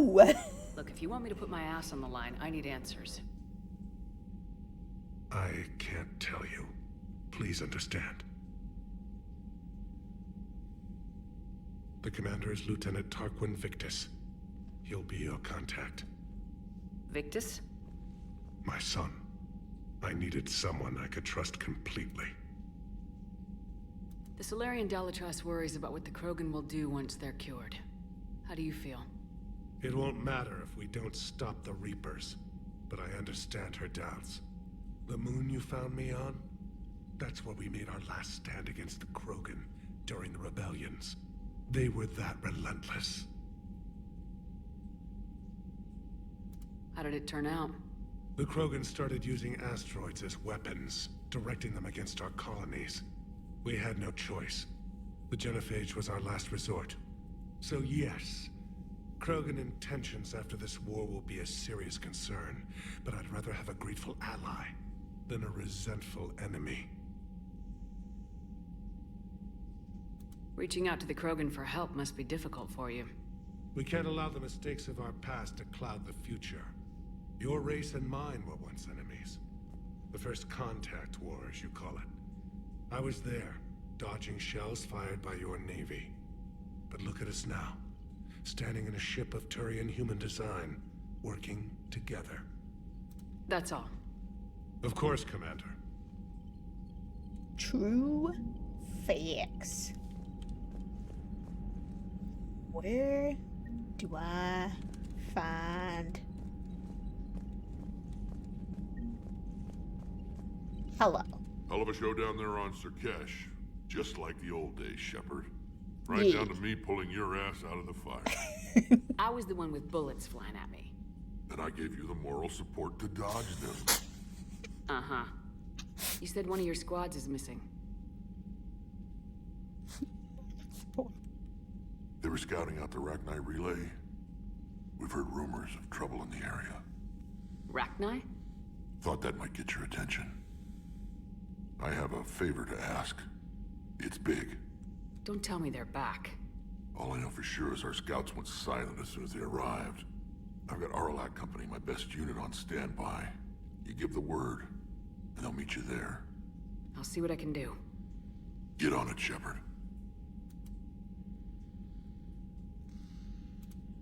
Look, if you want me to put my ass on the line, I need answers. I can't tell you. Please understand. The commander is Lieutenant Tarquin Victus. He'll be your contact. Victus? My son. I needed someone I could trust completely. The Solarian Dalatrass worries about what the Krogan will do once they're cured. How do you feel? It won't matter if we don't stop the Reapers, but I understand her doubts. The moon you found me on? That's where we made our last stand against the Krogan during the rebellions. They were that relentless. How did it turn out? The Krogan started using asteroids as weapons, directing them against our colonies. We had no choice. The genophage was our last resort. So yes, Krogan intentions after this war will be a serious concern, but I'd rather have a grateful ally than a resentful enemy. Reaching out to the Krogan for help must be difficult for you. We can't allow the mistakes of our past to cloud the future. Your race and mine were once enemies. The first contact war, as you call it. I was there, dodging shells fired by your navy. But look at us now, standing in a ship of Turian human design, working together. That's all. Of course, Commander. True facts. Where do I find... Hello. Hell of a show down there on Sirkesh. Just like the old days, Shepard. Right down to me pulling your ass out of the fire. I was the one with bullets flying at me. And I gave you the moral support to dodge them. Uh-huh. You said one of your squads is missing. They were scouting out the Rachni relay. We've heard rumors of trouble in the area. Rachni? Thought that might get your attention. I have a favor to ask. It's big. Don't tell me they're back. All I know for sure is our scouts went silent as soon as they arrived. I've got Aralac Company, my best unit, on standby. You give the word, and they'll meet you there. I'll see what I can do. Get on it, Shepard.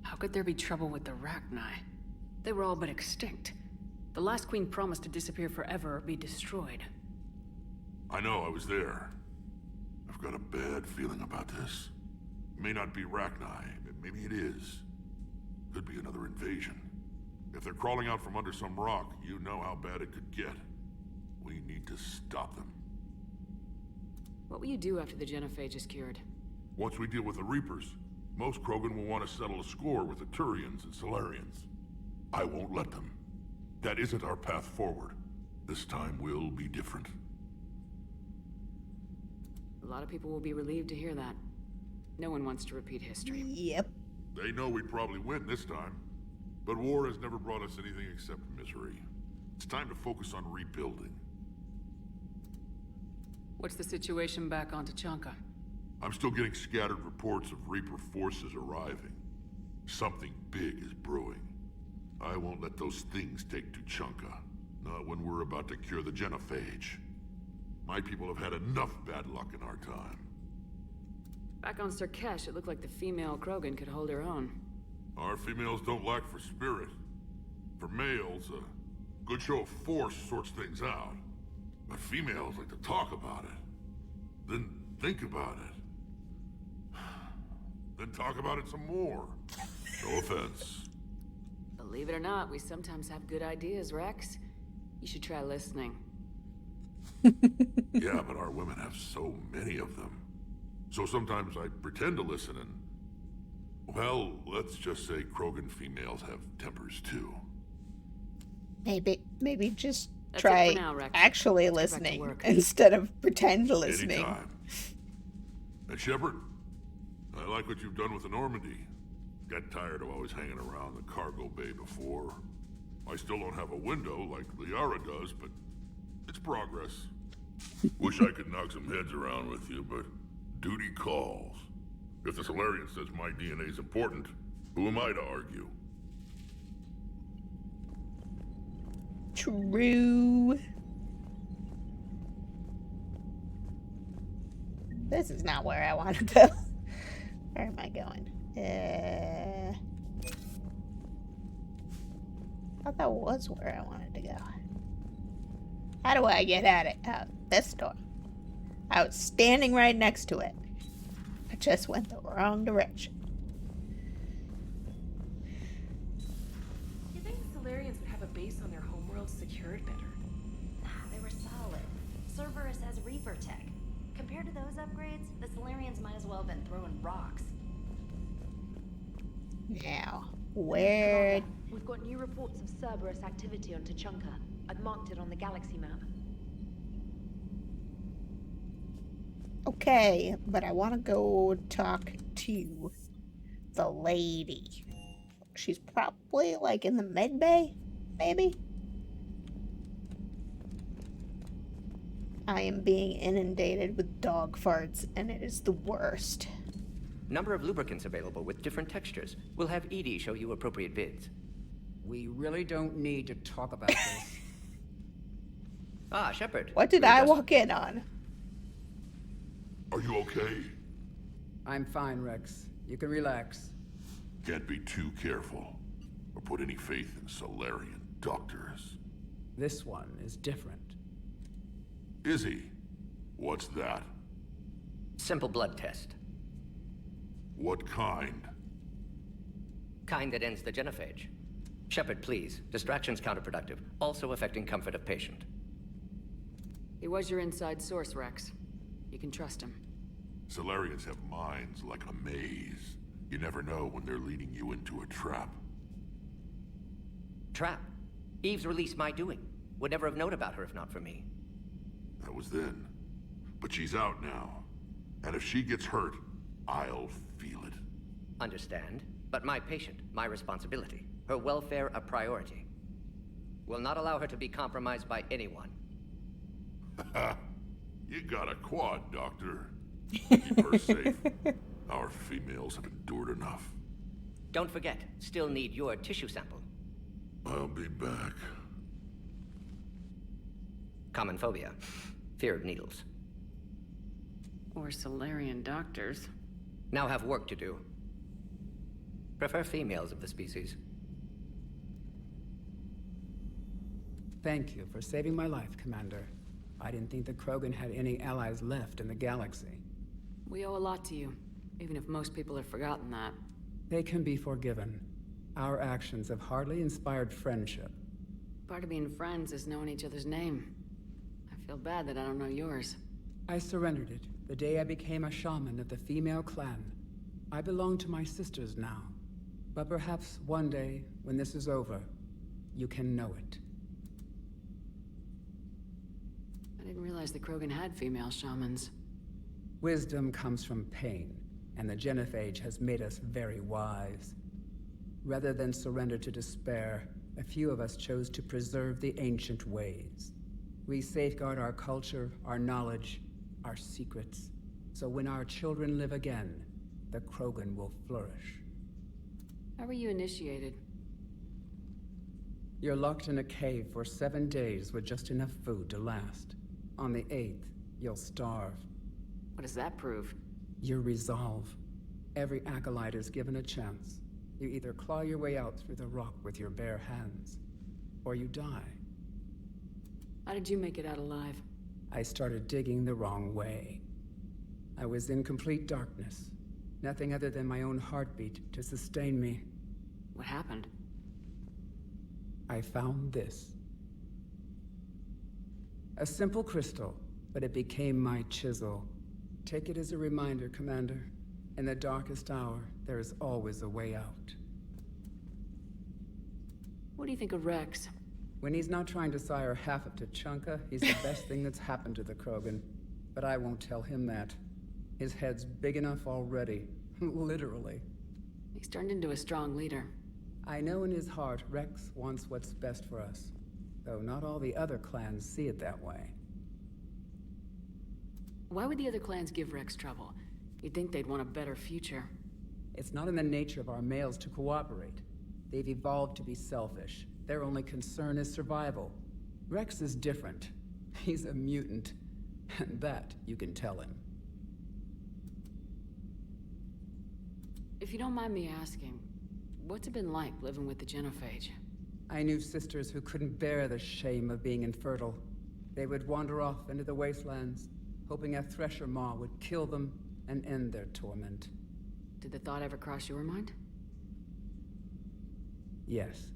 How could there be trouble with the Rachni? They were all but extinct. The last queen promised to disappear forever or be destroyed. I know, I was there. I've got a bad feeling about this. It may not be Rachni, maybe it is. Could be another invasion. If they're crawling out from under some rock, you know how bad it could get. We need to stop them. What will you do after the genophage is cured? Once we deal with the Reapers, most Krogan will want to settle a score with the Turians and Solarians. I won't let them. That isn't our path forward. This time will be different. A lot of people will be relieved to hear that. No one wants to repeat history. Yep. They know we'd probably win this time. But war has never brought us anything except misery. It's time to focus on rebuilding. What's the situation back on Tachanka? I'm still getting scattered reports of Reaper forces arriving. Something big is brewing. I won't let those things take Tuchanka. Not when we're about to cure the genophage. My people have had enough bad luck in our time. Back on Sirkesh, it looked like the female Krogan could hold her own. Our females don't lack for spirit. For males, a good show of force sorts things out. But females like to talk about it. Then think about it. Then talk about it some more. No offense. Believe it or not, we sometimes have good ideas, Rex. You should try listening. Yeah, but our women have so many of them. So sometimes I pretend to listen and... Well, let's just say Krogan females have tempers too. Maybe just That's try it for now, Rex. actually Let's get back to listening work. instead of pretend listening. Anytime. And Shepard, I like what you've done with the Normandy. Got tired of always hanging around the cargo bay before. I still don't have a window like Liara does, but it's progress. Wish I could knock some heads around with you, but duty calls. If the Solarian says my DNA's important, who am I to argue? True. This is not where I want to go. Where am I going? I thought that was where I wanted to go. How do I get at it? Out this door. I was standing right next to it. I just went the wrong direction. You think the Solarians would have a base on their homeworld secured better? Nah, they were solid. Cerberus has Reaper tech. Compared to those upgrades, the Solarians might as well have been throwing rocks. Now, where... Commander, we've got new reports of Cerberus activity on Tachanka. I've marked it on the galaxy map. Okay, but I want to go talk to the lady. She's probably like in the med bay, maybe? I am being inundated with dog farts, and it is the worst. Number of lubricants available with different textures. We'll have Edie show you appropriate bids. We really don't need to talk about this. Ah, Shepard. What did I walk in on? Are you okay? I'm fine, Rex. You can relax. Can't be too careful, or put any faith in Solarian doctors. This one is different. Is he? What's that? Simple blood test. What kind? Kind that ends the genophage. Shepard, please. Distraction's counterproductive, also affecting comfort of patient. He was your inside source, Rex. You can trust him. Solarians have minds like a maze. You never know when they're leading you into a trap. Trap? Eve's release my doing. Would never have known about her if not for me. That was then. But she's out now. And if she gets hurt, I'll feel it. Understand. But my patient, my responsibility. Her welfare a priority. Will not allow her to be compromised by anyone. You got a quad, Doctor. Keep her safe. Our females have endured enough. Don't forget, still need your tissue sample. I'll be back. Common phobia. Fear of needles. Or Solarian doctors. Now have work to do. Prefer females of the species. Thank you for saving my life, Commander. I didn't think the Krogan had any allies left in the galaxy. We owe a lot to you, even if most people have forgotten that. They can be forgiven. Our actions have hardly inspired friendship. Part of being friends is knowing each other's name. I feel bad that I don't know yours. I surrendered it the day I became a shaman of the female clan. I belong to my sisters now. But perhaps one day, when this is over, you can know it. I didn't realize the Krogan had female shamans. Wisdom comes from pain, and the genophage has made us very wise. Rather than surrender to despair, a few of us chose to preserve the ancient ways. We safeguard our culture, our knowledge, our secrets, so when our children live again, the Krogan will flourish. How were you initiated? You're locked in a cave for 7 days with just enough food to last. On the 8th, you'll starve. What does that prove? Your resolve. Every acolyte is given a chance. You either claw your way out through the rock with your bare hands, or you die. How did you make it out alive? I started digging the wrong way. I was in complete darkness. Nothing other than my own heartbeat to sustain me. What happened? I found this. A simple crystal, but it became my chisel. Take it as a reminder, Commander. In the darkest hour, there is always a way out. What do you think of Rex? When he's not trying to sire half of Tuchanka, he's the best thing that's happened to the Krogan. But I won't tell him that. His head's big enough already. Literally. He's turned into a strong leader. I know in his heart Rex wants what's best for us. Though not all the other clans see it that way. Why would the other clans give Rex trouble? You'd think they'd want a better future. It's not in the nature of our males to cooperate. They've evolved to be selfish. Their only concern is survival. Rex is different. He's a mutant. And that you can tell him. If you don't mind me asking, what's it been like living with the genophage? I knew sisters who couldn't bear the shame of being infertile. They would wander off into the wastelands, hoping a thresher maw would kill them and end their torment. Did the thought ever cross your mind? Yes.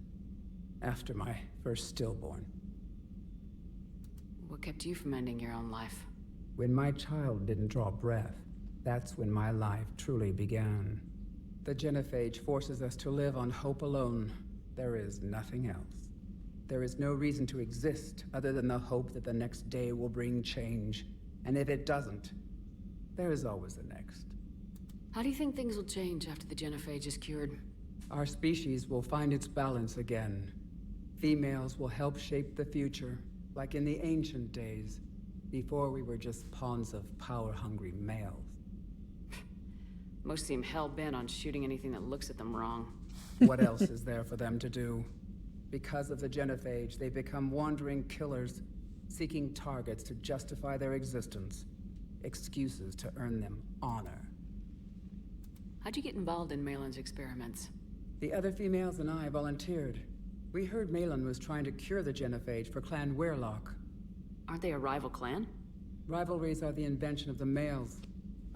After my first stillborn. What kept you from ending your own life? When my child didn't draw breath, that's when my life truly began. The genophage forces us to live on hope alone. There is nothing else. There is no reason to exist other than the hope that the next day will bring change. And if it doesn't, there is always the next. How do you think things will change after the genophage is cured? Our species will find its balance again. Females will help shape the future, like in the ancient days, before we were just pawns of power-hungry males. Most seem hell-bent on shooting anything that looks at them wrong. What else is there for them to do? Because of the genophage, they become wandering killers, seeking targets to justify their existence. Excuses to earn them honor. How'd you get involved in Malin's experiments? The other females and I volunteered. We heard Malin was trying to cure the genophage for Clan Weirlock. Aren't they a rival clan? Rivalries are the invention of the males.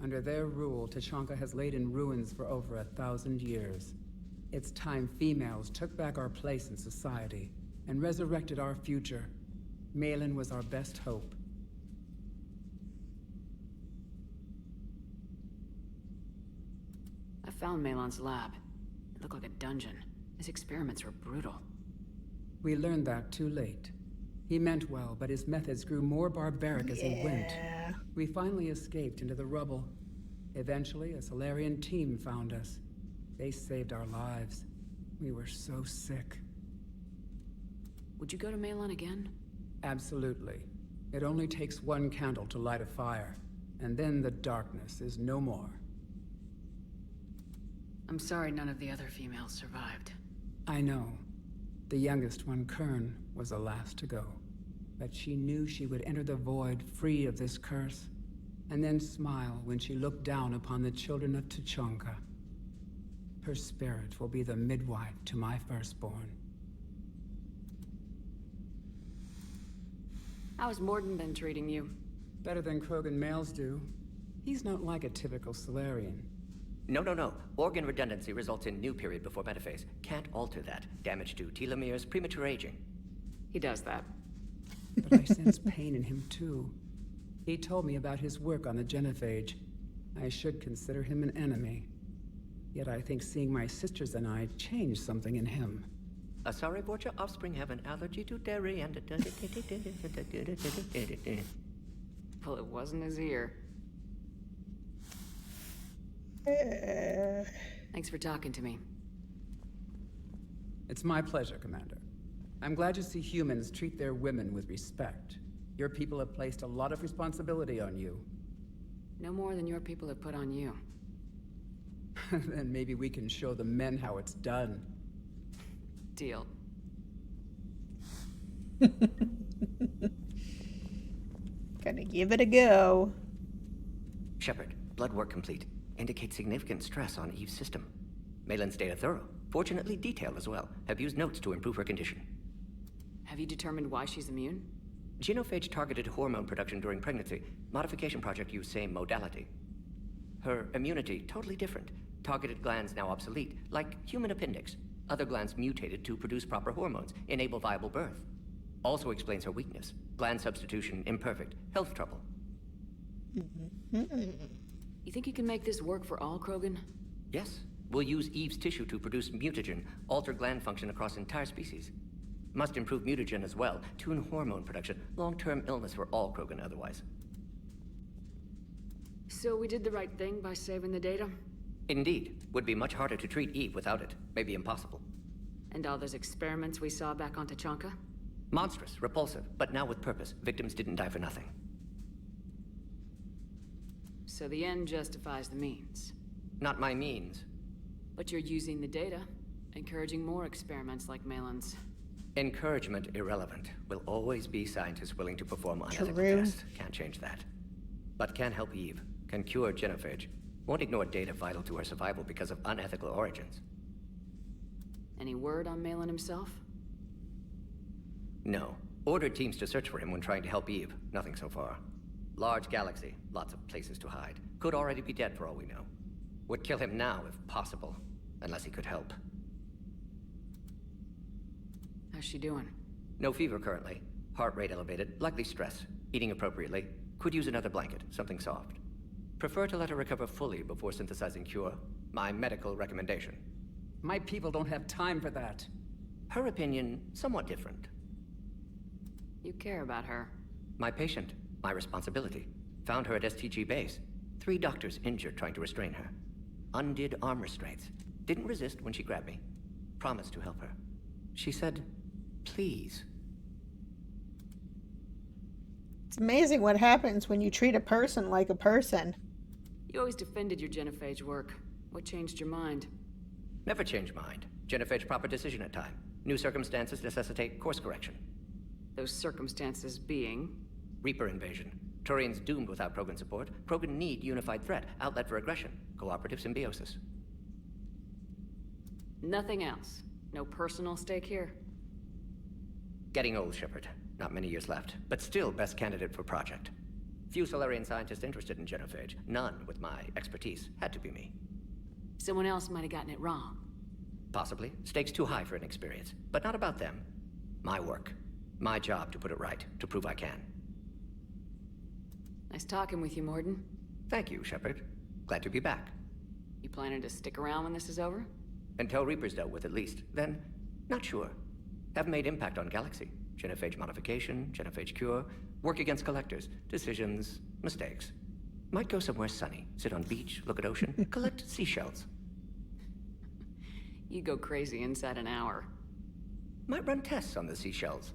Under their rule, Tuchanka has laid in ruins for over 1,000 years. It's time females took back our place in society and resurrected our future. Malin was our best hope. I found Malin's lab. It looked like a dungeon. His experiments were brutal. We learned that too late. He meant well, but his methods grew more barbaric as he went. We finally escaped into the rubble. Eventually, a Solarian team found us. They saved our lives. We were so sick. Would you go to Malin again? Absolutely. It only takes one candle to light a fire, and then the darkness is no more. I'm sorry none of the other females survived. I know. The youngest one, Kern, was the last to go. But she knew she would enter the void free of this curse, and then smile when she looked down upon the children of Tuchanka. Her spirit will be the midwife to my firstborn. How's Morden been treating you? Better than Krogan males do. He's not like a typical Solarian. No. Organ redundancy results in new period before metaphase. Can't alter that. Damage to telomeres, premature aging. He does that. But I sense pain in him too. He told me about his work on the genophage. I should consider him an enemy. Yet I think seeing my sisters and I changed something in him. Sorry, Borgia offspring have an allergy to dairy and... Well, it wasn't his ear. Thanks for talking to me. It's my pleasure, Commander. I'm glad to see humans treat their women with respect. Your people have placed a lot of responsibility on you. No more than your people have put on you. Then maybe we can show the men how it's done. Deal. Gonna give it a go. Shepard, blood work complete. Indicates significant stress on Eve's system. Malin's data thorough. Fortunately detailed as well. Have used notes to improve her condition. Have you determined why she's immune? Genophage targeted hormone production during pregnancy. Modification project used same modality. Her immunity totally different. Targeted glands now obsolete, like human appendix. Other glands mutated to produce proper hormones, enable viable birth. Also explains her weakness. Gland substitution imperfect. Health trouble. You think you can make this work for all Krogan? Yes. We'll use Eve's tissue to produce mutagen, alter gland function across entire species. Must improve mutagen as well, tune hormone production, long-term illness for all Krogan otherwise. So we did the right thing by saving the data? Indeed. Would be much harder to treat Eve without it. Maybe impossible. And all those experiments we saw back on Tachanka? Monstrous, repulsive, but now with purpose. Victims didn't die for nothing. So the end justifies the means. Not my means. But you're using the data, encouraging more experiments like Malin's. Encouragement irrelevant. Will always be scientists willing to perform unethical tests. Can't change that. But can help Eve. Can cure genophage. Won't ignore data vital to her survival because of unethical origins. Any word on Malin himself? No. Ordered teams to search for him when trying to help Eve. Nothing so far. Large galaxy. Lots of places to hide. Could already be dead for all we know. Would kill him now if possible. Unless he could help. How's she doing? No fever currently. Heart rate elevated. Likely stress. Eating appropriately. Could use another blanket. Something soft. Prefer to let her recover fully before synthesizing cure. My medical recommendation. My people don't have time for that. Her opinion, somewhat different. You care about her. My patient. My responsibility. Found her at STG base. 3 doctors injured trying to restrain her. Undid arm restraints. Didn't resist when she grabbed me. Promised to help her. She said, please. It's amazing what happens when you treat a person like a person. You always defended your genophage work. What changed your mind? Never change mind. Genophage proper decision at time. New circumstances necessitate course correction. Those circumstances being? Reaper invasion. Turians doomed without Krogan support. Krogan need unified threat. Outlet for aggression. Cooperative symbiosis. Nothing else. No personal stake here. Getting old, Shepard. Not many years left. But still best candidate for project. Few Solarian scientists interested in genophage. None with my expertise. Had to be me. Someone else might have gotten it wrong. Possibly. Stakes too high for inexperience. But not about them. My work. My job to put it right. To prove I can. Nice talking with you, Morden. Thank you, Shepard. Glad to be back. You planning to stick around when this is over? Until Reaper's dealt with, at least. Then, not sure. Haven't made impact on Galaxy. Genophage modification, genophage cure, work against collectors, decisions, mistakes. Might go somewhere sunny, sit on beach, look at ocean, collect seashells. You go crazy inside an hour. Might run tests on the seashells.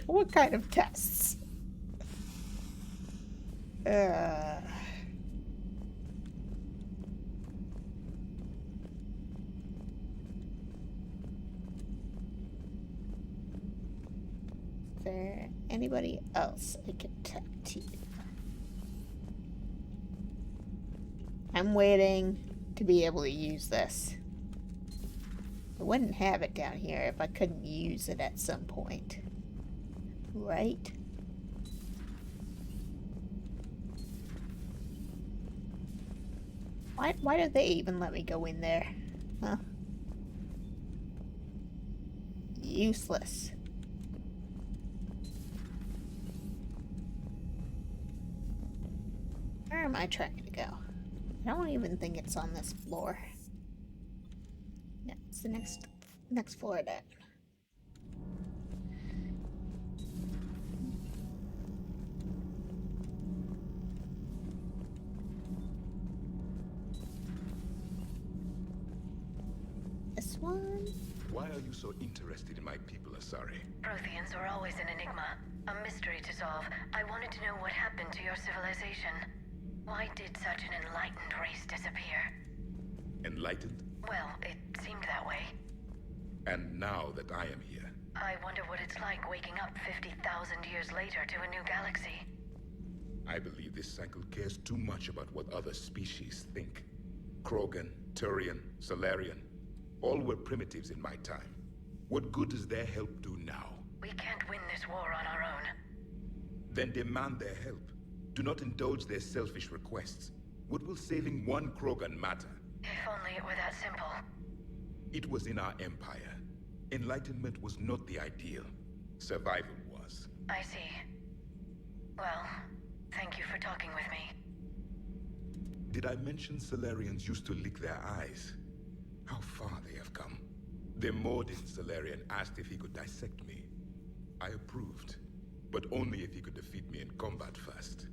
What kind of tests? Is there anybody else I can talk to? I'm waiting to be able to use this. I wouldn't have it down here if I couldn't use it at some point. Right. Why did they even let me go in there? Huh? Useless. Where am I trying to go? I don't even think it's on this floor. No, it's the next floor down. This one? Why are you so interested in my people, Asari? Protheans are always an enigma, a mystery to solve. I wanted to know what happened to your civilization. Why did such an enlightened race disappear? Enlightened? Well, it seemed that way. And now that I am here, I wonder what it's like waking up 50,000 years later to a new galaxy. I believe this cycle cares too much about what other species think. Krogan, Turian, Solarian, all were primitives in my time. What good does their help do now? We can't win this war on our own. Then demand their help. Do not indulge their selfish requests. What will saving one Krogan matter? If only it were that simple. It was in our empire. Enlightenment was not the ideal. Survival was. I see. Well, thank you for talking with me. Did I mention Solarians used to lick their eyes? How far they have come. The Mordin Solarian asked if he could dissect me. I approved, but only if he could defeat me in combat first.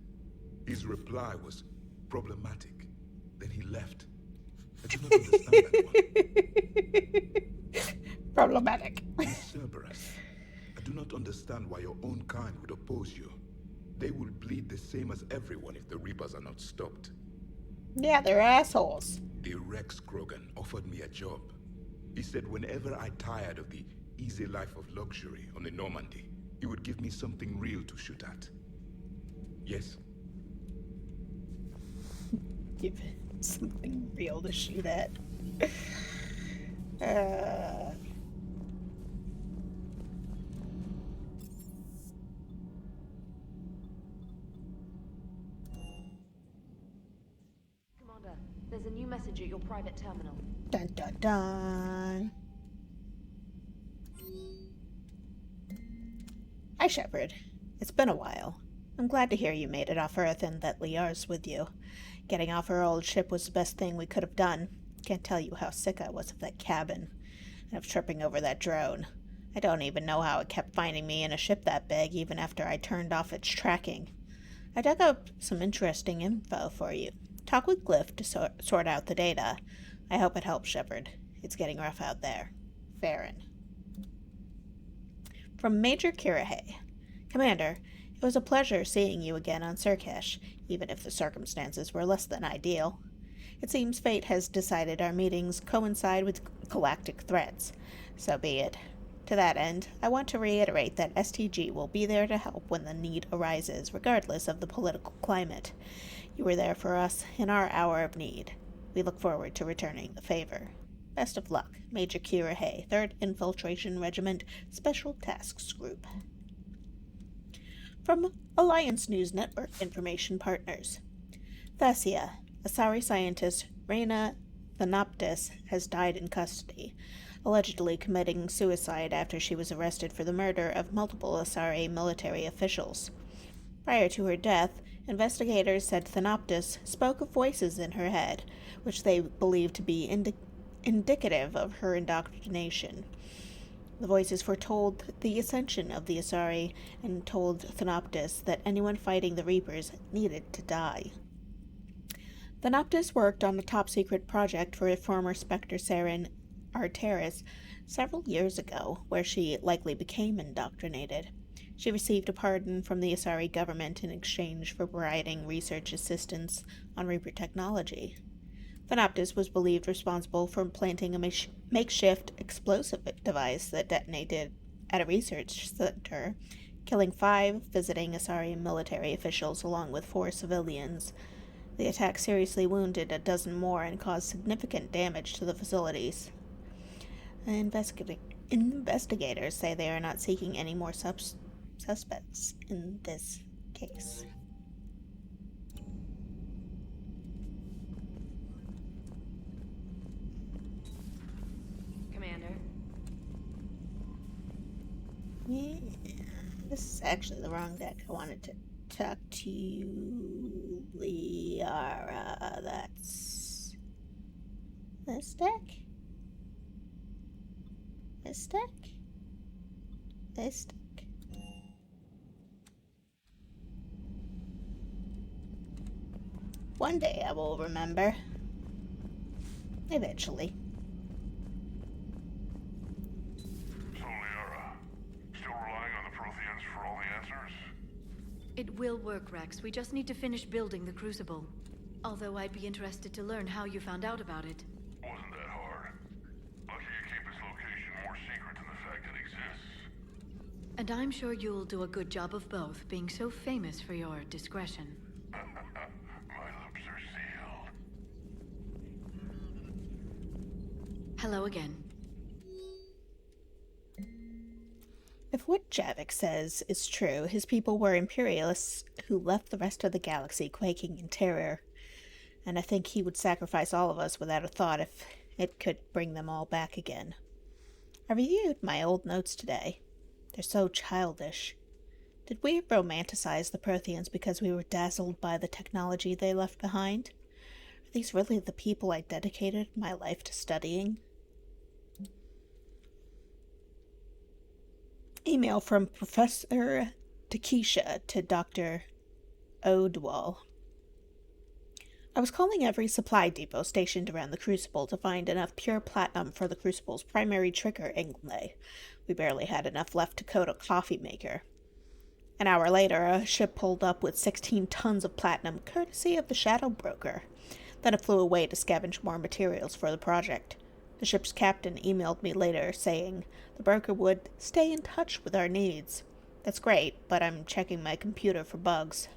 His reply was problematic. Then he left. I do not understand that one. Problematic. Cerberus, I do not understand why your own kind would oppose you. They will bleed the same as everyone if the Reapers are not stopped. Yeah, they're assholes. The Rex Krogan offered me a job. He said whenever I tired of the easy life of luxury on the Normandy, he would give me something real to shoot at. Yes? Give it something real to shoot at. Commander, there's a new message at your private terminal. Dun dun dun. Hi, Shepard. It's been a while. I'm glad to hear you made it off Earth and that Liar's with you. Getting off our old ship was the best thing we could have done. Can't tell you how sick I was of that cabin, and of tripping over that drone. I don't even know how it kept finding me in a ship that big, even after I turned off its tracking. I dug up some interesting info for you. Talk with Glyph to sort out the data. I hope it helps, Shepard. It's getting rough out there. Farron. From Major Kirahe. Commander, it was a pleasure seeing you again on Surkesh, even if the circumstances were less than ideal. It seems fate has decided our meetings coincide with galactic threats. So be it. To that end, I want to reiterate that STG will be there to help when the need arises, regardless of the political climate. You were there for us in our hour of need. We look forward to returning the favor. Best of luck, Major Kirahe, 3rd Infiltration Regiment, Special Tasks Group. From Alliance News Network Information Partners. Thessia, Asari scientist Reyna Thanoptis, has died in custody, allegedly committing suicide after she was arrested for the murder of multiple Asari military officials. Prior to her death, investigators said Thanoptis spoke of voices in her head, which they believed to be indicative of her indoctrination. The voices foretold the ascension of the Asari and told Thanoptis that anyone fighting the Reapers needed to die. Thanoptis worked on a top-secret project for a former Spectre Saren Arteris several years ago, where she likely became indoctrinated. She received a pardon from the Asari government in exchange for providing research assistance on Reaper technology. Thanoptis was believed responsible for planting a makeshift explosive device that detonated at a research center, killing 5 visiting Asari military officials along with 4 civilians. The attack seriously wounded a dozen more and caused significant damage to the facilities. Investigators say they are not seeking any more suspects in this case. Commander. Yeah, this is actually the wrong deck. I wanted to talk to you, Liara. That's this deck? This deck? This deck. One day I will remember. Eventually. So, Liara, still relying on the Protheans for all the answers? It will work, Rex. We just need to finish building the Crucible. Although I'd be interested to learn how you found out about it. Wasn't that hard. Lucky you keep its location more secret than the fact it exists. And I'm sure you'll do a good job of both, being so famous for your discretion. My lips are sealed. Hello again. If what Javik says is true, his people were imperialists who left the rest of the galaxy quaking in terror. And I think he would sacrifice all of us without a thought if it could bring them all back again. I reviewed my old notes today. They're so childish. Did we romanticize the Protheans because we were dazzled by the technology they left behind? Are these really the people I dedicated my life to studying? Email from Professor Takesha to Dr. Odwall. I was calling every supply depot stationed around the Crucible to find enough pure platinum for the Crucible's primary trigger inlay. We barely had enough left to coat a coffee maker. An hour later, a ship pulled up with 16 tons of platinum, courtesy of the Shadow Broker. Then it flew away to scavenge more materials for the project. The ship's captain emailed me later saying the broker would stay in touch with our needs. That's great, but I'm checking my computer for bugs.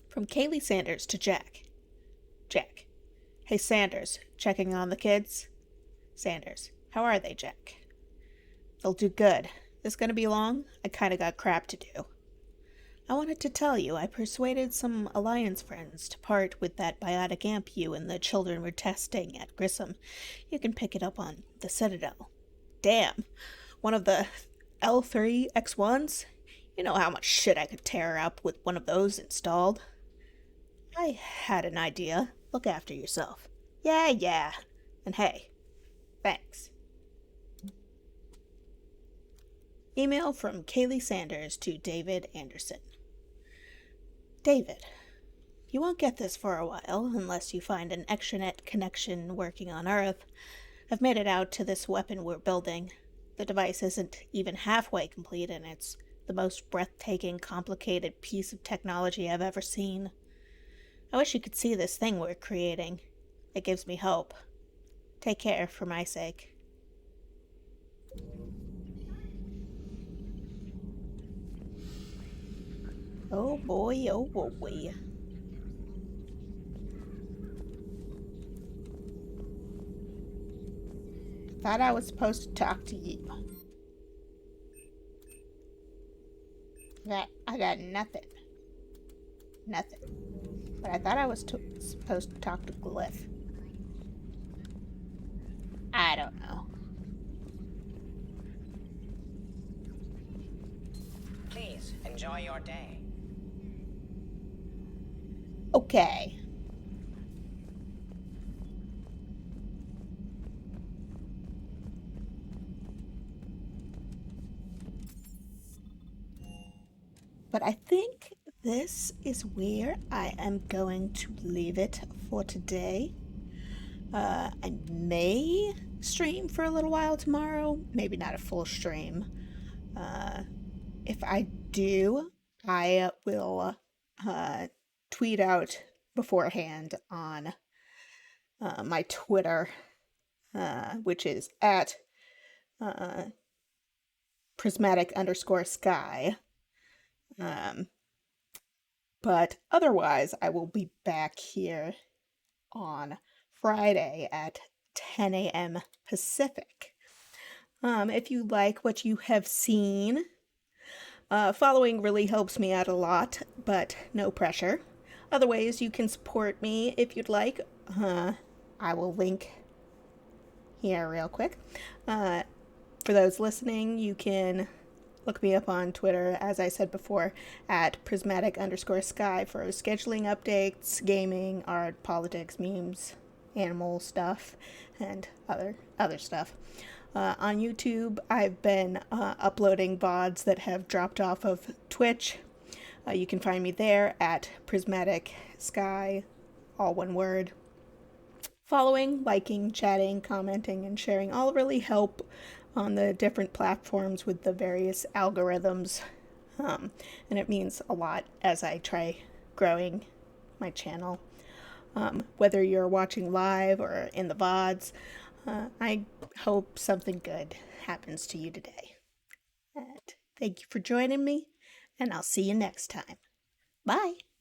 From Kaylee Sanders to Jack. Jack. Hey Sanders, checking on the kids? Sanders. How are they, Jack? They'll do good. This gonna be long? I kinda got crap to do. I wanted to tell you I persuaded some Alliance friends to part with that biotic amp you and the children were testing at Grissom. You can pick it up on the Citadel. Damn. One of the L3 X1s? You know how much shit I could tear up with one of those installed. I had an idea. Look after yourself. Yeah. And hey, thanks. Email from Kaylee Sanders to David Anderson. David, you won't get this for a while unless you find an extranet connection working on Earth. I've made it out to this weapon we're building. The device isn't even halfway complete, and it's the most breathtaking, complicated piece of technology I've ever seen. I wish you could see this thing we're creating. It gives me hope. Take care for my sake. Oh boy, oh boy. Thought I was supposed to talk to you. I got nothing. Nothing. But I thought I was supposed to talk to Glyph. I don't know. Please, enjoy your day. Okay. But I think this is where I am going to leave it for today. I may stream for a little while tomorrow. Maybe not a full stream. If I do, I will tweet out beforehand on my Twitter, which is at prismatic_sky. But otherwise, I will be back here on Friday at 10 a.m. Pacific. If you like what you have seen, following really helps me out a lot, but no pressure. Other ways you can support me if you'd like, I will link here real quick. For those listening, you can look me up on Twitter, as I said before, at prismatic_sky for scheduling updates, gaming, art, politics, memes, animal stuff, and other stuff. On YouTube, I've been uploading VODs that have dropped off of Twitch. You can find me there at Prismatic Sky, all one word. Following, liking, chatting, commenting, and sharing all really help on the different platforms with the various algorithms. And it means a lot as I try growing my channel. Whether you're watching live or in the VODs, I hope something good happens to you today. And thank you for joining me, and I'll see you next time. Bye!